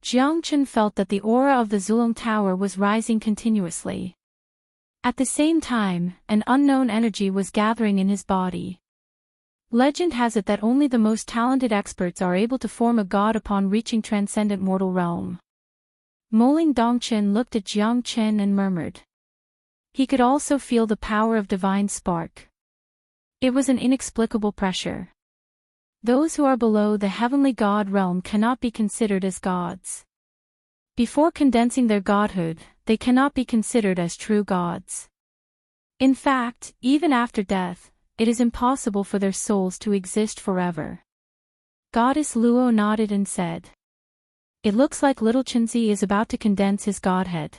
S1: Jiang Qin felt that the aura of the Zulong Tower was rising continuously. At the same time, an unknown energy was gathering in his body. Legend has it that only the most talented experts are able to form a god upon reaching transcendent mortal realm. Moling Dongchen looked at Jiang Qin and murmured. He could also feel the power of divine spark. It was an inexplicable pressure. Those who are below the heavenly god realm cannot be considered as gods. Before condensing their godhood, they cannot be considered as true gods. In fact, even after death, it is impossible for their souls to exist forever. Goddess Luo nodded and said. It looks like little Chenzi is about to condense his godhead.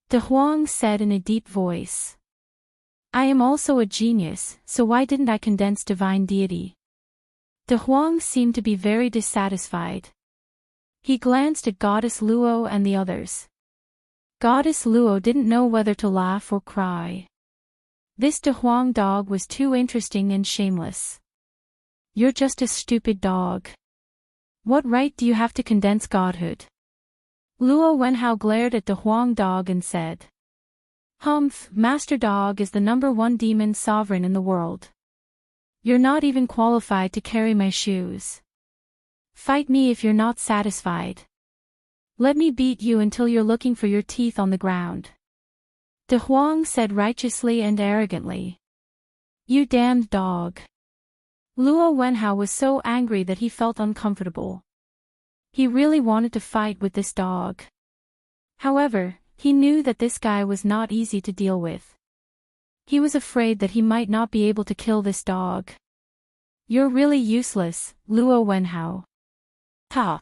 S1: De Huang said in a deep voice. I am also a genius, so why didn't I condense divine deity? De Huang seemed to be very dissatisfied. He glanced at Goddess Luo and the others. Goddess Luo didn't know whether to laugh or cry. This De Huang dog was too interesting and shameless. You're just a stupid dog. What right do you have to condense godhood? Luo Wenhao glared at De Huang dog and said. Humph, Master Dog is the #1 demon sovereign in the world. You're not even qualified to carry my shoes. Fight me if you're not satisfied. Let me beat you until you're looking for your teeth on the ground. De Huang said righteously and arrogantly. You damned dog. Luo Wenhao was so angry that he felt uncomfortable. He really wanted to fight with this dog. However, he knew that this guy was not easy to deal with. He was afraid that he might not be able to kill this dog. You're really useless, Luo Wenhao. Ha!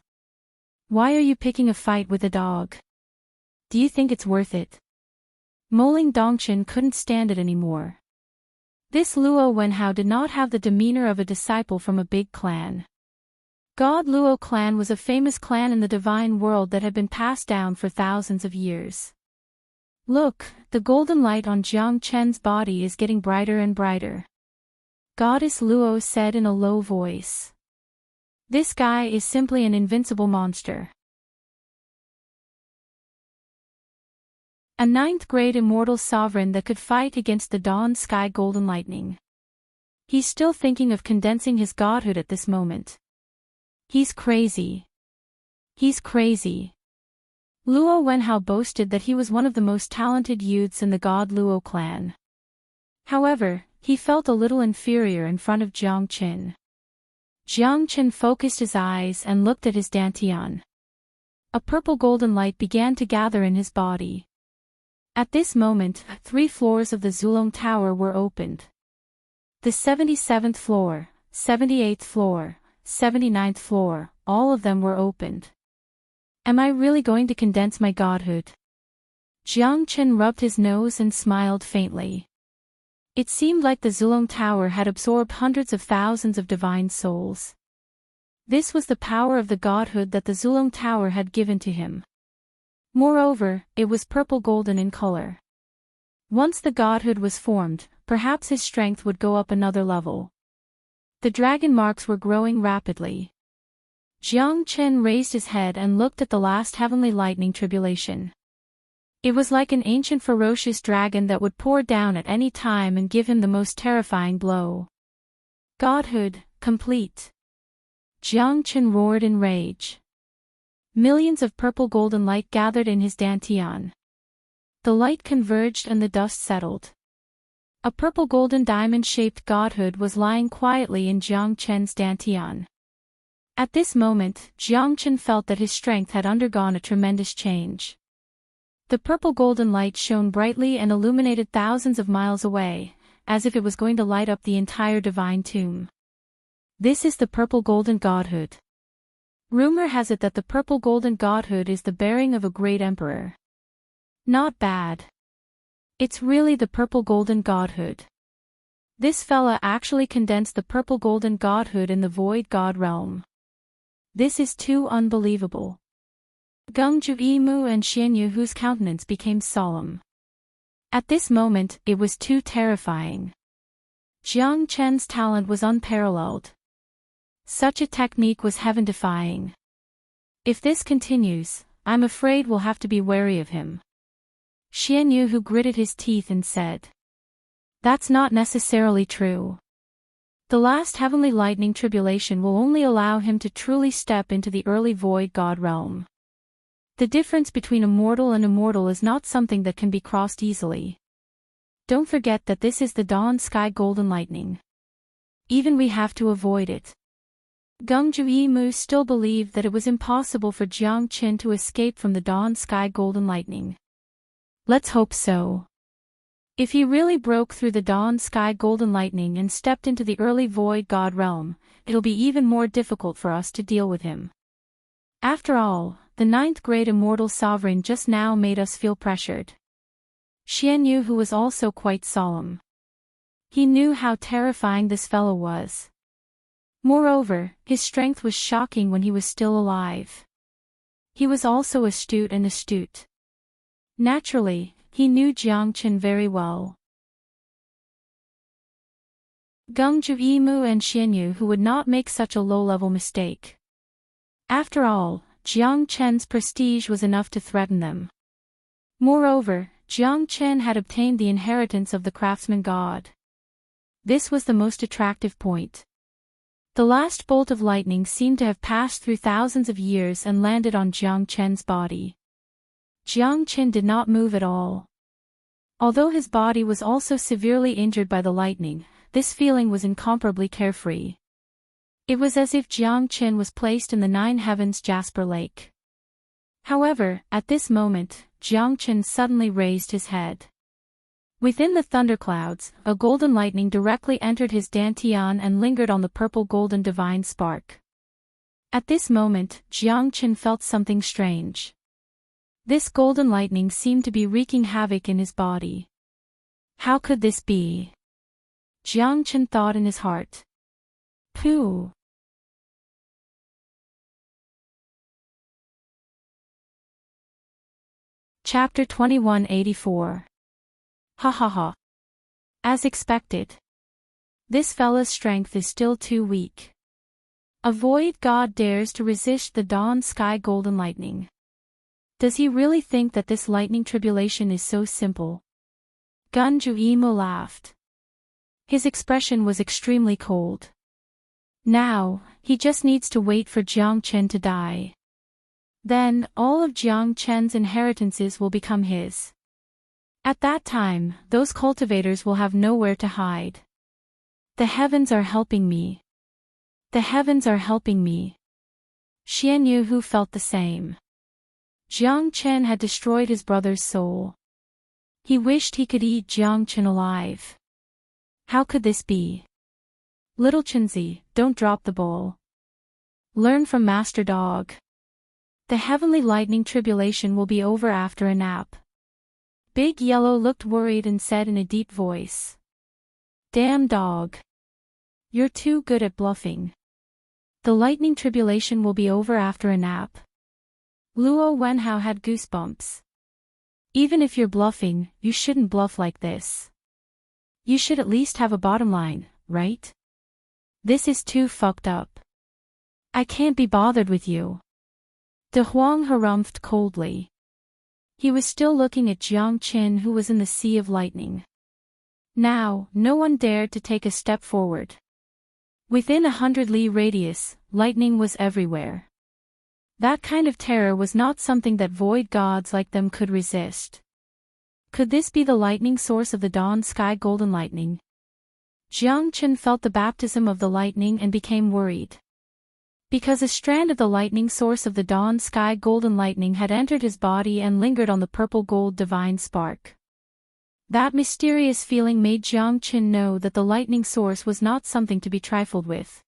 S1: Why are you picking a fight with a dog? Do you think it's worth it? Moling Dongchen couldn't stand it anymore. This Luo Wenhao did not have the demeanor of a disciple from a big clan. God Luo clan was a famous clan in the divine world that had been passed down for thousands of years. Look, the golden light on Jiang Chen's body is getting brighter and brighter. Goddess Luo said in a low voice. This guy is simply an invincible monster. A 9th-grade immortal sovereign that could fight against the dawn sky golden lightning. He's still thinking of condensing his godhood at this moment. He's crazy. He's crazy. Luo Wenhao boasted that he was one of the most talented youths in the God Luo clan. However, he felt a little inferior in front of Jiang Qin. Jiang Qin focused his eyes and looked at his dantian. A purple golden light began to gather in his body. At this moment, 3 floors of the Zulong Tower were opened. The 77th floor, 78th floor, 79th floor, all of them were opened. Am I really going to condense my godhood? Jiang Qin rubbed his nose and smiled faintly. It seemed like the Zulong Tower had absorbed hundreds of thousands of divine souls. This was the power of the godhood that the Zulong Tower had given to him. Moreover, it was purple-golden in color. Once the godhood was formed, perhaps his strength would go up another level. The dragon marks were growing rapidly. Jiang Qin raised his head and looked at the last heavenly lightning tribulation. It was like an ancient ferocious dragon that would pour down at any time and give him the most terrifying blow. Godhood, complete. Jiang Qin roared in rage. Millions of purple golden light gathered in his dantian. The light converged and the dust settled. A purple golden diamond-shaped godhood was lying quietly in Jiang Qin's dantian. At this moment, Jiang Qin felt that his strength had undergone a tremendous change. The purple golden light shone brightly and illuminated thousands of miles away, as if it was going to light up the entire divine tomb. This is the purple golden godhood. Rumor has it that the purple golden godhood is the bearing of a great emperor. Not bad. It's really the purple golden godhood. This fella actually condensed the purple golden godhood in the void god realm. This is too unbelievable. Gung Juimu and Xianyu, whose countenance became solemn. At this moment, it was too terrifying. Jiang Qin's talent was unparalleled. Such a technique was heaven-defying. If this continues, I'm afraid we'll have to be wary of him. Xianyu, who gritted his teeth and said, "That's not necessarily true. The last heavenly lightning tribulation will only allow him to truly step into the early void god realm. The difference between a mortal and immortal is not something that can be crossed easily. Don't forget that this is the dawn sky golden lightning. Even we have to avoid it." Gung Juimu still believed that it was impossible for Jiang Qin to escape from the dawn sky golden lightning. Let's hope so. If he really broke through the dawn sky golden lightning and stepped into the early void god realm, it'll be even more difficult for us to deal with him. After all, the 9th great immortal sovereign just now made us feel pressured. Xianyu, who was also quite solemn. He knew how terrifying this fellow was. Moreover, his strength was shocking when he was still alive. He was also astute. Naturally, he knew Jiang Qin very well. Gung Juimu and Xianyu, who would not make such a low-level mistake. After all, Jiang Qin's prestige was enough to threaten them. Moreover, Jiang Qin had obtained the inheritance of the craftsman god. This was the most attractive point. The last bolt of lightning seemed to have passed through thousands of years and landed on Jiang Qin's body. Jiang Qin did not move at all. Although his body was also severely injured by the lightning, this feeling was incomparably carefree. It was as if Jiang Qin was placed in the 9 heavens Jasper Lake. However, at this moment, Jiang Qin suddenly raised his head. Within the thunderclouds, a golden lightning directly entered his dantian and lingered on the purple golden divine spark. At this moment, Jiang Qin felt something strange. This golden lightning seemed to be wreaking havoc in his body. How could this be? Jiang Qin thought in his heart. Pooh! Chapter 2184. Ha ha ha. As expected. This fella's strength is still too weak. A void god dares to resist the dawn sky golden lightning. Does he really think that this lightning tribulation is so simple? Gun Juimu laughed. His expression was extremely cold. Now, he just needs to wait for Jiang Qin to die. Then, all of Jiang Chen's inheritances will become his. At that time, those cultivators will have nowhere to hide. The heavens are helping me. The heavens are helping me. Xian Yu felt the same. Jiang Chen had destroyed his brother's soul. He wished he could eat Jiang Chen alive. How could this be? Little Chenzi, don't drop the bowl. Learn from Master Dog. The heavenly lightning tribulation will be over after a nap. Big Yellow looked worried and said in a deep voice. Damn dog. You're too good at bluffing. The lightning tribulation will be over after a nap. Luo Wenhao had goosebumps. Even if you're bluffing, you shouldn't bluff like this. You should at least have a bottom line, right? This is too fucked up. I can't be bothered with you. De Huang harumphed coldly. He was still looking at Jiang Qin, who was in the sea of lightning. Now, no one dared to take a step forward. Within 100 li radius, lightning was everywhere. That kind of terror was not something that void gods like them could resist. Could this be the lightning source of the dawn sky golden lightning? Jiang Qin felt the baptism of the lightning and became worried. Because a strand of the lightning source of the dawn sky golden lightning had entered his body and lingered on the purple gold divine spark. That mysterious feeling made Jiang Qin know that the lightning source was not something to be trifled with.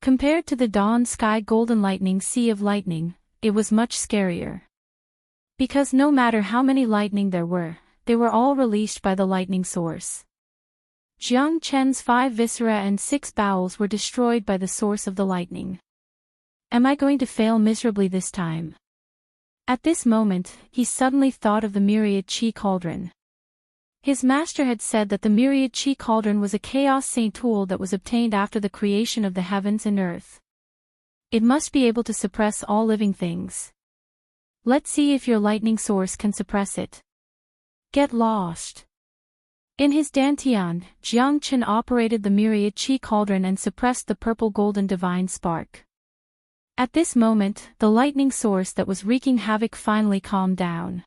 S1: Compared to the dawn sky golden lightning sea of lightning, it was much scarier. Because no matter how many lightning there were, they were all released by the lightning source. Jiang Chen's 5 viscera and 6 bowels were destroyed by the source of the lightning. Am I going to fail miserably this time? At this moment, he suddenly thought of the myriad chi cauldron. His master had said that the myriad chi cauldron was a chaos saint tool that was obtained after the creation of the heavens and earth. It must be able to suppress all living things. Let's see if your lightning source can suppress it. Get lost. In his dantian, Jiang Qin operated the myriad chi cauldron and suppressed the purple golden divine spark. At this moment, the lightning source that was wreaking havoc finally calmed down.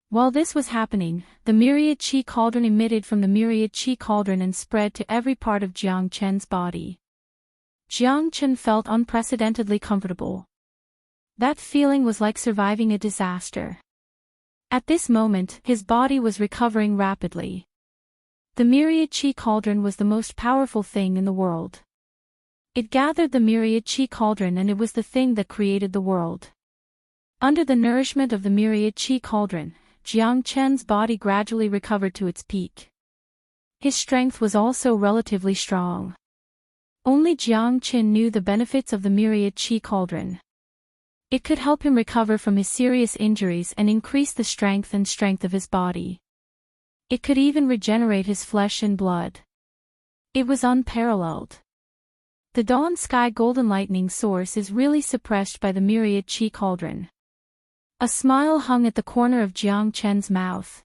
S1: While this was happening, the myriad chi cauldron emitted from the myriad chi cauldron and spread to every part of Jiang Chen's body. Jiang Chen felt unprecedentedly comfortable. That feeling was like surviving a disaster. At this moment, his body was recovering rapidly. The myriad chi cauldron was the most powerful thing in the world. It gathered the myriad chi cauldron and it was the thing that created the world. Under the nourishment of the myriad chi cauldron, Jiang Chen's body gradually recovered to its peak. His strength was also relatively strong. Only Jiang Chen knew the benefits of the myriad chi cauldron. It could help him recover from his serious injuries and increase the strength of his body. It could even regenerate his flesh and blood. It was unparalleled. The dawn sky golden lightning source is really suppressed by the myriad chi cauldron. A smile hung at the corner of Jiang Chen's mouth.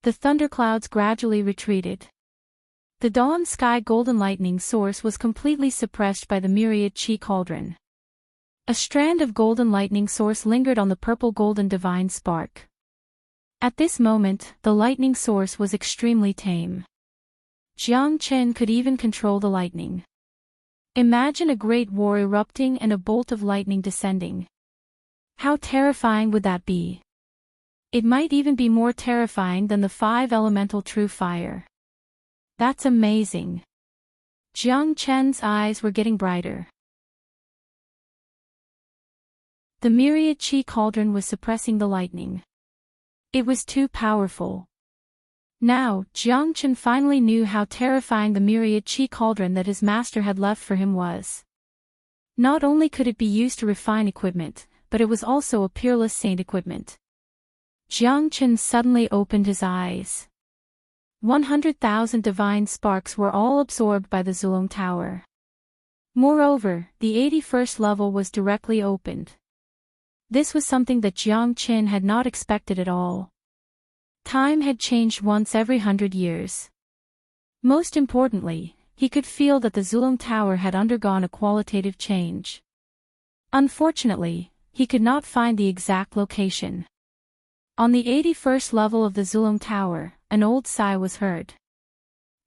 S1: The thunderclouds gradually retreated. The dawn sky golden lightning source was completely suppressed by the myriad chi cauldron. A strand of golden lightning source lingered on the purple golden divine spark. At this moment, the lightning source was extremely tame. Jiang Chen could even control the lightning. Imagine a great war erupting and a bolt of lightning descending. How terrifying would that be? It might even be more terrifying than the 5 elemental true fire. That's amazing. Jiang Chen's eyes were getting brighter. The myriad chi cauldron was suppressing the lightning. It was too powerful. Now, Jiang Chen finally knew how terrifying the myriad chi cauldron that his master had left for him was. Not only could it be used to refine equipment, but it was also a peerless saint equipment. Jiang Chen suddenly opened his eyes. 100,000 divine sparks were all absorbed by the Zulong Tower. Moreover, the 81st level was directly opened. This was something that Jiang Chen had not expected at all. Time had changed once every 100 years. Most importantly, he could feel that the Zulong Tower had undergone a qualitative change. Unfortunately, he could not find the exact location. On the 81st level of the Zulong Tower, an old sigh was heard.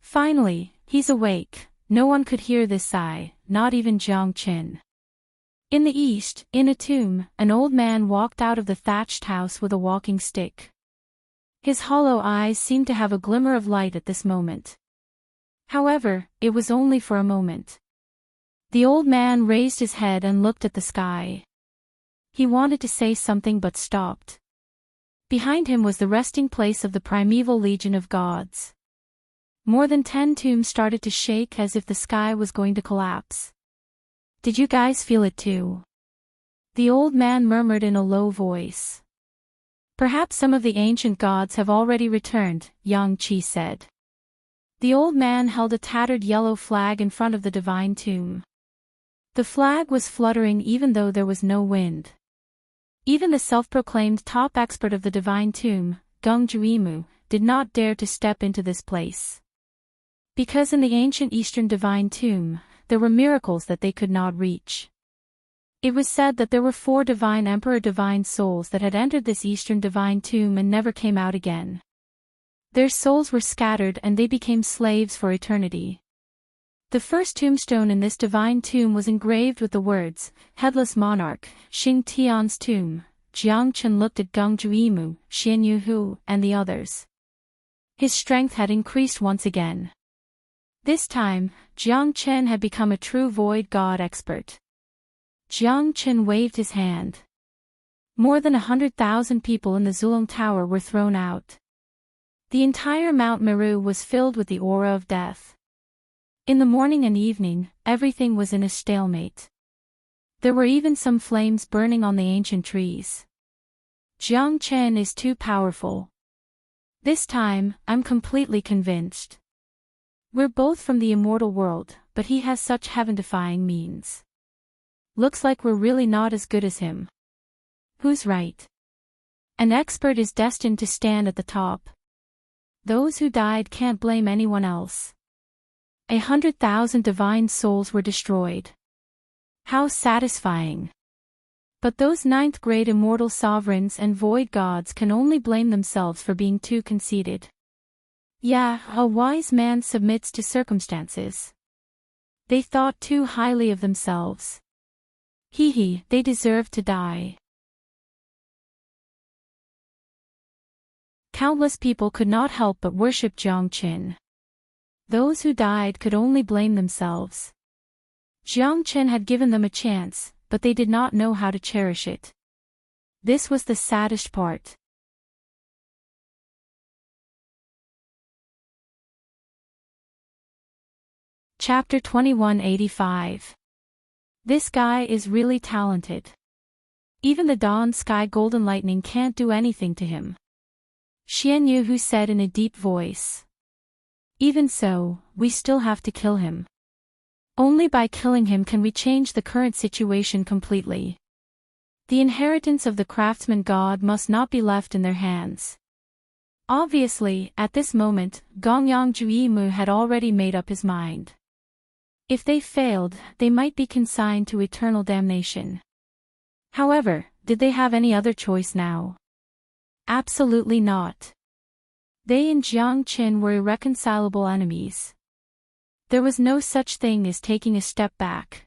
S1: Finally, he's awake. No one could hear this sigh, not even Jiang Qin. In the east, in a tomb, an old man walked out of the thatched house with a walking stick. His hollow eyes seemed to have a glimmer of light at this moment. However, it was only for a moment. The old man raised his head and looked at the sky. He wanted to say something but stopped. Behind him was the resting place of the primeval legion of gods. More than 10 tombs started to shake as if the sky was going to collapse. Did you guys feel it too? The old man murmured in a low voice. Perhaps some of the ancient gods have already returned, Yang Qi said. The old man held a tattered yellow flag in front of the divine tomb. The flag was fluttering even though there was no wind. Even the self-proclaimed top expert of the divine tomb, Geng Juimu, did not dare to step into this place. Because in the ancient Eastern divine tomb, there were miracles that they could not reach. It was said that there were 4 divine emperor divine souls that had entered this Eastern divine tomb and never came out again. Their souls were scattered and they became slaves for eternity. The first tombstone in this divine tomb was engraved with the words, Headless Monarch, Xing Tian's tomb. Jiang Chen looked at Geng Juimu, Xian Yuhu, and the others. His strength had increased once again. This time, Jiang Chen had become a true void god expert. Jiang Chen waved his hand. More than 100,000 people in the Zulong Tower were thrown out. The entire Mount Meru was filled with the aura of death. In the morning and evening, everything was in a stalemate. There were even some flames burning on the ancient trees. Jiang Chen is too powerful. This time, I'm completely convinced. We're both from the immortal world, but he has such heaven-defying means. Looks like we're really not as good as him. Who's right? An expert is destined to stand at the top. Those who died can't blame anyone else. 100,000 divine souls were destroyed. How satisfying. But those 9th-grade immortal sovereigns and void gods can only blame themselves for being too conceited. Yeah, a wise man submits to circumstances. They thought too highly of themselves. They deserved to die. Countless people could not help but worship Jiang Qin. Those who died could only blame themselves. Jiang Qin had given them a chance, but they did not know how to cherish it. This was the saddest part. Chapter 2185. This guy is really talented. Even the dawn sky golden lightning can't do anything to him. Xian Yuhu said in a deep voice. Even so, we still have to kill him. Only by killing him can we change the current situation completely. The inheritance of the craftsman god must not be left in their hands. Obviously, at this moment, Gongyang Juimu had already made up his mind. If they failed, they might be consigned to eternal damnation. However, did they have any other choice now? Absolutely not. They and Jiang Qin were irreconcilable enemies. There was no such thing as taking a step back.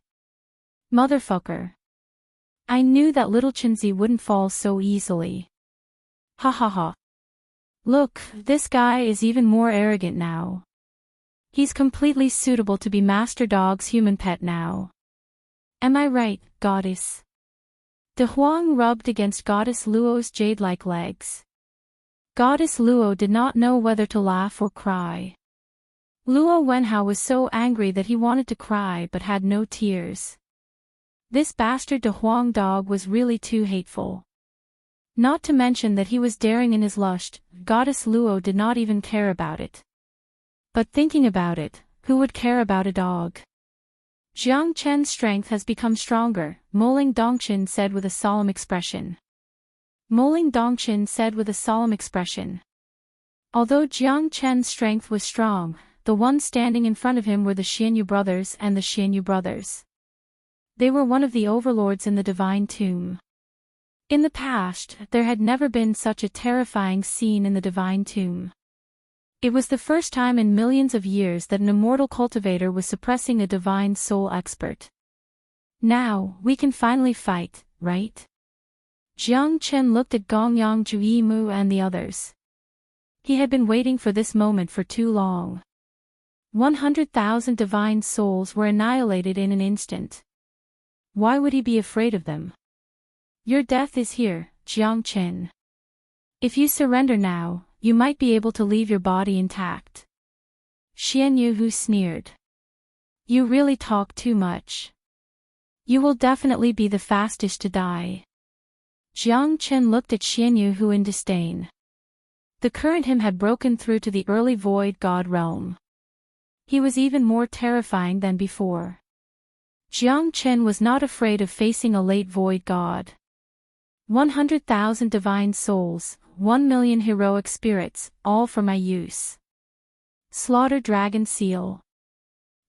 S1: Motherfucker. I knew that little Chinzi wouldn't fall so easily. Ha ha ha. Look, this guy is even more arrogant now. He's completely suitable to be Master Dog's human pet now. Am I right, goddess? De Huang rubbed against Goddess Luo's jade-like legs. Goddess Luo did not know whether to laugh or cry. Luo Wenhao was so angry that he wanted to cry but had no tears. This bastard De Huang dog was really too hateful. Not to mention that he was daring in his lust, Goddess Luo did not even care about it. But thinking about it, who would care about a dog? Jiang Chen's strength has become stronger, Moling Dongqin said with a solemn expression. Moling Dongqin said with a solemn expression. Although Jiang Chen's strength was strong, the ones standing in front of him were the Xianyu brothers and the Xianyu brothers. They were one of the overlords in the divine tomb. In the past, there had never been such a terrifying scene in the divine tomb. It was the first time in millions of years that an immortal cultivator was suppressing a divine soul expert. Now, we can finally fight, right? Jiang Chen looked at Gongyang Juyimu and the others. He had been waiting for this moment for too long. 100,000 divine souls were annihilated in an instant. Why would he be afraid of them? Your death is here, Jiang Chen. If you surrender now, you might be able to leave your body intact. Xian Yuhu sneered. You really talk too much. You will definitely be the fastest to die. Jiang Chen looked at Xian Yuhu in disdain. The current him had broken through to the early void god realm. He was even more terrifying than before. Jiang Chen was not afraid of facing a late void god. 100,000 divine souls, 1 million heroic spirits, all for my use. Slaughter dragon seal.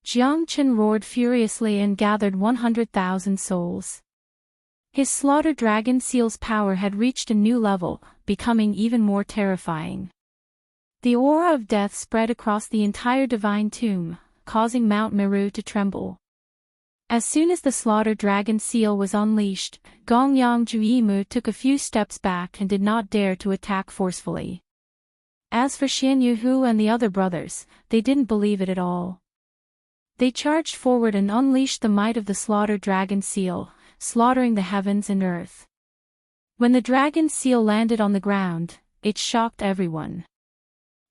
S1: Jiang Chen roared furiously and gathered 100,000 souls. His slaughter dragon seal's power had reached a new level, becoming even more terrifying. The aura of death spread across the entire divine tomb, causing Mount Meru to tremble. As soon as the slaughter dragon seal was unleashed, Gongyang Juyimu took a few steps back and did not dare to attack forcefully. As for Xian Yuhu and the other brothers, they didn't believe it at all. They charged forward and unleashed the might of the slaughter dragon seal, slaughtering the heavens and earth. When the dragon seal landed on the ground, it shocked everyone.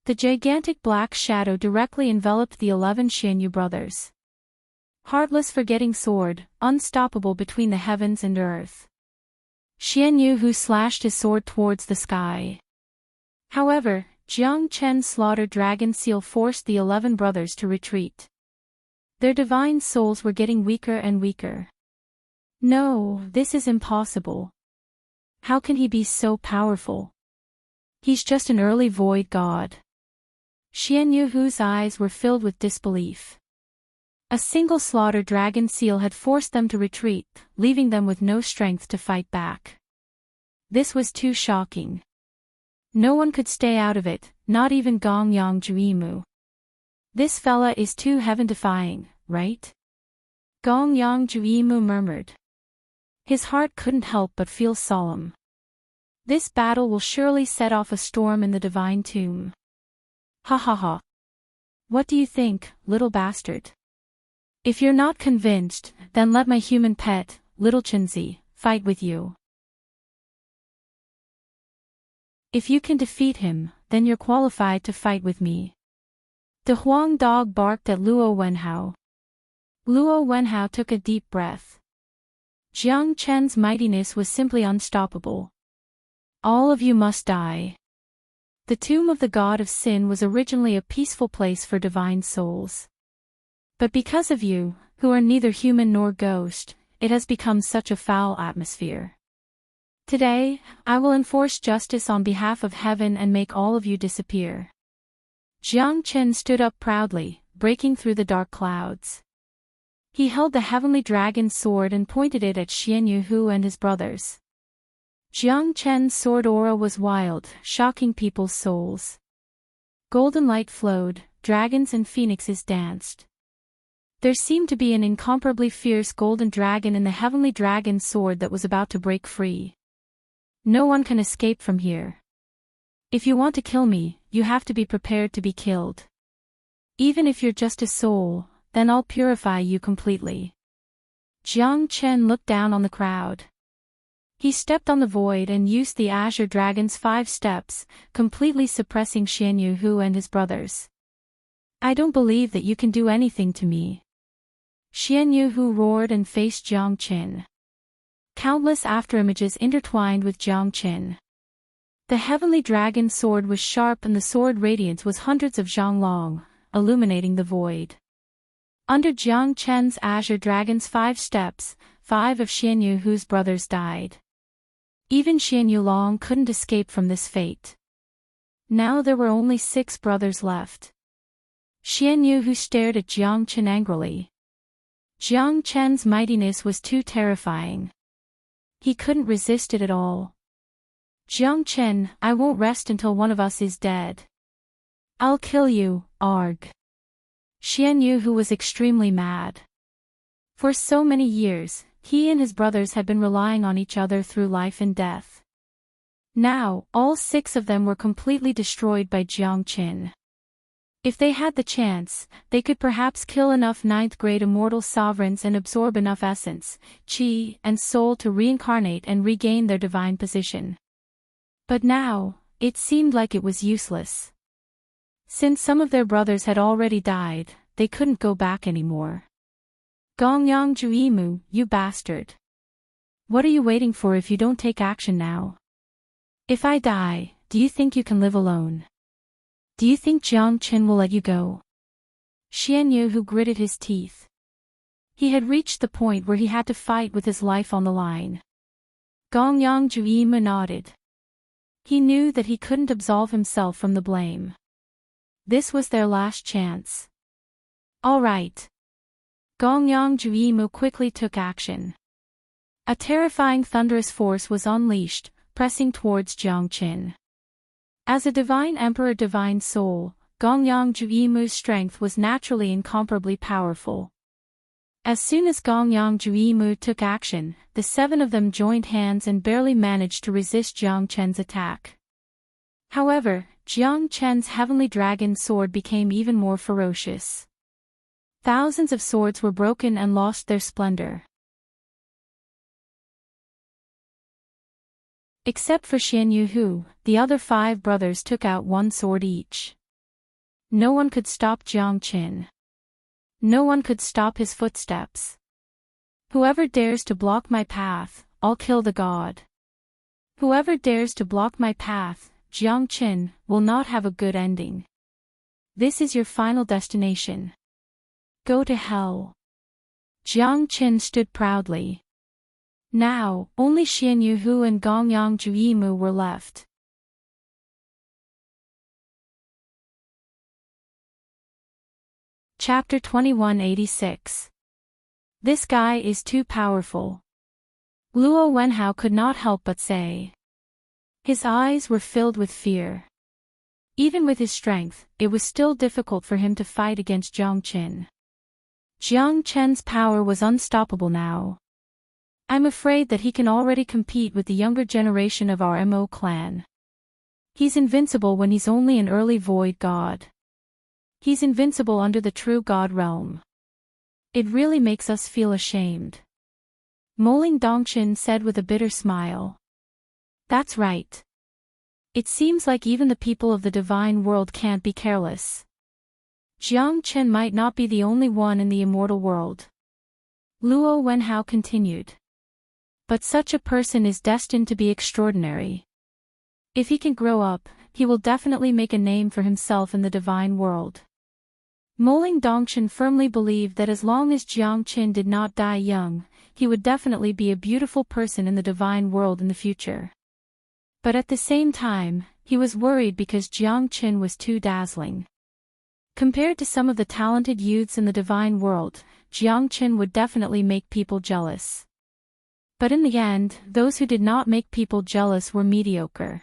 S1: The gigantic black shadow directly enveloped the 11 Xianyu brothers. Heartless forgetting sword, unstoppable between the heavens and earth. Xian Yuhu slashed his sword towards the sky. However, Jiang Chen's slaughter dragon seal forced the 11 brothers to retreat. Their divine souls were getting weaker and weaker. No, this is impossible. How can he be so powerful? He's just an early void god. Xian Yuhu's eyes were filled with disbelief. A single slaughter dragon seal had forced them to retreat, leaving them with no strength to fight back. This was too shocking. No one could stay out of it, not even Gongyang Juyimu. This fella is too heaven-defying, right? Gongyang Juyimu murmured. His heart couldn't help but feel solemn. This battle will surely set off a storm in the divine tomb. Ha ha ha. What do you think, little bastard? If you're not convinced, then let my human pet, little Chenzi, fight with you. If you can defeat him, then you're qualified to fight with me. The Huang dog barked at Luo Wenhao. Luo Wenhao took a deep breath. Jiang Chen's mightiness was simply unstoppable. All of you must die. The tomb of the god of sin was originally a peaceful place for divine souls. But because of you, who are neither human nor ghost, it has become such a foul atmosphere. Today, I will enforce justice on behalf of heaven and make all of you disappear. Jiang Chen stood up proudly, breaking through the dark clouds. He held the heavenly dragon sword and pointed it at Xian Yuhu and his brothers. Jiang Chen's sword aura was wild, shocking people's souls. Golden light flowed, dragons and phoenixes danced. There seemed to be an incomparably fierce golden dragon in the heavenly dragon sword that was about to break free. No one can escape from here. If you want to kill me, you have to be prepared to be killed. Even if you're just a soul, then I'll purify you completely. Jiang Chen looked down on the crowd. He stepped on the void and used the Azure Dragon's 5 steps, completely suppressing Xian Yuhu and his brothers. I don't believe that you can do anything to me. Xian Yuhu roared and faced Jiang Chen. Countless afterimages intertwined with Jiang Chen. The heavenly dragon sword was sharp and the sword radiance was hundreds of zhang long, illuminating the void. Under Jiang Chen's Azure Dragon's 5 steps, 5 of Xian Yuhu's brothers died. Even Xian Yulong couldn't escape from this fate. Now there were only 6 brothers left. Xian Yuhu stared at Jiang Chen angrily. Jiang Chen's mightiness was too terrifying. He couldn't resist it at all. Jiang Chen, I won't rest until one of us is dead. I'll kill you, arg. Xian Yu, who was extremely mad. For so many years, he and his brothers had been relying on each other through life and death. Now, all 6 of them were completely destroyed by Jiang Chen. If they had the chance, they could perhaps kill enough 9th-grade immortal sovereigns and absorb enough essence, qi, and soul to reincarnate and regain their divine position. But now, it seemed like it was useless. Since some of their brothers had already died, they couldn't go back anymore. Gongyang Juimu, you bastard. What are you waiting for if you don't take action now? If I die, do you think you can live alone? Do you think Jiang Chen will let you go? Xian Yu, who gritted his teeth. He had reached the point where he had to fight with his life on the line. Gongyang Juimu nodded. He knew that he couldn't absolve himself from the blame. This was their last chance. All right. Gongyang Juimu quickly took action. A terrifying thunderous force was unleashed, pressing towards Jiang Chen. As a divine emperor divine soul, Gongyang Juimu's strength was naturally incomparably powerful. As soon as Gongyang Juimu took action, the 7 of them joined hands and barely managed to resist Jiang Chen's attack. However, Jiang Chen's heavenly dragon sword became even more ferocious. Thousands of swords were broken and lost their splendor. Except for Xian Yu, who, the other 5 brothers took out 1 sword each. No one could stop Jiang Chen. No one could stop his footsteps. Whoever dares to block my path, I'll kill the god. Whoever dares to block my path, Jiang Chen, will not have a good ending. This is your final destination. Go to hell. Jiang Chen stood proudly. Now, only Xian Yu and Gongyang Juimu were left. Chapter 2186. This guy is too powerful. Luo Wenhao could not help but say. His eyes were filled with fear. Even with his strength, it was still difficult for him to fight against Jiang Chen. Jiang Chen's power was unstoppable now. I'm afraid that he can already compete with the younger generation of our Mo clan. He's invincible when he's only an early void god. He's invincible under the true god realm. It really makes us feel ashamed. Moling Dongchen said with a bitter smile. That's right. It seems like even the people of the divine world can't be careless. Jiang Chen might not be the only one in the immortal world. Luo Wenhao continued. But such a person is destined to be extraordinary. If he can grow up, he will definitely make a name for himself in the divine world. Moling Dongchen firmly believed that as long as Jiang Chen did not die young, he would definitely be a beautiful person in the divine world in the future. But at the same time, he was worried because Jiang Chen was too dazzling. Compared to some of the talented youths in the divine world, Jiang Chen would definitely make people jealous. But in the end, those who did not make people jealous were mediocre.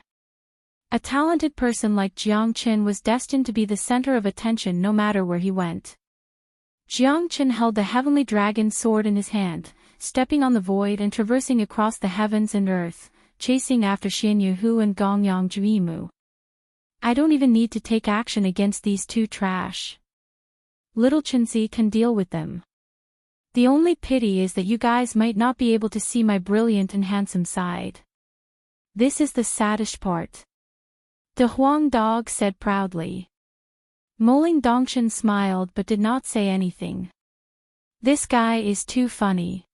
S1: A talented person like Jiang Chen was destined to be the center of attention no matter where he went. Jiang Chen held the heavenly dragon sword in his hand, stepping on the void and traversing across the heavens and earth, chasing after Xian Yu and Gongyang Juimu. I don't even need to take action against these 2 trash. Little Chenzi can deal with them. The only pity is that you guys might not be able to see my brilliant and handsome side. This is the saddest part. De Huang Dog said proudly. Moling Dongchen smiled but did not say anything. This guy is too funny.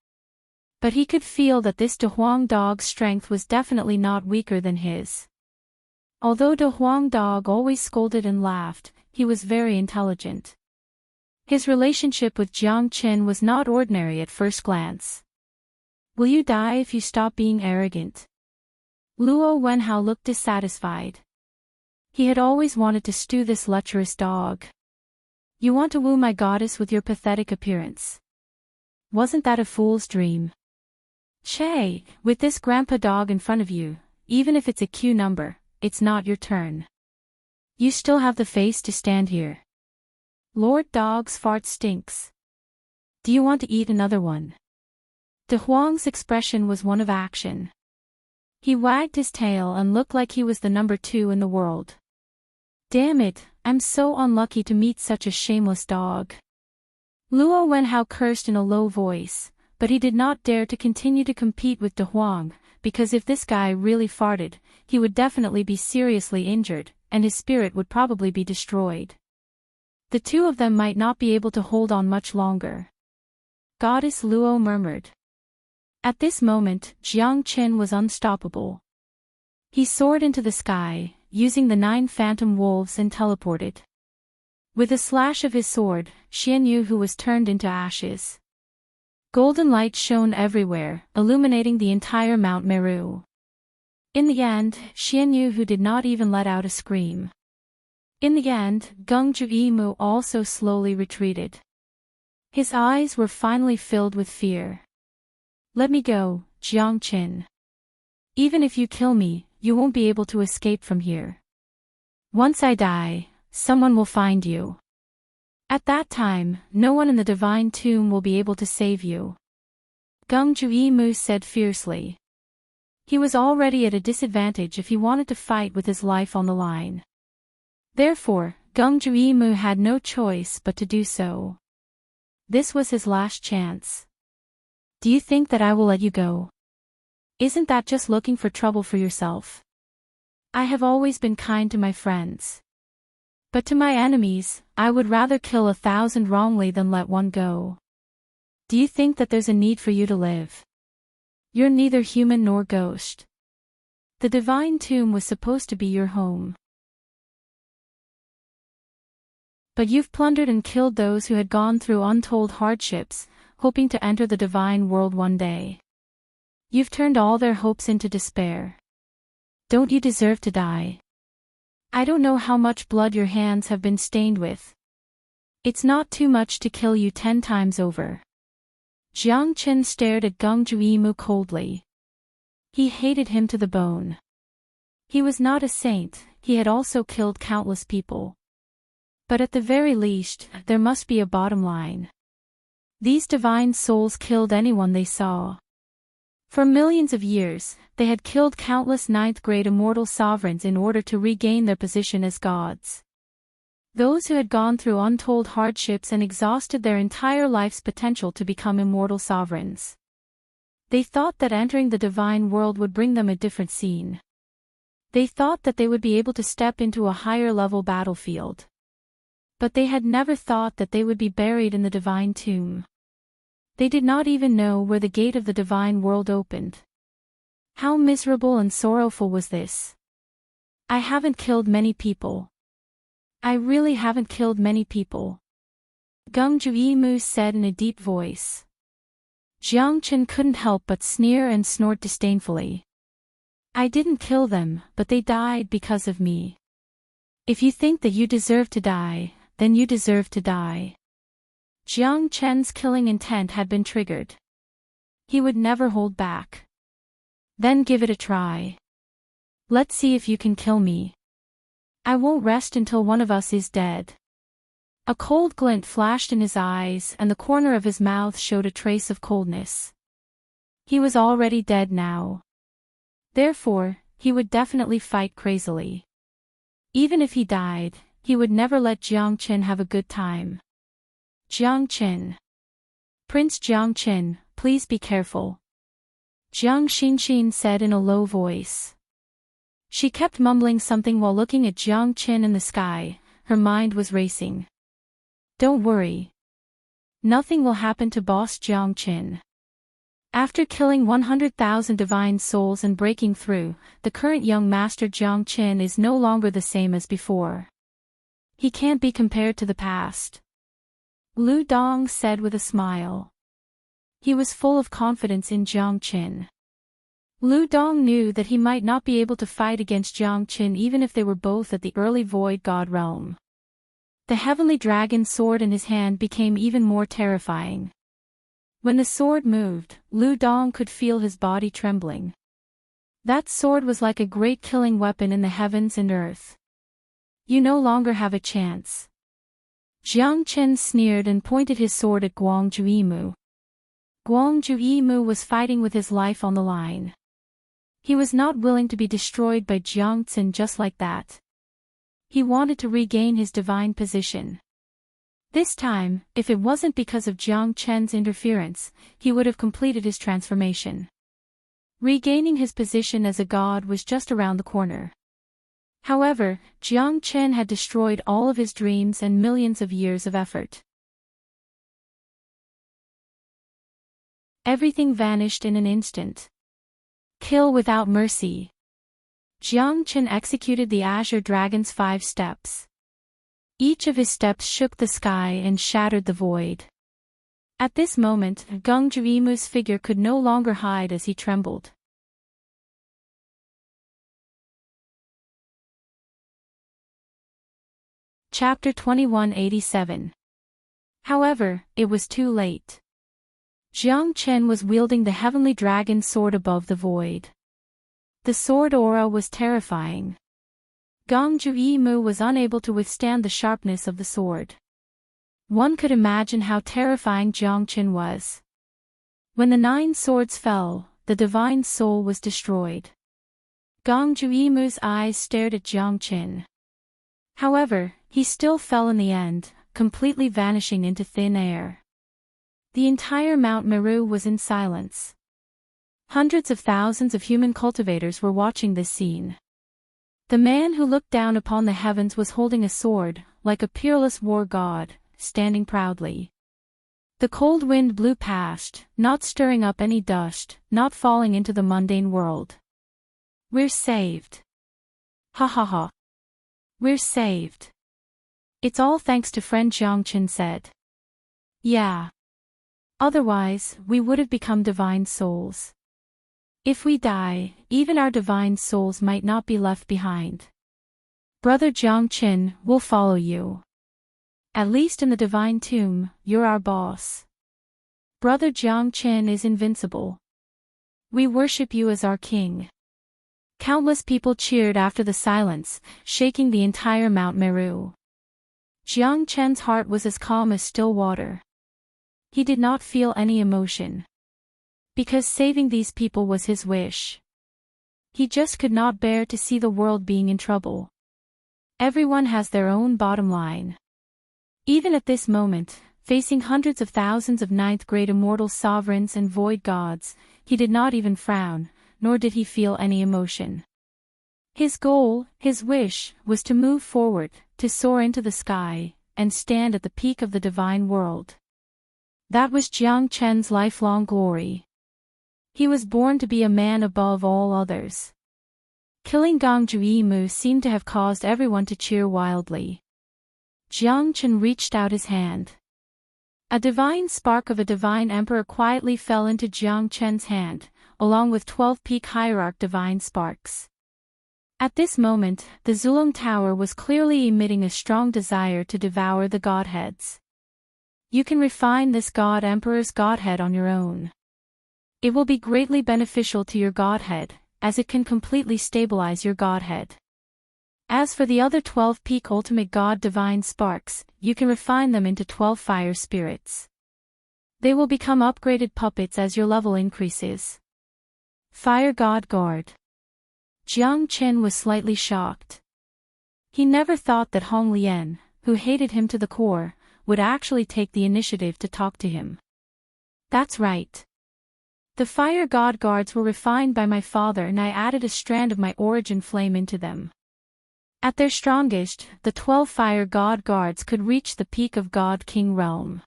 S1: But he could feel that this De Huang Dog's strength was definitely not weaker than his. Although De Huang Dog always scolded and laughed, he was very intelligent. His relationship with Jiang Chen was not ordinary at first glance. Will you die if you stop being arrogant? Luo Wenhao looked dissatisfied. He had always wanted to stew this lecherous dog. You want to woo my goddess with your pathetic appearance. Wasn't that a fool's dream? Che, with this grandpa dog in front of you, even if it's a Q number, it's not your turn. You still have the face to stand here. Lord Dog's fart stinks. Do you want to eat another one? De Huang's expression was one of action. He wagged his tail and looked like he was the number 2 in the world. Damn it, I'm so unlucky to meet such a shameless dog. Luo Wenhao cursed in a low voice, but he did not dare to continue to compete with De Huang, because if this guy really farted, he would definitely be seriously injured, and his spirit would probably be destroyed. The two of them might not be able to hold on much longer. Goddess Luo murmured. At this moment, Jiang Qin was unstoppable. He soared into the sky, using the 9 phantom wolves and teleported. With a slash of his sword, Xian Yu was turned into ashes. Golden light shone everywhere, illuminating the entire Mount Meru. In the end, Xian Yu did not even let out a scream. In the end, Gengzhu Yimu also slowly retreated. His eyes were finally filled with fear. Let me go, Jiang Qin. Even if you kill me, you won't be able to escape from here. Once I die, someone will find you. At that time, no one in the divine tomb will be able to save you. Gengzhu Yimu said fiercely. He was already at a disadvantage if he wanted to fight with his life on the line. Therefore, Gengzhu Yimu had no choice but to do so. This was his last chance. Do you think that I will let you go? Isn't that just looking for trouble for yourself? I have always been kind to my friends. But to my enemies, I would rather kill 1,000 wrongly than let one go. Do you think that there's a need for you to live? You're neither human nor ghost. The divine tomb was supposed to be your home. But you've plundered and killed those who had gone through untold hardships, hoping to enter the divine world one day. You've turned all their hopes into despair. Don't you deserve to die? I don't know how much blood your hands have been stained with. It's not too much to kill you 10 times over. Jiang Qin stared at Gengzhu Yimu coldly. He hated him to the bone. He was not a saint, he had also killed countless people. But at the very least, there must be a bottom line. These divine souls killed anyone they saw. For millions of years, they had killed countless 9th-grade immortal sovereigns in order to regain their position as gods. Those who had gone through untold hardships and exhausted their entire life's potential to become immortal sovereigns. They thought that entering the divine world would bring them a different scene. They thought that they would be able to step into a higher-level battlefield. But they had never thought that they would be buried in the divine tomb. They did not even know where the gate of the divine world opened. How miserable and sorrowful was this? I haven't killed many people. I really haven't killed many people. Gengzhu Yimu said in a deep voice. Jiang Qin couldn't help but sneer and snort disdainfully. I didn't kill them, but they died because of me. If you think that you deserve to die, then you deserve to die. Jiang Qin's killing intent had been triggered. He would never hold back. Then give it a try. Let's see if you can kill me. I won't rest until one of us is dead. A cold glint flashed in his eyes and the corner of his mouth showed a trace of coldness. He was already dead now. Therefore, he would definitely fight crazily. Even if he died, he would never let Jiang Qin have a good time. Jiang Qin. Prince Jiang Qin, please be careful. Jiang Xinxin said in a low voice. She kept mumbling something while looking at Jiang Qin in the sky, her mind was racing. Don't worry. Nothing will happen to boss Jiang Qin. After killing 100,000 divine souls and breaking through, the current young master Jiang Qin is no longer the same as before. He can't be compared to the past. Lu Dong said with a smile. He was full of confidence in Jiang Qin. Lu Dong knew that he might not be able to fight against Jiang Qin even if they were both at the early void god realm. The heavenly dragon sword in his hand became even more terrifying. When the sword moved, Lu Dong could feel his body trembling. That sword was like a great killing weapon in the heavens and earth. You no longer have a chance. Jiang Chen sneered and pointed his sword at Guang Juimu. Guang Juimu was fighting with his life on the line. He was not willing to be destroyed by Jiang Chen just like that. He wanted to regain his divine position. This time, if it wasn't because of Jiang Chen's interference, he would have completed his transformation. Regaining his position as a god was just around the corner. However, Jiang Chen had destroyed all of his dreams and millions of years of effort. Everything vanished in an instant. Kill without mercy. Jiang Chen executed the Azure Dragon's 5 steps. Each of his steps shook the sky and shattered the void. At this moment, Guang Juimu's figure could no longer hide as he trembled. Chapter 2187. However, it was too late. Jiang Chen was wielding the heavenly dragon sword above the void. The sword aura was terrifying. Guang Juimu was unable to withstand the sharpness of the sword. One could imagine how terrifying Jiang Chen was. When the 9 swords fell, the divine soul was destroyed. Guang Juimu's eyes stared at Jiang Chen. However, he still fell in the end, completely vanishing into thin air. The entire Mount Meru was in silence. Hundreds of thousands of human cultivators were watching this scene. The man who looked down upon the heavens was holding a sword, like a peerless war god, standing proudly. The cold wind blew past, not stirring up any dust, not falling into the mundane world. We're saved. Ha ha ha. We're saved. It's all thanks to friend Jiang Chen said. Yeah. Otherwise, we would have become divine souls. If we die, even our divine souls might not be left behind. Brother Jiang Chen, we'll follow you. At least in the divine tomb, you're our boss. Brother Jiang Chen is invincible. We worship you as our king. Countless people cheered after the silence, shaking the entire Mount Meru. Jiang Chen's heart was as calm as still water. He did not feel any emotion. Because saving these people was his wish. He just could not bear to see the world being in trouble. Everyone has their own bottom line. Even at this moment, facing hundreds of thousands of ninth-grade immortal sovereigns and void gods, he did not even frown, nor did he feel any emotion. His goal, his wish, was to move forward, to soar into the sky, and stand at the peak of the divine world. That was Jiang Chen's lifelong glory. He was born to be a man above all others. Killing Guang Juimu seemed to have caused everyone to cheer wildly. Jiang Chen reached out his hand. A divine spark of a divine emperor quietly fell into Jiang Chen's hand, along with 12 peak hierarch divine sparks. At this moment, the Zulong Tower was clearly emitting a strong desire to devour the godheads. You can refine this God Emperor's godhead on your own. It will be greatly beneficial to your godhead, as it can completely stabilize your godhead. As for the other 12 peak ultimate god divine sparks, you can refine them into 12 fire spirits. They will become upgraded puppets as your level increases. Fire God Guard. Jiang Chen was slightly shocked. He never thought that Hong Lian, who hated him to the core, would actually take the initiative to talk to him. That's right. The fire god guards were refined by my father and I added a strand of my origin flame into them. At their strongest, the 12 fire god guards could reach the peak of God King realm.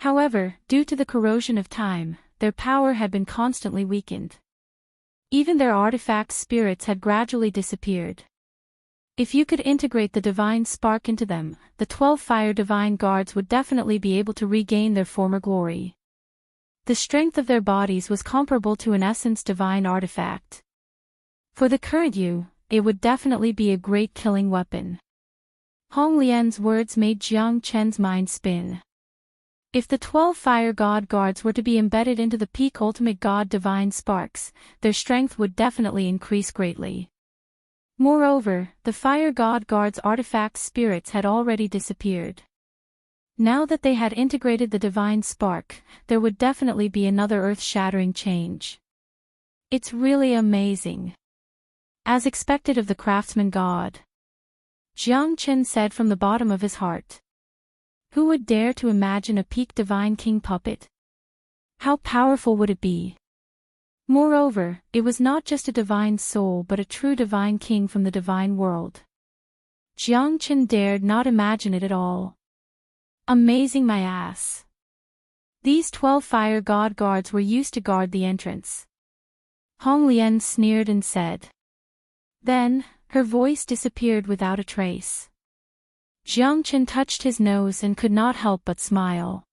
S1: However, due to the corrosion of time, their power had been constantly weakened. Even their artifact spirits had gradually disappeared. If you could integrate the divine spark into them, the 12 fire divine guards would definitely be able to regain their former glory. The strength of their bodies was comparable to an essence divine artifact. For the current you, it would definitely be a great killing weapon. Hong Lian's words made Jiang Chen's mind spin. If the 12 fire god guards were to be embedded into the peak ultimate god divine sparks, their strength would definitely increase greatly. Moreover, the fire god guards' artifact spirits had already disappeared. Now that they had integrated the divine spark, there would definitely be another earth-shattering change. It's really amazing. As expected of the craftsman god, Jiang Chen said from the bottom of his heart. Who would dare to imagine a peak divine king puppet? How powerful would it be? Moreover, it was not just a divine soul but a true divine king from the divine world. Jiang Chen dared not imagine it at all. Amazing my ass. These 12 fire god guards were used to guard the entrance. Hong Lian sneered and said. Then, her voice disappeared without a trace. Jiang Chen touched his nose and could not help but smile.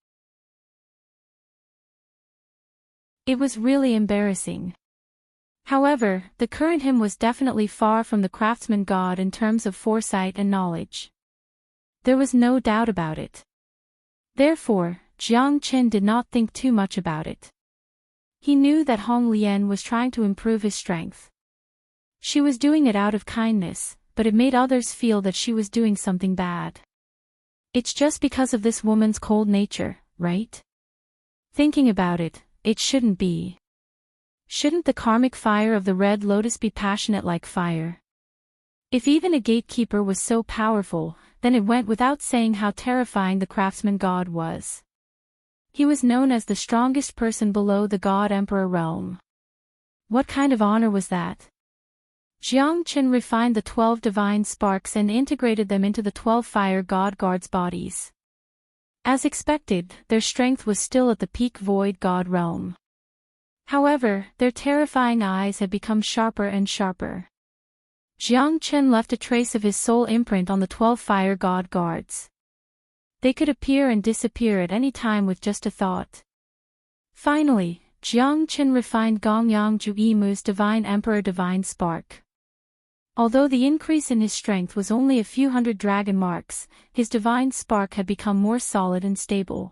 S1: It was really embarrassing. However, the current him was definitely far from the craftsman god in terms of foresight and knowledge. There was no doubt about it. Therefore, Jiang Chen did not think too much about it. He knew that Hong Lian was trying to improve his strength. She was doing it out of kindness, but it made others feel that she was doing something bad. It's just because of this woman's cold nature, right? Thinking about it, it shouldn't be. Shouldn't the karmic fire of the red lotus be passionate like fire? If even a gatekeeper was so powerful, then it went without saying how terrifying the craftsman god was. He was known as the strongest person below the god-emperor realm. What kind of honor was that? Jiang Chen refined the 12 divine sparks and integrated them into the 12 fire god guards' bodies. As expected, their strength was still at the peak void god realm. However, their terrifying eyes had become sharper and sharper. Jiang Chen left a trace of his soul imprint on the 12 fire god guards. They could appear and disappear at any time with just a thought. Finally, Jiang Chen refined Gongyang Juimu's divine emperor divine spark. Although the increase in his strength was only a few hundred dragon marks, his divine spark had become more solid and stable.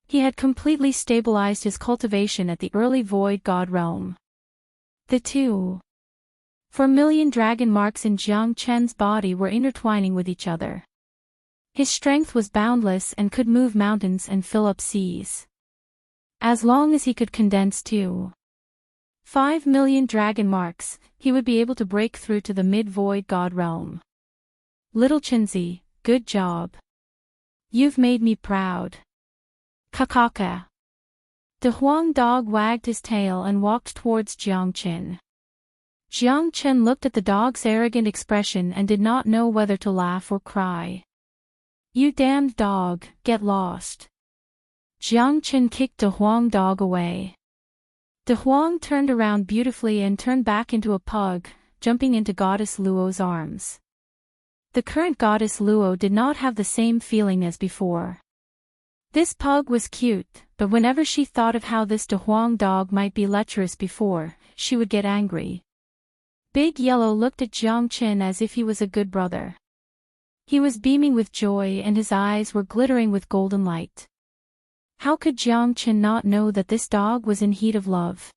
S1: He had completely stabilized his cultivation at the early void god realm. The 4,000,000 dragon marks in Jiang Chen's body were intertwining with each other. His strength was boundless and could move mountains and fill up seas. As long as he could condense 5,000,000 dragon marks, he would be able to break through to the mid-void god realm. Little Chenzi, good job. You've made me proud. Kakaka. The Huang dog wagged his tail and walked towards Jiang Chen. Jiang Chen looked at the dog's arrogant expression and did not know whether to laugh or cry. You damned dog, get lost. Jiang Chen kicked the Huang dog away. The Huang turned around beautifully and turned back into a pug, jumping into Goddess Luo's arms. The current Goddess Luo did not have the same feeling as before. This pug was cute, but whenever she thought of how this De Huang dog might be lecherous before, she would get angry. Big Yellow looked at Jiang Chen as if he was a good brother. He was beaming with joy and his eyes were glittering with golden light. How could Jiang Chen not know that this dog was in heat of love?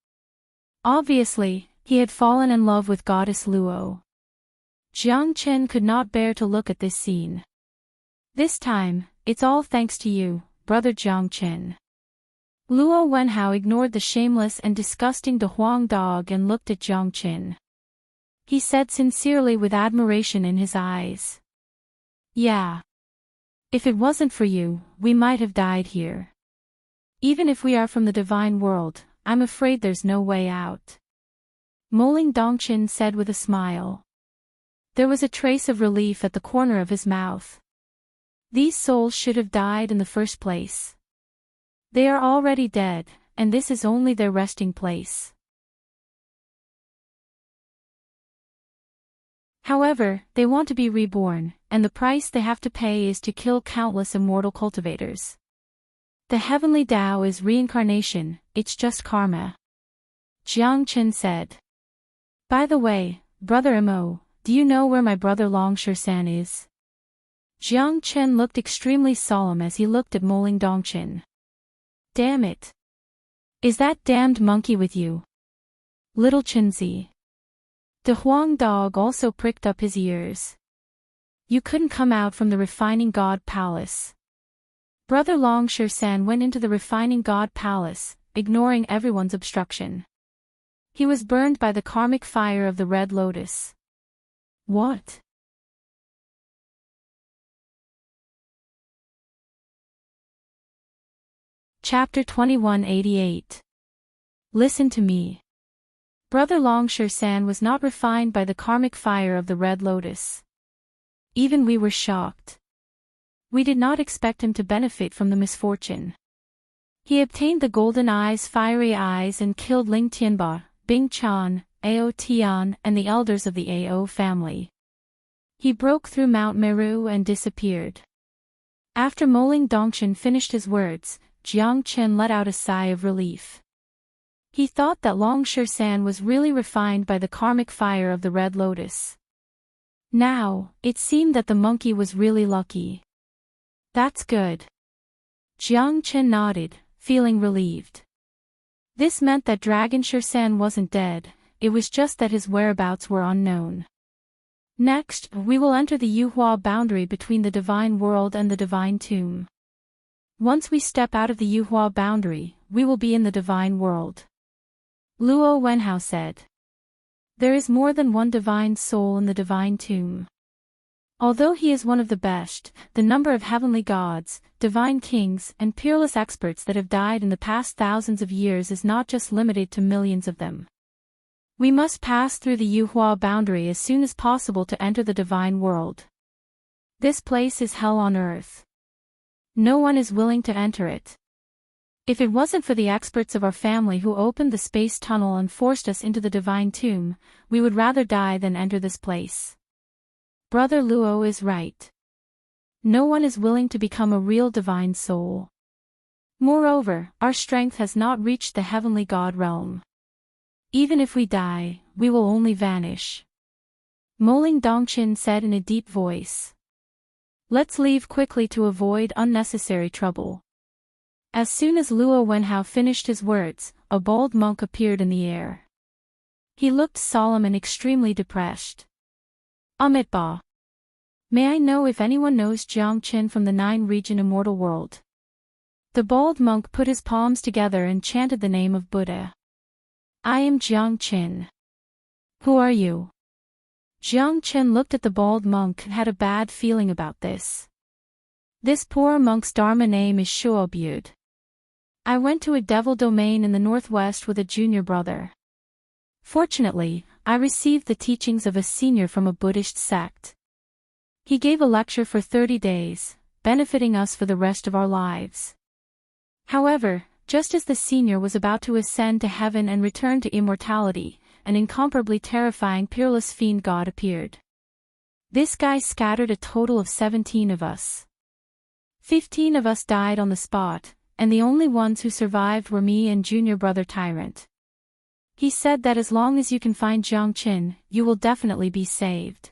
S1: Obviously, he had fallen in love with Goddess Luo. Jiang Chen could not bear to look at this scene. This time, it's all thanks to you, brother Jiang Chen. Luo Wenhao ignored the shameless and disgusting De Huang dog and looked at Jiang Chen. He said sincerely with admiration in his eyes. Yeah. If it wasn't for you, we might have died here. Even if we are from the divine world, I'm afraid there's no way out. Moling Dongqin said with a smile. There was a trace of relief at the corner of his mouth. These souls should have died in the first place. They are already dead, and this is only their resting place. However, they want to be reborn, and the price they have to pay is to kill countless immortal cultivators. The heavenly Tao is reincarnation, it's just karma. Jiang Chen said. By the way, brother Mo, do you know where my brother Long Shersan is? Jiang Chen looked extremely solemn as he looked at Moling Dongchen. Damn it. Is that damned monkey with you? Little Chenzi. The Huang dog also pricked up his ears. You couldn't come out from the Refining God Palace. Brother Long San went into the Refining God Palace, ignoring everyone's obstruction. He was burned by the karmic fire of the Red Lotus. What? Chapter 2188. Listen to me. Brother Long San was not refined by the karmic fire of the Red Lotus. Even we were shocked. We did not expect him to benefit from the misfortune. He obtained the golden eyes, fiery eyes, and killed Ling Tianba, Bing Chan, Ao Tian, and the elders of the Ao family. He broke through Mount Meru and disappeared. After Moling Dongchen finished his words, Jiang Chen let out a sigh of relief. He thought that Long San was really refined by the karmic fire of the Red Lotus. Now, it seemed that the monkey was really lucky. That's good. Jiang Chen nodded, feeling relieved. This meant that Dragon San wasn't dead, it was just that his whereabouts were unknown. Next, we will enter the Yuhua boundary between the divine world and the divine tomb. Once we step out of the Yuhua boundary, we will be in the divine world. Luo Wenhao said. There is more than one divine soul in the divine tomb. Although he is one of the best, the number of heavenly gods, divine kings, and peerless experts that have died in the past thousands of years is not just limited to millions of them. We must pass through the Yuhua boundary as soon as possible to enter the divine world. This place is hell on earth. No one is willing to enter it. If it wasn't for the experts of our family who opened the space tunnel and forced us into the divine tomb, we would rather die than enter this place. Brother Luo is right. No one is willing to become a real divine soul. Moreover, our strength has not reached the heavenly God realm. Even if we die, we will only vanish. Moling Dongchen said in a deep voice. Let's leave quickly to avoid unnecessary trouble. As soon as Luo Wenhao finished his words, a bald monk appeared in the air. He looked solemn and extremely depressed. Amitba. May I know if anyone knows Jiang Chen from the 9-region immortal world? The bald monk put his palms together and chanted the name of Buddha. I am Jiang Chen. Who are you? Jiang Chen looked at the bald monk and had a bad feeling about this. This poor monk's dharma name is Shuobud. I went to a devil domain in the northwest with a junior brother. Fortunately, I received the teachings of a senior from a Buddhist sect. He gave a lecture for 30 days, benefiting us for the rest of our lives. However, just as the senior was about to ascend to heaven and return to immortality, an incomparably terrifying peerless fiend god appeared. This guy scattered a total of 17 of us. 15 of us died on the spot, and the only ones who survived were me and junior brother Tyrant. He said that as long as you can find Jiang Chen, you will definitely be saved.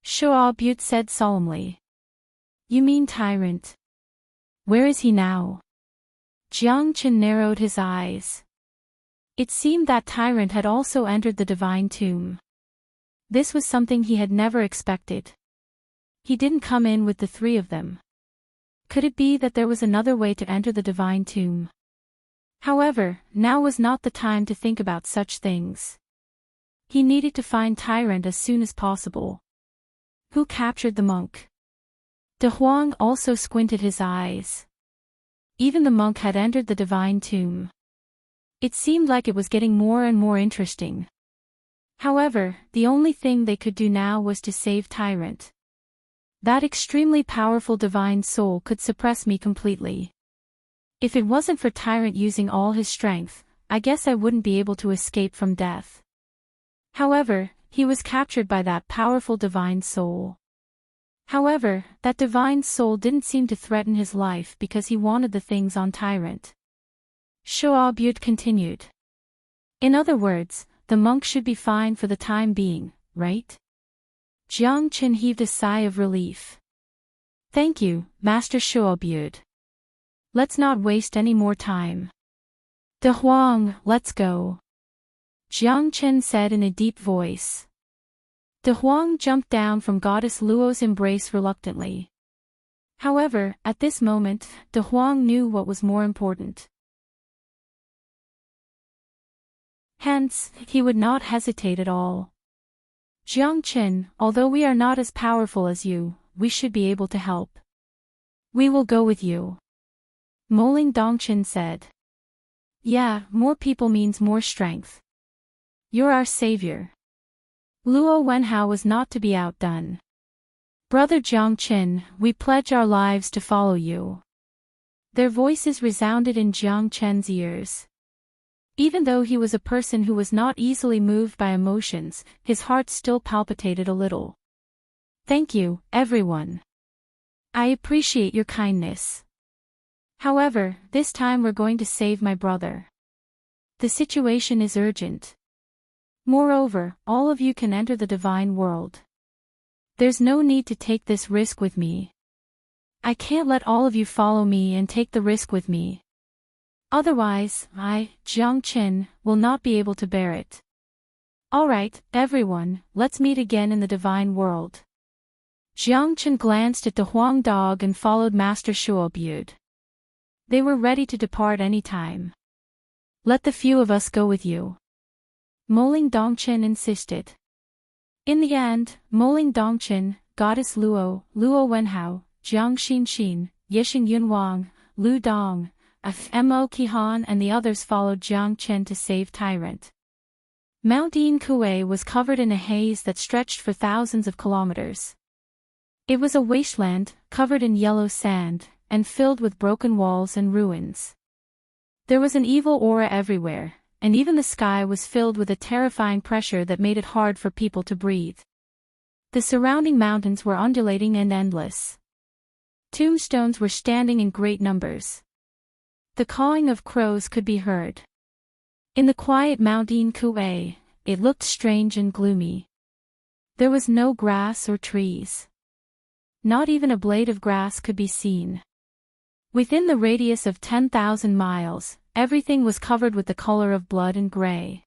S1: Shuobud said solemnly. You mean Tyrant? Where is he now? Jiang Chen narrowed his eyes. It seemed that Tyrant had also entered the divine tomb. This was something he had never expected. He didn't come in with the 3 of them. Could it be that there was another way to enter the divine tomb? However, now was not the time to think about such things. He needed to find Tyrant as soon as possible. Who captured the monk? De Huang also squinted his eyes. Even the monk had entered the divine tomb. It seemed like it was getting more and more interesting. However, the only thing they could do now was to save Tyrant. That extremely powerful divine soul could suppress me completely. If it wasn't for Tyrant using all his strength, I guess I wouldn't be able to escape from death. However, he was captured by that powerful divine soul. However, that divine soul didn't seem to threaten his life because he wanted the things on Tyrant. Shuobud continued. In other words, the monk should be fine for the time being, right? Jiang Chen heaved a sigh of relief. Thank you, Master Shuobud. Let's not waste any more time. De Huang, let's go. Jiang Chen said in a deep voice. De Huang jumped down from Goddess Luo's embrace reluctantly. However, at this moment, De Huang knew what was more important. Hence, he would not hesitate at all. Jiang Chen, although we are not as powerful as you, we should be able to help. We will go with you. Moling Dongchen said. Yeah, more people means more strength. You're our savior. Luo Wenhao was not to be outdone. Brother Jiang Chen, we pledge our lives to follow you. Their voices resounded in Jiang Chen's ears. Even though he was a person who was not easily moved by emotions, his heart still palpitated a little. Thank you, everyone. I appreciate your kindness. However, this time we're going to save my brother. The situation is urgent. Moreover, all of you can enter the divine world. There's no need to take this risk with me. I can't let all of you follow me and take the risk with me. Otherwise, I, Jiang Chen, will not be able to bear it. Alright, everyone, let's meet again in the divine world. Jiang Chen glanced at the Huang dog and followed Master Shuobud. They were ready to depart any time. Let the few of us go with you. Moling Dongchen insisted. In the end, Moling Dongchen, Goddess Luo, Luo Wenhao, Jiang Xinxin, Yixing Yunwang, Lu Dong, Mo Qihan and the others followed Jiang Chen to save Tyrant. Mount Yin Kuei was covered in a haze that stretched for thousands of kilometers. It was a wasteland, covered in yellow sand, and filled with broken walls and ruins. There was an evil aura everywhere, and even the sky was filled with a terrifying pressure that made it hard for people to breathe. The surrounding mountains were undulating and endless. Tombstones were standing in great numbers. The cawing of crows could be heard. In the quiet Mount Yin Kuei, it looked strange and gloomy. There was no grass or trees. Not even a blade of grass could be seen. Within the radius of 10,000 miles, everything was covered with the color of blood and gray.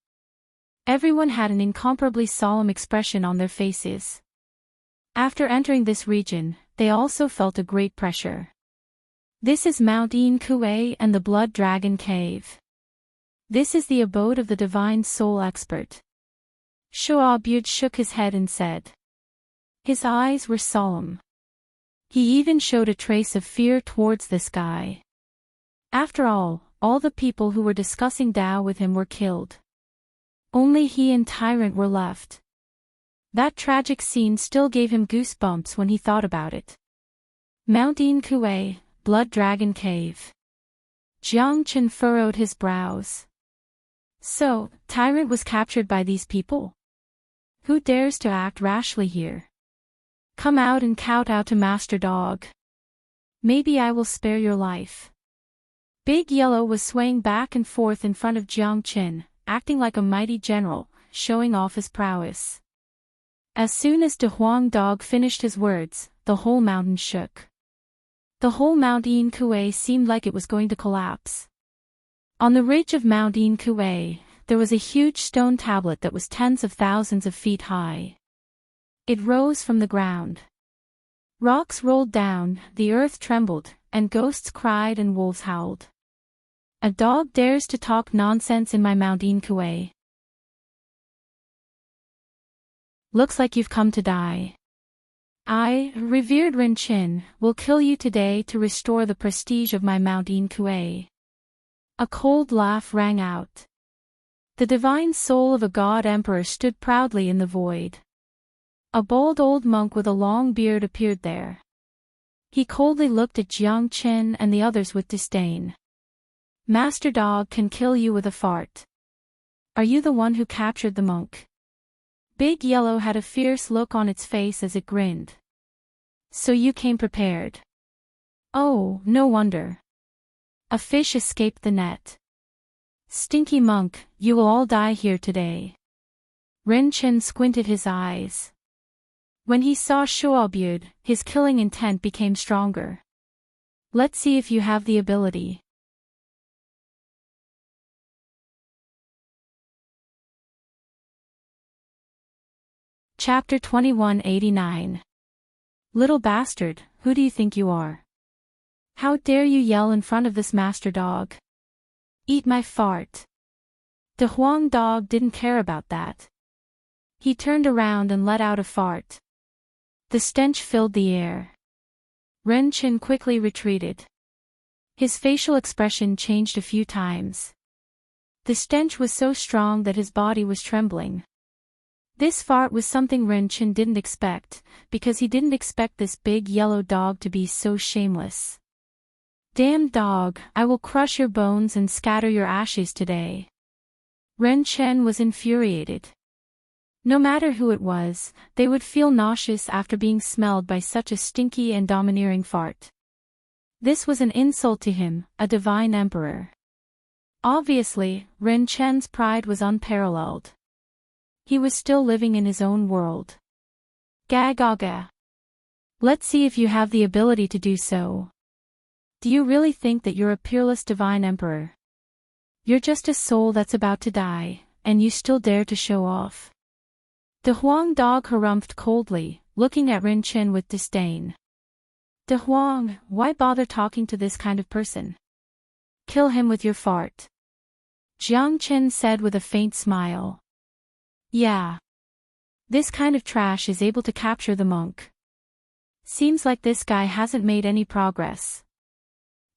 S1: Everyone had an incomparably solemn expression on their faces. After entering this region, they also felt a great pressure. This is Mount Yin Kuei and the Blood Dragon Cave. This is the abode of the divine soul expert. Shuobud shook his head and said. His eyes were solemn. He even showed a trace of fear towards this guy. After all the people who were discussing Tao with him were killed. Only he and Tyrant were left. That tragic scene still gave him goosebumps when he thought about it. Mount Yin Kuei, Blood Dragon Cave. Jiang Chen furrowed his brows. So, Tyrant was captured by these people? Who dares to act rashly here? Come out and kowtow to Master Dog. Maybe I will spare your life. Big Yellow was swaying back and forth in front of Jiang Chen, acting like a mighty general, showing off his prowess. As soon as De Huang Dog finished his words, the whole mountain shook. The whole Mount Yin Kuei seemed like it was going to collapse. On the ridge of Mount Yin Kuei, there was a huge stone tablet that was tens of thousands of feet high. It rose from the ground. Rocks rolled down, the earth trembled, and ghosts cried and wolves howled. A dog dares to talk nonsense in my Mount Yin Kuei. Looks like you've come to die. I, revered Rin Chin, will kill you today to restore the prestige of my Mount Yin Kuei. A cold laugh rang out. The divine soul of a god emperor stood proudly in the void. A bold old monk with a long beard appeared there. He coldly looked at Jiang Chen and the others with disdain. Master Dog can kill you with a fart. Are you the one who captured the monk? Big Yellow had a fierce look on its face as it grinned. So you came prepared. Oh, no wonder. A fish escaped the net. Stinky monk, you will all die here today. Ren Chen squinted his eyes. When he saw Shoabud, his killing intent became stronger. Let's see if you have the ability. Chapter 2189. Little bastard, who do you think you are? How dare you yell in front of this master dog? Eat my fart. The Huang dog didn't care about that. He turned around and let out a fart. The stench filled the air. Ren Chen quickly retreated. His facial expression changed a few times. The stench was so strong that his body was trembling. This fart was something Ren Chen didn't expect, because he didn't expect this big yellow dog to be so shameless. Damn dog, I will crush your bones and scatter your ashes today. Ren Chen was infuriated. No matter who it was, they would feel nauseous after being smelled by such a stinky and domineering fart. This was an insult to him, a divine emperor. Obviously, Ren Chen's pride was unparalleled. He was still living in his own world. Ga. Let's see if you have the ability to do so. Do you really think that you're a peerless divine emperor? You're just a soul that's about to die, and you still dare to show off. The Huang dog harumphed coldly, looking at Ren Chen with disdain. De Huang, why bother talking to this kind of person? Kill him with your fart. Jiang Chen said with a faint smile. Yeah. This kind of trash is able to capture the monk. Seems like this guy hasn't made any progress.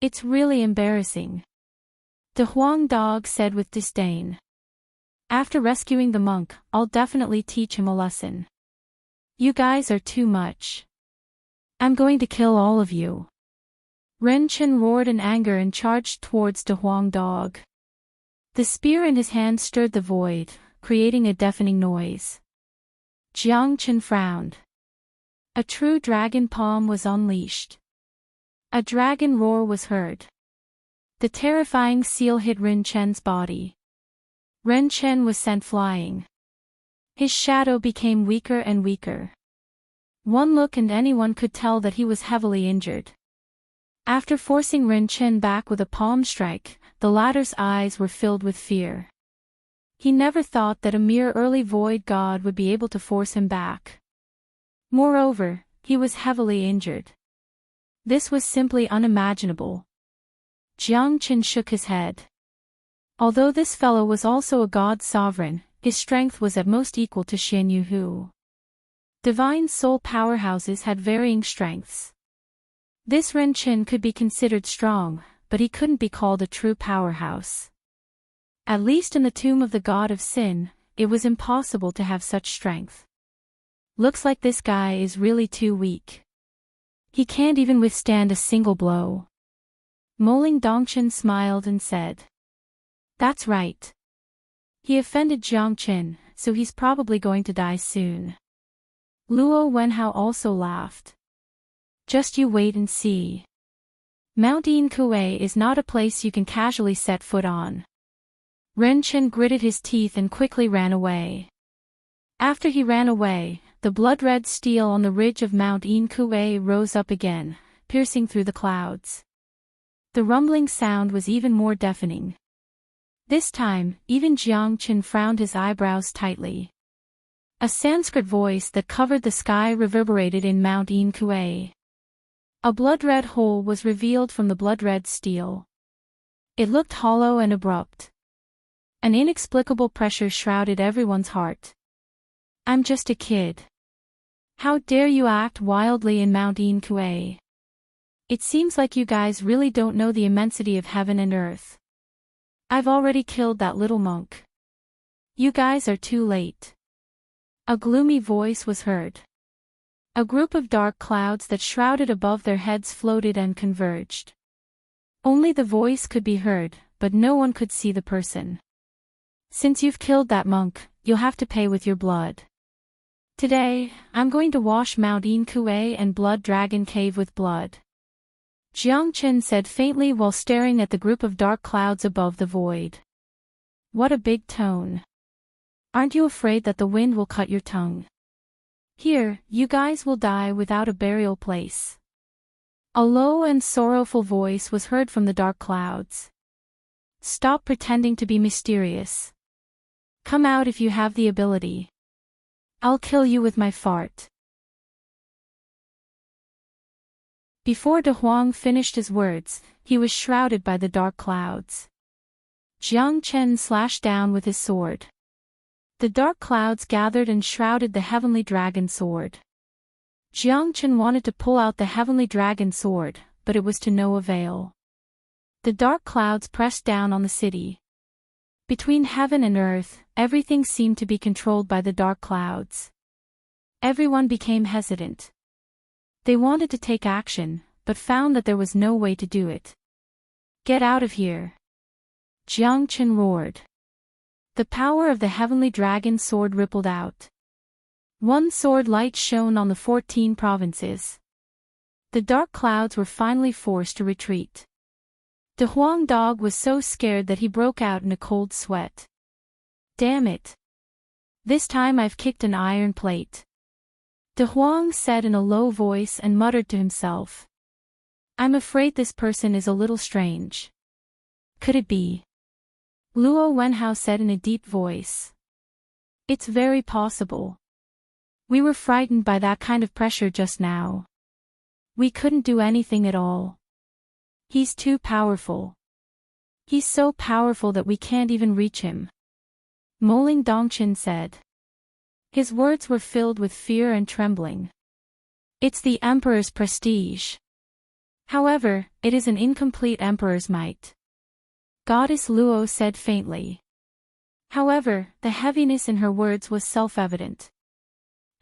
S1: It's really embarrassing. The Huang dog said with disdain. After rescuing the monk, I'll definitely teach him a lesson. You guys are too much. I'm going to kill all of you. Ren Chen roared in anger and charged towards the Huang dog. The spear in his hand stirred the void, creating a deafening noise. Jiang Chen frowned. A true dragon palm was unleashed. A dragon roar was heard. The terrifying seal hit Ren Chen's body. Ren Chen was sent flying. His shadow became weaker and weaker. One look and anyone could tell that he was heavily injured. After forcing Ren Chen back with a palm strike, the latter's eyes were filled with fear. He never thought that a mere early void god would be able to force him back. Moreover, he was heavily injured. This was simply unimaginable. Jiang Chen shook his head. Although this fellow was also a god sovereign, his strength was at most equal to Xian Yuhu. Divine soul powerhouses had varying strengths. This Ren Chen could be considered strong, but he couldn't be called a true powerhouse. At least in the tomb of the god of sin, it was impossible to have such strength. Looks like this guy is really too weak. He can't even withstand a single blow. Moling Dongchen smiled and said. That's right. He offended Jiang Chen, so he's probably going to die soon. Luo Wenhao also laughed. Just you wait and see. Mount Yinkue is not a place you can casually set foot on. Ren Chen gritted his teeth and quickly ran away. After he ran away, the blood-red steel on the ridge of Mount Yinkue rose up again, piercing through the clouds. The rumbling sound was even more deafening. This time, even Jiang Chen frowned his eyebrows tightly. A Sanskrit voice that covered the sky reverberated in Mount Yinkue. A blood-red hole was revealed from the blood-red steel. It looked hollow and abrupt. An inexplicable pressure shrouded everyone's heart. I'm just a kid. How dare you act wildly in Mount Yinkue? It seems like you guys really don't know the immensity of heaven and earth. I've already killed that little monk. You guys are too late. A gloomy voice was heard. A group of dark clouds that shrouded above their heads floated and converged. Only the voice could be heard, but no one could see the person. Since you've killed that monk, you'll have to pay with your blood. Today, I'm going to wash Mount Yinkue and Blood Dragon Cave with blood. Jiang Chen said faintly while staring at the group of dark clouds above the void. What a big tone. Aren't you afraid that the wind will cut your tongue? Here, you guys will die without a burial place. A low and sorrowful voice was heard from the dark clouds. Stop pretending to be mysterious. Come out if you have the ability. I'll kill you with my fart. Before De Huang finished his words, he was shrouded by the dark clouds. Jiang Chen slashed down with his sword. The dark clouds gathered and shrouded the heavenly dragon sword. Jiang Chen wanted to pull out the heavenly dragon sword, but it was to no avail. The dark clouds pressed down on the city. Between heaven and earth, everything seemed to be controlled by the dark clouds. Everyone became hesitant. They wanted to take action, but found that there was no way to do it. Get out of here! Jiang Chen roared. The power of the heavenly dragon sword rippled out. One sword light shone on the 14 provinces. The dark clouds were finally forced to retreat. De Huang dog was so scared that he broke out in a cold sweat. Damn it! This time I've kicked an iron plate. De Huang said in a low voice and muttered to himself. I'm afraid this person is a little strange. Could it be? Luo Wenhao said in a deep voice. It's very possible. We were frightened by that kind of pressure just now. We couldn't do anything at all. He's too powerful. He's so powerful that we can't even reach him. Moling Dongqin said. His words were filled with fear and trembling. It's the emperor's prestige. However, it is an incomplete emperor's might. Goddess Luo said faintly. However, the heaviness in her words was self-evident.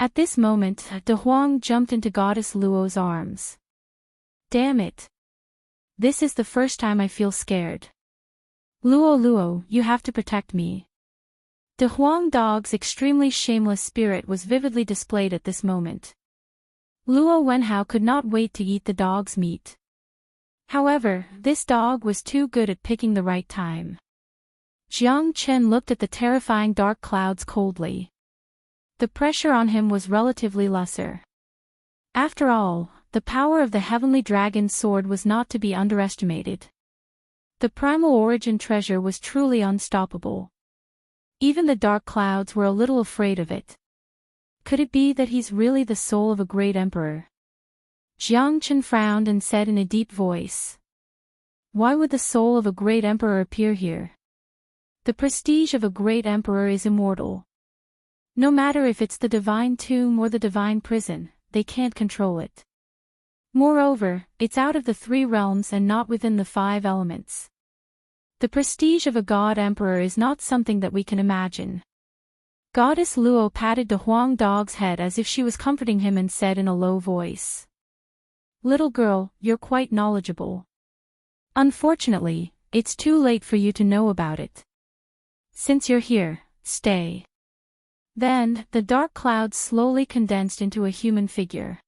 S1: At this moment, De Huang jumped into Goddess Luo's arms. Damn it! This is the first time I feel scared. Luo, you have to protect me. De Huang dog's extremely shameless spirit was vividly displayed at this moment. Luo Wenhao could not wait to eat the dog's meat. However, this dog was too good at picking the right time. Jiang Chen looked at the terrifying dark clouds coldly. The pressure on him was relatively lesser. After all, the power of the heavenly dragon's sword was not to be underestimated. The primal origin treasure was truly unstoppable. Even the dark clouds were a little afraid of it. Could it be that he's really the soul of a great emperor? Jiang Chen frowned and said in a deep voice. Why would the soul of a great emperor appear here? The prestige of a great emperor is immortal. No matter if it's the divine tomb or the divine prison, they can't control it. Moreover, it's out of the 3 realms and not within the 5 elements. The prestige of a god emperor is not something that we can imagine. Goddess Luo patted De Huang dog's head as if she was comforting him and said in a low voice. Little girl, you're quite knowledgeable. Unfortunately, it's too late for you to know about it. Since you're here, stay. Then, the dark clouds slowly condensed into a human figure.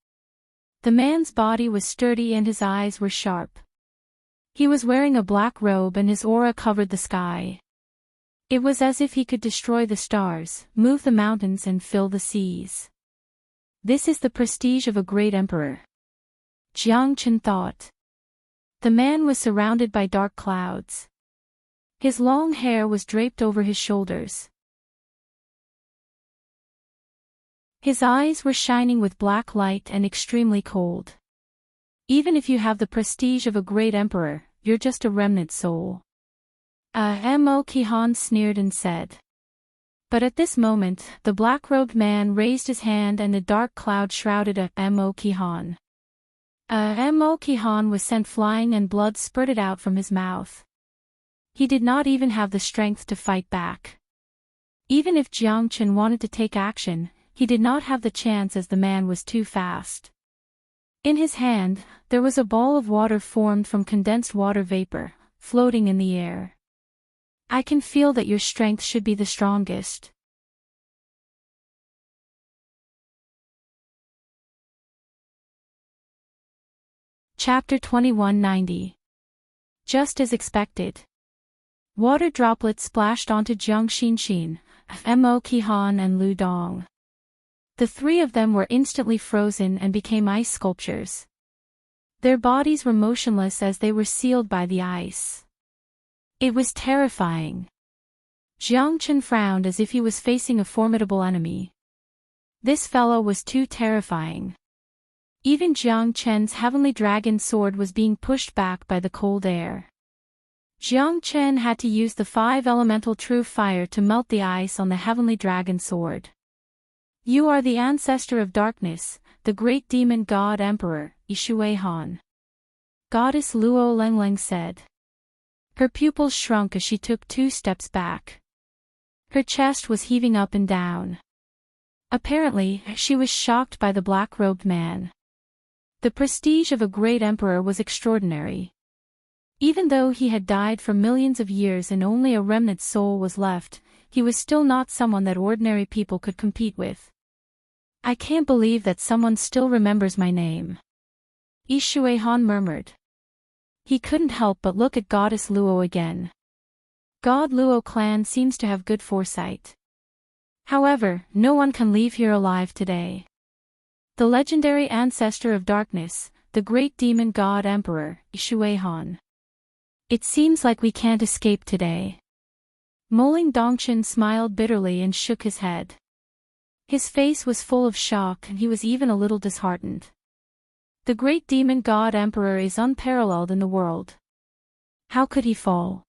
S1: The man's body was sturdy and his eyes were sharp. He was wearing a black robe and his aura covered the sky. It was as if he could destroy the stars, move the mountains and fill the seas. This is the prestige of a great emperor. Jiang Chen thought. The man was surrounded by dark clouds. His long hair was draped over his shoulders. His eyes were shining with black light and extremely cold. Even if you have the prestige of a great emperor, you're just a remnant soul. Mo Qihan sneered and said. But at this moment, the black-robed man raised his hand and a dark cloud shrouded Mo Qihan. Mo Qihan was sent flying and blood spurted out from his mouth. He did not even have the strength to fight back. Even if Jiang Chen wanted to take action, he did not have the chance as the man was too fast. In his hand, there was a ball of water formed from condensed water vapor, floating in the air. I can feel that your strength should be the strongest. Chapter 2190. Just as expected. Water droplets splashed onto Jiang Xinxin, Mo Qihan and Lu Dong. The three of them were instantly frozen and became ice sculptures. Their bodies were motionless as they were sealed by the ice. It was terrifying. Jiang Chen frowned as if he was facing a formidable enemy. This fellow was too terrifying. Even Jiang Chen's heavenly dragon sword was being pushed back by the cold air. Jiang Chen had to use the 5-elemental true fire to melt the ice on the heavenly dragon sword. You are the ancestor of darkness, the great demon god emperor, Yishui Han. Goddess Luo Lengleng said. Her pupils shrunk as she took 2 steps back. Her chest was heaving up and down. Apparently, she was shocked by the black-robed man. The prestige of a great emperor was extraordinary. Even though he had died for millions of years and only a remnant soul was left, he was still not someone that ordinary people could compete with. I can't believe that someone still remembers my name. Yishui Han murmured. He couldn't help but look at Goddess Luo again. God Luo clan seems to have good foresight. However, no one can leave here alive today. The legendary ancestor of darkness, the great demon god emperor, Yishui Han. It seems like we can't escape today. Moling Dongchen smiled bitterly and shook his head. His face was full of shock and he was even a little disheartened. The great demon god emperor is unparalleled in the world. How could he fall?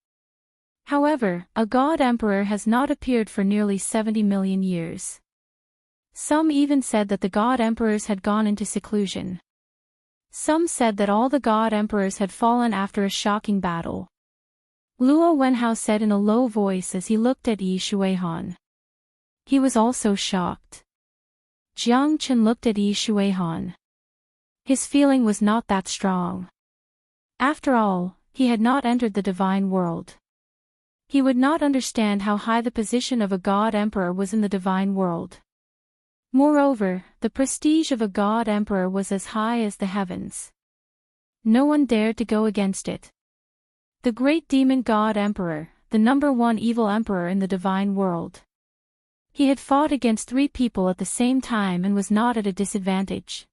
S1: However, a god emperor has not appeared for nearly 70 million years. Some even said that the god emperors had gone into seclusion. Some said that all the god emperors had fallen after a shocking battle. Luo Wenhao said in a low voice as he looked at Yishui Han. He was also shocked. Jiang Chen looked at Yishui Han. His feeling was not that strong. After all, he had not entered the divine world. He would not understand how high the position of a god emperor was in the divine world. Moreover, the prestige of a god emperor was as high as the heavens. No one dared to go against it. The great demon god emperor, the #1 evil emperor in the divine world. He had fought against 3 people at the same time and was not at a disadvantage.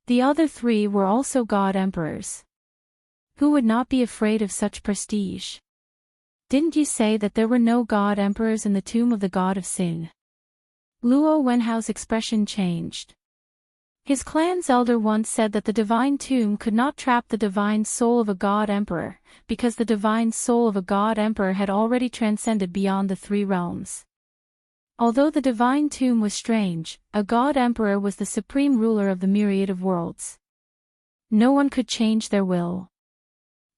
S1: The other 3 were also god emperors. Who would not be afraid of such prestige? Didn't you say that there were no god emperors in the tomb of the god of sin? Luo Wenhao's expression changed. His clan's elder once said that the divine tomb could not trap the divine soul of a god emperor, because the divine soul of a god emperor had already transcended beyond the 3 realms. Although the divine tomb was strange, a god emperor was the supreme ruler of the myriad of worlds. No one could change their will.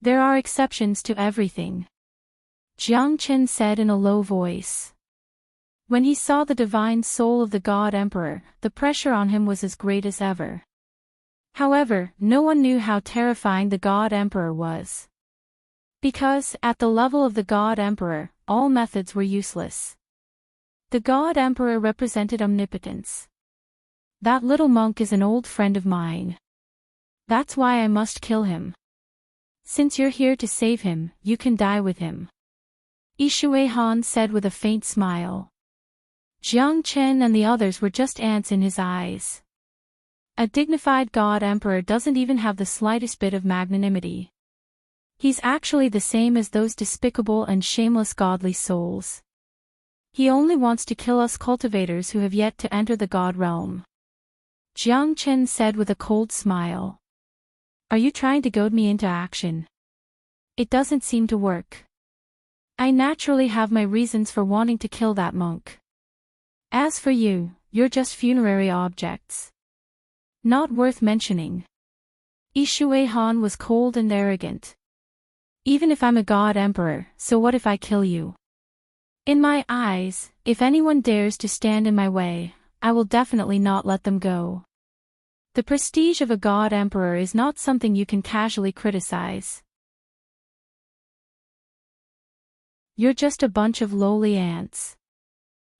S1: There are exceptions to everything. Jiang Chen said in a low voice. When he saw the divine soul of the god emperor, the pressure on him was as great as ever. However, no one knew how terrifying the god emperor was. Because, at the level of the god emperor, all methods were useless. The god emperor represented omnipotence. That little monk is an old friend of mine. That's why I must kill him. Since you're here to save him, you can die with him. Yishui Han said with a faint smile. Jiang Chen and the others were just ants in his eyes. A dignified god emperor doesn't even have the slightest bit of magnanimity. He's actually the same as those despicable and shameless godly souls. He only wants to kill us cultivators who have yet to enter the god realm. Jiang Chen said with a cold smile. Are you trying to goad me into action? It doesn't seem to work. I naturally have my reasons for wanting to kill that monk. As for you, you're just funerary objects. Not worth mentioning. Yishui Han was cold and arrogant. Even if I'm a god emperor, so what if I kill you? In my eyes, if anyone dares to stand in my way, I will definitely not let them go. The prestige of a god emperor is not something you can casually criticize. You're just a bunch of lowly ants.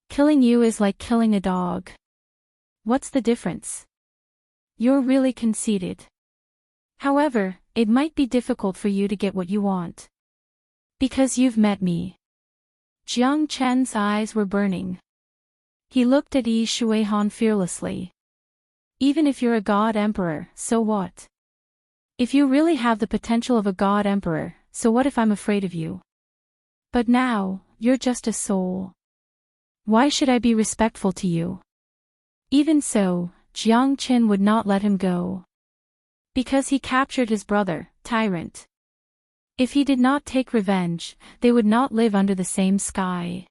S1: Killing you is like killing a dog. What's the difference? You're really conceited. However, it might be difficult for you to get what you want. Because you've met me. Jiang Chen's eyes were burning. He looked at Yi Shuihan fearlessly. Even if you're a god emperor, so what? If you really have the potential of a god emperor, so what if I'm afraid of you? But now, you're just a soul. Why should I be respectful to you? Even so, Jiang Qin would not let him go. Because he captured his brother, Tyrant. If he did not take revenge, they would not live under the same sky.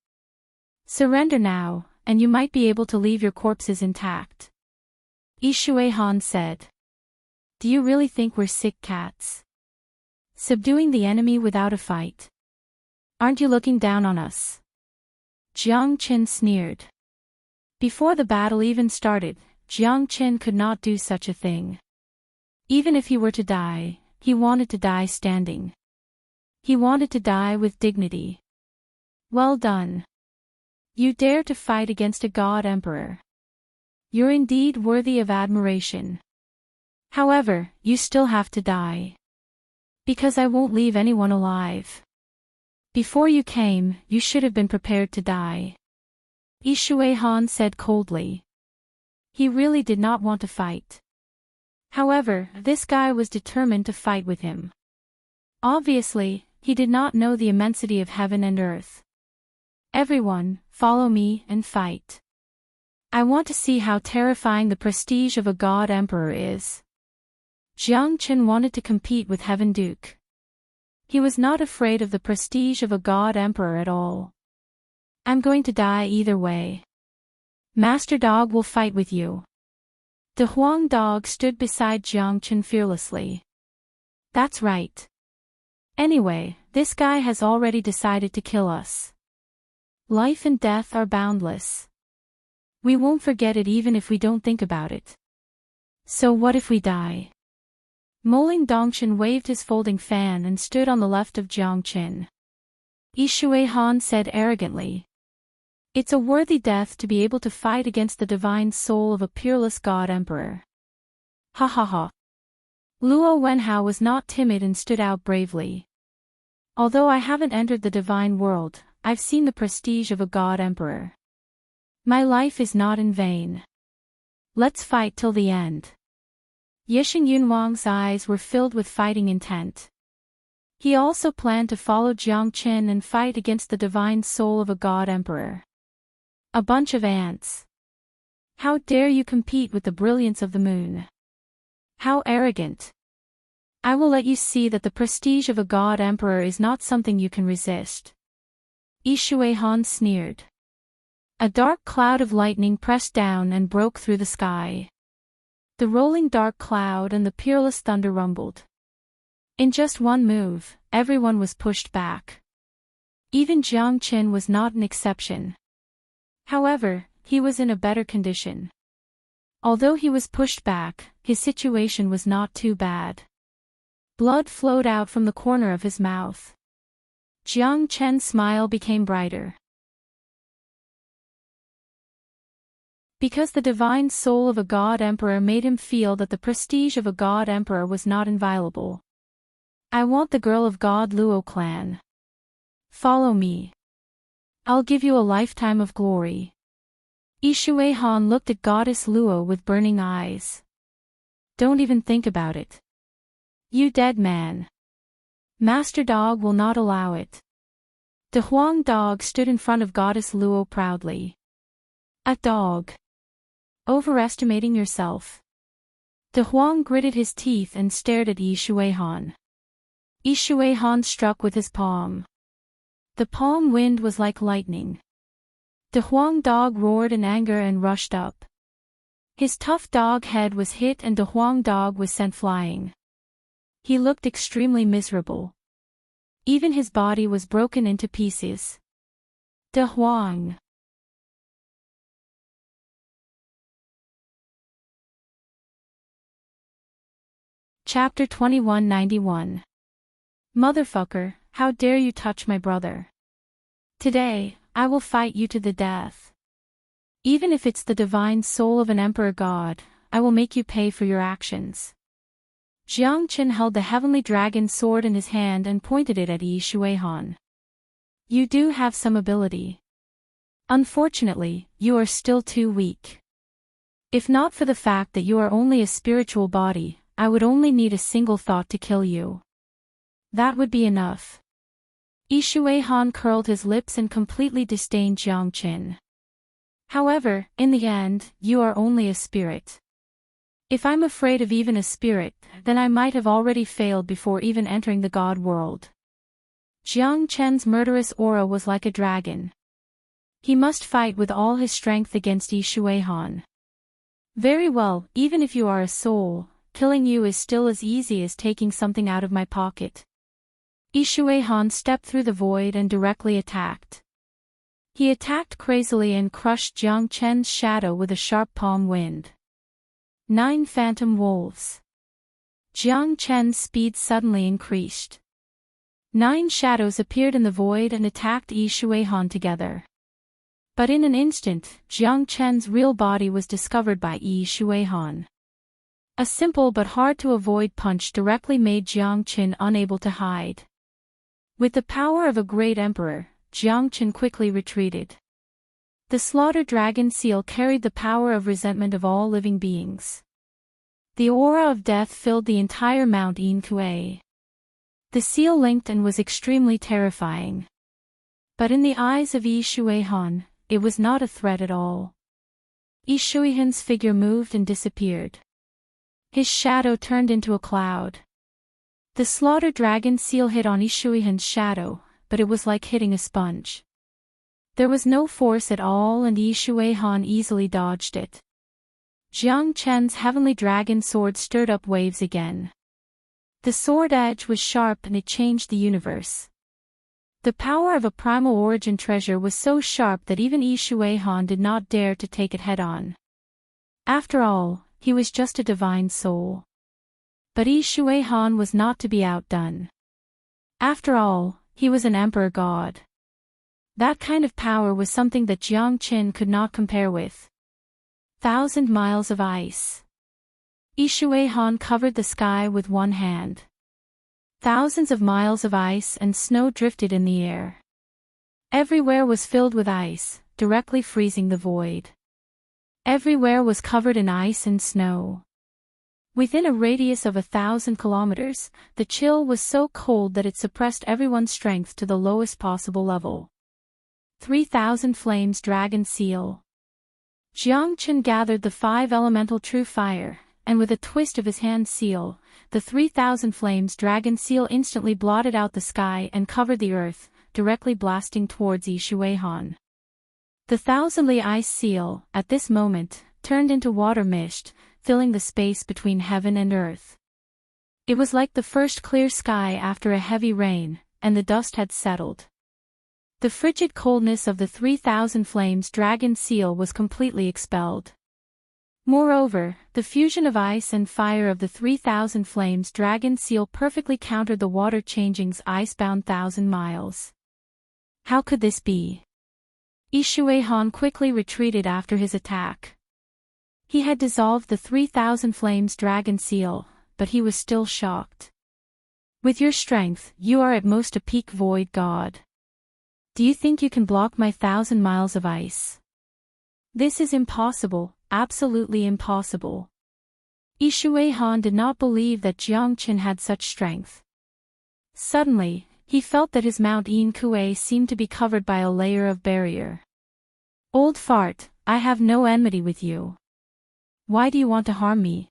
S1: Surrender now, and you might be able to leave your corpses intact. Yi Shuihan said. Do you really think we're sick cats? Subduing the enemy without a fight. Aren't you looking down on us? Jiang Qin sneered. Before the battle even started, Jiang Qin could not do such a thing. Even if he were to die, he wanted to die standing. He wanted to die with dignity. Well done. You dare to fight against a god emperor. You're indeed worthy of admiration. However, you still have to die. Because I won't leave anyone alive. Before you came, you should have been prepared to die. Yi Shuihan said coldly. He really did not want to fight. However, this guy was determined to fight with him. Obviously, he did not know the immensity of heaven and earth. Everyone, follow me and fight. I want to see how terrifying the prestige of a god emperor is. Jiang Qin wanted to compete with Heaven Duke. He was not afraid of the prestige of a god emperor at all. I'm going to die either way. Master Dog will fight with you. The Huang Dog stood beside Jiang Qin fearlessly. That's right. Anyway, this guy has already decided to kill us. Life and death are boundless. We won't forget it even if we don't think about it. So what if we die? Moling Dongshan waved his folding fan and stood on the left of Jiang Qin. Yi Shuihan said arrogantly. It's a worthy death to be able to fight against the divine soul of a peerless god emperor. Ha ha ha. Luo Wenhao was not timid and stood out bravely. Although I haven't entered the divine world, I've seen the prestige of a god emperor. My life is not in vain. Let's fight till the end. Yisheng Yunwang's eyes were filled with fighting intent. He also planned to follow Jiang Qin and fight against the divine soul of a god emperor. A bunch of ants. How dare you compete with the brilliance of the moon? How arrogant. I will let you see that the prestige of a god emperor is not something you can resist. Yi Shuihan sneered. A dark cloud of lightning pressed down and broke through the sky. The rolling dark cloud and the peerless thunder rumbled. In just one move, everyone was pushed back. Even Jiang Qin was not an exception. However, he was in a better condition. Although he was pushed back, his situation was not too bad. Blood flowed out from the corner of his mouth. Jiang Qin's smile became brighter. Because the divine soul of a god emperor made him feel that the prestige of a god emperor was not inviolable. I want the girl of God Luo clan. Follow me. I'll give you a lifetime of glory. Yi Shuihan looked at goddess Luo with burning eyes. Don't even think about it. You dead man. Master Dog will not allow it. The Huang Dog stood in front of goddess Luo proudly. A dog. Overestimating yourself. The Huang gritted his teeth and stared at Yi Shuihan. Yi Shuihan struck with his palm. The palm wind was like lightning. The Huang Dog roared in anger and rushed up. His tough dog head was hit and the Huang Dog was sent flying. He looked extremely miserable. Even his body was broken into pieces. The Huang. Chapter 2191. Motherfucker, how dare you touch my brother? Today, I will fight you to the death. Even if it's the divine soul of an emperor god, I will make you pay for your actions. Jiang Qin held the heavenly dragon sword in his hand and pointed it at Yi Shuihan. You do have some ability. Unfortunately, you are still too weak. If not for the fact that you are only a spiritual body, I would only need a single thought to kill you. That would be enough. Yishui Han curled his lips and completely disdained Jiang Qin. However, in the end, you are only a spirit. If I'm afraid of even a spirit, then I might have already failed before even entering the God world. Jiang Chen's murderous aura was like a dragon. He must fight with all his strength against Yishui Han. Very well, even if you are a soul, killing you is still as easy as taking something out of my pocket. Yishui Han stepped through the void and directly attacked. He attacked crazily and crushed Jiang Chen's shadow with a sharp palm wind. 9 Phantom Wolves. Jiang Chen's speed suddenly increased. 9 shadows appeared in the void and attacked Yishui Han together. But in an instant, Jiang Chen's real body was discovered by Yishui Han. A simple but hard-to-avoid punch directly made Jiang Qin unable to hide. With the power of a great emperor, Jiang Qin quickly retreated. The slaughter dragon seal carried the power of resentment of all living beings. The aura of death filled the entire Mount Yin Kuei. The seal linked and was extremely terrifying. But in the eyes of Yishui Han, it was not a threat at all. Yishui Han's figure moved and disappeared. His shadow turned into a cloud. The slaughter dragon seal hit on Yishui Han's shadow, but it was like hitting a sponge. There was no force at all and Yishui Han easily dodged it. Jiang Chen's heavenly dragon sword stirred up waves again. The sword edge was sharp and it changed the universe. The power of a primal origin treasure was so sharp that even Yishui Han did not dare to take it head-on. After all, he was just a divine soul. But Yishui Han was not to be outdone. After all, he was an emperor god. That kind of power was something that Jiang Qin could not compare with. 1,000 miles of ice. Yishui Han covered the sky with one hand. Thousands of miles of ice and snow drifted in the air. Everywhere was filled with ice, directly freezing the void. Everywhere was covered in ice and snow. Within a radius of 1,000 kilometers, the chill was so cold that it suppressed everyone's strength to the lowest possible level. 3,000 Flames Dragon Seal. Jiang Qin gathered the 5 elemental true fire, and with a twist of his hand seal, the 3,000 Flames Dragon Seal instantly blotted out the sky and covered the earth, directly blasting towards Yishui Han. The thousandly ice seal, at this moment, turned into water mist, filling the space between heaven and earth. It was like the first clear sky after a heavy rain, and the dust had settled. The frigid coldness of the 3,000 Flames Dragon Seal was completely expelled. Moreover, the fusion of ice and fire of the 3,000 Flames Dragon Seal perfectly countered the water changing's icebound 1,000 miles. How could this be? Yishui Han quickly retreated after his attack. He had dissolved the 3,000 Flames Dragon Seal, but he was still shocked. With your strength, you are at most a peak void god. Do you think you can block my 1,000 miles of ice? This is impossible. Absolutely impossible. Yishui Han did not believe that Jiang Qin had such strength. Suddenly, he felt that his Mount Yin Kuei seemed to be covered by a layer of barrier. Old fart, I have no enmity with you. Why do you want to harm me?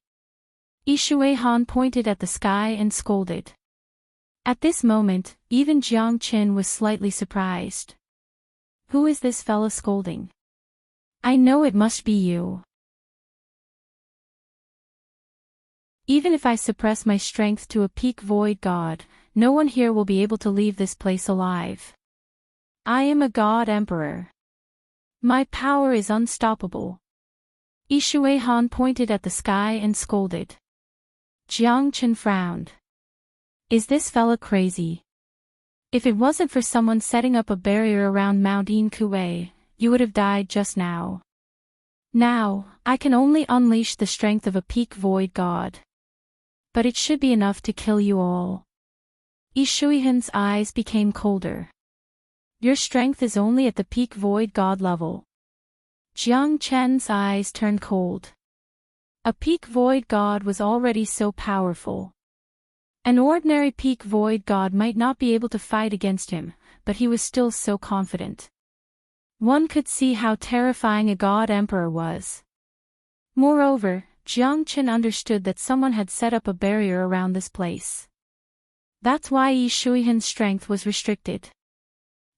S1: Yishui Han pointed at the sky and scolded. At this moment, even Jiang Qin was slightly surprised. Who is this fella scolding? I know it must be you. Even if I suppress my strength to a peak void god, no one here will be able to leave this place alive. I am a god emperor. My power is unstoppable. Yishui Han pointed at the sky and scolded. Jiang Qin frowned. Is this fella crazy? If it wasn't for someone setting up a barrier around Mount Yin Kuei, you would have died just now. Now, I can only unleash the strength of a peak void god. But it should be enough to kill you all. Yishui Han's eyes became colder. Your strength is only at the peak void god level. Jiang Chen's eyes turned cold. A peak void god was already so powerful. An ordinary peak void god might not be able to fight against him, but he was still so confident. One could see how terrifying a god emperor was. Moreover, Jiang Chen understood that someone had set up a barrier around this place. That's why Yi Shuihan's strength was restricted.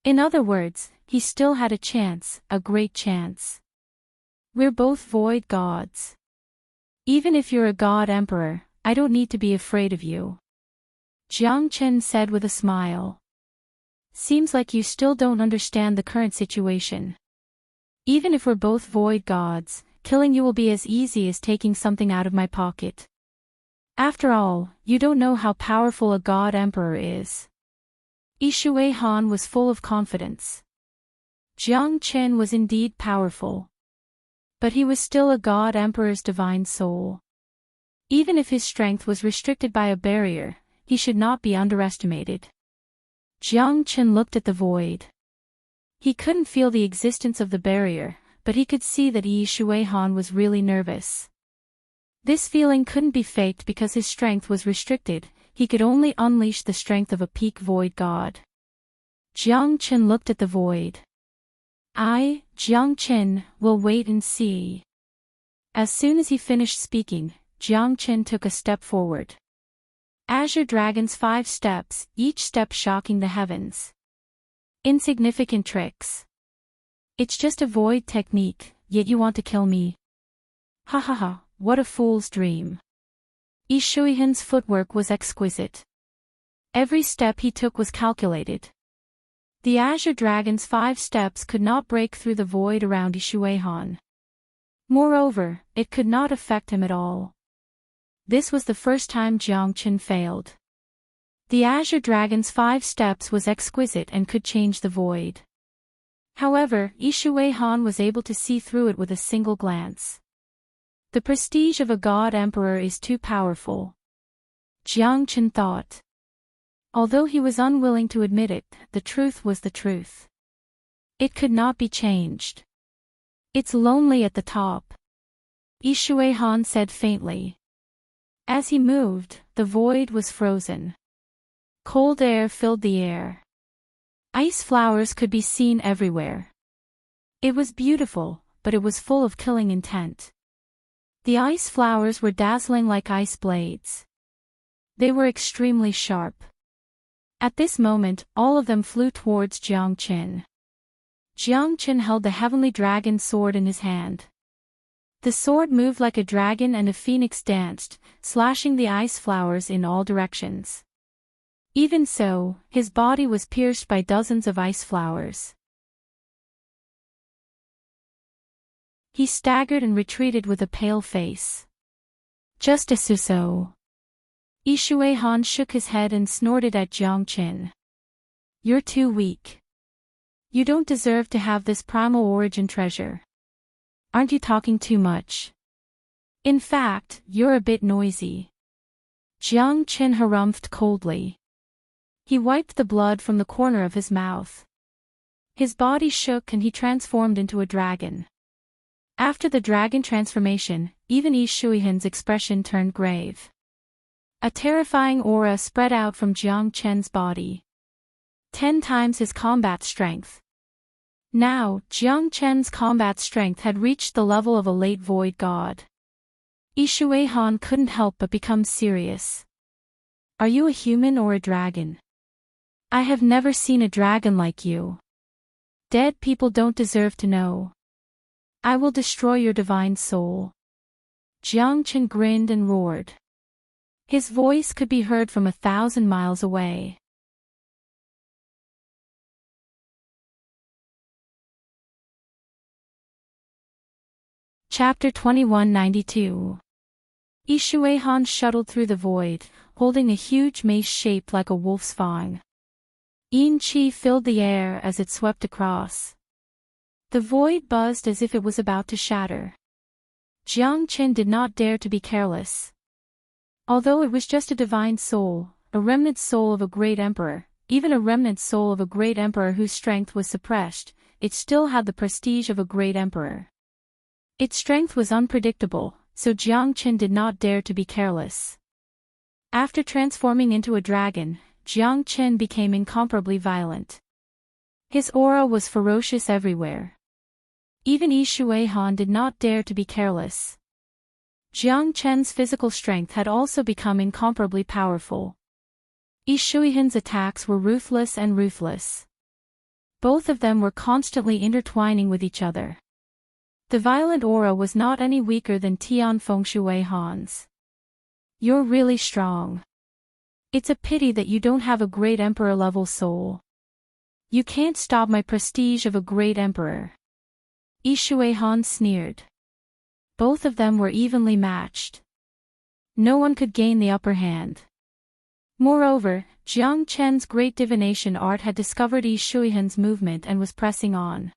S1: In other words, he still had a chance, a great chance. We're both void gods. Even if you're a god emperor, I don't need to be afraid of you. Jiang Chen said with a smile. Seems like you still don't understand the current situation. Even if we're both void gods, killing you will be as easy as taking something out of my pocket. After all, you don't know how powerful a god emperor is. Yi Shuihan was full of confidence. Jiang Chen was indeed powerful. But he was still a god emperor's divine soul. Even if his strength was restricted by a barrier, he should not be underestimated. Jiang Chen looked at the void. He couldn't feel the existence of the barrier, but he could see that Yi Shuihan was really nervous. This feeling couldn't be faked because his strength was restricted, he could only unleash the strength of a peak void god. Jiang Chen looked at the void. Jiang Chen, will wait and see. As soon as he finished speaking, Jiang Chen took a step forward. Azure Dragon's 5 steps, each step shocking the heavens. Insignificant tricks. It's just a void technique, yet you want to kill me. Ha ha ha, what a fool's dream. Yi Shuihan's footwork was exquisite. Every step he took was calculated. The Azure Dragon's 5 steps could not break through the void around Yi Shuihan. Moreover, it could not affect him at all. This was the first time Jiang Chen failed. The Azure Dragon's 5 steps was exquisite and could change the void. However, Yi Shuihan was able to see through it with a single glance. The prestige of a god emperor is too powerful. Jiang Chen thought. Although he was unwilling to admit it, the truth was the truth. It could not be changed. It's lonely at the top. Yi Shuihan said faintly. As he moved, the void was frozen. Cold air filled the air. Ice flowers could be seen everywhere. It was beautiful, but it was full of killing intent. The ice flowers were dazzling like ice blades. They were extremely sharp. At this moment, all of them flew towards Jiang Chen. Jiang Chen held the heavenly dragon sword in his hand. The sword moved like a dragon and a phoenix danced, slashing the ice flowers in all directions. Even so, his body was pierced by dozens of ice flowers. He staggered and retreated with a pale face. Just as so. Yi Shuihan shook his head and snorted at Jiang Chen. You're too weak. You don't deserve to have this primal origin treasure. Aren't you talking too much? In fact, you're a bit noisy. Jiang Chen harumphed coldly. He wiped the blood from the corner of his mouth. His body shook and he transformed into a dragon. After the dragon transformation, even Yi Shuihan's expression turned grave. A terrifying aura spread out from Jiang Chen's body. 10 times his combat strength. Now, Jiang Chen's combat strength had reached the level of a late void god. Yi Shuihan couldn't help but become serious. Are you a human or a dragon? I have never seen a dragon like you. Dead people don't deserve to know. I will destroy your divine soul. Jiang Chen grinned and roared. His voice could be heard from 1,000 miles away. Chapter 2192. Yi Shuihan shuttled through the void, holding a huge mace shaped like a wolf's fang. Yin Qi filled the air as it swept across. The void buzzed as if it was about to shatter. Jiang Chen did not dare to be careless. Although it was just a divine soul, a remnant soul of a great emperor, even a remnant soul of a great emperor whose strength was suppressed, it still had the prestige of a great emperor. Its strength was unpredictable, so Jiang Qin did not dare to be careless. After transforming into a dragon, Jiang Qin became incomparably violent. His aura was ferocious everywhere. Even Yi Shuihan did not dare to be careless. Jiang Qin's physical strength had also become incomparably powerful. Yi Shuihan's attacks were ruthless and ruthless. Both of them were constantly intertwining with each other. The violent aura was not any weaker than Tian Fengshuihan's. You're really strong. It's a pity that you don't have a great emperor-level soul. You can't stop my prestige of a great emperor. Yi Shuihan sneered. Both of them were evenly matched. No one could gain the upper hand. Moreover, Jiang Qin's great divination art had discovered Yi Shuihan's movement and was pressing on.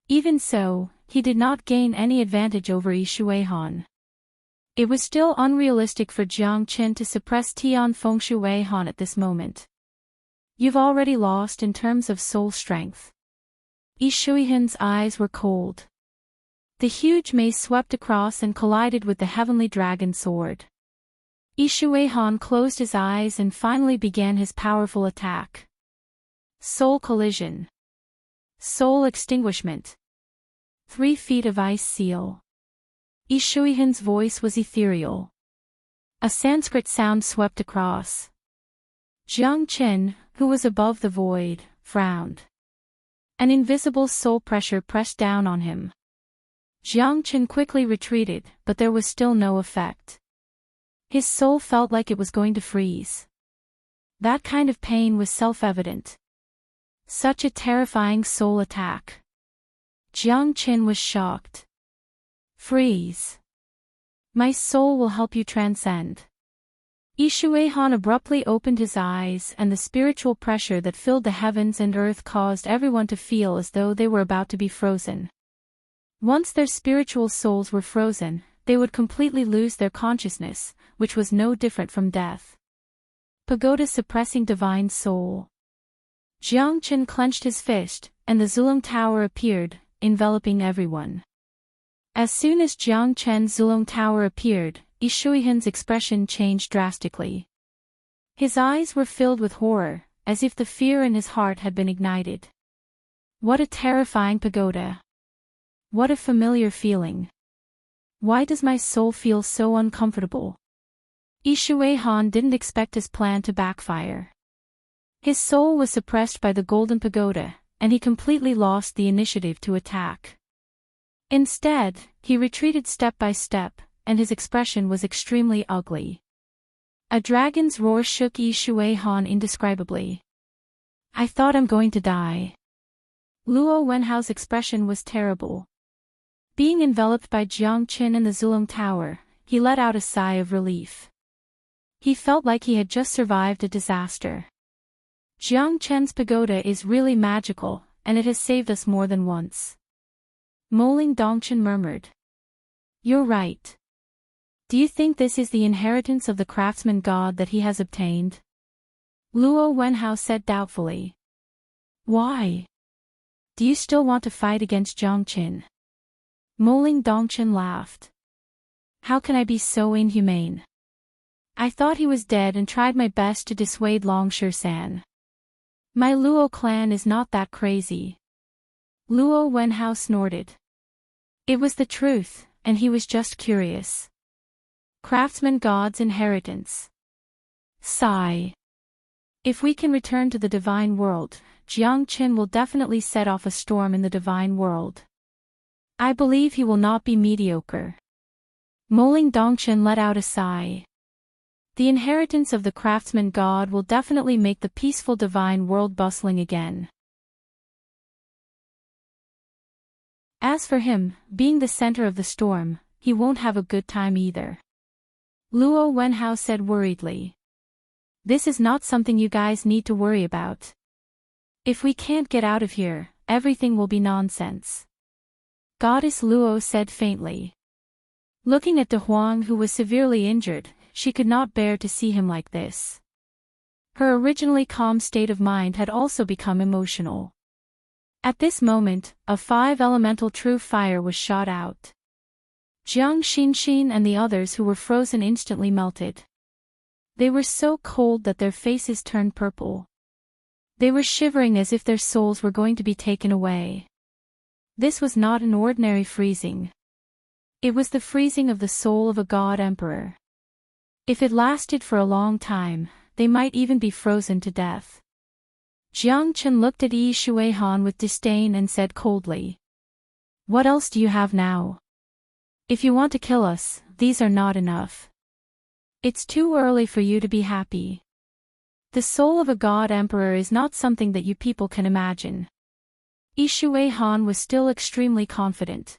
S1: Even so, he did not gain any advantage over Yi Shuihan. It was still unrealistic for Jiang Qin to suppress Tian Fengshuihan at this moment. You've already lost in terms of soul strength. Yi Shuihan's eyes were cold. The huge mace swept across and collided with the heavenly dragon sword. Yi Shuihan closed his eyes and finally began his powerful attack. Soul collision. Soul extinguishment. 3 feet of ice seal. Yi Shuihan's voice was ethereal. A Sanskrit sound swept across. Jiang Qin, who was above the void, frowned. An invisible soul pressure pressed down on him. Jiang Qin quickly retreated, but there was still no effect. His soul felt like it was going to freeze. That kind of pain was self-evident. Such a terrifying soul attack. Jiang Qin was shocked. Freeze. My soul will help you transcend. Yi Shuihan abruptly opened his eyes, and the spiritual pressure that filled the heavens and earth caused everyone to feel as though they were about to be frozen. Once their spiritual souls were frozen, they would completely lose their consciousness, which was no different from death. Pagoda suppressing divine soul. Jiang Qin clenched his fist, and the Zulong Tower appeared, enveloping everyone. As soon as Jiang Qin's Zulong Tower appeared, Yi Shuihan's expression changed drastically. His eyes were filled with horror, as if the fear in his heart had been ignited. What a terrifying pagoda! What a familiar feeling! Why does my soul feel so uncomfortable? Yi Shuihan didn't expect his plan to backfire. His soul was suppressed by the golden pagoda, and he completely lost the initiative to attack. Instead, he retreated step by step, and his expression was extremely ugly. A dragon's roar shook Yi Shuihan indescribably. I thought I'm going to die. Luo Wenhao's expression was terrible. Being enveloped by Jiang Qin in the Zulong Tower, he let out a sigh of relief. He felt like he had just survived a disaster. Jiang Qin's pagoda is really magical, and it has saved us more than once. Moling Dongchen murmured. You're right. Do you think this is the inheritance of the craftsman god that he has obtained? Luo Wenhao said doubtfully. Why? Do you still want to fight against Jiang Qin? Moling Dongchen laughed. How can I be so inhumane? I thought he was dead and tried my best to dissuade Long San. My Luo clan is not that crazy. Luo Wenhao snorted. It was the truth, and he was just curious. Craftsman god's inheritance. Sigh. If we can return to the divine world, Jiang Qin will definitely set off a storm in the divine world. I believe he will not be mediocre. Moling Dongchen let out a sigh. The inheritance of the craftsman god will definitely make the peaceful divine world bustling again. As for him, being the center of the storm, he won't have a good time either. Luo Wenhao said worriedly. This is not something you guys need to worry about. If we can't get out of here, everything will be nonsense. Goddess Luo said faintly. Looking at De Huang, who was severely injured, she could not bear to see him like this. Her originally calm state of mind had also become emotional. At this moment, a 5-elemental true fire was shot out. Jiang Xinxin and the others who were frozen instantly melted. They were so cold that their faces turned purple. They were shivering as if their souls were going to be taken away. This was not an ordinary freezing. It was the freezing of the soul of a god emperor. If it lasted for a long time, they might even be frozen to death. Jiang Chen looked at Yi Shuihan with disdain and said coldly, "What else do you have now? If you want to kill us, these are not enough. It's too early for you to be happy. The soul of a god emperor is not something that you people can imagine." Yi Shuihan was still extremely confident.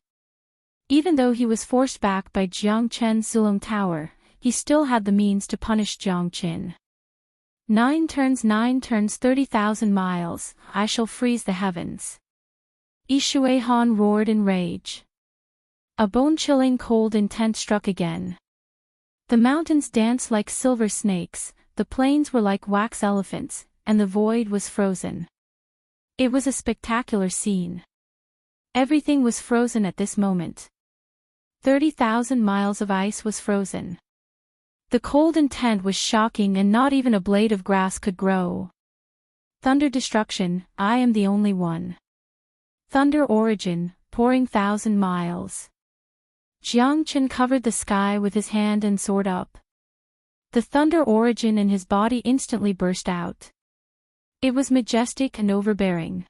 S1: Even though he was forced back by Jiang Chen's Zulong Tower, he still had the means to punish Jiang Qin. 9 turns 30,000 miles, I shall freeze the heavens. Yi Shuihan roared in rage. A bone-chilling cold intent struck again. The mountains danced like silver snakes, the plains were like wax elephants, and the void was frozen. It was a spectacular scene. Everything was frozen at this moment. 30,000 miles of ice was frozen. The cold intent was shocking and not even a blade of grass could grow. Thunder destruction, I am the only one. Thunder origin, pouring 1,000 miles. Jiang Chen covered the sky with his hand and soared up. The thunder origin in his body instantly burst out. It was majestic and overbearing.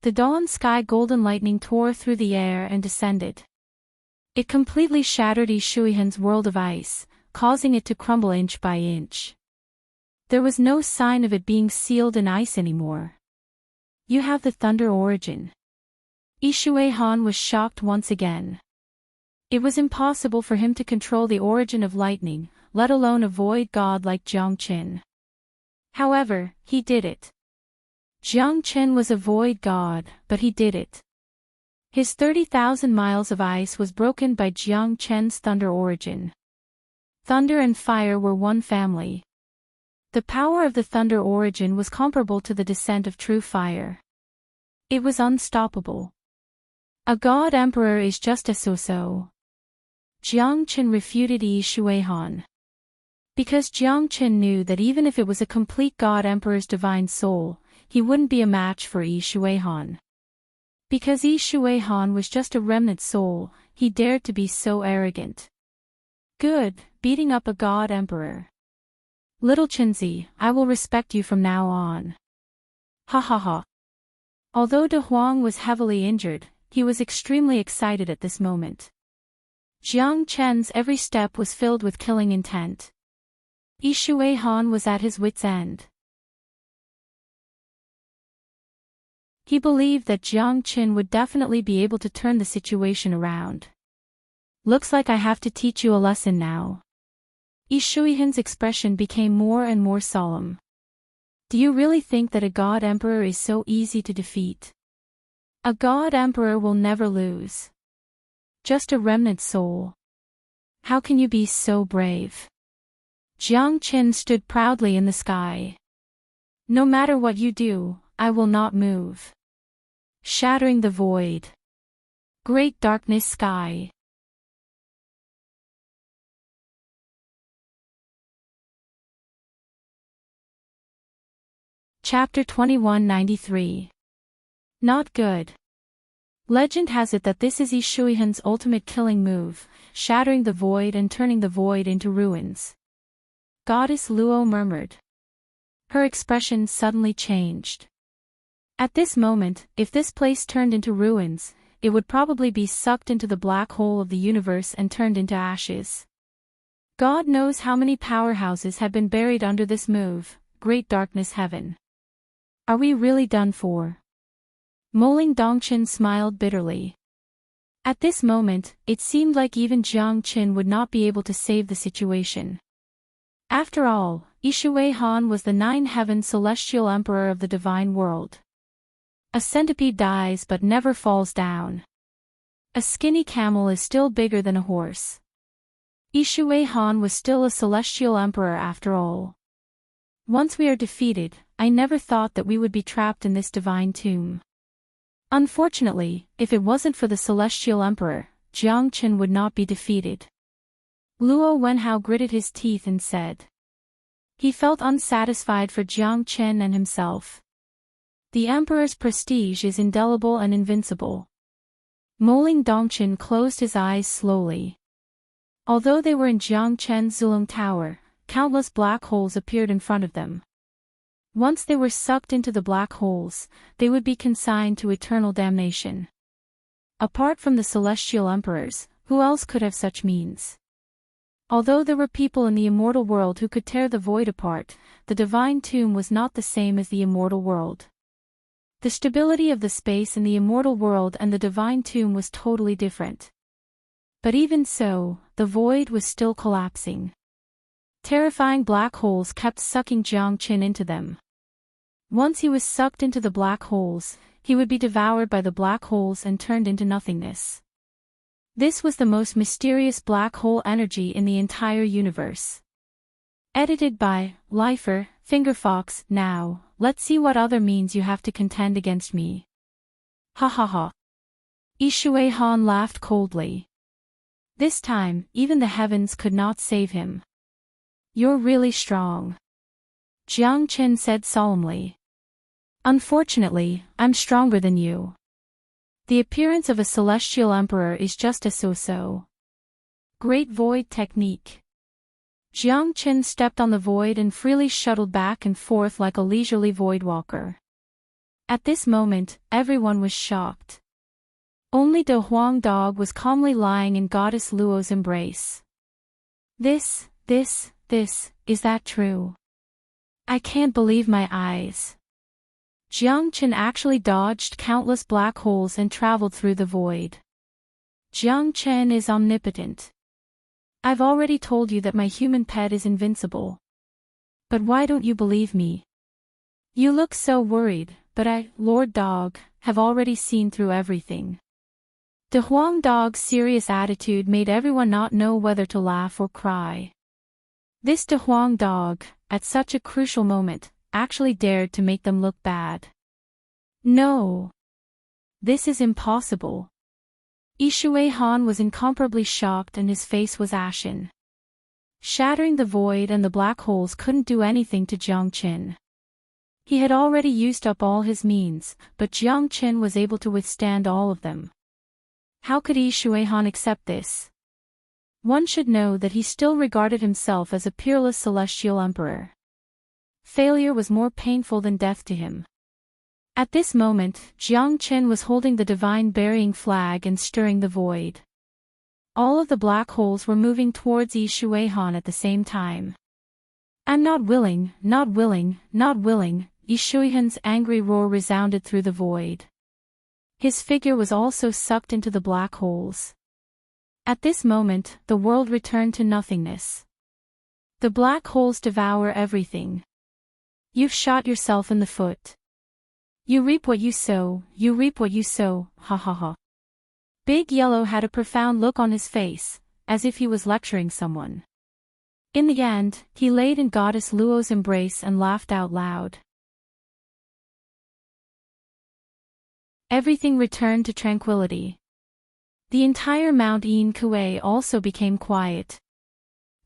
S1: The dawn sky golden lightning tore through the air and descended. It completely shattered Yi Shuihan's world of ice, causing it to crumble inch by inch. There was no sign of it being sealed in ice anymore. You have the thunder origin. Yi Shuihan was shocked once again. It was impossible for him to control the origin of lightning, let alone a void god like Jiang Qin. However, he did it. Jiang Qin was a void god, but he did it. His 30,000 miles of ice was broken by Jiang Chen's thunder origin. Thunder and fire were one family. The power of the thunder origin was comparable to the descent of true fire. It was unstoppable. A god emperor is just a so-so. Jiang Chen refuted Yi Shuihan. Because Jiang Chen knew that even if it was a complete god emperor's divine soul, he wouldn't be a match for Yi Shuihan. Because Yi Shuihan was just a remnant soul, he dared to be so arrogant. Good, beating up a god emperor. Little Chenzi, I will respect you from now on. Ha ha ha. Although De Huang was heavily injured, he was extremely excited at this moment. Jiang Chen's every step was filled with killing intent. Yi Shuihan was at his wit's end. He believed that Jiang Qin would definitely be able to turn the situation around. Looks like I have to teach you a lesson now. Yi Shuihan's expression became more and more solemn. Do you really think that a god emperor is so easy to defeat? A god emperor will never lose. Just a remnant soul. How can you be so brave? Jiang Qin stood proudly in the sky. No matter what you do, I will not move. Shattering the void. Great darkness sky. Chapter 2193. Not good. Legend has it that this is Yi Shuihan's ultimate killing move, shattering the void and turning the void into ruins. Goddess Luo murmured. Her expression suddenly changed. At this moment, if this place turned into ruins, it would probably be sucked into the black hole of the universe and turned into ashes. God knows how many powerhouses had been buried under this move, great darkness heaven. Are we really done for? Moling Dongqin smiled bitterly. At this moment, it seemed like even Jiang Qin would not be able to save the situation. After all, Yi Shuihan was the 9-heaven celestial emperor of the divine world. A centipede dies but never falls down. A skinny camel is still bigger than a horse. Yi Shuihan was still a celestial emperor after all. Once we are defeated, I never thought that we would be trapped in this divine tomb. Unfortunately, if it wasn't for the celestial emperor, Jiang Qin would not be defeated. Luo Wenhao gritted his teeth and said. He felt unsatisfied for Jiang Qin and himself. The emperor's prestige is indelible and invincible. Moling Dongqin closed his eyes slowly. Although they were in Jiang Qin's Zulong Tower, countless black holes appeared in front of them. Once they were sucked into the black holes, they would be consigned to eternal damnation. Apart from the celestial emperors, who else could have such means? Although there were people in the immortal world who could tear the void apart, the divine tomb was not the same as the immortal world. The stability of the space in the immortal world and the divine tomb was totally different. But even so, the void was still collapsing. Terrifying black holes kept sucking Jiang Qin into them. Once he was sucked into the black holes, he would be devoured by the black holes and turned into nothingness. This was the most mysterious black hole energy in the entire universe. Edited by Lifer, Fingerfox. Now, let's see what other means you have to contend against me. Ha ha ha. Yishui Han laughed coldly. This time, even the heavens could not save him. You're really strong. Jiang Qin said solemnly. Unfortunately, I'm stronger than you. The appearance of a celestial emperor is just a so-so. Great void technique. Jiang Qin stepped on the void and freely shuttled back and forth like a leisurely void walker. At this moment, everyone was shocked. Only De Huang Dog was calmly lying in Goddess Luo's embrace. This, is that true? I can't believe my eyes. Jiang Qin actually dodged countless black holes and traveled through the void. Jiang Qin is omnipotent. I've already told you that my human pet is invincible. But why don't you believe me? You look so worried, but I, Lord Dog, have already seen through everything. De Huang Dog's serious attitude made everyone not know whether to laugh or cry. This De Huang Dog, at such a crucial moment, actually dared to make them look bad. No. This is impossible. Yishui Han was incomparably shocked and his face was ashen. Shattering the void and the black holes couldn't do anything to Jiang Qin. He had already used up all his means, but Jiang Qin was able to withstand all of them. How could Yishui Han accept this? One should know that he still regarded himself as a peerless celestial emperor. Failure was more painful than death to him. At this moment, Jiang Qin was holding the divine burying flag and stirring the void. All of the black holes were moving towards Yishui Han at the same time. I'm not willing, not willing, not willing. Yishui Han's angry roar resounded through the void. His figure was also sucked into the black holes. At this moment, the world returned to nothingness. The black holes devour everything. You've shot yourself in the foot. You reap what you sow, you reap what you sow, ha ha ha. Big Yellow had a profound look on his face, as if he was lecturing someone. In the end, he laid in Goddess Luo's embrace and laughed out loud. Everything returned to tranquility. The entire Mount Yin Kuei also became quiet.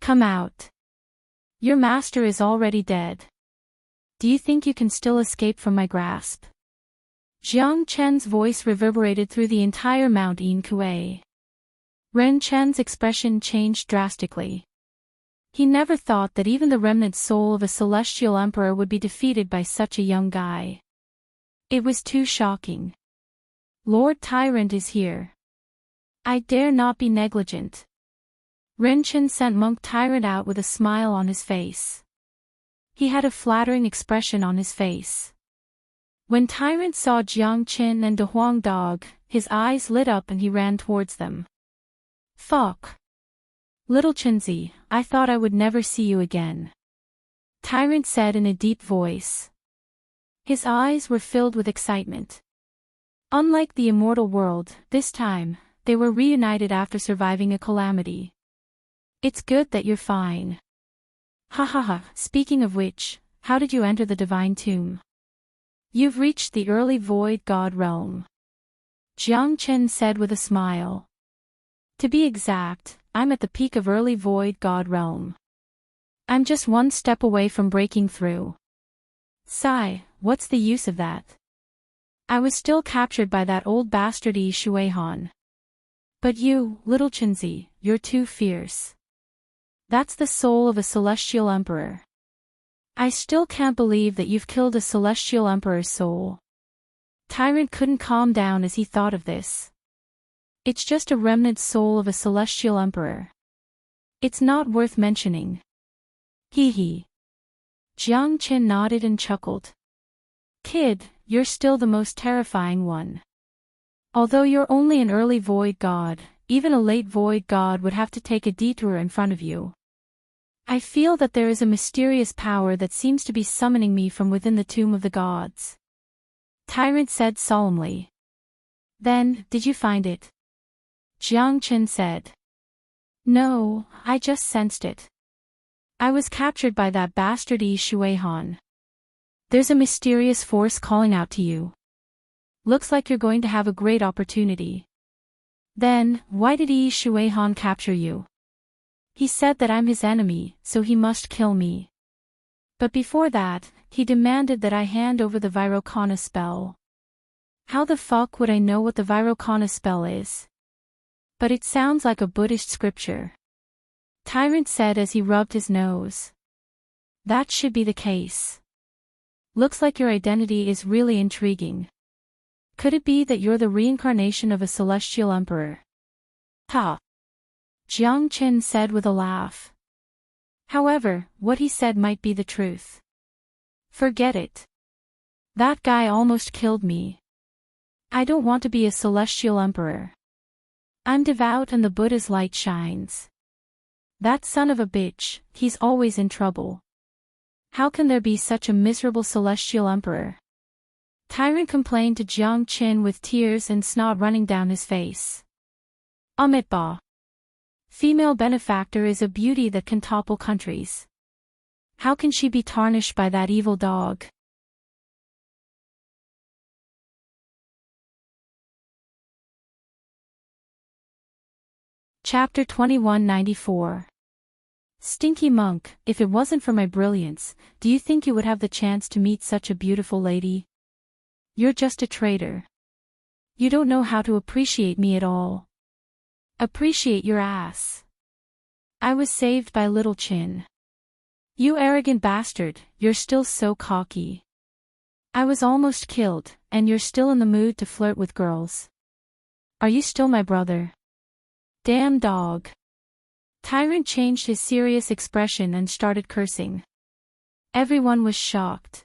S1: Come out. Your master is already dead. Do you think you can still escape from my grasp? Jiang Chen's voice reverberated through the entire Mount Yin Kuei. Ren Chen's expression changed drastically. He never thought that even the remnant soul of a celestial emperor would be defeated by such a young guy. It was too shocking. Lord Tyrant is here. I dare not be negligent. Ren Chen sent Monk Tyrant out with a smile on his face. He had a flattering expression on his face. When Tyrant saw Jiang Qin and De Huang Dog, his eyes lit up and he ran towards them. Fuck. Little Chenzi, I thought I would never see you again. Tyrant said in a deep voice. His eyes were filled with excitement. Unlike the immortal world, this time, they were reunited after surviving a calamity. It's good that you're fine. Ha ha ha, speaking of which, how did you enter the divine tomb? You've reached the early void god realm. Jiang Chen said with a smile. To be exact, I'm at the peak of early void god realm. I'm just one step away from breaking through. Sigh, what's the use of that? I was still captured by that old bastard Yi Shuihan. But you, little Chenzi, you're too fierce. That's the soul of a celestial emperor. I still can't believe that you've killed a celestial emperor's soul. Tyrant couldn't calm down as he thought of this. It's just a remnant soul of a celestial emperor. It's not worth mentioning. Hee hee. Jiang Chen nodded and chuckled. Kid, you're still the most terrifying one. Although you're only an early void god, even a late void god would have to take a detour in front of you. I feel that there is a mysterious power that seems to be summoning me from within the tomb of the gods. Tyrant said solemnly. Then, did you find it? Jiang Chen said. No, I just sensed it. I was captured by that bastard Yi Shuihan. There's a mysterious force calling out to you. Looks like you're going to have a great opportunity. Then, why did Yi Shuihan capture you? He said that I'm his enemy, so he must kill me. But before that, he demanded that I hand over the Vairocana spell. How the fuck would I know what the Vairocana spell is? But it sounds like a Buddhist scripture. Tyrant said as he rubbed his nose. That should be the case. Looks like your identity is really intriguing. Could it be that you're the reincarnation of a celestial emperor? Ha! Jiang Chen said with a laugh. However, what he said might be the truth. Forget it. That guy almost killed me. I don't want to be a celestial emperor. I'm devout and the Buddha's light shines. That son of a bitch, he's always in trouble. How can there be such a miserable celestial emperor? Tyrant complained to Jiang Chen with tears and snot running down his face. Amitba. Female benefactor is a beauty that can topple countries. How can she be tarnished by that evil dog? Chapter 2194. Stinky monk, if it wasn't for my brilliance, do you think you would have the chance to meet such a beautiful lady? You're just a traitor. You don't know how to appreciate me at all. Appreciate your ass. I was saved by little Chin. You arrogant bastard, you're still so cocky. I was almost killed, and you're still in the mood to flirt with girls. Are you still my brother? Damn dog. Tyrant changed his serious expression and started cursing. Everyone was shocked.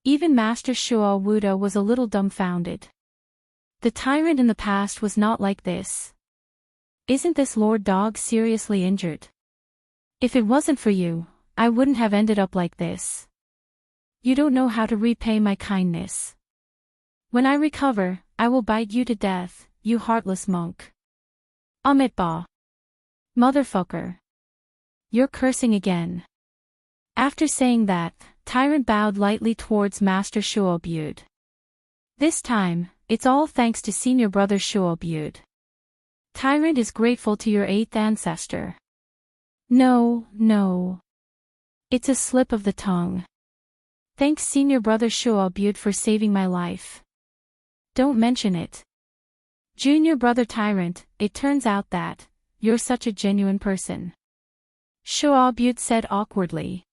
S1: Even Master Shuo Wuda was a little dumbfounded. The tyrant in the past was not like this. Isn't this Lord Dog seriously injured? If it wasn't for you, I wouldn't have ended up like this. You don't know how to repay my kindness. When I recover, I will bite you to death, you heartless monk. Amitba. Motherfucker. You're cursing again. After saying that, Tyrant bowed lightly towards Master Shuobyud. This time, it's all thanks to senior brother Shuobyud. Tyrant is grateful to your 8th ancestor. No, no. It's a slip of the tongue. Thanks senior brother Shuobyud for saving my life. Don't mention it. Junior brother Tyrant, it turns out that you're such a genuine person. Shuobyud said awkwardly.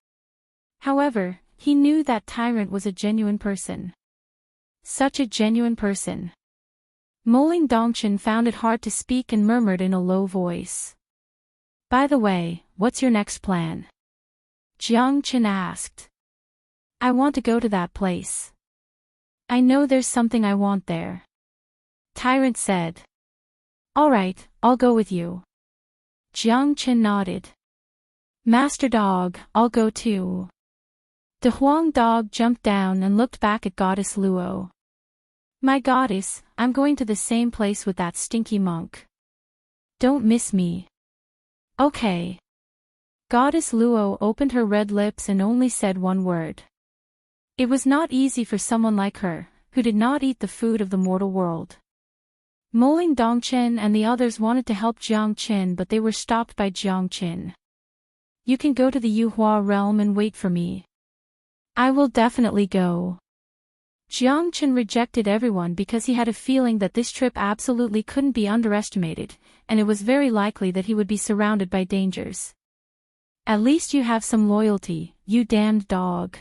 S1: However, he knew that Tyrant was a genuine person. Such a genuine person. Moling Dongchen found it hard to speak and murmured in a low voice. By the way, what's your next plan? Jiang Chen asked. I want to go to that place. I know there's something I want there. Tyrant said. Alright, I'll go with you. Jiang Chen nodded. Master Dog, I'll go too. The Huang Dog jumped down and looked back at Goddess Luo. My goddess, I'm going to the same place with that stinky monk. Don't miss me. Okay. Goddess Luo opened her red lips and only said one word. It was not easy for someone like her, who did not eat the food of the mortal world. Moling Dongchen and the others wanted to help Jiang Qin, but they were stopped by Jiang Qin. You can go to the Yuhua realm and wait for me. I will definitely go. Jiang Qin rejected everyone because he had a feeling that this trip absolutely couldn't be underestimated, and it was very likely that he would be surrounded by dangers. At least you have some loyalty, you damned dog.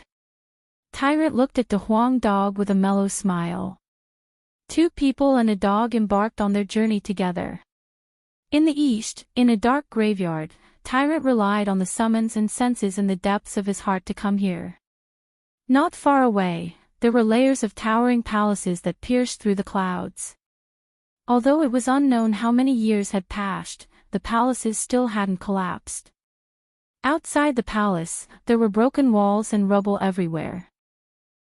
S1: Tyrant looked at the Huang dog with a mellow smile. Two people and a dog embarked on their journey together. In the east, in a dark graveyard, Tyrant relied on the summons and senses in the depths of his heart to come here. Not far away, there were layers of towering palaces that pierced through the clouds. Although it was unknown how many years had passed, the palaces still hadn't collapsed. Outside the palace, there were broken walls and rubble everywhere.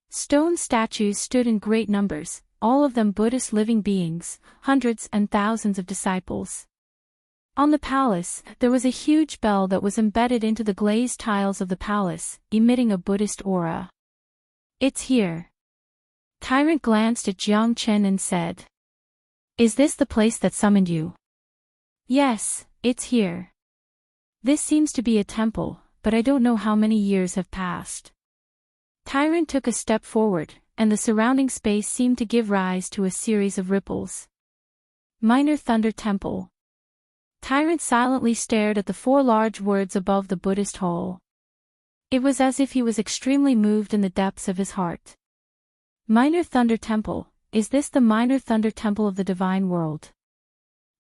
S1: Stone statues stood in great numbers, all of them Buddhist living beings, hundreds and thousands of disciples. On the palace, there was a huge bell that was embedded into the glazed tiles of the palace, emitting a Buddhist aura. It's here. Tyrant glanced at Jiang Chen and said. Is this the place that summoned you? Yes, it's here. This seems to be a temple, but I don't know how many years have passed. Tyrant took a step forward, and the surrounding space seemed to give rise to a series of ripples. Minor Thunder Temple. Tyrant silently stared at the four large words above the Buddhist hall. It was as if he was extremely moved in the depths of his heart. Minor Thunder Temple, is this the Minor Thunder Temple of the Divine World?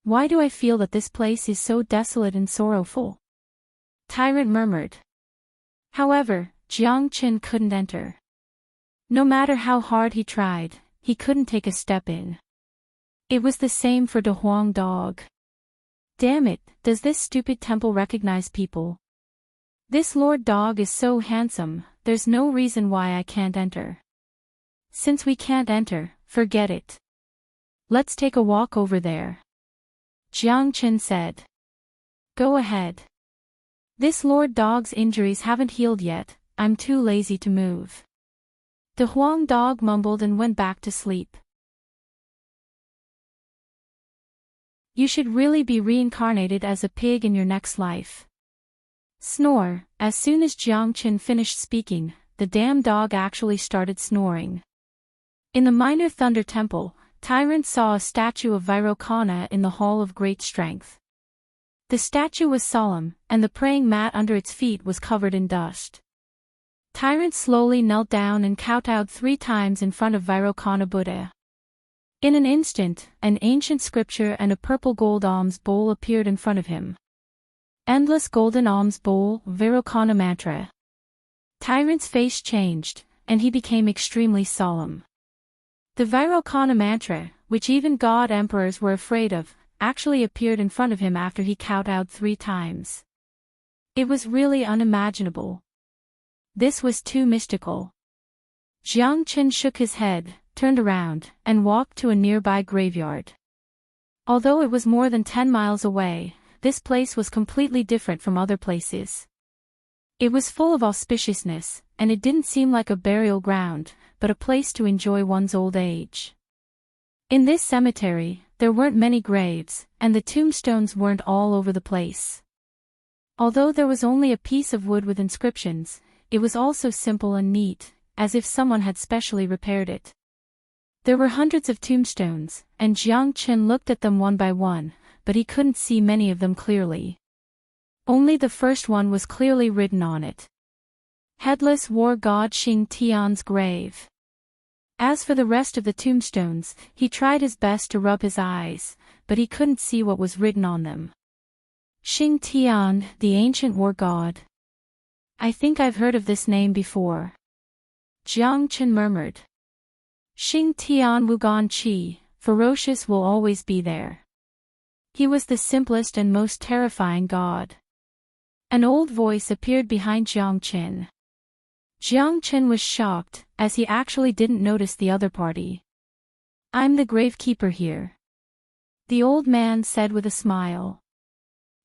S1: Why do I feel that this place is so desolate and sorrowful? Tyrant murmured. However, Jiang Qin couldn't enter. No matter how hard he tried, he couldn't take a step in. It was the same for the Huang dog. Damn it, does this stupid temple recognize people? This Lord Dog is so handsome, there's no reason why I can't enter. Since we can't enter, forget it. Let's take a walk over there. Jiang Qin said. Go ahead. This Lord Dog's injuries haven't healed yet, I'm too lazy to move. The Huang dog mumbled and went back to sleep. You should really be reincarnated as a pig in your next life. Snore. As soon as Jiang Qin finished speaking, the damn dog actually started snoring. In the Minor Thunder Temple, Tyrant saw a statue of Vairocana in the Hall of Great Strength. The statue was solemn, and the praying mat under its feet was covered in dust. Tyrant slowly knelt down and kowtowed 3 times in front of Vairocana Buddha. In an instant, an ancient scripture and a purple gold alms bowl appeared in front of him. Endless golden alms bowl, Vairocana mantra. Tyrant's face changed, and he became extremely solemn. The Vairocana mantra, which even god emperors were afraid of, actually appeared in front of him after he kowtowed 3 times. It was really unimaginable. This was too mystical. Jiang Qin shook his head, turned around, and walked to a nearby graveyard. Although it was more than 10 miles away, this place was completely different from other places. It was full of auspiciousness, and it didn't seem like a burial ground, but a place to enjoy one's old age. In this cemetery, there weren't many graves, and the tombstones weren't all over the place. Although there was only a piece of wood with inscriptions, it was also simple and neat, as if someone had specially repaired it. There were hundreds of tombstones, and Jiang Qin looked at them one by one, but he couldn't see many of them clearly. Only the first one was clearly written on it. Headless War God Xing Tian's grave. As for the rest of the tombstones, he tried his best to rub his eyes, but he couldn't see what was written on them. Xing Tian, the ancient war god. I think I've heard of this name before. Jiang Qin murmured. Xing Tian Wugan Qi, ferocious will always be there. He was the simplest and most terrifying god. An old voice appeared behind Jiang Qin. Jiang Qin was shocked, as he actually didn't notice the other party. I'm the gravekeeper here. The old man said with a smile.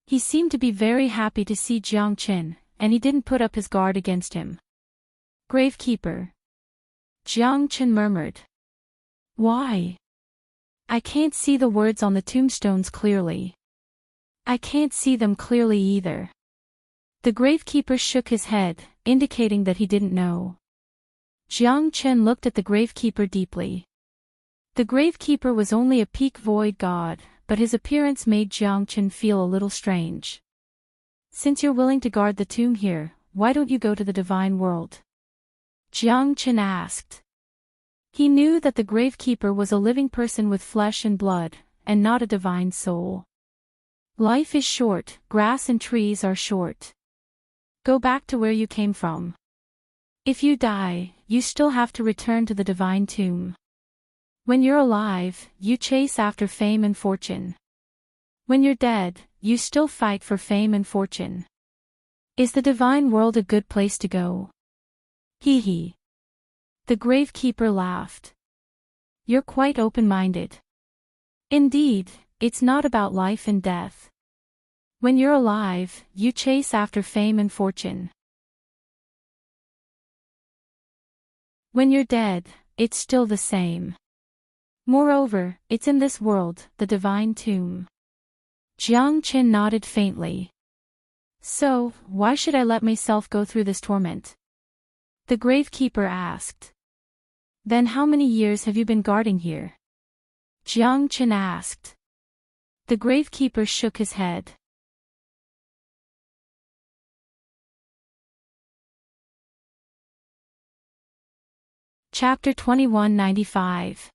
S1: He seemed to be very happy to see Jiang Qin, and he didn't put up his guard against him. Gravekeeper. Jiang Qin murmured. Why? I can't see the words on the tombstones clearly. I can't see them clearly either. The gravekeeper shook his head, indicating that he didn't know. Jiang Qin looked at the gravekeeper deeply. The gravekeeper was only a peak void god, but his appearance made Jiang Qin feel a little strange. Since you're willing to guard the tomb here, why don't you go to the divine world? Jiang Qin asked. He knew that the gravekeeper was a living person with flesh and blood, and not a divine soul. Life is short, grass and trees are short. Go back to where you came from. If you die, you still have to return to the divine tomb. When you're alive, you chase after fame and fortune. When you're dead, you still fight for fame and fortune. Is the divine world a good place to go? Hee hee. The gravekeeper laughed. You're quite open-minded. Indeed, it's not about life and death. When you're alive, you chase after fame and fortune. When you're dead, it's still the same. Moreover, it's in this world, the divine tomb. Jiang Qin nodded faintly. So, why should I let myself go through this torment? The gravekeeper asked. Then how many years have you been guarding here? Jiang Qin asked. The gravekeeper shook his head. Chapter 2195.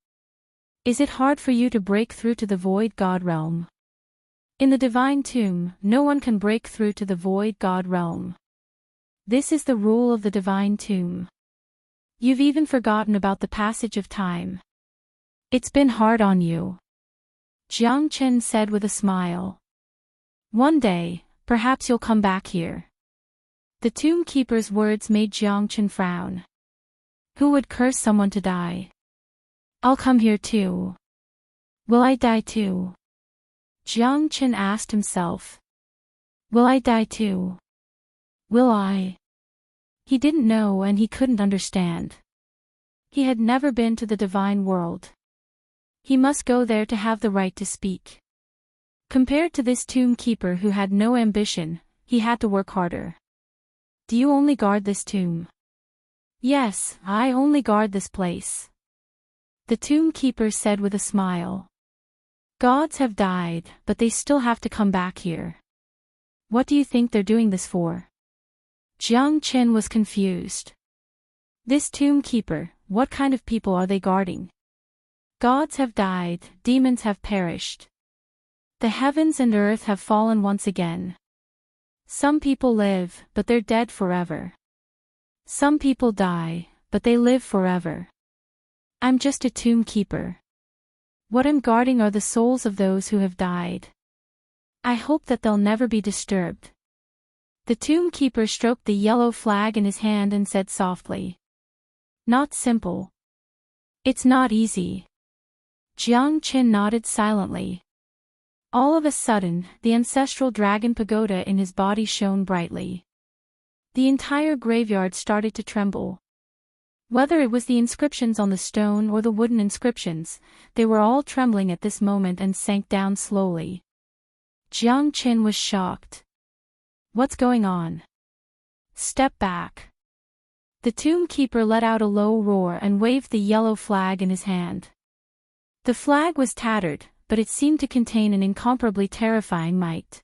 S1: Is it hard for you to break through to the void god realm? In the divine tomb, no one can break through to the void god realm. This is the rule of the divine tomb. You've even forgotten about the passage of time. It's been hard on you. Jiang Qin said with a smile. One day, perhaps you'll come back here. The tomb keeper's words made Jiang Qin frown. Who would curse someone to die? I'll come here too. Will I die too? Jiang Qin asked himself. Will I die too? Will I? He didn't know and he couldn't understand. He had never been to the divine world. He must go there to have the right to speak. Compared to this tomb keeper who had no ambition, he had to work harder. Do you only guard this tomb? Yes, I only guard this place. The tomb keeper said with a smile. Gods have died, but they still have to come back here. What do you think they're doing this for? Jiang Qin was confused. This tomb keeper, what kind of people are they guarding? Gods have died, demons have perished. The heavens and earth have fallen once again. Some people live, but they're dead forever. Some people die, but they live forever. I'm just a tomb keeper. What I'm guarding are the souls of those who have died. I hope that they'll never be disturbed. The tomb keeper stroked the yellow flag in his hand and said softly. Not simple. It's not easy. Jiang Qin nodded silently. All of a sudden, the ancestral dragon pagoda in his body shone brightly. The entire graveyard started to tremble. Whether it was the inscriptions on the stone or the wooden inscriptions, they were all trembling at this moment and sank down slowly. Jiang Qin was shocked. What's going on? Step back. The tomb keeper let out a low roar and waved the yellow flag in his hand. The flag was tattered, but it seemed to contain an incomparably terrifying might.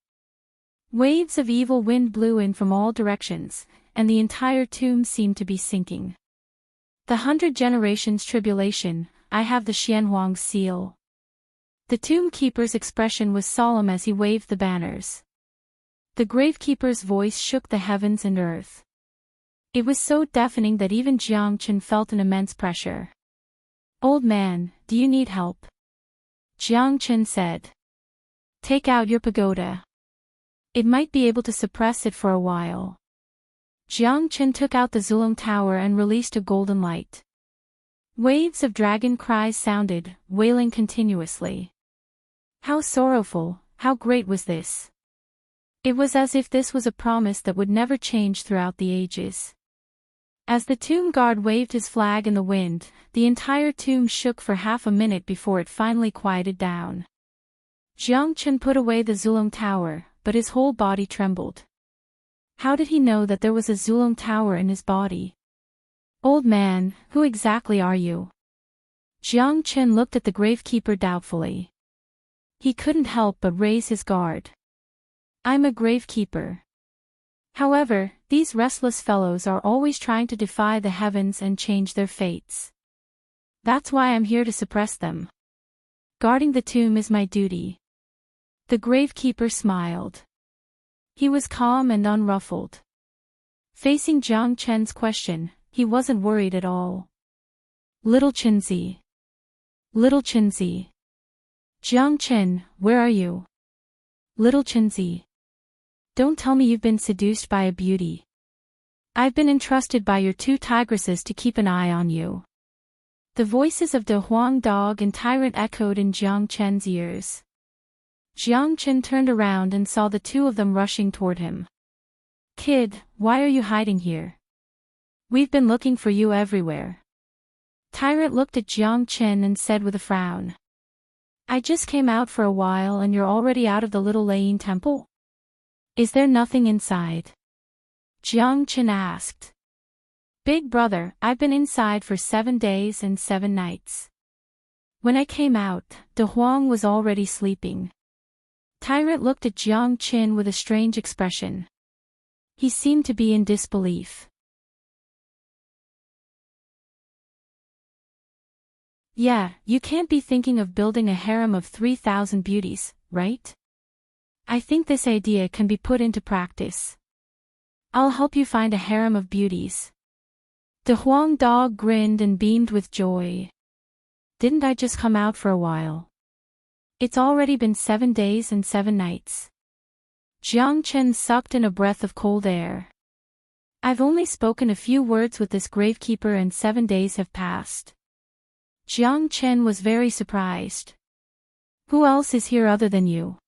S1: Waves of evil wind blew in from all directions, and the entire tomb seemed to be sinking. The 100 generations tribulation, I have the Xianhuang seal. The tomb keeper's expression was solemn as he waved the banners. The gravekeeper's voice shook the heavens and earth. It was so deafening that even Jiang Qin felt an immense pressure. Old man, do you need help? Jiang Qin said. Take out your pagoda. It might be able to suppress it for a while. Jiang Qin took out the Zulong Tower and released a golden light. Waves of dragon cries sounded, wailing continuously. How sorrowful, how great was this? It was as if this was a promise that would never change throughout the ages. As the tomb guard waved his flag in the wind, the entire tomb shook for half a minute before it finally quieted down. Jiang Chen put away the Zulong Tower, but his whole body trembled. How did he know that there was a Zulong Tower in his body? Old man, who exactly are you? Jiang Chen looked at the gravekeeper doubtfully. He couldn't help but raise his guard. I'm a gravekeeper. However, these restless fellows are always trying to defy the heavens and change their fates. That's why I'm here to suppress them. Guarding the tomb is my duty. The gravekeeper smiled. He was calm and unruffled. Facing Jiang Chen's question, he wasn't worried at all. Little Chenzi. Little Chenzi. Jiang Chen, where are you? Little Chenzi. Don't tell me you've been seduced by a beauty. I've been entrusted by your two tigresses to keep an eye on you. The voices of De Huang Dog and Tyrant echoed in Jiang Chen's ears. Jiang Chen turned around and saw the two of them rushing toward him. Kid, why are you hiding here? We've been looking for you everywhere. Tyrant looked at Jiang Chen and said with a frown. I just came out for a while and you're already out of the little Layin temple? Is there nothing inside? Jiang Chen asked. Big brother, I've been inside for 7 days and 7 nights. When I came out, De Huang was already sleeping. Tyrant looked at Jiang Chen with a strange expression. He seemed to be in disbelief. Yeah, you can't be thinking of building a harem of 3,000 beauties, right? I think this idea can be put into practice. I'll help you find a harem of beauties. De Huang Dog grinned and beamed with joy. Didn't I just come out for a while? It's already been 7 days and 7 nights. Jiang Chen sucked in a breath of cold air. I've only spoken a few words with this gravekeeper and 7 days have passed. Jiang Chen was very surprised. Who else is here other than you?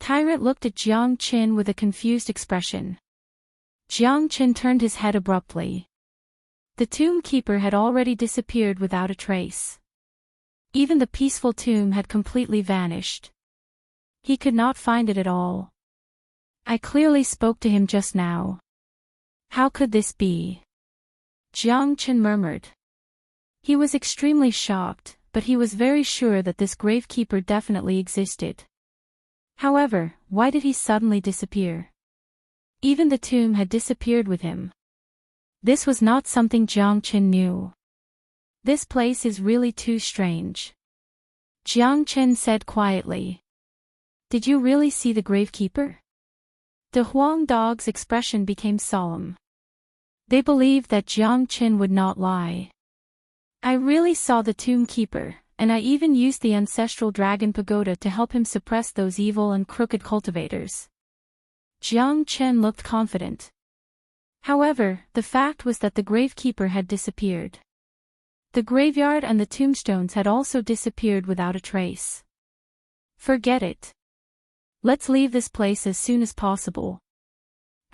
S1: Tyrant looked at Jiang Chen with a confused expression. Jiang Chen turned his head abruptly. The tomb keeper had already disappeared without a trace. Even the peaceful tomb had completely vanished. He could not find it at all. I clearly spoke to him just now. How could this be? Jiang Chen murmured. He was extremely shocked, but he was very sure that this gravekeeper definitely existed. However, why did he suddenly disappear? Even the tomb had disappeared with him. This was not something Jiang Chen knew. This place is really too strange. Jiang Chen said quietly. Did you really see the gravekeeper? De Huang Dog's expression became solemn. They believed that Jiang Chen would not lie. I really saw the tomb keeper, and I even used the ancestral dragon pagoda to help him suppress those evil and crooked cultivators. Jiang Chen looked confident. However, the fact was that the gravekeeper had disappeared. The graveyard and the tombstones had also disappeared without a trace. Forget it. Let's leave this place as soon as possible.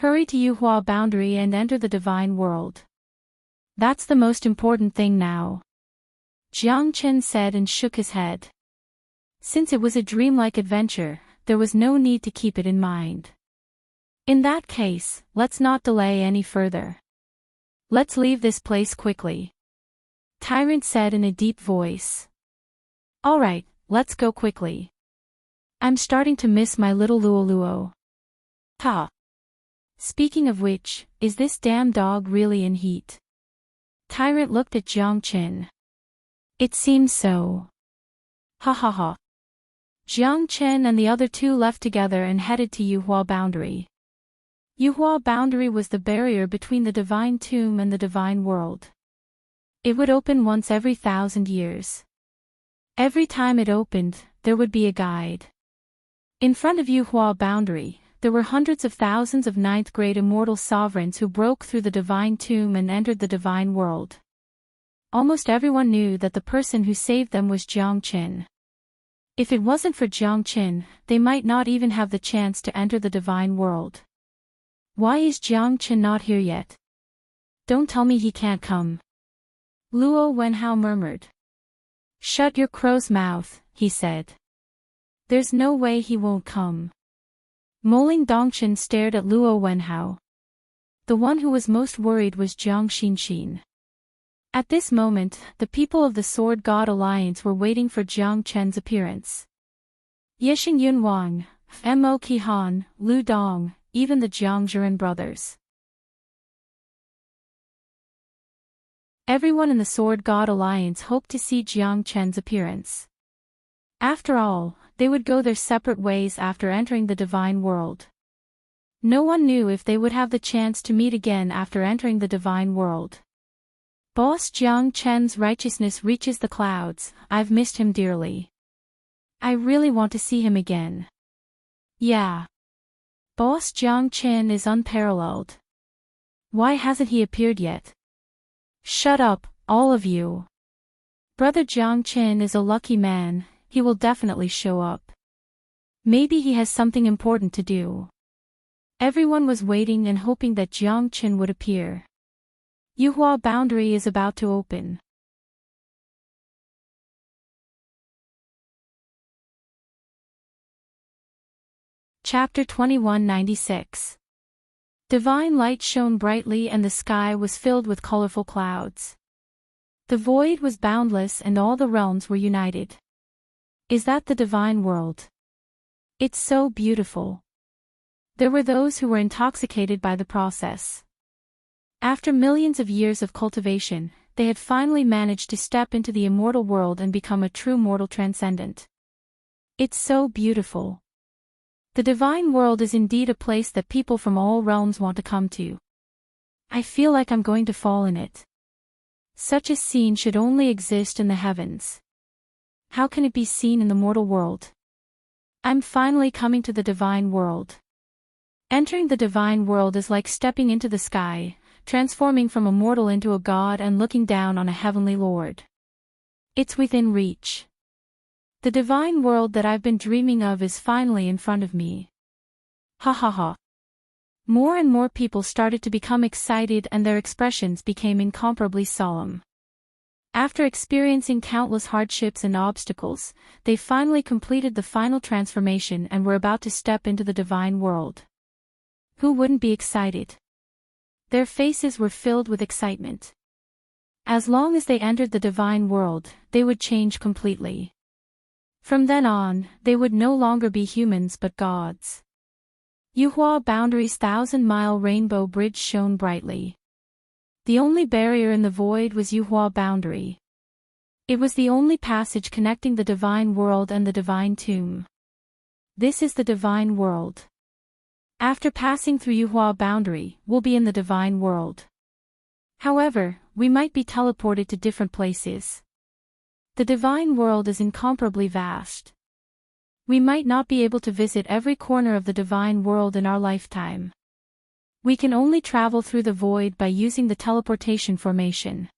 S1: Hurry to Yuhua boundary and enter the divine world. That's the most important thing now. Jiang Chen said and shook his head. Since it was a dreamlike adventure, there was no need to keep it in mind. In that case, let's not delay any further. Let's leave this place quickly. Tyrant said in a deep voice. Alright, let's go quickly. I'm starting to miss my little Luoluo. Ha! Speaking of which, is this damn dog really in heat? Tyrant looked at Jiang Chen. It seems so. Ha ha ha. Jiang Chen and the other two left together and headed to Yuhua boundary. Yuhua boundary was the barrier between the divine tomb and the divine world. It would open once every 1,000 years. Every time it opened, there would be a guide. In front of Yuhua boundary, there were hundreds of thousands of 9th-grade immortal sovereigns who broke through the divine tomb and entered the divine world. Almost everyone knew that the person who saved them was Jiang Chen. If it wasn't for Jiang Qin, they might not even have the chance to enter the divine world. Why is Jiang Qin not here yet? Don't tell me he can't come. Luo Wenhao murmured. Shut your crow's mouth, he said. There's no way he won't come. Moling Dongchen stared at Luo Wenhao. The one who was most worried was Jiang Xinxin. At this moment, the people of the Sword God Alliance were waiting for Jiang Chen's appearance. Yixing Yunwang, Mo Qihan, Lu Dong, even the Jiang Zhiren brothers. Everyone in the Sword God Alliance hoped to see Jiang Chen's appearance. After all, they would go their separate ways after entering the divine world. No one knew if they would have the chance to meet again after entering the divine world. Boss Jiang Chen's righteousness reaches the clouds. I've missed him dearly. I really want to see him again. Yeah. Boss Jiang Chen is unparalleled. Why hasn't he appeared yet? Shut up, all of you. Brother Jiang Chen is a lucky man, he will definitely show up. Maybe he has something important to do. Everyone was waiting and hoping that Jiang Chen would appear. Yuhua boundary is about to open. Chapter 2196. Divine light shone brightly and the sky was filled with colorful clouds. The void was boundless and all the realms were united. Is that the divine world? It's so beautiful. There were those who were intoxicated by the process. After millions of years of cultivation, they had finally managed to step into the immortal world and become a true mortal transcendent. It's so beautiful. The divine world is indeed a place that people from all realms want to come to. I feel like I'm going to fall in it. Such a scene should only exist in the heavens. How can it be seen in the mortal world? I'm finally coming to the divine world. Entering the divine world is like stepping into the sky, transforming from a mortal into a god and looking down on a heavenly lord. It's within reach. The divine world that I've been dreaming of is finally in front of me. Ha ha ha. More and more people started to become excited and their expressions became incomparably solemn. After experiencing countless hardships and obstacles, they finally completed the final transformation and were about to step into the divine world. Who wouldn't be excited? Their faces were filled with excitement. As long as they entered the divine world, they would change completely. From then on, they would no longer be humans but gods. Yuhua Boundary's 1,000-mile rainbow bridge shone brightly. The only barrier in the void was Yuhua Boundary. It was the only passage connecting the divine world and the divine tomb. This is the divine world. After passing through Yuhua Boundary, we'll be in the divine world. However, we might be teleported to different places. The divine world is incomparably vast. We might not be able to visit every corner of the divine world in our lifetime. We can only travel through the void by using the teleportation formation.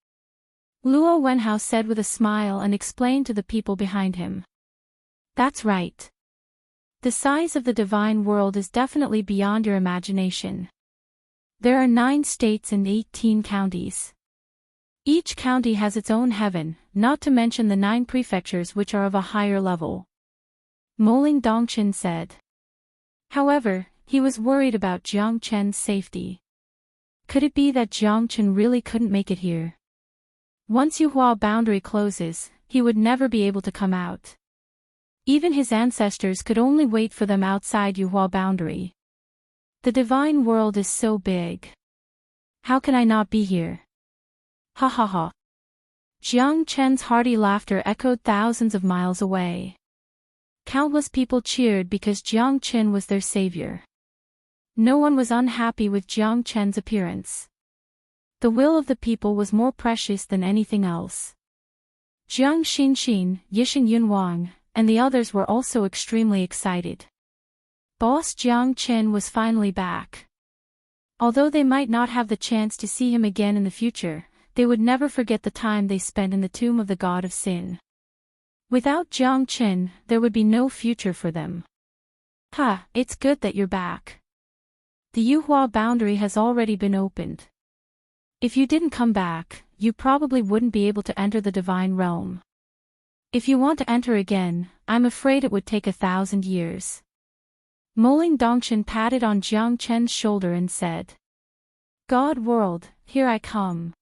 S1: Luo Wenhao said with a smile and explained to the people behind him. That's right. The size of the divine world is definitely beyond your imagination. There are 9 states and 18 counties. Each county has its own heaven, not to mention the 9 prefectures which are of a higher level. Moling Dongchen said. However, he was worried about Jiang Chen's safety. Could it be that Jiang Chen really couldn't make it here? Once Yuhua Boundary closes, he would never be able to come out. Even his ancestors could only wait for them outside Yuhua Boundary. The divine world is so big. How can I not be here? Ha ha ha. Jiang Chen's hearty laughter echoed thousands of miles away. Countless people cheered because Jiang Chen was their savior. No one was unhappy with Jiang Chen's appearance. The will of the people was more precious than anything else. Jiang Xinxin, Yixing Yunwang, and the others were also extremely excited. Boss Jiang Chen was finally back. Although they might not have the chance to see him again in the future, they would never forget the time they spent in the tomb of the god of sin. Without Jiang Chen, there would be no future for them. Ha, it's good that you're back. The Yuhua boundary has already been opened. If you didn't come back, you probably wouldn't be able to enter the divine realm. If you want to enter again, I'm afraid it would take 1,000 years. Moling Dongchen patted on Jiang Chen's shoulder and said, God world, here I come.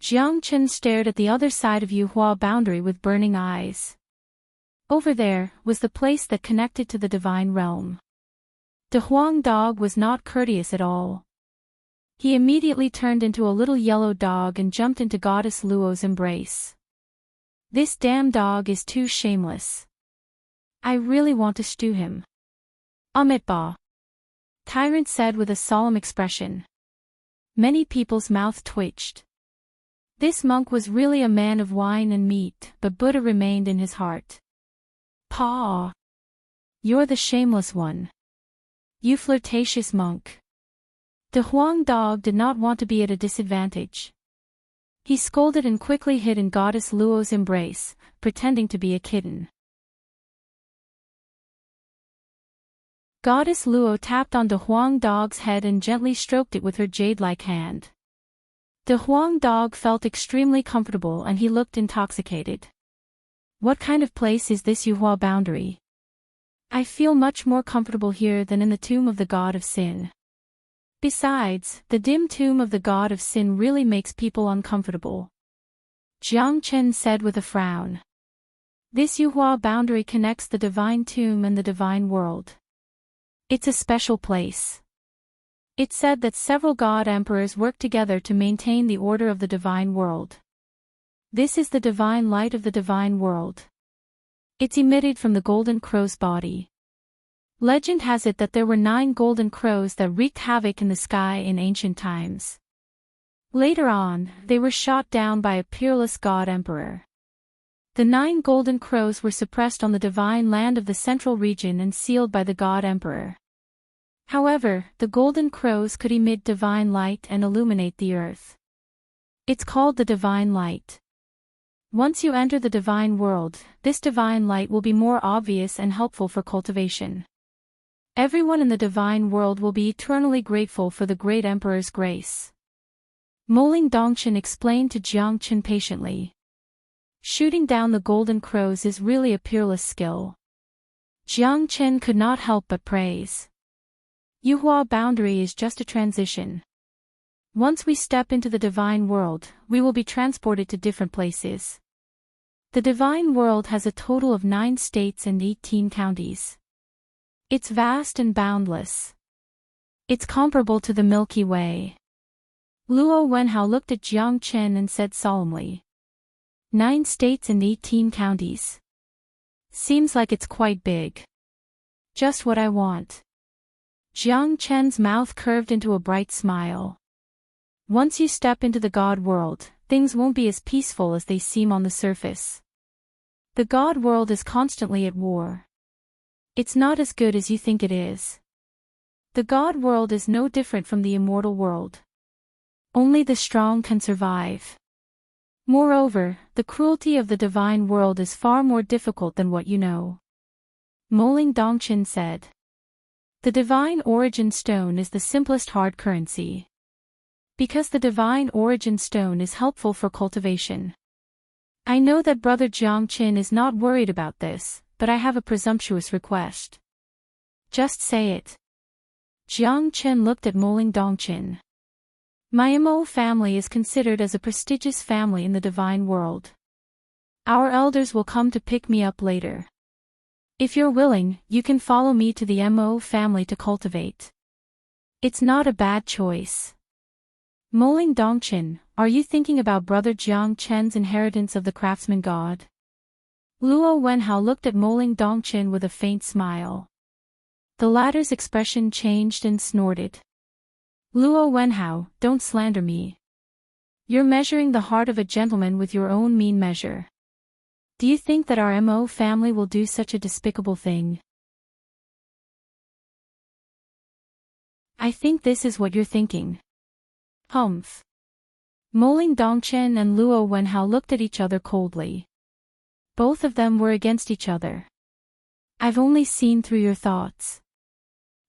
S1: Jiang Chen stared at the other side of Yuhua boundary with burning eyes. Over there was the place that connected to the divine realm. The Huang dog was not courteous at all. He immediately turned into a little yellow dog and jumped into Goddess Luo's embrace. This damn dog is too shameless. I really want to stew him. Ba. Tyrant said with a solemn expression. Many people's mouth twitched. This monk was really a man of wine and meat, but Buddha remained in his heart. Pa! You're the shameless one. You flirtatious monk. The Huang dog did not want to be at a disadvantage. He scolded and quickly hid in Goddess Luo's embrace, pretending to be a kitten. Goddess Luo tapped on the Huang dog's head and gently stroked it with her jade-like hand. The Huang dog felt extremely comfortable and he looked intoxicated. What kind of place is this Yuhua boundary? I feel much more comfortable here than in the tomb of the god of sin. Besides, the dim tomb of the god of sin really makes people uncomfortable. Jiang Chen said with a frown. This Yuhua boundary connects the divine tomb and the divine world. It's a special place. It's said that several god emperors work together to maintain the order of the divine world. This is the divine light of the divine world. It's emitted from the golden crow's body. Legend has it that there were 9 golden crows that wreaked havoc in the sky in ancient times. Later on, they were shot down by a peerless god emperor. The 9 golden crows were suppressed on the divine land of the central region and sealed by the god emperor. However, the golden crows could emit divine light and illuminate the earth. It's called the divine light. Once you enter the divine world, this divine light will be more obvious and helpful for cultivation. Everyone in the divine world will be eternally grateful for the great emperor's grace. Moling Dongchen explained to Jiang Chen patiently. Shooting down the golden crows is really a peerless skill. Jiang Chen could not help but praise. Yuhua boundary is just a transition. Once we step into the divine world, we will be transported to different places. The divine world has a total of 9 states and 18 counties. It's vast and boundless. It's comparable to the Milky Way. Luo Wenhao looked at Jiang Chen and said solemnly. 9 states and 18 counties. Seems like it's quite big. Just what I want. Jiang Chen's mouth curved into a bright smile. Once you step into the God world, things won't be as peaceful as they seem on the surface. The God world is constantly at war. It's not as good as you think it is. The God world is no different from the immortal world. Only the strong can survive. Moreover, the cruelty of the divine world is far more difficult than what you know. Moling Dongchen said. The divine origin stone is the simplest hard currency. Because the divine origin stone is helpful for cultivation. I know that Brother Jiang Chen is not worried about this, but I have a presumptuous request. Just say it. Jiang Chen looked at Moling Dongchen. My Mo family is considered as a prestigious family in the divine world. Our elders will come to pick me up later. If you're willing, you can follow me to the Mo family to cultivate. It's not a bad choice. Moling Dongchen, are you thinking about Brother Jiang Chen's inheritance of the craftsman god? Luo Wenhao looked at Moling Dongchen with a faint smile. The latter's expression changed and snorted. Luo Wenhao, don't slander me. You're measuring the heart of a gentleman with your own mean measure. Do you think that our Mo family will do such a despicable thing? I think this is what you're thinking. Humph. Moling Dongchen and Luo Wenhao looked at each other coldly. Both of them were against each other. I've only seen through your thoughts.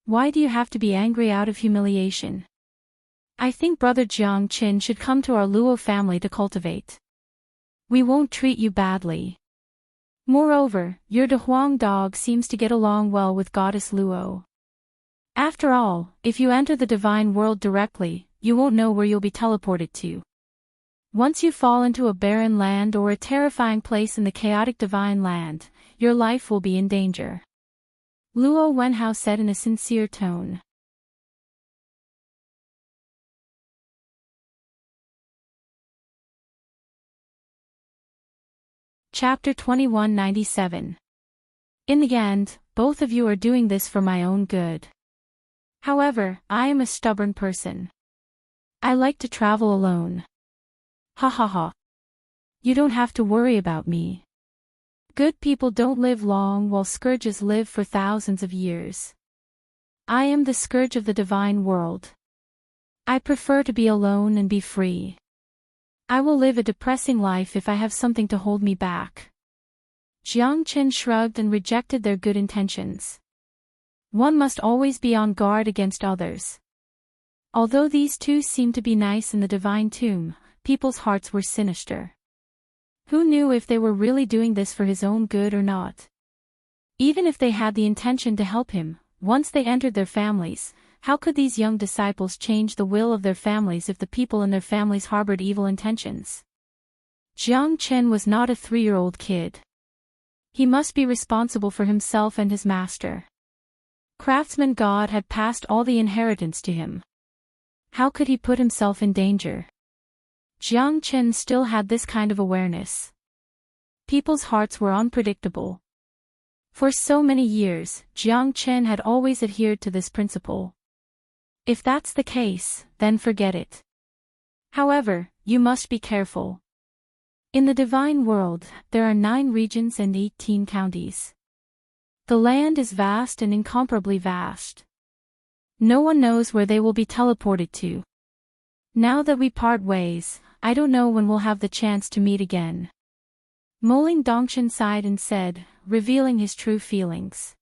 S1: Why do you have to be angry out of humiliation? I think Brother Jiang Qin should come to our Luo family to cultivate. We won't treat you badly. Moreover, your De Huang dog seems to get along well with Goddess Luo. After all, if you enter the divine world directly, you won't know where you'll be teleported to. Once you fall into a barren land or a terrifying place in the chaotic divine land, your life will be in danger. Luo Wenhao said in a sincere tone. Chapter 2197. In the end, both of you are doing this for my own good. However, I am a stubborn person. I like to travel alone. Ha ha ha. You don't have to worry about me. Good people don't live long while scourges live for thousands of years. I am the scourge of the divine world. I prefer to be alone and be free. I will live a depressing life if I have something to hold me back. Jiang Qin shrugged and rejected their good intentions. One must always be on guard against others. Although these two seemed to be nice in the divine tomb, people's hearts were sinister. Who knew if they were really doing this for his own good or not? Even if they had the intention to help him, once they entered their families, how could these young disciples change the will of their families if the people in their families harbored evil intentions? Jiang Chen was not a 3-year-old kid. He must be responsible for himself and his master. Craftsman God had passed all the inheritance to him. How could he put himself in danger? Jiang Chen still had this kind of awareness. People's hearts were unpredictable. For so many years, Jiang Chen had always adhered to this principle. If that's the case, then forget it. However, you must be careful. In the divine world, there are 9 regions and 18 counties. The land is vast and incomparably vast. No one knows where they will be teleported to. Now that we part ways, I don't know when we'll have the chance to meet again. Moling Dongshan sighed and said, revealing his true feelings.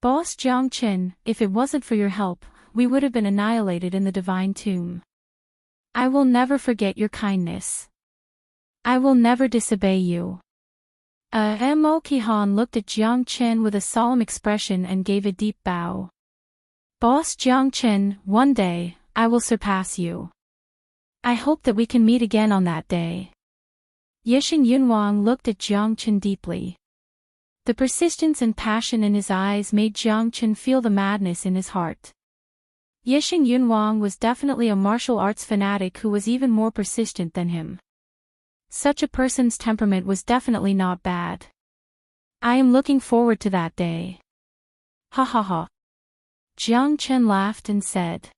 S1: Boss Jiang Qin, if it wasn't for your help, we would have been annihilated in the divine tomb. I will never forget your kindness. I will never disobey you. Mo Qihan looked at Jiang Qin with a solemn expression and gave a deep bow. Boss Jiang Qin, one day, I will surpass you. I hope that we can meet again on that day. Yixing Yunwang looked at Jiang Qin deeply. The persistence and passion in his eyes made Jiang Qin feel the madness in his heart. Yixing Yunwang was definitely a martial arts fanatic who was even more persistent than him. Such a person's temperament was definitely not bad. I am looking forward to that day. Ha ha ha. Jiang Qin laughed and said.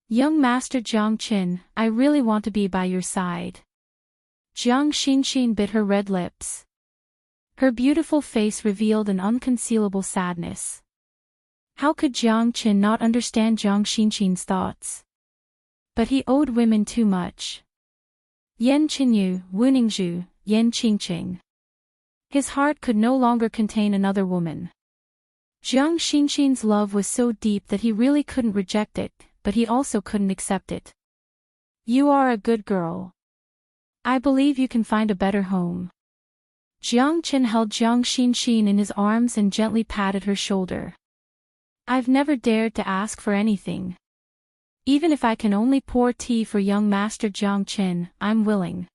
S1: Young Master Jiang Qin, I really want to be by your side. Jiang Xinxin bit her red lips. Her beautiful face revealed an unconcealable sadness. How could Jiang Qin not understand Jiang Xinxin's thoughts? But he owed women too much. Yan Qinyu, Wuningzhu, Yan Qingqing. His heart could no longer contain another woman. Jiang Xinxin's love was so deep that he really couldn't reject it, but he also couldn't accept it. You are a good girl. I believe you can find a better home. Jiang Qin held Jiang Xinxin in his arms and gently patted her shoulder. I've never dared to ask for anything. Even if I can only pour tea for young Master Jiang Qin, I'm willing.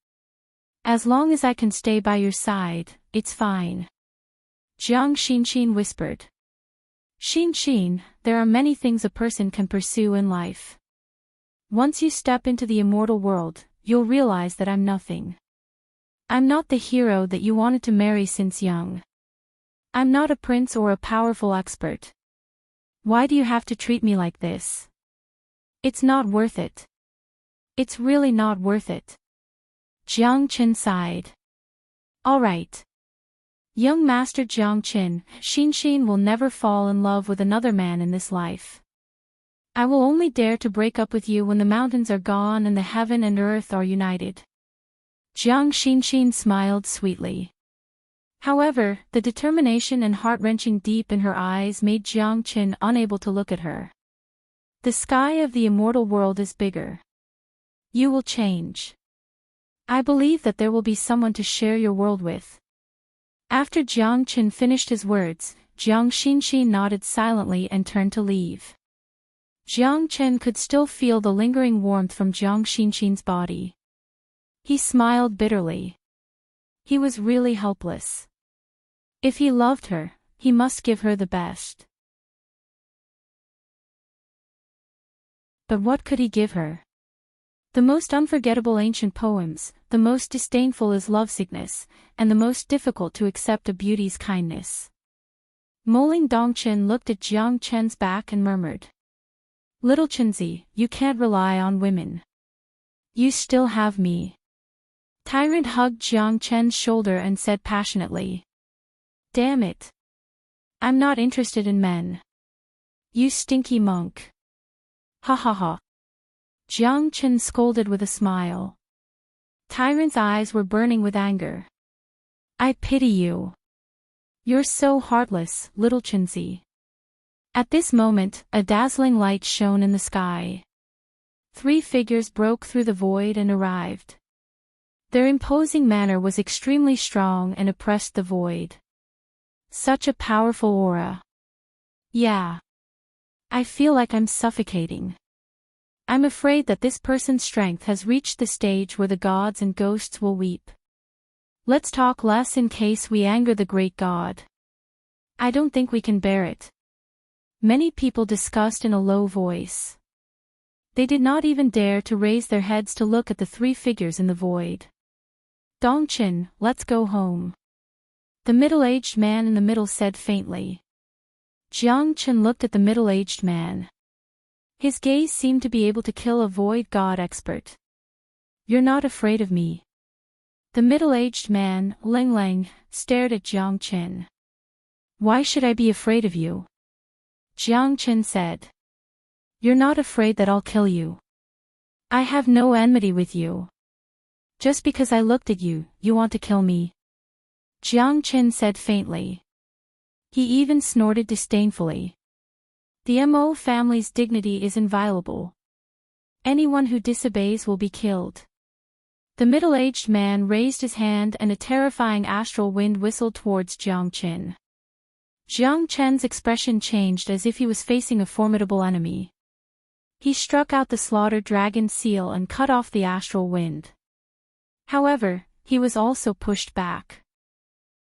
S1: As long as I can stay by your side, it's fine. Jiang Xinxin whispered. Xinxin, there are many things a person can pursue in life. Once you step into the immortal world, you'll realize that I'm nothing. I'm not the hero that you wanted to marry since young. I'm not a prince or a powerful expert. Why do you have to treat me like this? It's not worth it. It's really not worth it. Jiang Qin sighed. All right. Young Master Jiang Qin, Xinxin will never fall in love with another man in this life. I will only dare to break up with you when the mountains are gone and the heaven and earth are united. Jiang Xinxin smiled sweetly. However, the determination and heart-wrenching deep in her eyes made Jiang Qin unable to look at her. The sky of the immortal world is bigger. You will change. I believe that there will be someone to share your world with. After Jiang Qin finished his words, Jiang Xinxi nodded silently and turned to leave. Jiang Qin could still feel the lingering warmth from Jiang Xinxi's body. He smiled bitterly. He was really helpless. If he loved her, he must give her the best. But what could he give her? The most unforgettable ancient poems, the most disdainful is lovesickness, and the most difficult to accept a beauty's kindness. Moling Dongchen looked at Jiang Chen's back and murmured. Little Chenzi, you can't rely on women. You still have me. Tyrant hugged Jiang Chen's shoulder and said passionately. Damn it. I'm not interested in men. You stinky monk. Ha ha ha. Jiang Chen scolded with a smile. Tyrant's eyes were burning with anger. I pity you. You're so heartless, little Chenzi. At this moment, a dazzling light shone in the sky. 3 figures broke through the void and arrived. Their imposing manner was extremely strong and oppressed the void. Such a powerful aura. Yeah. I feel like I'm suffocating. I'm afraid that this person's strength has reached the stage where the gods and ghosts will weep. Let's talk less in case we anger the great god. I don't think we can bear it. Many people discussed in a low voice. They did not even dare to raise their heads to look at the 3 figures in the void. Dongchen, let's go home. The middle-aged man in the middle said faintly. Jiang Chen looked at the middle-aged man. His gaze seemed to be able to kill a void god expert. You're not afraid of me. The middle-aged man, Ling Lang, stared at Jiang Chen. Why should I be afraid of you? Jiang Chen said. You're not afraid that I'll kill you. I have no enmity with you. Just because I looked at you, you want to kill me? Jiang Chen said faintly. He even snorted disdainfully. The Mo family's dignity is inviolable. Anyone who disobeys will be killed. The middle-aged man raised his hand and a terrifying astral wind whistled towards Jiang Chen. Jiang Chen's expression changed as if he was facing a formidable enemy. He struck out the slaughtered dragon seal and cut off the astral wind. However, he was also pushed back.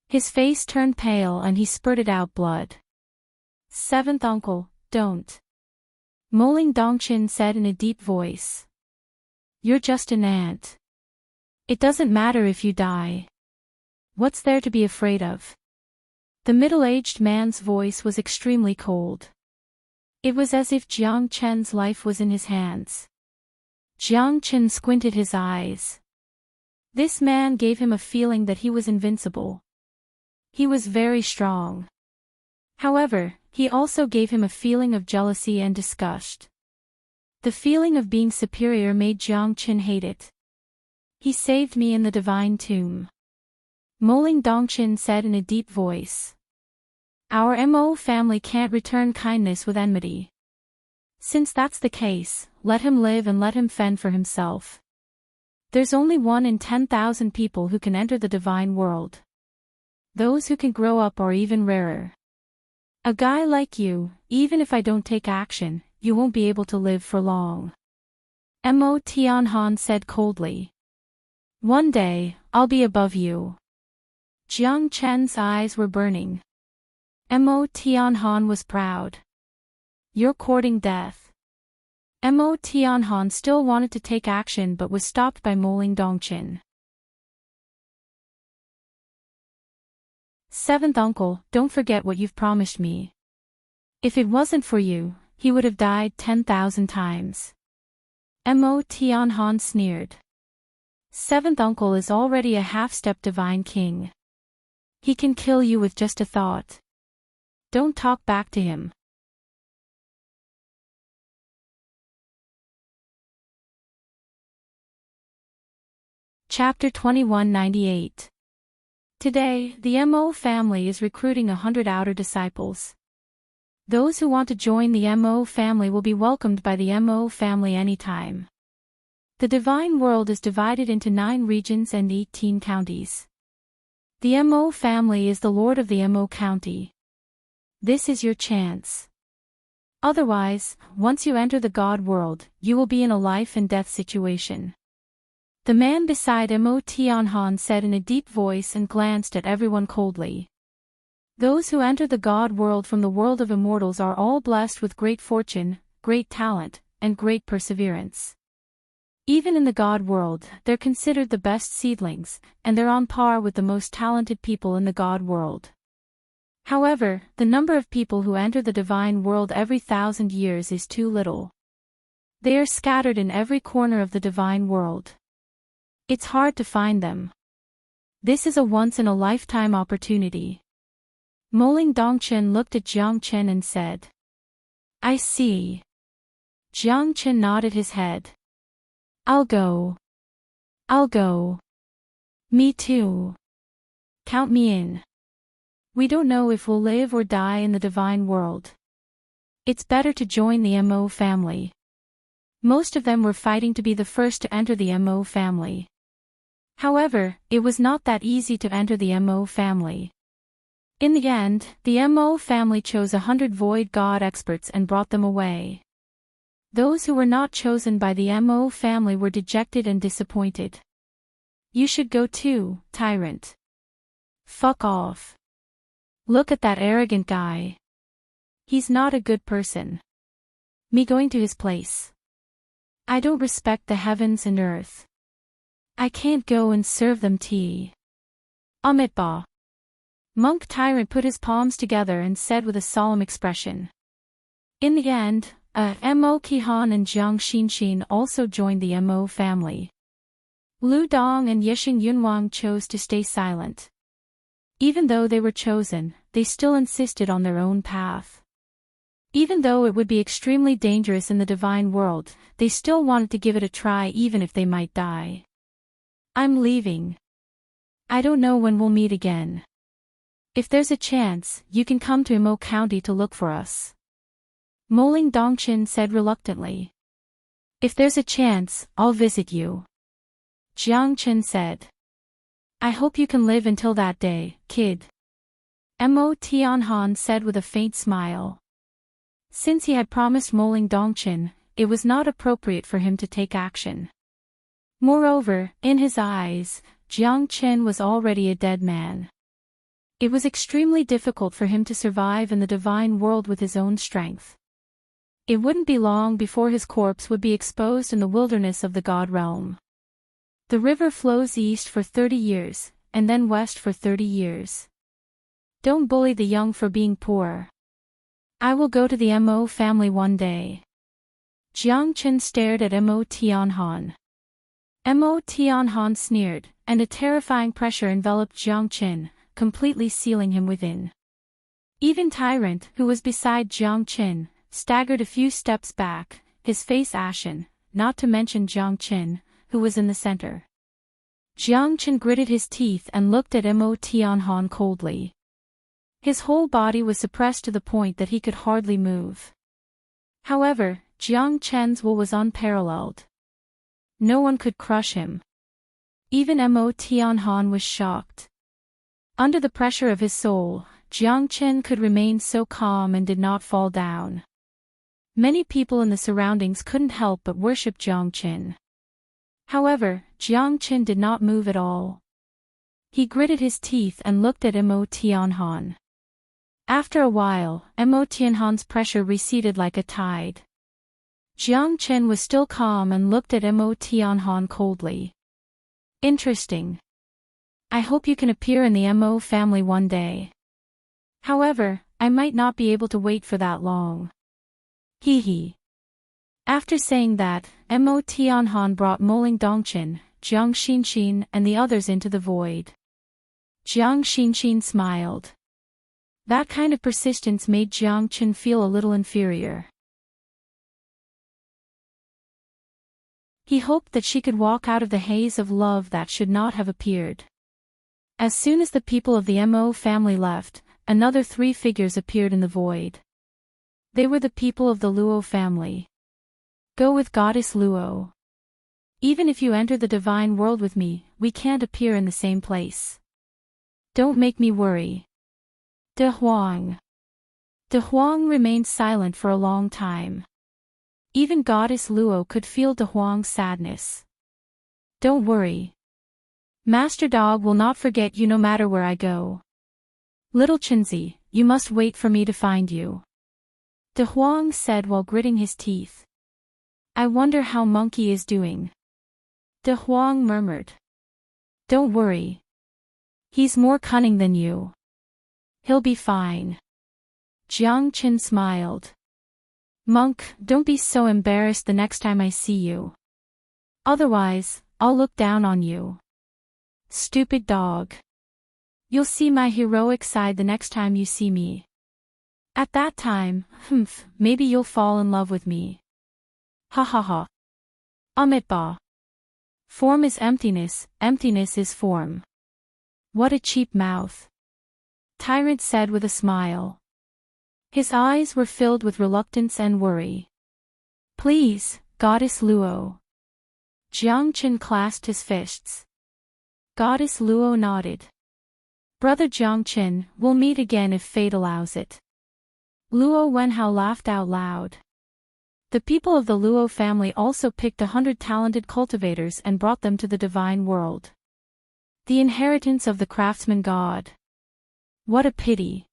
S1: His face turned pale and he spurted out blood. 7th uncle, don't. Moling Dongchen said in a deep voice. You're just an ant. It doesn't matter if you die. What's there to be afraid of? The middle-aged man's voice was extremely cold. It was as if Jiang Chen's life was in his hands. Jiang Chen squinted his eyes. This man gave him a feeling that he was invincible. He was very strong. However, he also gave him a feeling of jealousy and disgust. The feeling of being superior made Jiang Chen hate it. He saved me in the divine tomb. Moling Dongchen said in a deep voice. Our Mo family can't return kindness with enmity. Since that's the case, let him live and let him fend for himself. There's only 1 in 10,000 people who can enter the divine world. Those who can grow up are even rarer. A guy like you, even if I don't take action, you won't be able to live for long. Mo Tianhan said coldly. One day, I'll be above you. Jiang Chen's eyes were burning. Mo Tianhan was proud. You're courting death. Mo Tianhan still wanted to take action but was stopped by Moling Dongchen. 7th uncle, don't forget what you've promised me. If it wasn't for you, he would have died 10,000 times. Mo Tianhan sneered. 7th uncle is already a half-step divine king. He can kill you with just a thought. Don't talk back to him. Chapter 2198. Today, the Mo family is recruiting 100 outer disciples. Those who want to join the Mo family will be welcomed by the Mo family anytime. The divine world is divided into 9 regions and 18 counties. The Mo family is the lord of the Mo county. This is your chance. Otherwise, once you enter the God world, you will be in a life and death situation. The man beside Mo Tianhan said in a deep voice and glanced at everyone coldly. Those who enter the God world from the world of immortals are all blessed with great fortune, great talent, and great perseverance. Even in the God world, they're considered the best seedlings, and they're on par with the most talented people in the God world. However, the number of people who enter the divine world every 1,000 years is too little. They are scattered in every corner of the divine world. It's hard to find them. This is a once-in-a-lifetime opportunity. Moling Dongchen looked at Jiang Chen and said, I see. Jiang Chen nodded his head. I'll go. I'll go. Me too. Count me in. We don't know if we'll live or die in the divine world. It's better to join the Mo family. Most of them were fighting to be the first to enter the Mo family. However, it was not that easy to enter the Mo family. In the end, the Mo family chose 100 void god experts and brought them away. Those who were not chosen by the Mo family were dejected and disappointed. You should go too, tyrant. Fuck off. Look at that arrogant guy. He's not a good person. Me going to his place. I don't respect the heavens and earth. I can't go and serve them tea. Amitba. Monk Tyrant put his palms together and said with a solemn expression. In the end, Mo Qihan and Jiang Xinxin also joined the Mo family. Lu Dong and Yisheng Yunwang chose to stay silent. Even though they were chosen, they still insisted on their own path. Even though it would be extremely dangerous in the divine world, they still wanted to give it a try even if they might die. I'm leaving. I don't know when we'll meet again. If there's a chance, you can come to Mo County to look for us. Moling Dongchen said reluctantly. If there's a chance, I'll visit you. Jiang Chen said. I hope you can live until that day, kid. Mo Tianhan said with a faint smile. Since he had promised Moling Dongchen, it was not appropriate for him to take action. Moreover, in his eyes, Jiang Chen was already a dead man. It was extremely difficult for him to survive in the divine world with his own strength. It wouldn't be long before his corpse would be exposed in the wilderness of the God realm. The river flows east for 30 years, and then west for 30 years. Don't bully the young for being poor. I will go to the Mo family one day. Jiang Chen stared at Mo Tianhan. Mo Tianhan sneered, and a terrifying pressure enveloped Jiang Chen, completely sealing him within. Even Tyrant, who was beside Jiang Chen, staggered a few steps back, his face ashen, not to mention Jiang Chen, who was in the center. Jiang Chen gritted his teeth and looked at Mo Tianhan coldly. His whole body was suppressed to the point that he could hardly move. However, Jiang Chen's will was unparalleled. No one could crush him. Even Mo Tianhan was shocked. Under the pressure of his soul, Jiang Chen could remain so calm and did not fall down. Many people in the surroundings couldn't help but worship Jiang Chen. However, Jiang Chen did not move at all. He gritted his teeth and looked at Mo Tianhan. After a while, Mo Tianhan's pressure receded like a tide. Jiang Chen was still calm and looked at Mo Tianhan coldly. Interesting. I hope you can appear in the Mo family one day. However, I might not be able to wait for that long. Hee hee. After saying that, Mo Tianhan brought Moling Dongchen, Jiang Xinxin and the others into the void. Jiang Xinxin smiled. That kind of persistence made Jiang Chen feel a little inferior. He hoped that she could walk out of the haze of love that should not have appeared. As soon as the people of the Mo family left, another 3 figures appeared in the void. They were the people of the Luo family. Go with Goddess Luo. Even if you enter the divine world with me, we can't appear in the same place. Don't make me worry. De Huang. De Huang remained silent for a long time. Even Goddess Luo could feel De Huang's sadness. Don't worry. Master Dog will not forget you no matter where I go. Little Chinzi, you must wait for me to find you. De Huang said while gritting his teeth. I wonder how Monkey is doing. De Huang murmured. Don't worry. He's more cunning than you. He'll be fine. Jiang Qin smiled. Monk, don't be so embarrassed the next time I see you. Otherwise, I'll look down on you. Stupid dog. You'll see my heroic side the next time you see me. At that time, maybe you'll fall in love with me. Ha ha ha. Amitba. Form is emptiness, emptiness is form. What a cheap mouth. Tyrant said with a smile. His eyes were filled with reluctance and worry. Please, Goddess Luo. Jiang Qin clasped his fists. Goddess Luo nodded. Brother Jiang Qin, we'll meet again if fate allows it. Luo Wenhao laughed out loud. The people of the Luo family also picked 100 talented cultivators and brought them to the divine world. The inheritance of the craftsman god. What a pity.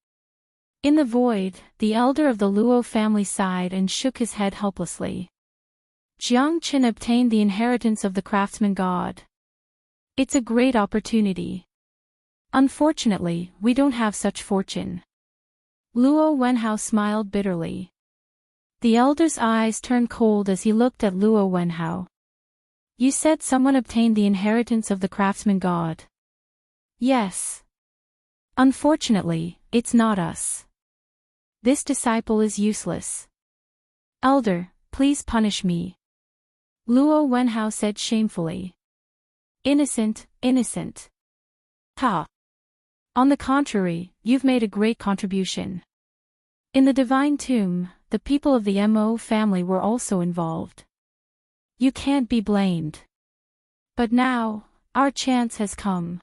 S1: In the void, the elder of the Luo family sighed and shook his head helplessly. Jiang Qin obtained the inheritance of the craftsman god. It's a great opportunity. Unfortunately, we don't have such fortune. Luo Wenhao smiled bitterly. The elder's eyes turned cold as he looked at Luo Wenhao. You said someone obtained the inheritance of the craftsman god. Yes. Unfortunately, it's not us. This disciple is useless. Elder, please punish me. Luo Wenhao said shamefully. Innocent, innocent. Ha. On the contrary, you've made a great contribution. In the divine tomb, the people of the Mo family were also involved. You can't be blamed. But now, our chance has come.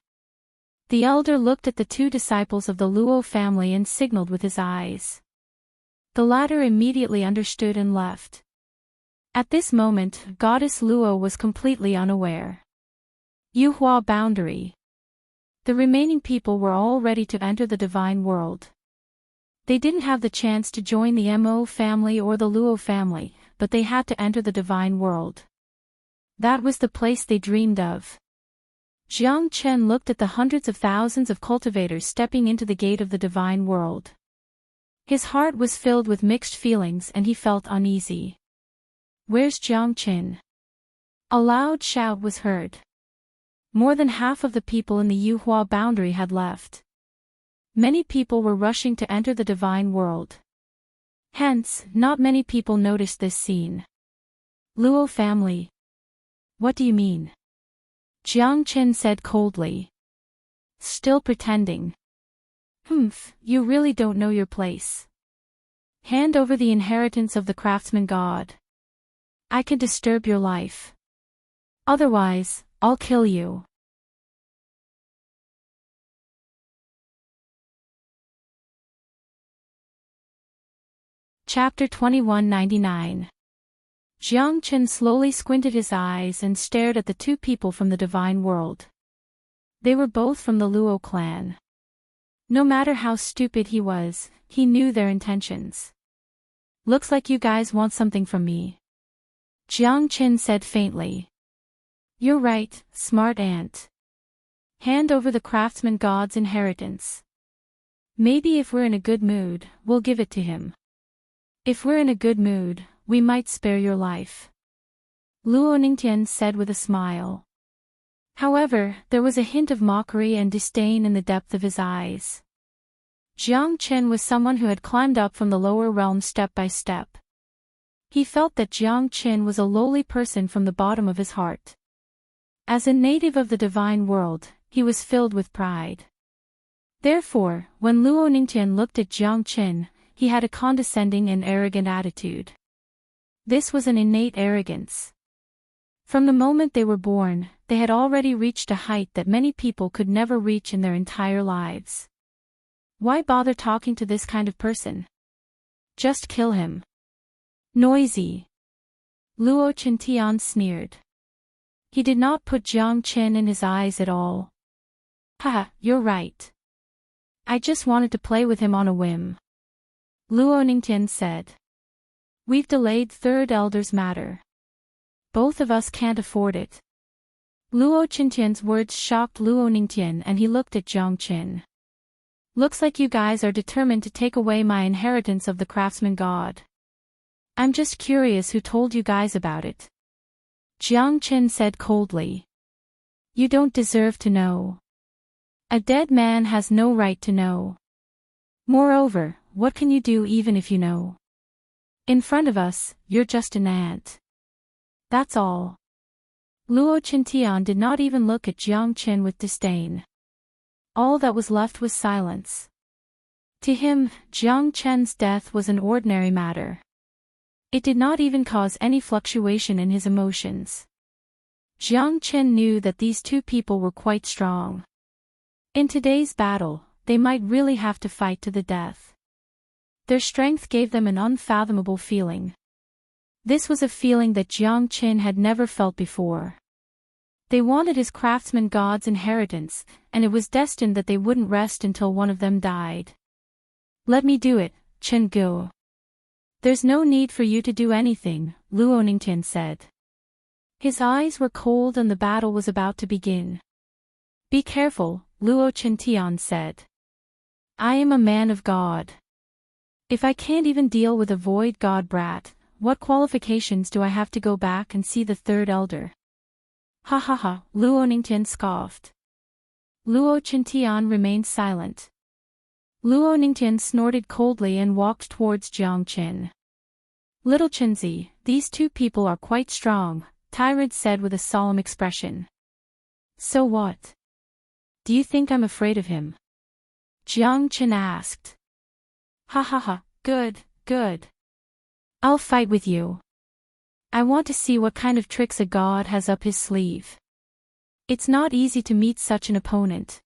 S1: The elder looked at the 2 disciples of the Luo family and signaled with his eyes. The latter immediately understood and left. At this moment, Goddess Luo was completely unaware. Yuhua boundary. The remaining people were all ready to enter the divine world. They didn't have the chance to join the Mo family or the Luo family, but they had to enter the divine world. That was the place they dreamed of. Jiang Chen looked at the hundreds of thousands of cultivators stepping into the gate of the divine world. His heart was filled with mixed feelings and he felt uneasy. Where's Jiang Qin? A loud shout was heard. More than half of the people in the Yuhua boundary had left. Many people were rushing to enter the divine world. Hence, not many people noticed this scene. Luo family. What do you mean? Jiang Qin said coldly. Still pretending. You really don't know your place. Hand over the inheritance of the craftsman god. I could disturb your life. Otherwise, I'll kill you. Chapter 2199. Jiang Chen slowly squinted his eyes and stared at the 2 people from the divine world. They were both from the Luo clan. No matter how stupid he was, he knew their intentions. Looks like you guys want something from me. Jiang Chen said faintly. You're right, smart ant. Hand over the craftsman god's inheritance. Maybe if we're in a good mood, we'll give it to him. If we're in a good mood, we might spare your life. Luo Ningtian said with a smile. However, there was a hint of mockery and disdain in the depth of his eyes. Jiang Chen was someone who had climbed up from the lower realm step by step. He felt that Jiang Chen was a lowly person from the bottom of his heart. As a native of the divine world, he was filled with pride. Therefore, when Luo Ningtian looked at Jiang Qin, he had a condescending and arrogant attitude. This was an innate arrogance. From the moment they were born, they had already reached a height that many people could never reach in their entire lives. Why bother talking to this kind of person? Just kill him. Noisy. Luo Qintian sneered. He did not put Jiang Qin in his eyes at all. Haha, you're right. I just wanted to play with him on a whim. Luo Ningtian said. We've delayed third elder's matter. Both of us can't afford it. Luo Qintian's words shocked Luo Ningtian and he looked at Jiang Qin. Looks like you guys are determined to take away my inheritance of the craftsman god. I'm just curious who told you guys about it. Jiang Qin said coldly. You don't deserve to know. A dead man has no right to know. Moreover, what can you do even if you know? In front of us, you're just an ant. That's all. Luo Qintian did not even look at Jiang Qin with disdain. All that was left was silence. To him, Jiang Qin's death was an ordinary matter. It did not even cause any fluctuation in his emotions. Jiang Qin knew that these two people were quite strong. In today's battle, they might really have to fight to the death. Their strength gave them an unfathomable feeling. This was a feeling that Jiang Qin had never felt before. They wanted his craftsman god's inheritance, and it was destined that they wouldn't rest until one of them died. Let me do it, Chen Guo. There's no need for you to do anything, Luo Ningtian said. His eyes were cold and the battle was about to begin. Be careful, Luo Qintian said. I am a man of God. If I can't even deal with a void god brat, what qualifications do I have to go back and see the third elder? Ha ha ha, Luo Ningtian scoffed. Luo Qintian remained silent. Luo Ningtian snorted coldly and walked towards Jiang Qin. Little Qinzi, these two people are quite strong, Tyrant said with a solemn expression. So what? Do you think I'm afraid of him? Jiang Qin asked. Ha ha ha, good, good. I'll fight with you. I want to see what kind of tricks a god has up his sleeve. It's not easy to meet such an opponent.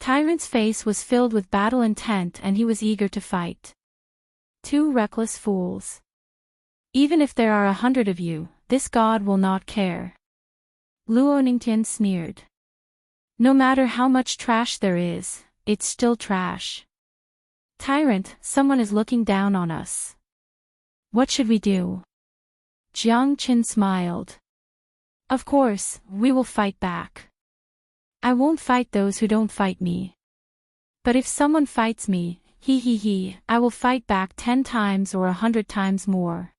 S1: Tyrant's face was filled with battle intent and he was eager to fight. Two reckless fools. Even if there are 100 of you, this god will not care. Luo Ningtian sneered. No matter how much trash there is, it's still trash. Tyrant, someone is looking down on us. What should we do? Jiang Qin smiled. Of course, we will fight back. I won't fight those who don't fight me. But if someone fights me, I will fight back 10 times or 100 times more.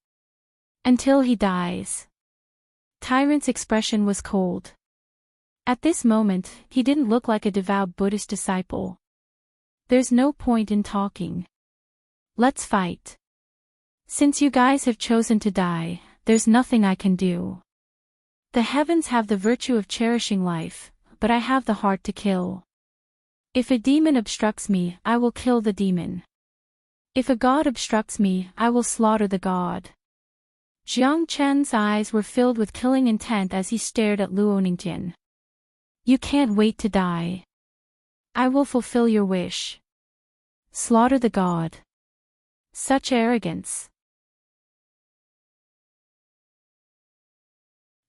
S1: Until he dies. Tyrant's expression was cold. At this moment, he didn't look like a devout Buddhist disciple. There's no point in talking. Let's fight. Since you guys have chosen to die, there's nothing I can do. The heavens have the virtue of cherishing life, but I have the heart to kill. If a demon obstructs me, I will kill the demon. If a god obstructs me, I will slaughter the god. Jiang Qin's eyes were filled with killing intent as he stared at Luo Ningtian. You can't wait to die. I will fulfill your wish. Slaughter the god. Such arrogance.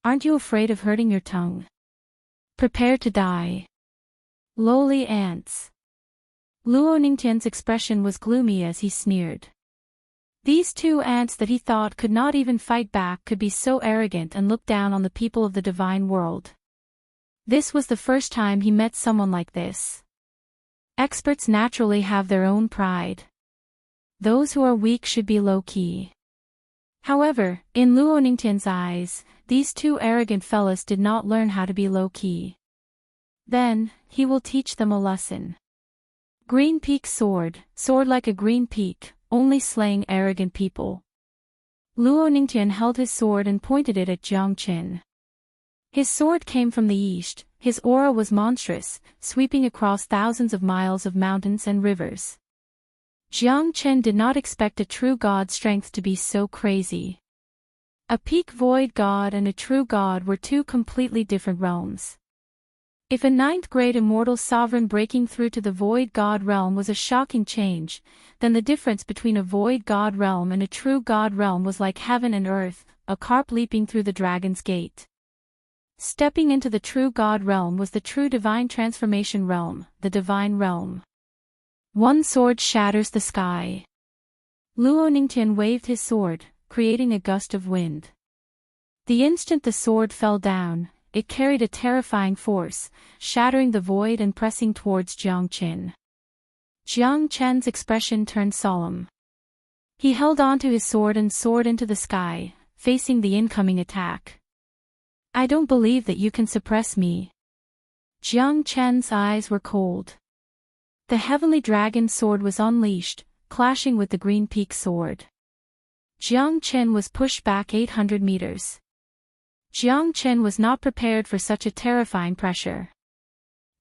S1: Aren't you afraid of hurting your tongue? Prepare to die. Lowly ants. Luo Ningtian's expression was gloomy as he sneered. These two ants that he thought could not even fight back could be so arrogant and look down on the people of the divine world. This was the first time he met someone like this. Experts naturally have their own pride. Those who are weak should be low-key. However, in Luo Ningtian's eyes, these two arrogant fellas did not learn how to be low-key. Then, he will teach them a lesson. Green peak sword, sword like a green peak, only slaying arrogant people. Luo Ningtian held his sword and pointed it at Jiang Qin. His sword came from the east, his aura was monstrous, sweeping across thousands of miles of mountains and rivers. Jiang Chen did not expect a true god's strength to be so crazy. A peak void god and a true god were two completely different realms. If a ninth-grade immortal sovereign breaking through to the void god realm was a shocking change, then the difference between a void god realm and a true god realm was like heaven and earth, a carp leaping through the dragon's gate. Stepping into the true god realm was the true divine transformation realm, the divine realm. One sword shatters the sky. Luo Ningtian waved his sword, creating a gust of wind. The instant the sword fell down, it carried a terrifying force, shattering the void and pressing towards Jiang Chen. Jiang Chen's expression turned solemn. He held onto his sword and soared into the sky, facing the incoming attack. I don't believe that you can suppress me. Jiang Chen's eyes were cold. The heavenly dragon sword was unleashed, clashing with the green peak sword. Jiang Chen was pushed back 800 meters. Jiang Chen was not prepared for such a terrifying pressure.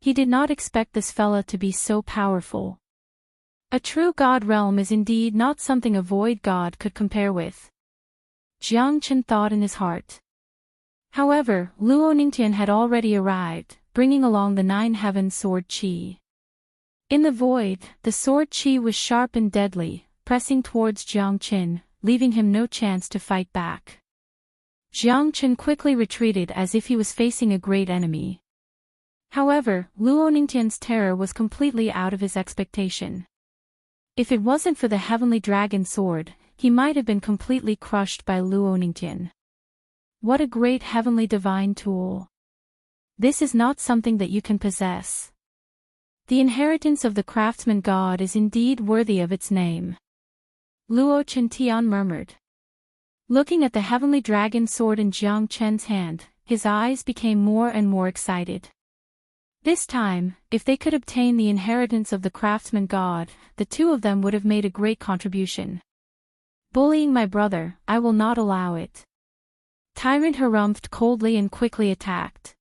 S1: He did not expect this fella to be so powerful. A true god realm is indeed not something a void god could compare with. Jiang Chen thought in his heart. However, Luo Ningtian had already arrived, bringing along the 9 heaven sword qi. In the void, the sword qi was sharp and deadly, pressing towards Jiang Chen, leaving him no chance to fight back. Jiang Chen quickly retreated as if he was facing a great enemy. However, Luo Ningtian's terror was completely out of his expectation. If it wasn't for the heavenly dragon sword, he might have been completely crushed by Luo Ningtian. What a great heavenly divine tool. This is not something that you can possess. The inheritance of the craftsman god is indeed worthy of its name. Luo Chintian murmured. Looking at the heavenly dragon sword in Jiang Chen's hand, his eyes became more and more excited. This time, if they could obtain the inheritance of the craftsman god, the two of them would have made a great contribution. Bullying my brother, I will not allow it. Tyrant harumphed coldly and quickly attacked.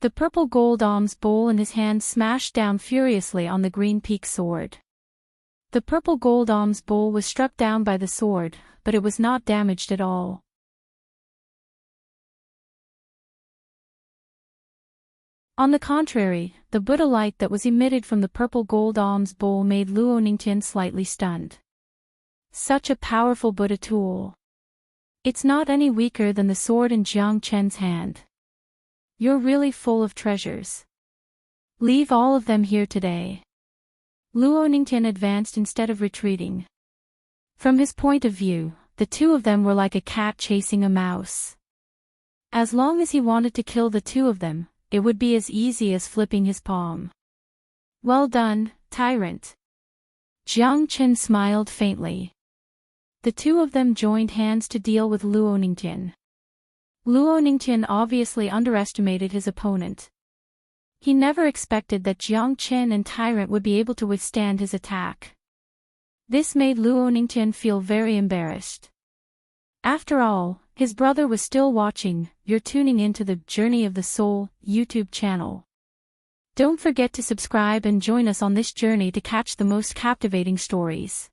S1: The purple gold alms bowl in his hand smashed down furiously on the green peak sword. The purple gold alms bowl was struck down by the sword, but it was not damaged at all. On the contrary, the Buddha light that was emitted from the purple gold alms bowl made Luo Ningtian slightly stunned. Such a powerful Buddha tool. It's not any weaker than the sword in Jiang Chen's hand. You're really full of treasures. Leave all of them here today. Luo Ningtian advanced instead of retreating. From his point of view, the two of them were like a cat chasing a mouse. As long as he wanted to kill the two of them, it would be as easy as flipping his palm. Well done, tyrant. Jiang Chen smiled faintly. The two of them joined hands to deal with Luo Ningtian. Luo Ningtian obviously underestimated his opponent. He never expected that Jiang Chen and Tyrant would be able to withstand his attack. This made Luo Ningtian feel very embarrassed. After all, his brother was still watching. You're tuning into the Journey of the Soul YouTube channel. Don't forget to subscribe and join us on this journey to catch the most captivating stories.